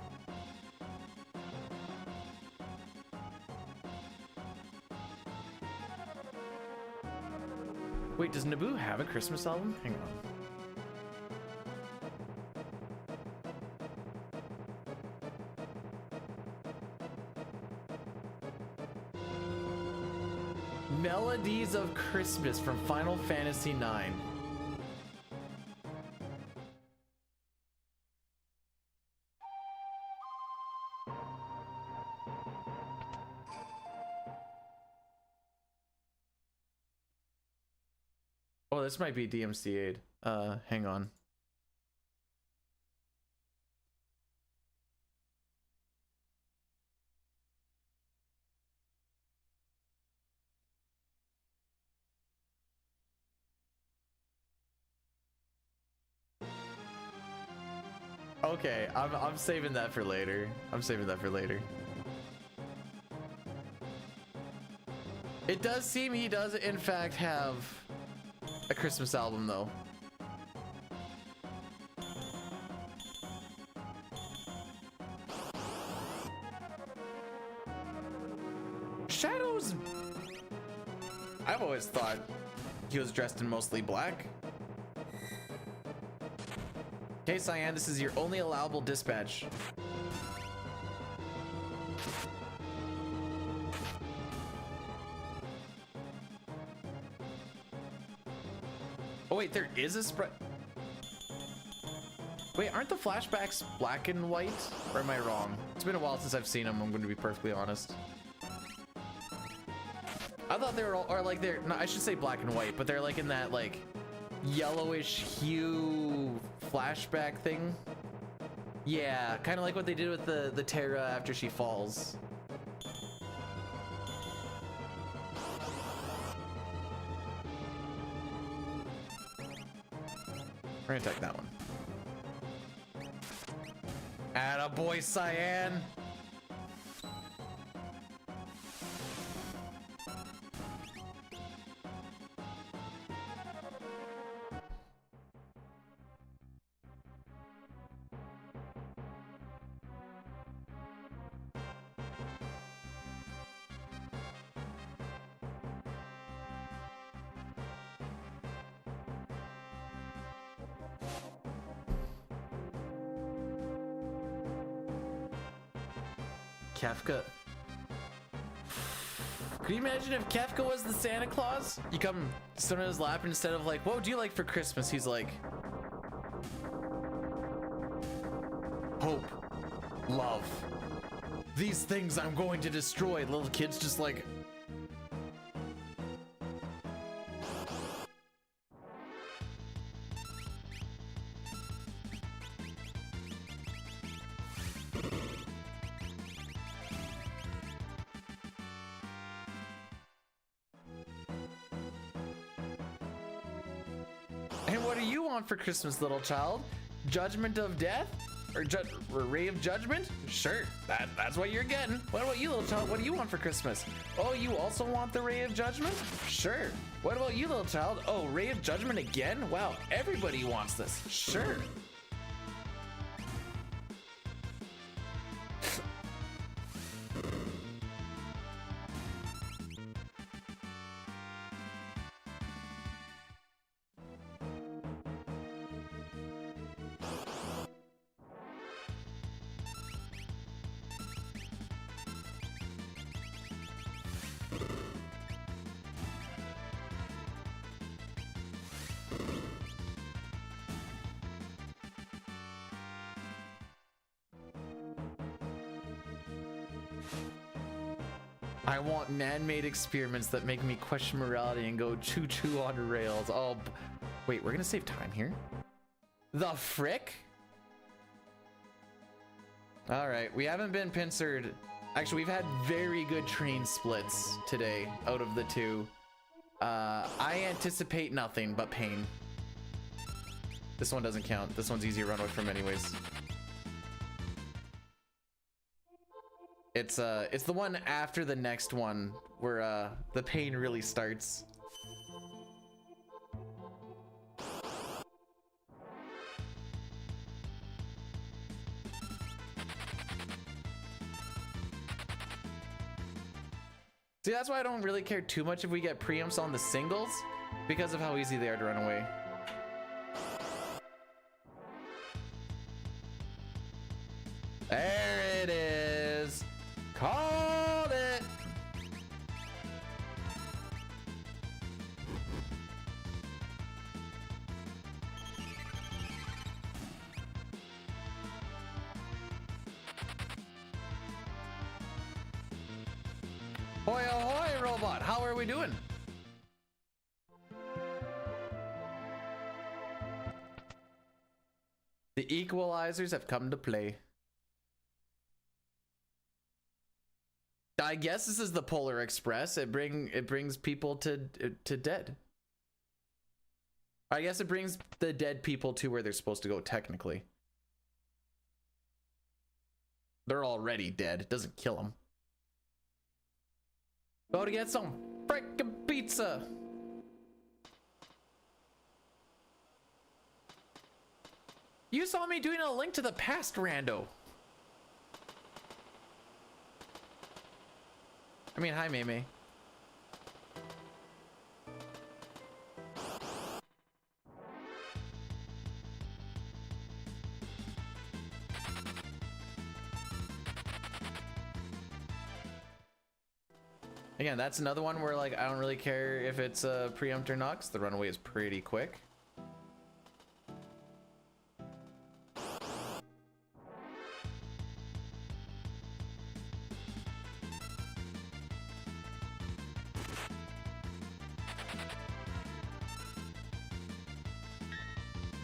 Wait, does Naboo have a Christmas album? Hang on. Melodies of Christmas from Final Fantasy IX. Oh, this might be DMCA'd. Hang on. Okay, I'm saving that for later. I'm saving that for later. It does seem he does in fact have a Christmas album though. Shadows. I've always thought he was dressed in mostly black. Okay, Cyan, this is your only allowable dispatch. Oh wait, there is a spread. Wait, aren't the flashbacks black and white? Or am I wrong? It's been a while since I've seen them, I'm going to be perfectly honest. I thought they were all, or like they're, no, I should say black and white, but they're like in that like yellowish hue flashback thing. Yeah, kind of like what they did with the Terra after she falls. We're gonna take that one. Attaboy, Cyan. Kefka. Could you imagine if Kefka was the Santa Claus? You come sit on his lap and instead of like, what do you like for Christmas? He's like, hope, love. These things I'm going to destroy. Little kid's just like, for Christmas, little child? Judgment of death? Or ray of judgment? Sure, that's what you're getting. What about you, little child? What do you want for Christmas? Oh, you also want the ray of judgment? Sure. What about you, little child? Oh, ray of judgment again? Wow, everybody wants this. Sure. I want man-made experiments that make me question morality and go choo-choo on rails. Oh, wait, we're gonna save time here? The frick? All right, we haven't been pincered. Actually, we've had very good train splits today out of the two. I anticipate nothing but pain. This one doesn't count. This one's easy to run away from anyways. It's the one after the next one where the pain really starts. See, that's why I don't really care too much if we get preempts on the singles, because of how easy they are to run away. There it is. Called it. Hoy ahoy, robot. How are we doing? The equalizers have come to play. I guess this is the Polar Express. It brings people to dead. I guess it brings the dead people to where they're supposed to go technically. They're already dead. It doesn't kill them. Go to get some frickin' pizza. You saw me doing a Link to the Past rando. I mean, hi, Mei. Again, that's another one where, like, I don't really care if it's a preempt or not, 'cause the runaway is pretty quick.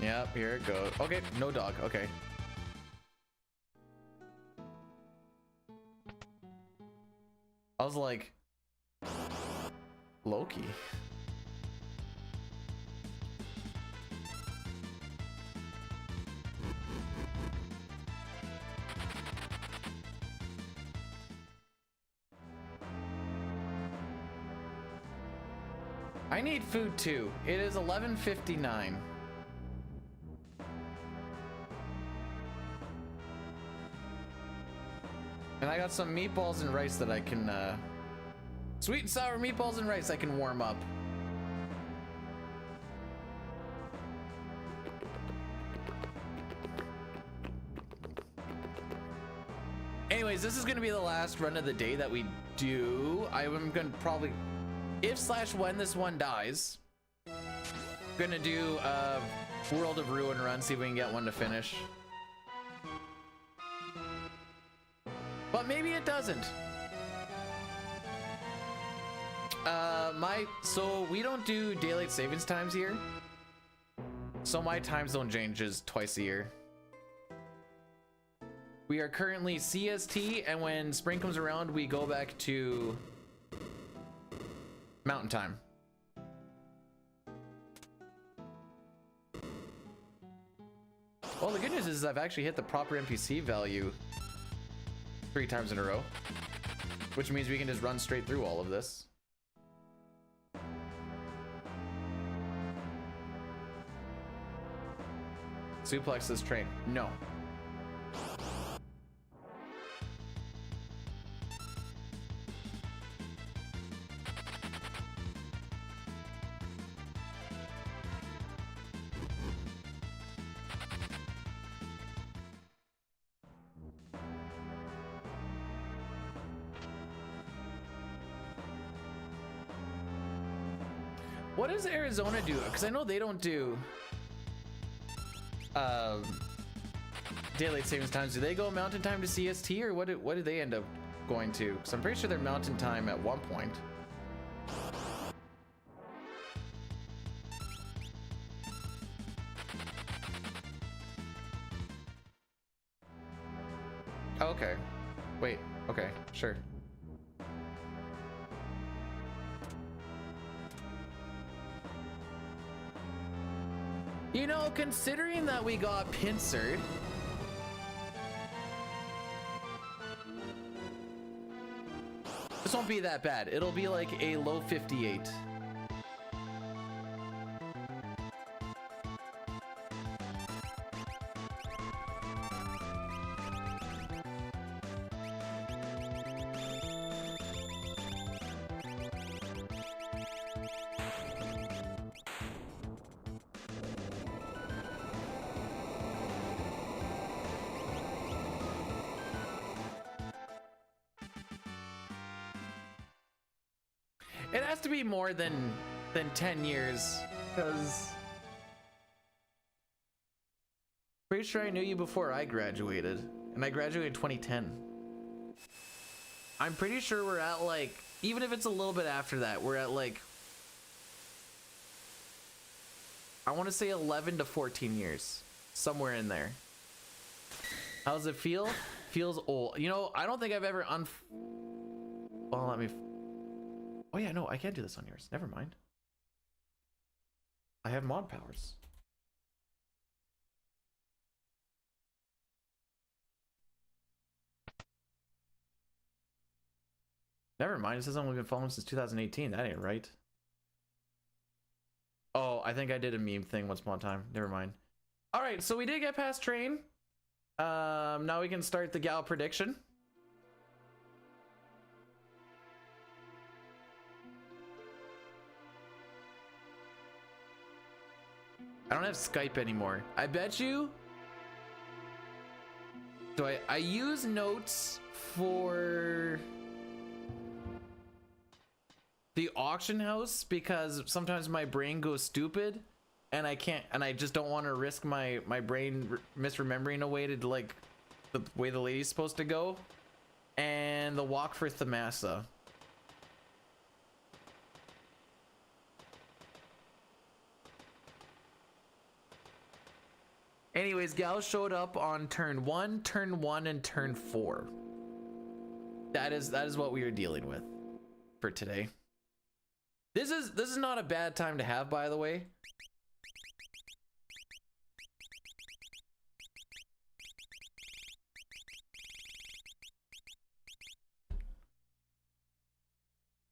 Yep, here it goes. Okay, no dog. Okay. I was like, Loki. I need food too. It is 11:59. And I got some meatballs and rice that I can, sweet and sour meatballs and rice I can warm up. Anyways, this is gonna be the last run of the day that we do. I'm gonna probably, if/when this one dies, gonna do a World of Ruin run, see if we can get one to finish. But maybe it doesn't. So we don't do daylight savings times here. So my time zone changes twice a year. We are currently CST, and when spring comes around, we go back to Mountain Time. Well, the good news is I've actually hit the proper NPC value 3 times in a row, which means we can just run straight through all of this. Suplex this train. No. What does Arizona do? Because I know they don't do daylight savings times. Do they go mountain time to CST, or what do they end up going to? Because I'm pretty sure they're mountain time at one point. Oh, okay. Wait. Okay. Sure. You know, considering that we got pincered, this won't be that bad. It'll be like a low 58. It has to be more than 10 years, because pretty sure I knew you before I graduated, and I graduated in 2010. I'm pretty sure we're at like, even if it's a little bit after that, we're at like, I want to say 11 to 14 years, somewhere in there. How does it feel? Feels old. You know, I don't think I've ever well, let me. Oh yeah, no, I can't do this on yours. Never mind. I have mod powers. Never mind, it says I've only been following since 2018. That ain't right. Oh, I think I did a meme thing once upon a time. Never mind. All right, so we did get past train. Now we can start the Gau prediction. I don't have Skype anymore. I bet you. So I use notes for the auction house because sometimes my brain goes stupid and I can't, and I just don't want to risk my brain misremembering a way to like the way the lady's supposed to go. And the walk for Thamasa. Anyways, Gau showed up on turn 1, and turn 4. That is what we are dealing with for today. This is not a bad time to have, by the way.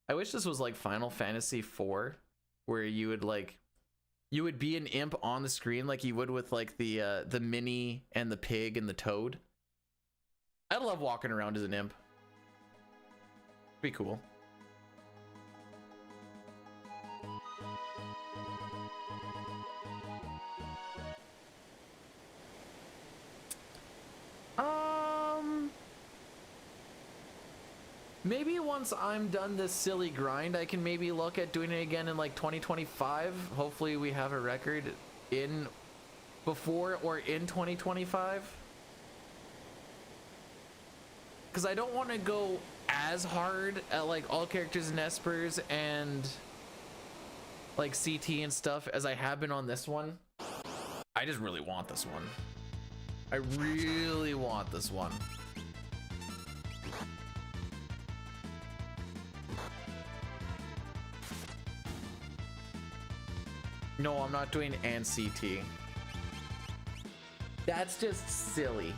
I wish this was like Final Fantasy IV, where you would be an imp on the screen like you would with like the Minnie and the pig and the toad. I love walking around as an imp. Be cool. Maybe once I'm done this silly grind, I can maybe look at doing it again in like 2025. Hopefully we have a record in before or in 2025. Because I don't want to go as hard at like all characters and espers and like CT and stuff as I have been on this one. I just really want this one. I really want this one. No, I'm not doing and CT. That's just silly.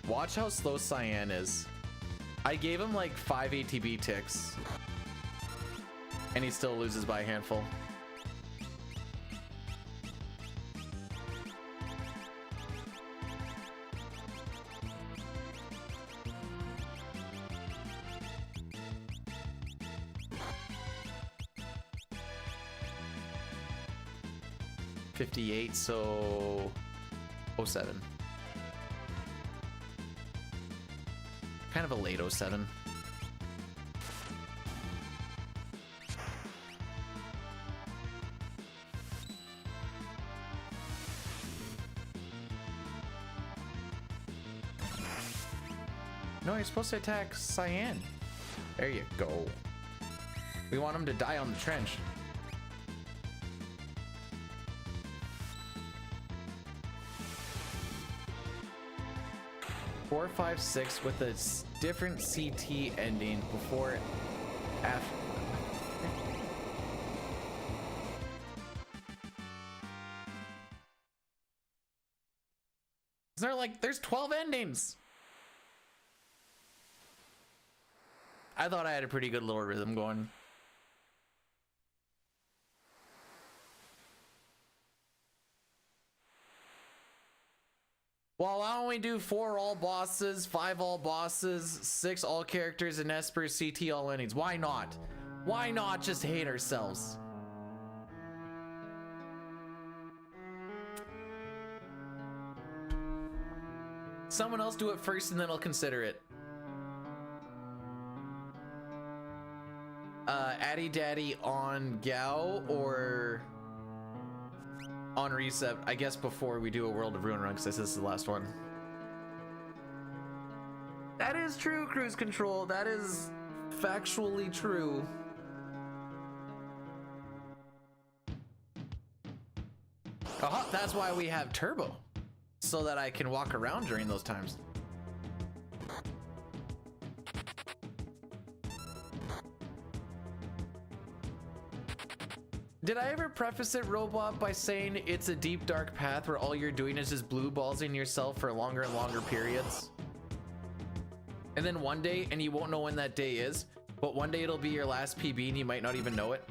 Watch how slow Cyan is. I gave him like 5 ATB ticks, and he still loses by a handful. .58, so 07. Kind of a late 07. No, you're supposed to attack Cyan. There you go. We want him to die on the trench. Four, 5, 6 with a different CT ending before, after. They're like, there's 12 endings. I thought I had a pretty good little rhythm going. Well, why don't we do 4 all bosses, 5 all bosses, 6 all characters, and Esper CT all endings? Why not? Why not just hate ourselves? Someone else do it first and then I'll consider it. Addy Daddy on Gau or on Reset, I guess, before we do a World of Ruin run, because this is the last one. That is true, Cruise Control. That is factually true. Aha, that's why we have Turbo, so that I can walk around during those times. Did I ever preface it, Robot, by saying it's a deep, dark path where all you're doing is just blue ballsing yourself for longer and longer periods? And then one day, and you won't know when that day is, but one day it'll be your last PB and you might not even know it.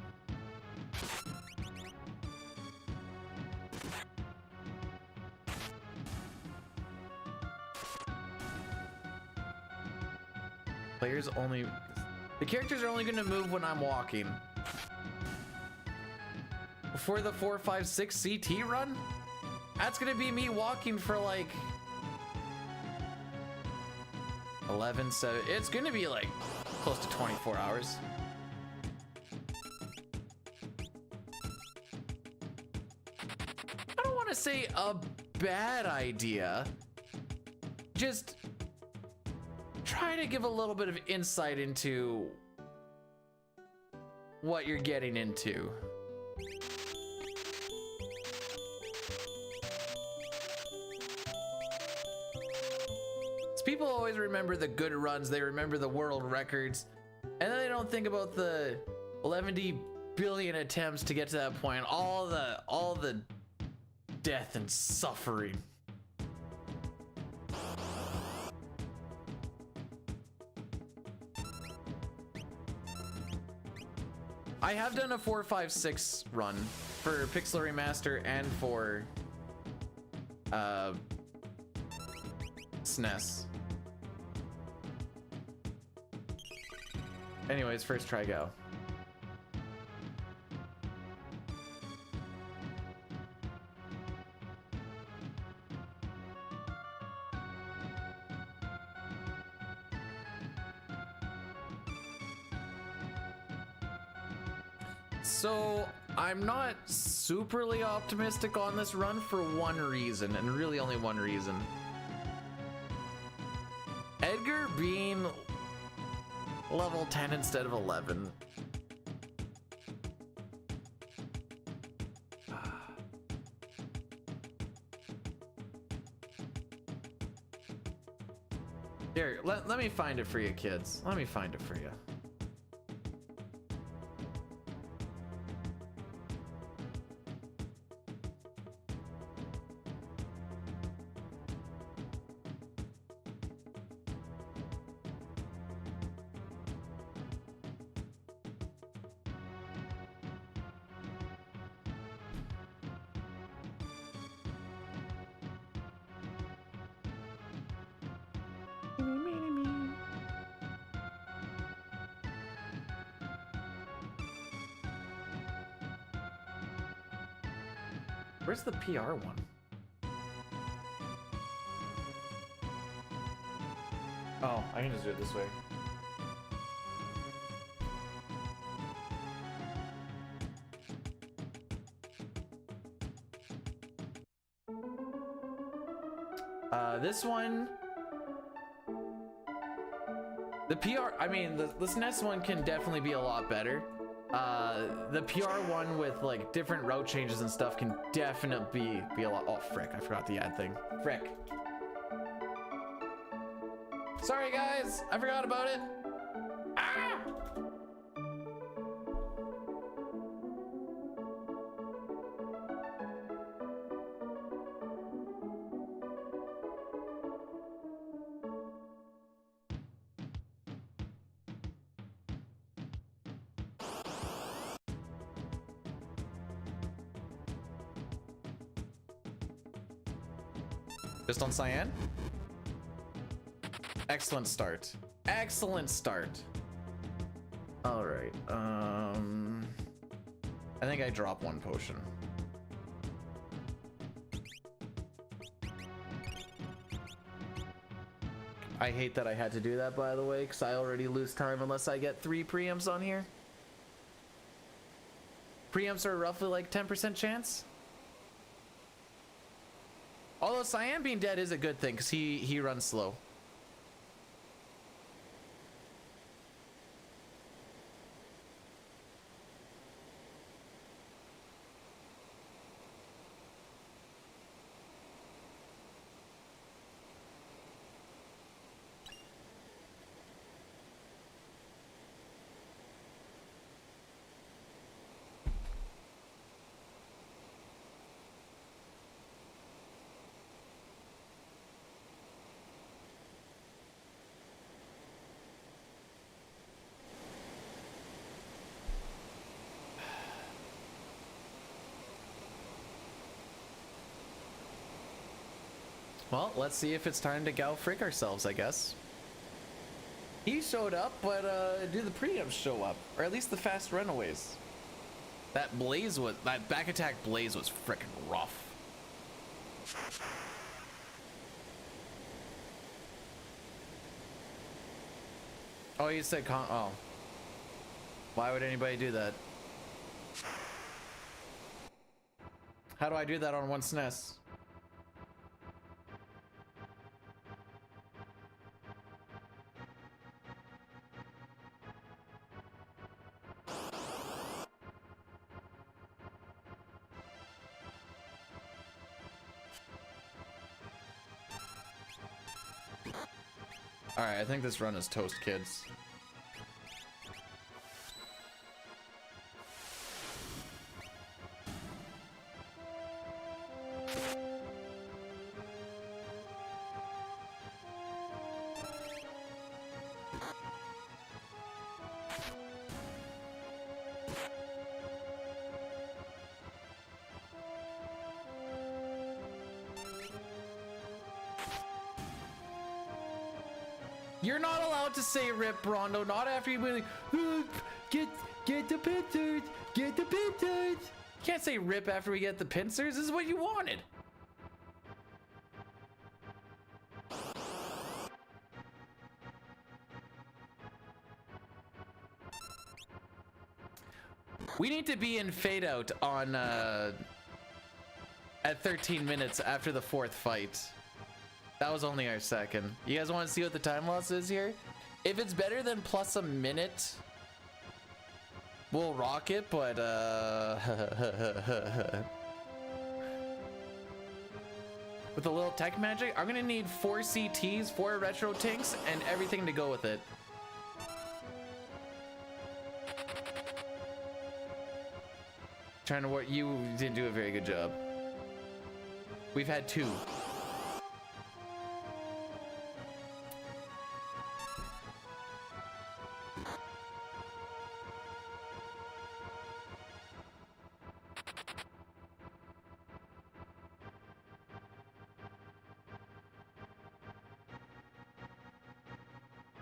Players only... The characters are only going to move when I'm walking. Before the 4, 5, 6 CT run, that's gonna be me walking for like 11, 7. It's gonna be like close to 24 hours. I don't want to say a bad idea. Just try to give a little bit of insight into what you're getting into. People always remember the good runs, they remember the world records, and then they don't think about the 11 billion attempts to get to that point, all the death and suffering. I have done a 4, 5, 6 run for Pixel Remaster and for SNES. Anyways, first try Gau. So I'm not superly optimistic on this run for one reason, and really only one reason. Edgar being level 10 instead of 11. Here, let me find it for you, kids. Let me find it for you. Where's the PR one? Oh, I can just do it this way. This one, the PR, I mean, the SNES one can definitely be a lot better. The PR one with like different route changes and stuff can definitely be a lot. Oh frick, I forgot the ad thing. Frick. Sorry guys, I forgot about it. Ah! Just on Cyan? Excellent start. Excellent start. All right. I think I dropped one potion. I hate that I had to do that, by the way, because I already lose time unless I get 3 preempts on here. Preempts are roughly like 10% chance. Although Cyan being dead is a good thing because he runs slow. Well, let's see if it's time to Gau freak ourselves, I guess. He showed up, but do the preempts show up? Or at least the fast runaways? That back attack blaze was frickin' rough. Oh, you said oh. Why would anybody do that? How do I do that on one SNES? Alright, I think this run is toast, kids. You're not allowed to say rip, Rondo, not after you've been like, get the pincers, get the pincers. You can't say rip after we get the pincers. This is what you wanted. We need to be in fade out on at 13 minutes after the 4th fight. That was only our 2nd. You guys want to see what the time loss is here? If it's better than plus a minute, we'll rock it, but with a little tech magic, I'm gonna need 4 CTs, 4 retro tinks, and everything to go with it. Trying to work, you didn't do a very good job. We've had 2.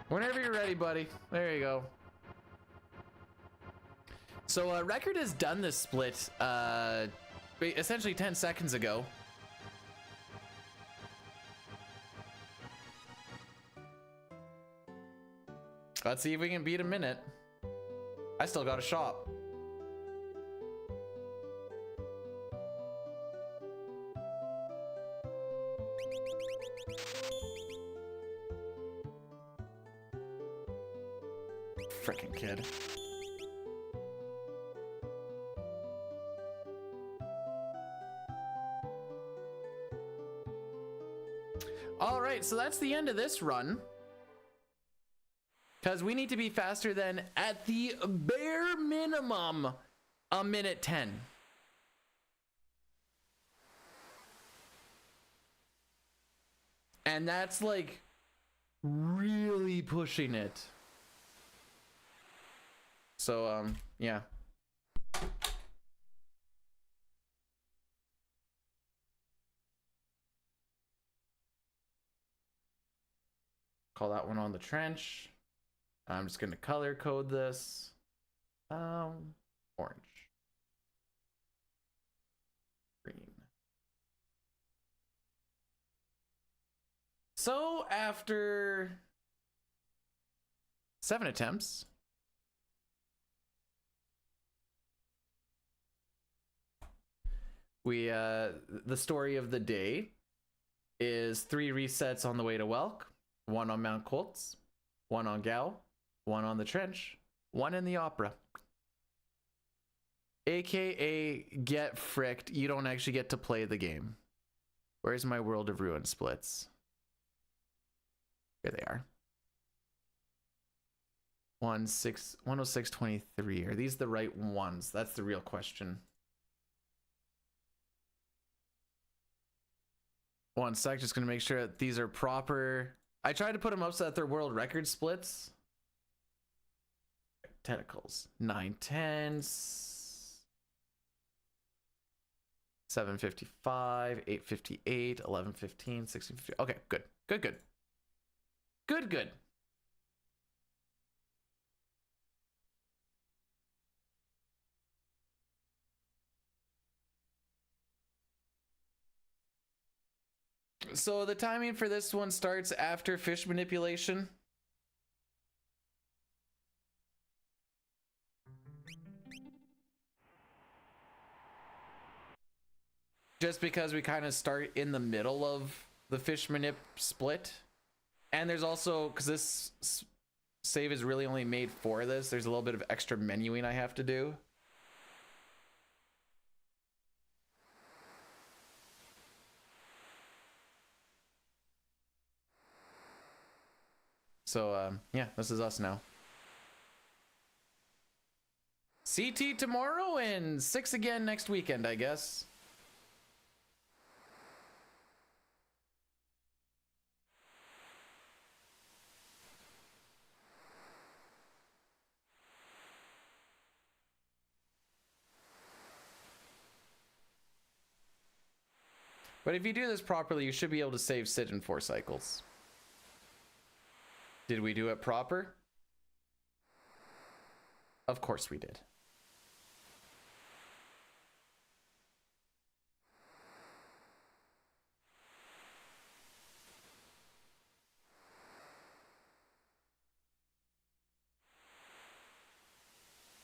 Whenever you're ready, buddy. There you go. So Record has done this split essentially 10 seconds ago. Let's see if we can beat a minute. I still got a shot. Frickin' kid. All right, so that's the end of this run. Because we need to be faster than, at the bare minimum, a minute 10. And that's like really pushing it. So, yeah. Call that one on the trench. I'm just going to color code this. Orange. Green. So after 7 attempts, we the story of the day is 3 resets on the way to Welk, 1 on Mount Kolts, 1 on Gau, 1 on the trench, 1 in the opera. AKA get fricked, you don't actually get to play the game. Where's my World of Ruin splits? Here they are. 106.23. Are these the right ones? That's the real question. One sec, just gonna make sure that these are proper. I tried to put them up so that they're world record splits. Tentacles. 910. 755, 858, 1115, 1650. Okay, good. Good. So the timing for this one starts after fish manipulation. Just because we kind of start in the middle of the fish manip split. And there's also, because this save is really only made for this, there's a little bit of extra menuing I have to do. So yeah, this is us now. CT tomorrow and 6 again next weekend, I guess. But if you do this properly, you should be able to save Sid in 4 cycles. Did we do it proper? Of course we did.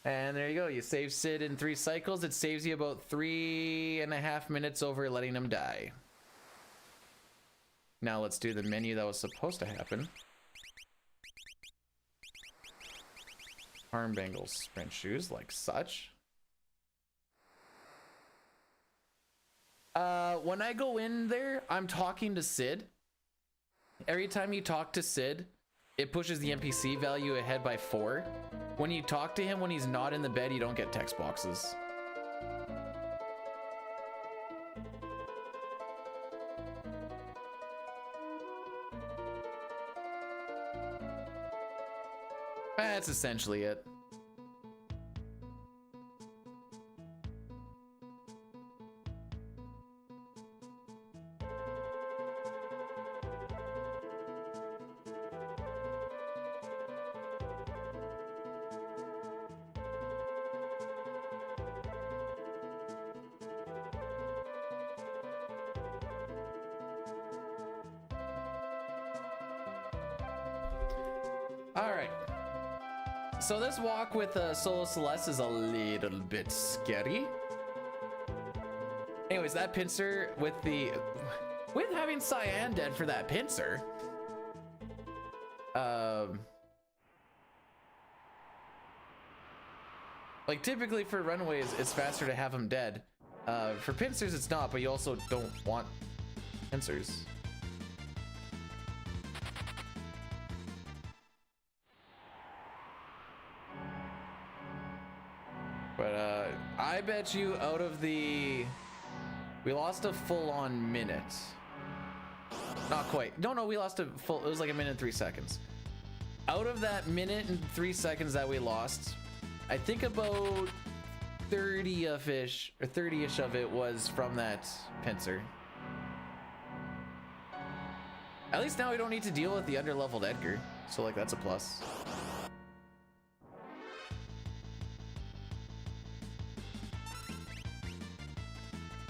And there you go. You save Sid in 3 cycles. It saves you about 3.5 minutes over letting him die. Now let's do the menu that was supposed to happen. Armbangles, sprint shoes, like such. When I go in there, I'm talking to Sid. Every time you talk to Sid, it pushes the NPC value ahead by 4. When you talk to him when he's not in the bed, you don't get text boxes. That's essentially it. All right. So this walk with Solo Celeste is a little bit scary. Anyways, that pincer with having Cyan dead for that pincer. Like typically for runaways, it's faster to have him dead. For pincers, it's not, but you also don't want pincers. But I bet you out of we lost a full-on minute. Not quite. No, we lost it was like 1 minute and 3 seconds. Out of that 1 minute and 3 seconds that we lost, I think about 30-ish of it was from that pincer. At least now we don't need to deal with the under-leveled Edgar, so like that's a plus.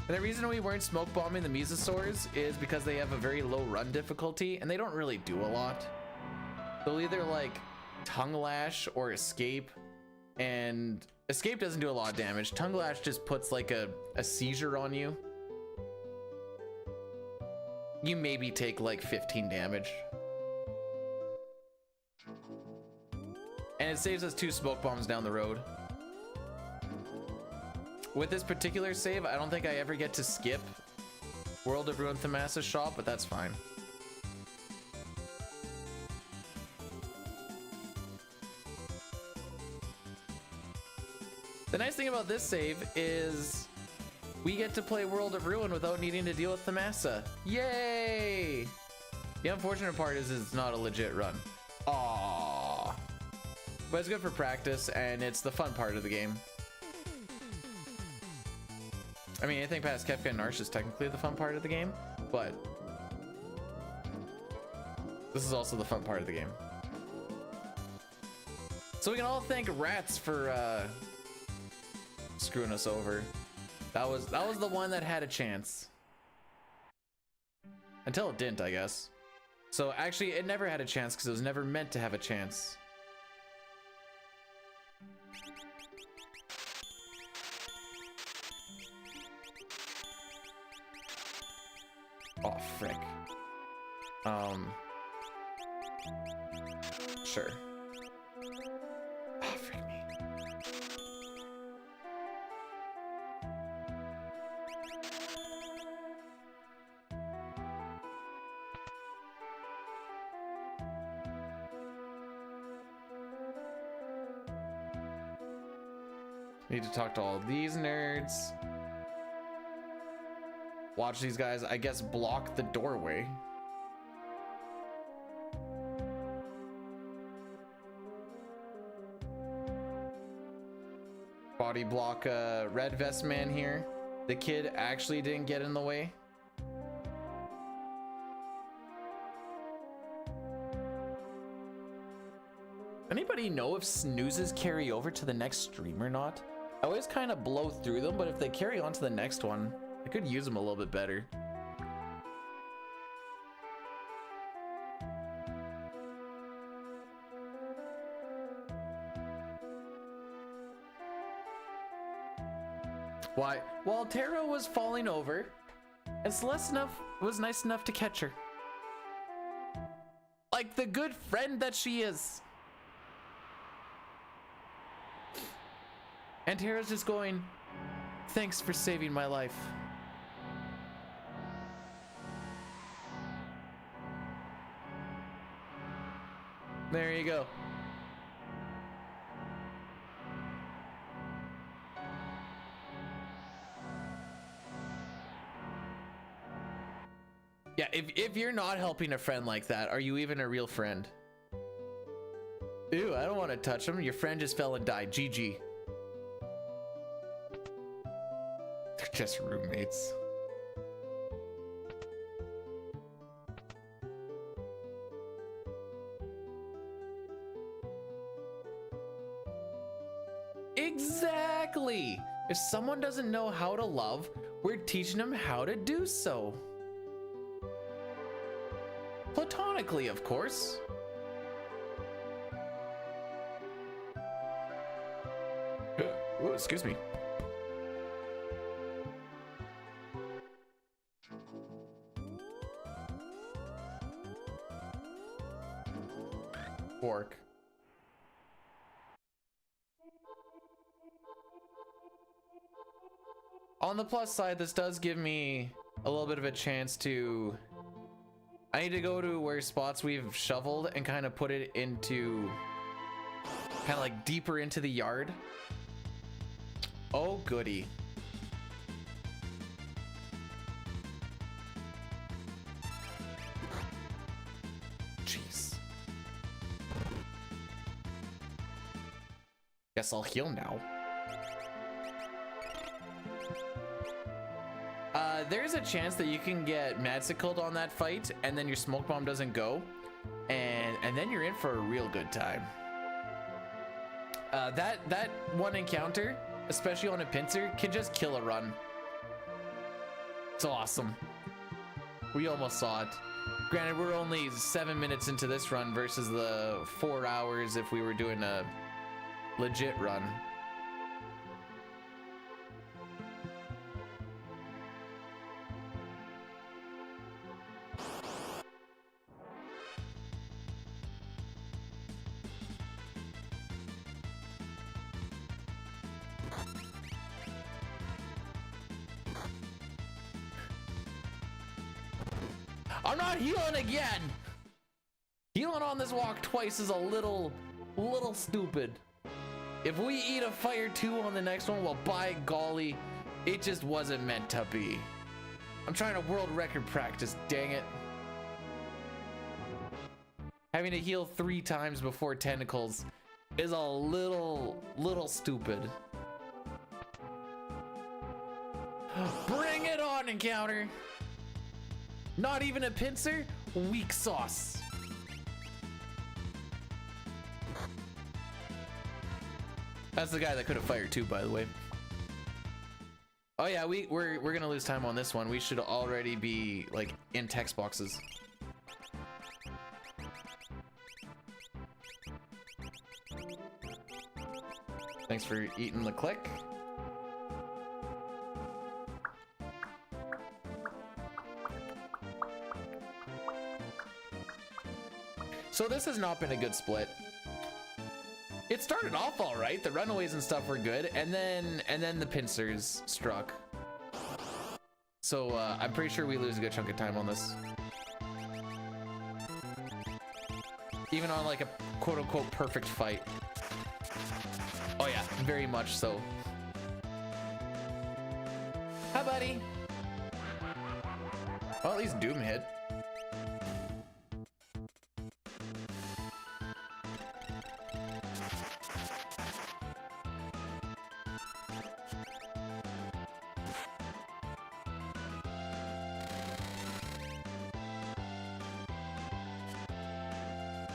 And the reason we weren't smoke bombing the Mesosaurs is because they have a very low run difficulty and they don't really do a lot. They'll either like tongue lash or escape, and escape doesn't do a lot of damage. Tongue lash just puts like a seizure on you. You maybe take like 15 damage. And it saves us 2 smoke bombs down the road. With this particular save, I don't think I ever get to skip World of Ruin Themyscira's shop, but that's fine. The nice thing about this save is we get to play World of Ruin without needing to deal with Themyscira. Yay! The unfortunate part is it's not a legit run. Aww. But it's good for practice, and it's the fun part of the game. I mean, anything past Kefka and Narsh is technically the fun part of the game, but this is also the fun part of the game. So we can all thank rats for screwing us over. That was the one that had a chance. Until it didn't, I guess. So actually, it never had a chance because it was never meant to have a chance. Oh, frick. Sure. Oh, frick me. Need to talk to all these nerds. Watch these guys, I guess, block the doorway. Body block red vest man here. The kid actually didn't get in the way. Anybody know if snoozes carry over to the next stream or not? I always kind of blow through them, but if they carry on to the next one, I could use them a little bit better. Why? While Tara was falling over, and Celeste was nice enough to catch her. Like the good friend that she is. And Tara's just going, thanks for saving my life. There you go. Yeah, if you're not helping a friend like that, are you even a real friend? Ew, I don't want to touch him. Your friend just fell and died. GG. They're just roommates. Exactly. If someone doesn't know how to love, we're teaching them how to do so. Platonically, of course. Ooh, excuse me. Pork. On the plus side, this does give me a little bit of a chance to... I need to go to where spots we've shoveled and kind of put it into... kind of like deeper into the yard. Oh, goody. Jeez. Guess I'll heal now. There's a chance that you can get madsicled on that fight, and then your smoke bomb doesn't go, and then you're in for a real good time. That one encounter, especially on a pincer, can just kill a run. It's awesome. We almost saw it. Granted, we're only 7 minutes into this run versus the 4 hours if we were doing a legit run. I'm not healing again. Healing on this walk twice is a little stupid. If we eat a fire 2 on the next one, well, by golly, it just wasn't meant to be. I'm trying to world record practice, dang it. Having to heal 3 times before tentacles is a little stupid. Bring it on, encounter. Not even a pincer? Weak sauce. That's the guy that could have fired 2, by the way. Oh yeah, we're gonna lose time on this one. We should already be like in text boxes. Thanks for eating the click. So this has not been a good split. It started off all right. The runaways and stuff were good, and then the pincers struck. So I'm pretty sure we lose a good chunk of time on this. Even on like a quote-unquote perfect fight. Oh yeah, very much so. buddy. Well, at least Doom hit.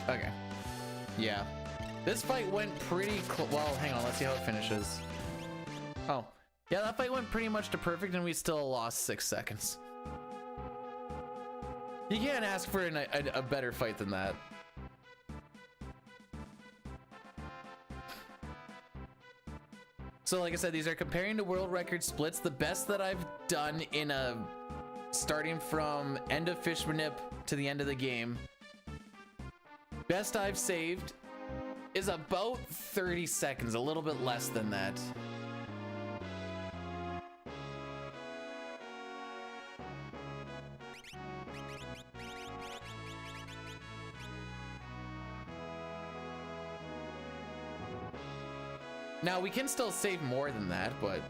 Okay. Yeah. This fight went pretty well, hang on, let's see how it finishes. Oh. Yeah, that fight went pretty much to perfect and we still lost 6 seconds. You can't ask for a better fight than that. So like I said, these are comparing to world record splits. The best that I've done in a starting from end of Fishmanip to the end of the game. Best I've saved is about 30 seconds, a little bit less than that. Now we can still save more than that, but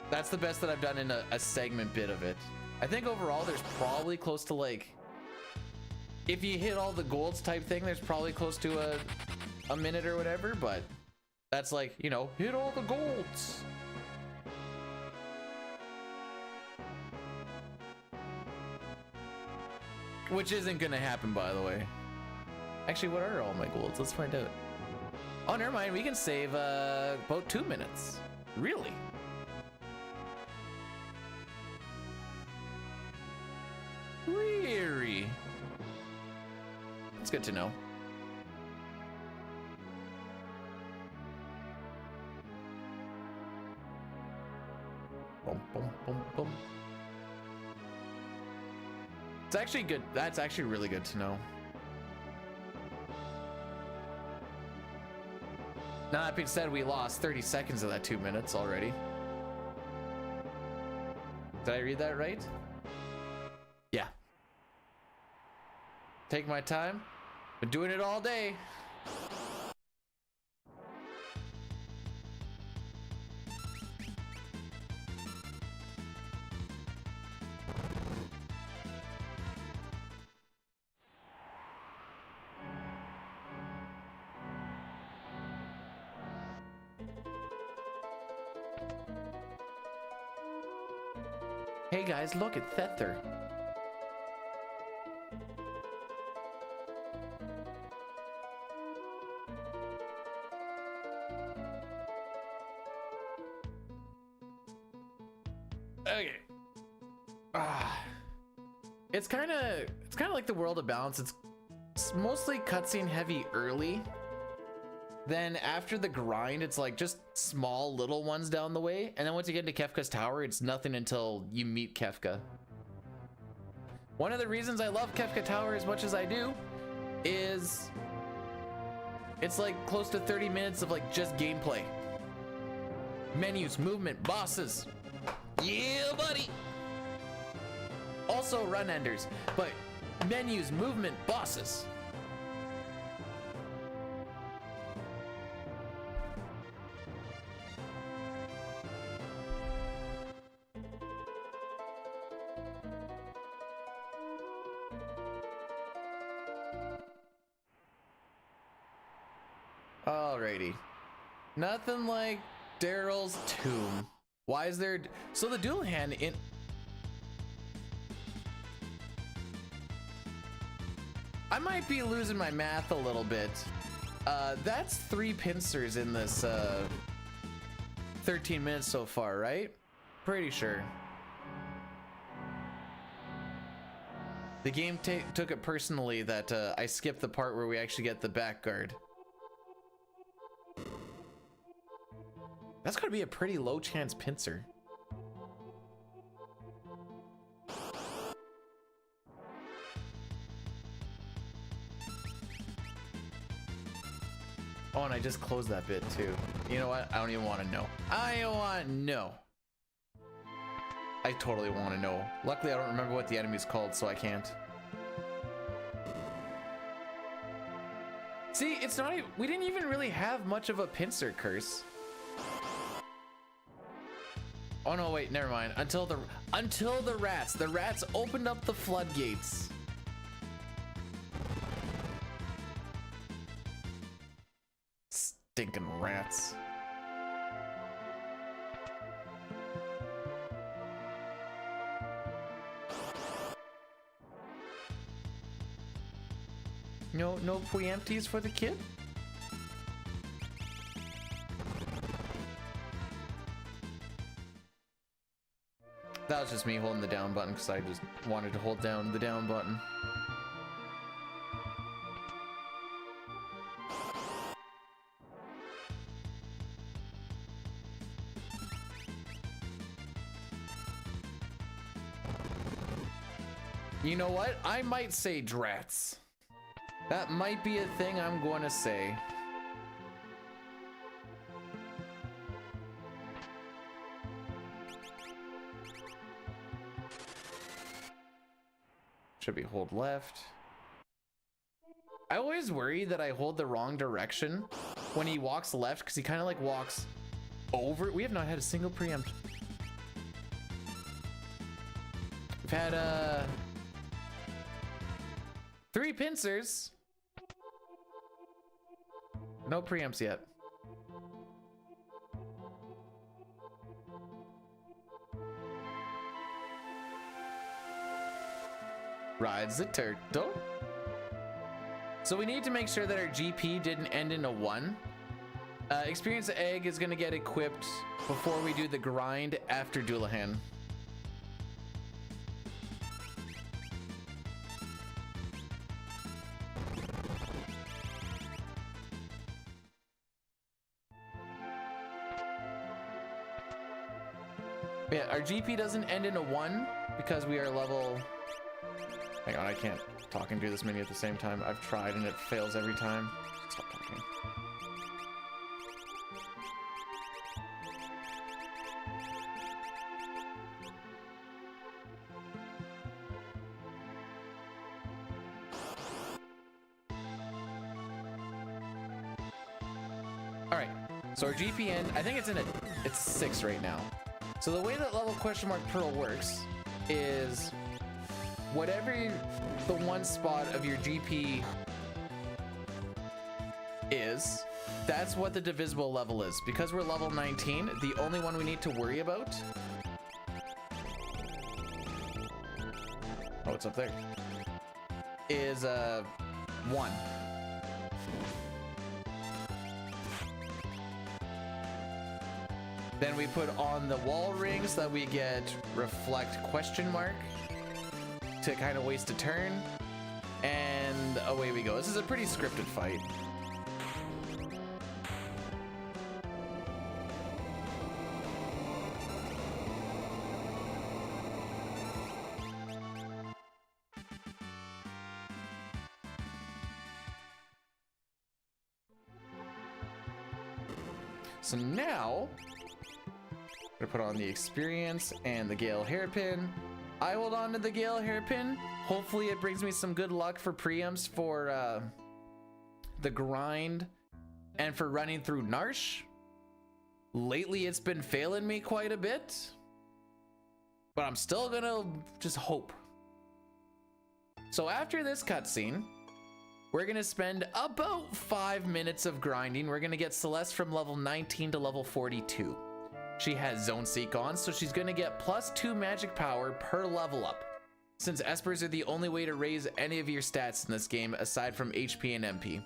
that's the best that I've done in a segment bit of it. I think overall there's probably close to like, if you hit all the golds type thing, there's probably close to a minute or whatever, but that's like, you know, hit all the golds. Which isn't gonna happen, by the way. Actually, what are all my golds? Let's find out. Oh, never mind. We can save about 2 minutes. Really? Really? That's good to know. Boom, boom, boom, boom. It's actually good. That's actually really good to know. Now that being said, we lost 30 seconds of that 2 minutes already. Did I read that right? Yeah. Take my time. Been doing it all day. Hey guys, look at Thether. Okay. It's kind of like the World of Balance. It's mostly cutscene heavy early. Then after the grind, it's like just small little ones down the way. And then once you get into Kefka's tower, it's nothing until you meet Kefka. One of the reasons I love Kefka Tower as much as I do is it's like close to 30 minutes of like just gameplay. Menus, movement, bosses. Yeah, buddy. Also run enders, but menus, movement, bosses. Alrighty. Nothing like Daryl's tomb. Why is there... So the dual hand in... I might be losing my math a little bit. That's 3 pincers in this 13 minutes so far, right? Pretty sure. The game took it personally that I skipped the part where we actually get the back guard. That's gotta be a pretty low chance pincer. Oh, and I just closed that bit too. You know what? I don't even want to know. I don't want to know. I totally want to know. Luckily, I don't remember what the enemy's called, so I can't. See, it's not even, we didn't even really have much of a pincer curse. Oh no, wait, never mind. Until the rats. The rats opened up the floodgates. Stinking rats. No preempties for the kid? That was just me holding the down button because I just wanted to hold down the down button. You know what? I might say drats. That might be a thing I'm going to say. Should be hold left. I always worry that I hold the wrong direction when he walks left because he kind of like walks over. We have not had a single preempt. We've had 3 pincers. No preempts yet. Rides the turtle. So we need to make sure that our GP didn't end in a 1. Experience egg is going to get equipped before we do the grind after Doulahan. Yeah, our GP doesn't end in a 1 because we are level... Hang on, I can't talk and do this many at the same time. I've tried and it fails every time. Stop talking. All right, so our GP end, I think it's 6 right now. So the way that level question mark pearl works is whatever the one spot of your GP is, that's what the divisible level is. Because we're level 19, the only one we need to worry about, oh, it's up there, is 1. Then we put on the wall rings that we get reflect question mark to kind of waste a turn, and away we go. This is a pretty scripted fight. So now I'm gonna put on the experience and the Gale hairpin. I hold on to the Gale hairpin. Hopefully it brings me some good luck for preempts for the grind and for running through Narsh. Lately it's been failing me quite a bit, but I'm still gonna just hope. So after this cutscene, we're gonna spend about 5 minutes of grinding. We're gonna get Celeste from level 19 to level 42. She has Zone Seek on, so she's gonna get +2 magic power per level up, since Espers are the only way to raise any of your stats in this game aside from HP and MP.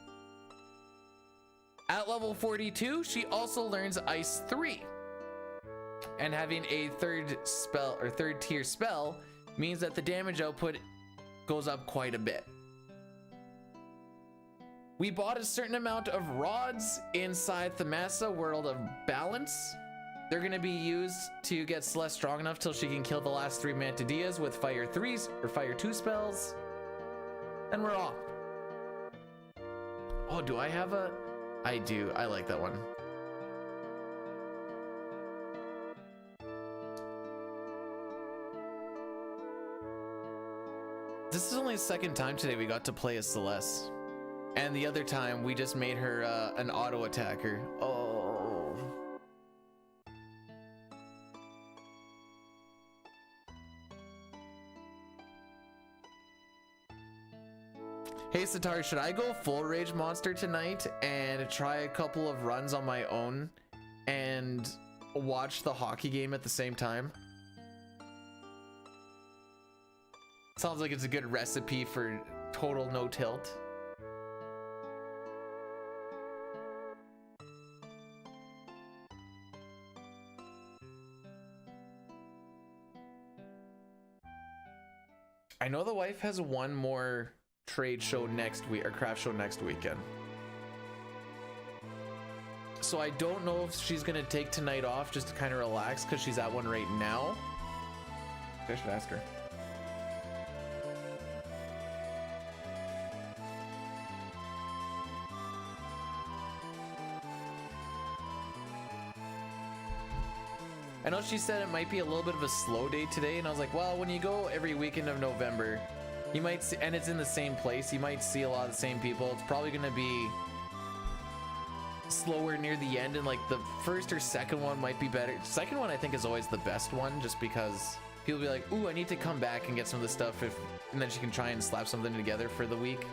At level 42, she also learns Ice 3. And having a third tier spell means that the damage output goes up quite a bit. We bought a certain amount of rods inside Thamasa World of Balance. They're gonna be used to get Celeste strong enough till she can kill the last 3 Mantidillas with Fire 3s or Fire 2 spells. And we're off. Oh, do I have a... I do, I like that one. This is only the second time today we got to play as Celeste. And the other time we just made her an auto attacker. Oh. Hey Satari, should I go full Rage Monster tonight and try a couple of runs on my own and watch the hockey game at the same time? Sounds like it's a good recipe for total no tilt. I know the wife has one more trade show next week, or craft show next weekend. So I don't know if she's gonna take tonight off just to kind of relax because she's at one right now. I should ask her. I know she said it might be a little bit of a slow day today, and I was like, well, when you go every weekend of November, you might see, and it's in the same place, you might see a lot of the same people. It's probably gonna be slower near the end, and like the first or second one might be better. Second one I think is always the best one, just because people be like, ooh, I need to come back and get some of this stuff, and then she can try and slap something together for the week.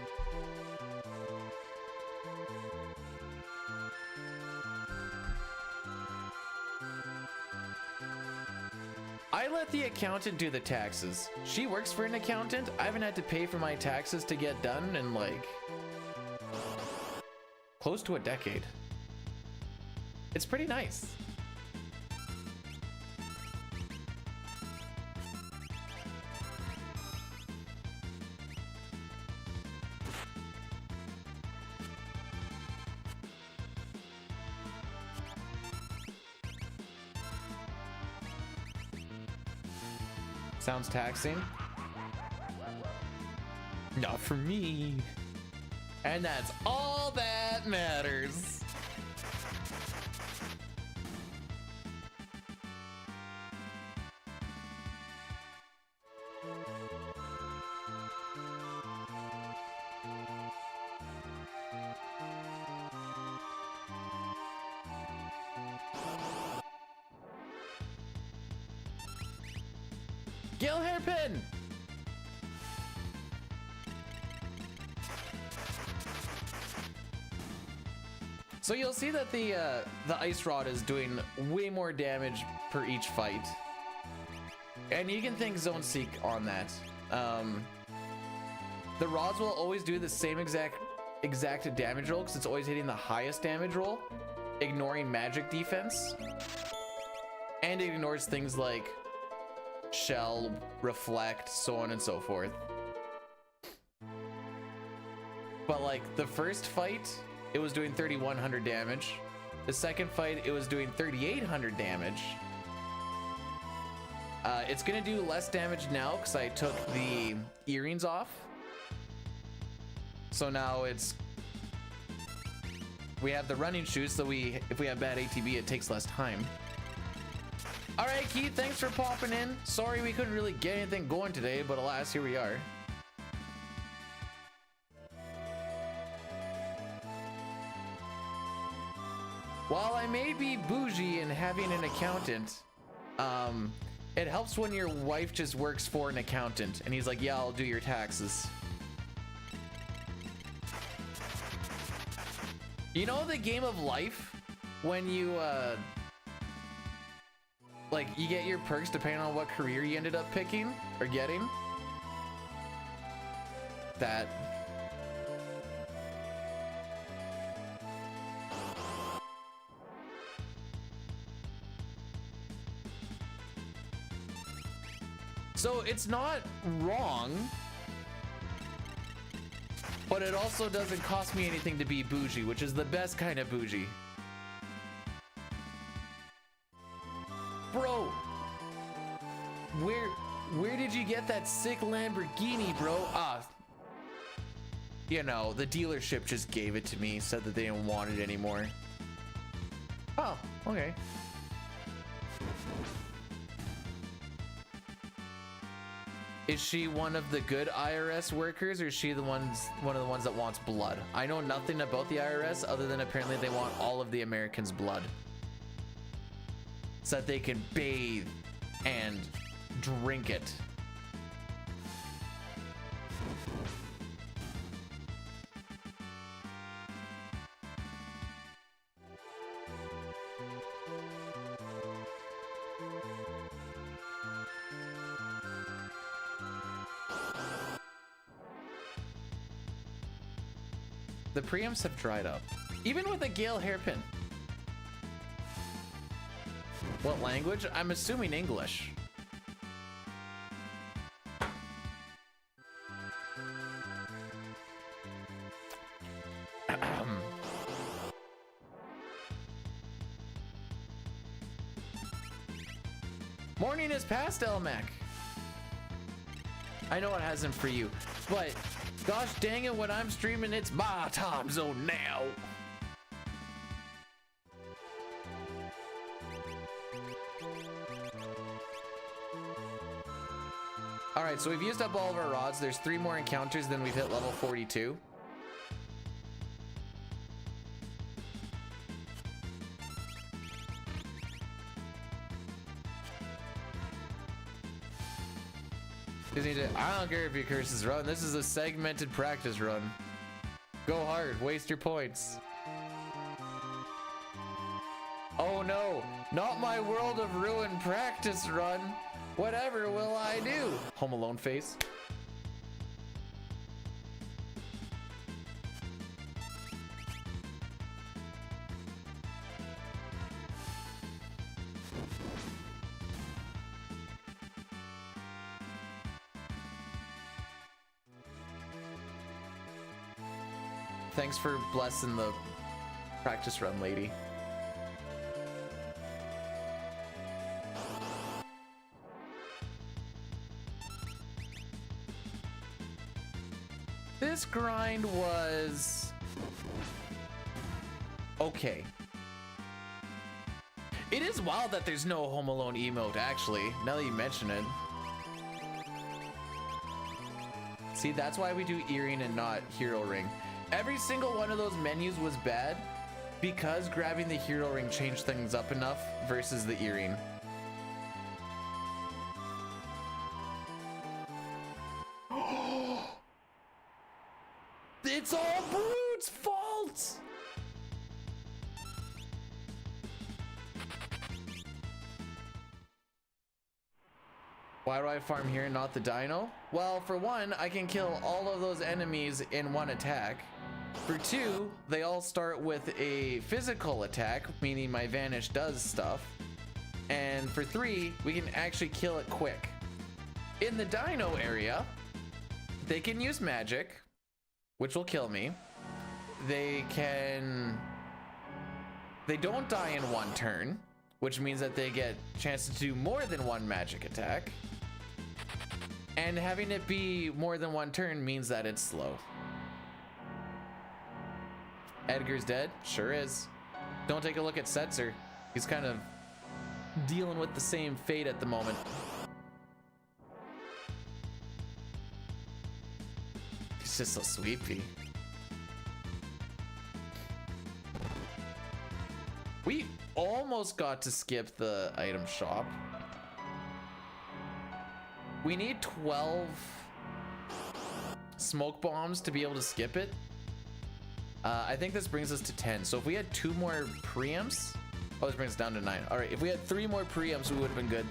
I let the accountant do the taxes. She works for an accountant. I haven't had to pay for my taxes to get done in like close to a decade. It's pretty nice. Sounds taxing. Not for me. And that's all that matters. Gil Hairpin! So you'll see that the ice rod is doing way more damage per each fight. And you can think Zone Seek on that. The rods will always do the same exact damage roll because it's always hitting the highest damage roll, ignoring magic defense. And it ignores things like shell, reflect, so on and so forth. But like the first fight, it was doing 3,100 damage. The second fight, it was doing 3,800 damage. It's gonna do less damage now because I took the earrings off. So now we have the running shoes, so if we have bad ATB, it takes less time. All right, Keith, thanks for popping in. Sorry we couldn't really get anything going today, but alas, here we are. While I may be bougie in having an accountant, it helps when your wife just works for an accountant and he's like, yeah, I'll do your taxes. You know the game of life when you like you get your perks depending on what career you ended up picking or getting? That. So it's not wrong, but it also doesn't cost me anything to be bougie, which is the best kind of bougie. Bro, where did you get that sick Lamborghini, bro? You know, the dealership just gave it to me, said that they didn't want it anymore. Oh, okay. Is she one of the good IRS workers, or is she one of the ones that wants blood? I know nothing about the IRS other than apparently they want all of the Americans' blood so that they can bathe and drink it. The preamps have dried up. Even with a Gale hairpin. What language? I'm assuming English. Morning is past, Elmac. I know it hasn't for you, but gosh dang it, when I'm streaming, it's my time zone now. All right, so we've used up all of our rods. There's 3 more encounters, then we've hit level 42. I don't care if your curses run. This is a segmented practice run. Go hard, waste your points. Oh no, not my World of Ruin practice run. Whatever will I do? Home Alone face. Thanks for blessing the practice run, lady. This grind was okay. It is wild that there's no Home Alone emote, actually, now that you mention it. See, that's why we do earring and not hero ring. Every single one of those menus was bad because grabbing the hero ring changed things up enough versus the earring. It's all Brood's fault! Why do I farm here and not the dino? Well, for one, I can kill all of those enemies in one attack. For 2, they all start with a physical attack, meaning my vanish does stuff. And for 3, we can actually kill it quick. In the dino area, they can use magic, which will kill me. They don't die in 1 turn, which means that they get a chance to do more than 1 magic attack. And having it be more than 1 turn means that it's slow. Edgar's dead? Sure is. Don't take a look at Setzer. He's kind of dealing with the same fate at the moment. He's just so sweepy. We almost got to skip the item shop. We need 12 smoke bombs to be able to skip it. I think this brings us to 10. So if we had 2 more preamps, oh, this brings us down to 9. All right, if we had 3 more preamps, we would have been good.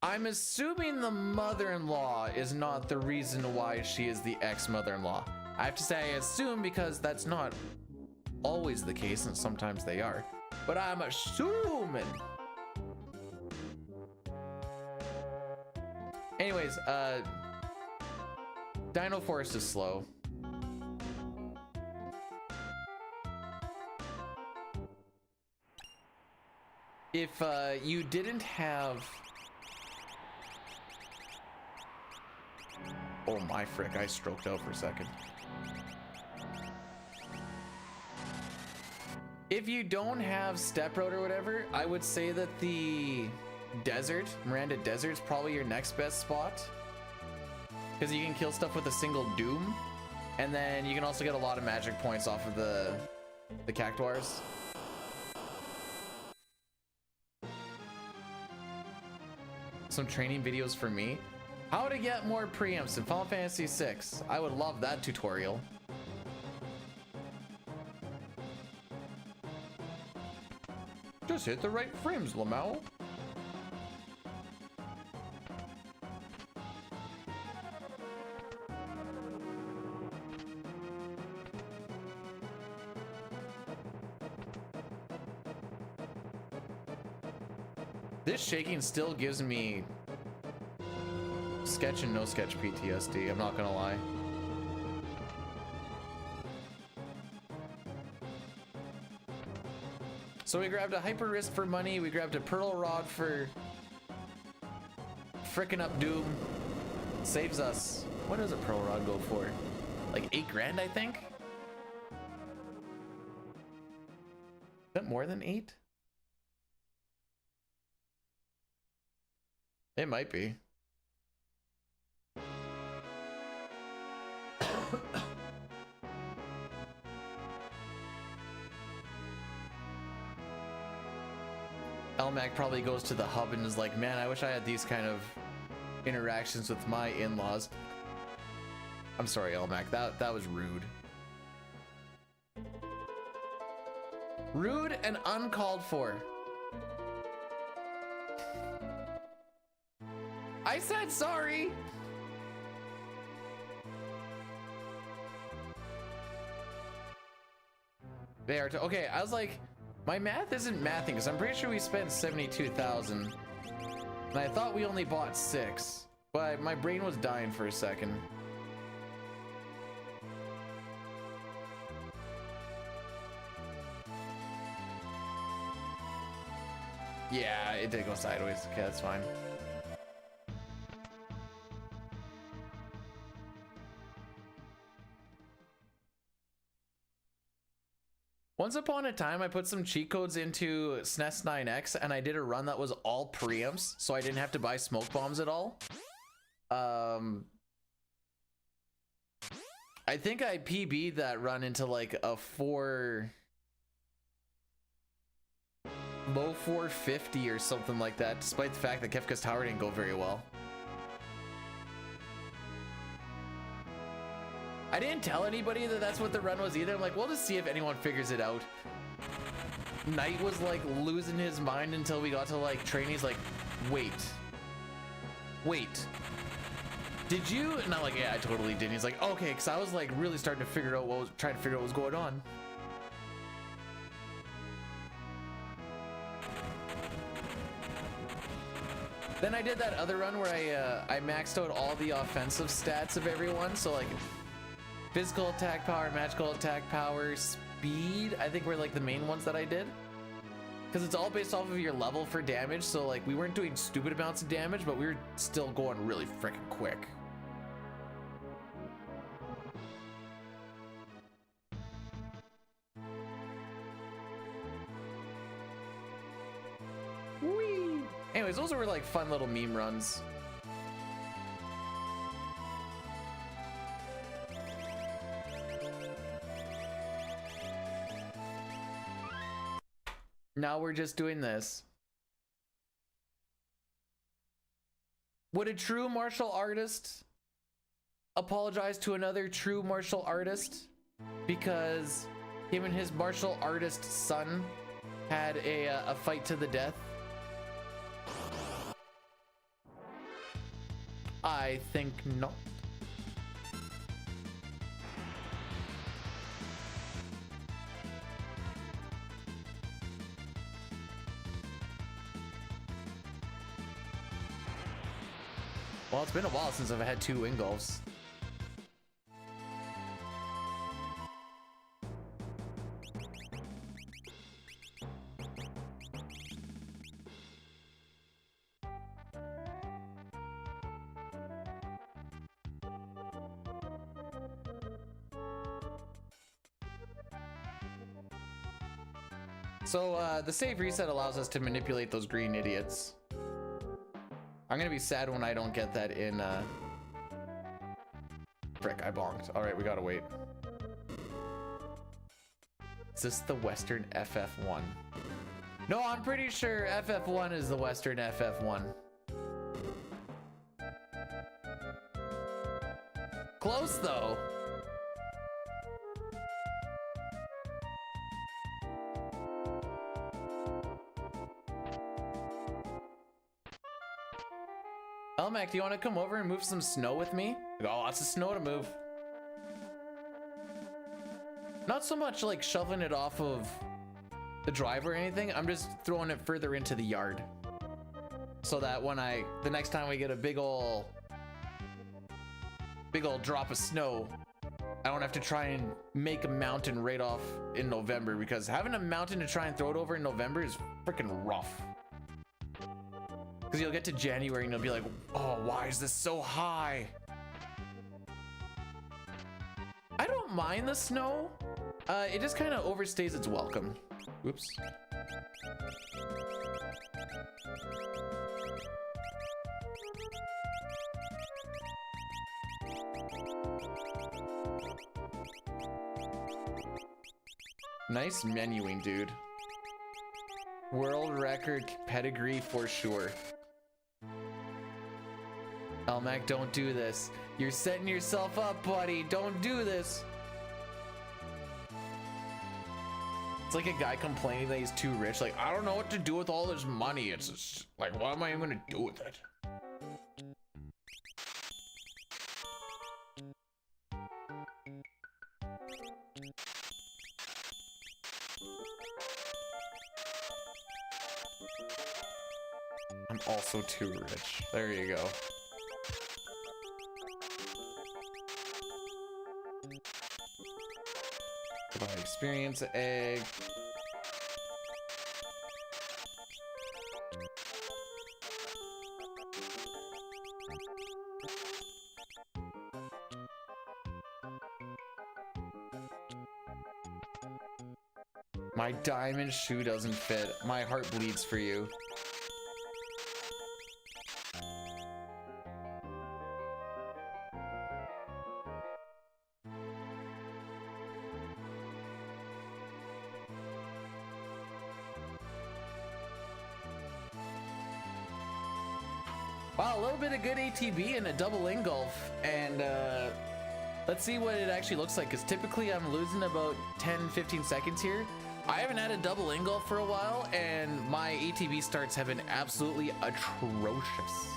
I'm assuming the mother-in-law is not the reason why she is the ex-mother-in-law. I have to say I assume because that's not always the case, and sometimes they are. But I'm assuming. Anyways, Dino Forest is slow. If you didn't have... Oh my frick, I stroked out for a second. If you don't have Step Road or whatever, I would say that the desert, Miranda Desert, is probably your next best spot. Because you can kill stuff with a single Doom. And then you can also get a lot of magic points off of the cactuars. Some training videos for me. How to get more preamps in Final Fantasy VI. I would love that tutorial. Just hit the right frames, Lamau. This shaking still gives me sketch and no sketch PTSD, I'm not gonna lie. So we grabbed a hyper wrist for money, we grabbed a pearl rod for frickin' up Doom. Saves us. What does a pearl rod go for? Like 8 grand, I think? Is that more than 8? It might be. Elmac probably goes to the hub and is like, man, I wish I had these kind of interactions with my in-laws. I'm sorry, Elmac, that was rude. Rude and uncalled for. I said sorry. There. Okay, I was like, my math isn't mathing because I'm pretty sure we spent 72,000, and I thought we only bought 6, but my brain was dying for a second. Yeah, it did go sideways. Okay, that's fine. Once upon a time, I put some cheat codes into SNES 9X, and I did a run that was all preamps, so I didn't have to buy smoke bombs at all. I think I PB'd that run into like a low 450 or something like that, despite the fact that Kefka's tower didn't go very well. I didn't tell anybody that that's what the run was either. I'm like, we'll just see if anyone figures it out. Knight was like losing his mind until we got to like train. He's like, wait, did you? And I'm like, yeah, I totally did. He's like, okay, because I was like really starting to figure out trying to figure out what was going on. Then I did that other run where I maxed out all the offensive stats of everyone. So like physical attack power, magical attack power, speed, I think were like the main ones that I did. Because it's all based off of your level for damage. So like we weren't doing stupid amounts of damage, but we were still going really freaking quick. Whee! Anyways, those were like fun little meme runs. Now we're just doing this. Would a true martial artist apologize to another true martial artist because him and his martial artist son had a fight to the death? I think not. Well, it's been a while since I've had 2 Ingolfs. So the save reset allows us to manipulate those green idiots. I'm gonna be sad when I don't get that in frick, I bonked. All right, we gotta wait. Is this the Western FF1? No, I'm pretty sure FF1 is the Western FF1. Close though. Elmac, do you want to come over and move some snow with me? I got lots of snow to move. Not so much like shoveling it off of the drive or anything. I'm just throwing it further into the yard. So that when the next time we get a big ol' drop of snow, I don't have to try and make a mountain right off in November, because having a mountain to try and throw it over in November is freaking rough. Because you'll get to January and you'll be like, oh, why is this so high? I don't mind the snow. It just kind of overstays its welcome. Oops. Nice menuing, dude. World record pedigree for sure. Elmac, don't do this. You're setting yourself up, buddy. Don't do this. It's like a guy complaining that he's too rich. Like, I don't know what to do with all this money. It's just, like, what am I even gonna do with it? I'm also too rich. There you go. Provide experience egg. My diamond shoe doesn't fit. My heart bleeds for you. Wow, a little bit of good ATB and a double engulf, and let's see what it actually looks like, because typically I'm losing about 10-15 seconds here. I haven't had a double engulf for a while, and my ATB starts have been absolutely atrocious.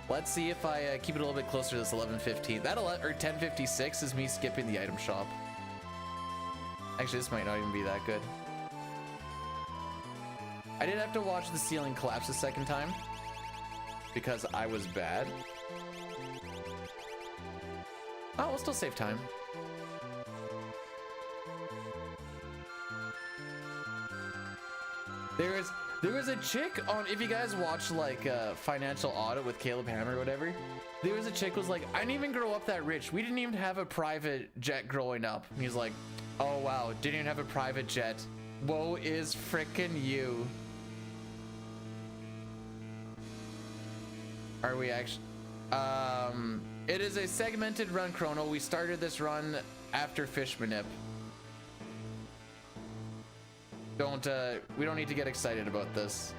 Let's see if I keep it a little bit closer to this 11:15. That 10:56 is me skipping the item shop. Actually, this might not even be that good. I did have to watch the ceiling collapse a second time, because I was bad. Oh, we'll still save time. There was a chick on, if you guys watch like Financial Audit with Caleb Hammer or whatever, there was a chick who was like, I didn't even grow up that rich. We didn't even have a private jet growing up. And he's like, oh wow, didn't even have a private jet. Woe is frickin' you. Are we actually? It is a segmented run, Chrono. We started this run after Fish Manip. We don't need to get excited about this,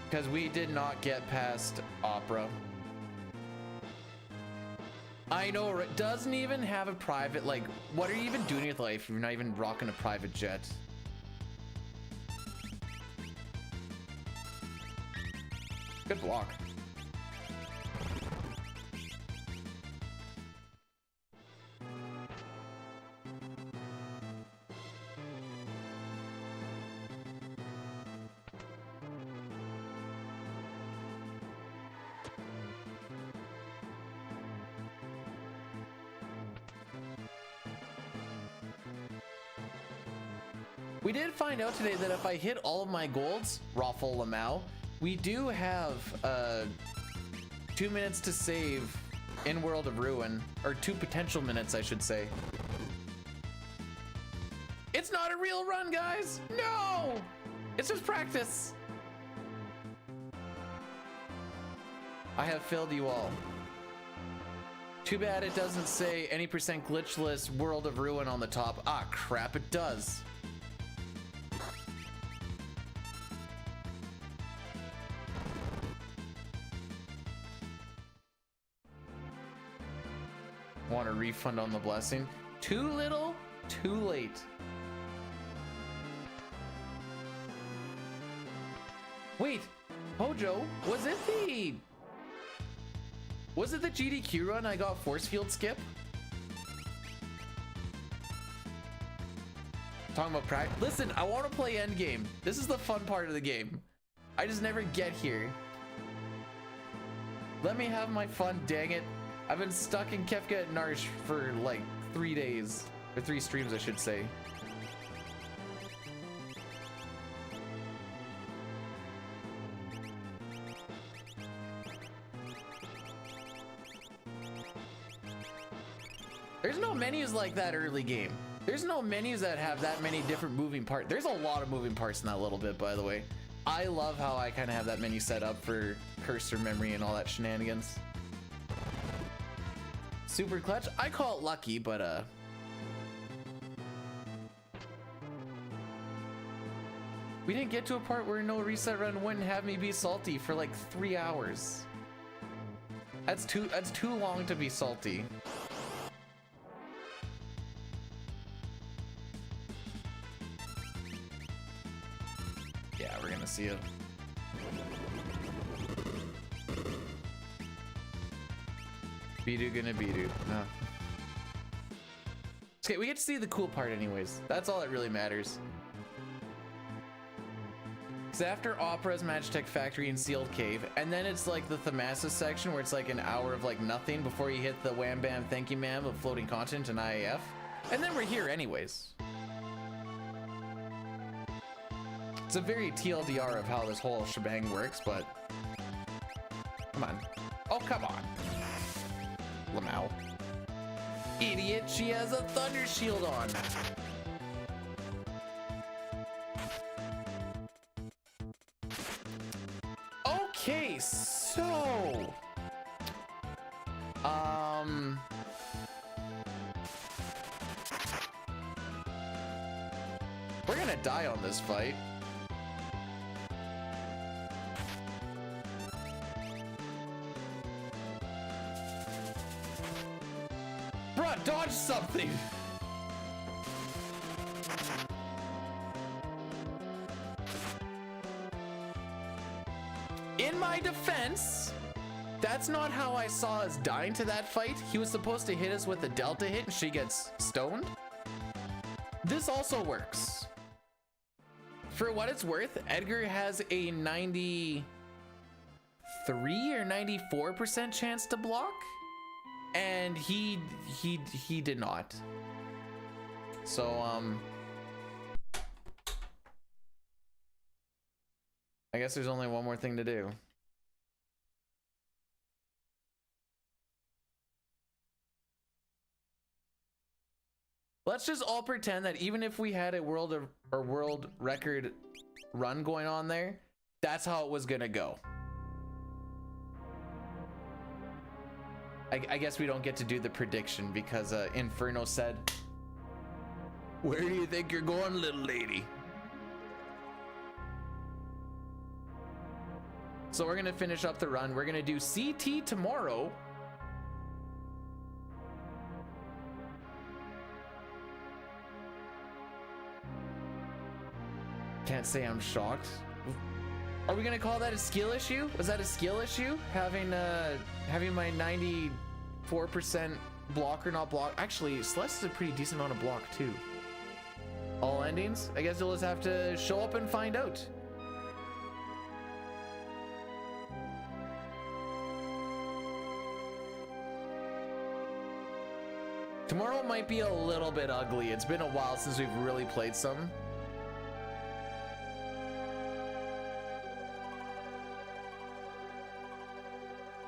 because we did not get past Opera. I know, it doesn't even have a private, like, what are you even doing with life if you're not even rocking a private jet? Good block. We did find out today that if I hit all of my golds, Raffle Lamau, we do have 2 minutes to save in World of Ruin, or 2 potential minutes, I should say. It's not a real run, guys! No! It's just practice. I have failed you all. Too bad it doesn't say any percent glitchless World of Ruin on the top. Ah, crap, it does. Want a refund on the blessing? Too little, too late. Wait, Hojo, was it the GDQ run I got force field skip? Talking about practice. Listen, I want to play endgame. This is the fun part of the game. I just never get here. Let me have my fun, dang it. I've been stuck in Kefka at Narsh for like 3 days. Or 3 streams, I should say. There's no menus like that early game. There's no menus that have that many different moving parts. There's a lot of moving parts in that little bit, by the way. I love how I kind of have that menu set up for cursor memory and all that shenanigans. Super clutch. I call it lucky, but we didn't get to a part where no reset run wouldn't have me be salty for like 3 hours. That's too long to be salty. Yeah, we're gonna see it. Bidu gonna Bidu. No. Okay, we get to see the cool part anyways. That's all that really matters. Because after Opera's Magitech Factory and Sealed Cave, and then it's like the Themasis section where it's like an hour of like nothing before you hit the Wham Bam Thank You Ma'am of Floating Continent and IAF. And then we're here anyways. It's a very TLDR of how this whole shebang works, but come on. Oh, come on. Lamau. Idiot, she has a thunder shield on. Okay, so we're gonna die on this fight. Bruh, dodge something! In my defense, that's not how I saw us dying to that fight. He was supposed to hit us with a delta hit and she gets stoned. This also works. For what it's worth, Edgar has a 93 or 94% chance to block. And he did not. So I guess there's only one more thing to do. Let's just all pretend that even if we had a world record run going on there, that's how it was gonna go. I guess we don't get to do the prediction because Inferno said, "Where do you think you're going, little lady?" So we're gonna finish up the run. We're gonna do CT tomorrow. Can't say I'm shocked. Are we gonna call that a skill issue? Was that a skill issue? Having my 94% blocker not block. Actually, Celeste is a pretty decent amount of block too. All endings? I guess you'll just have to show up and find out. Tomorrow might be a little bit ugly. It's been a while since we've really played some.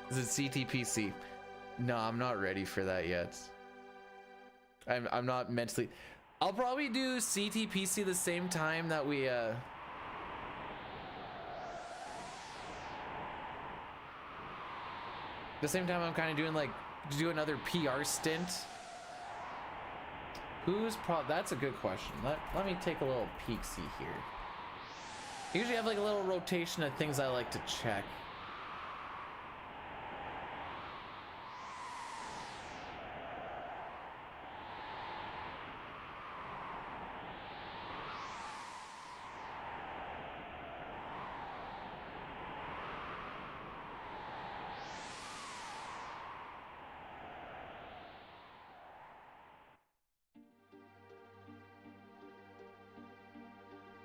Is it CTPC? No, I'm not ready for that yet. I'm not mentally. I'll probably do CTPC the same time that we the same time I'm kind of doing like do another PR stint. That's a good question. Let me take a little peek-see here. I usually have like a little rotation of things I like to check.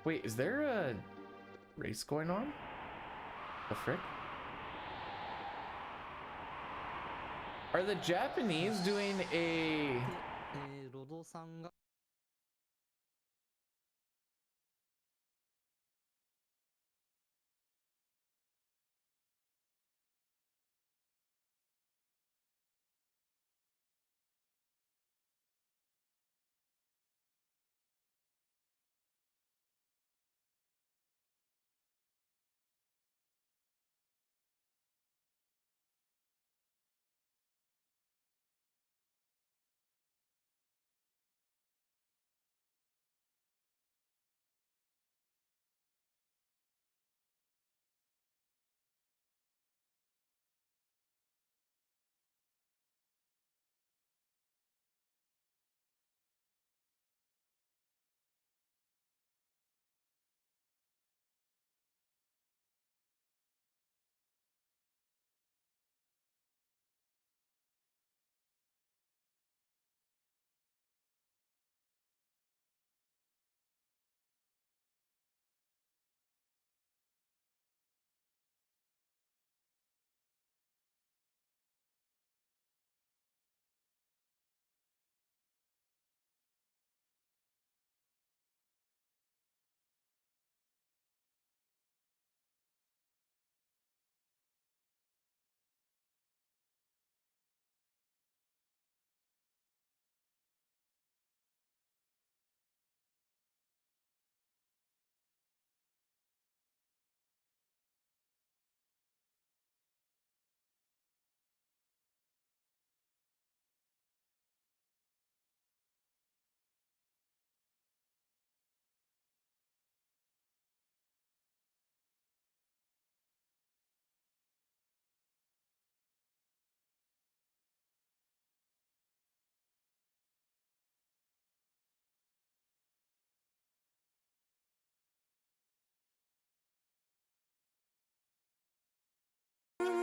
Wait, is there a race going on? The frick? Are the Japanese doing a... ロドさんが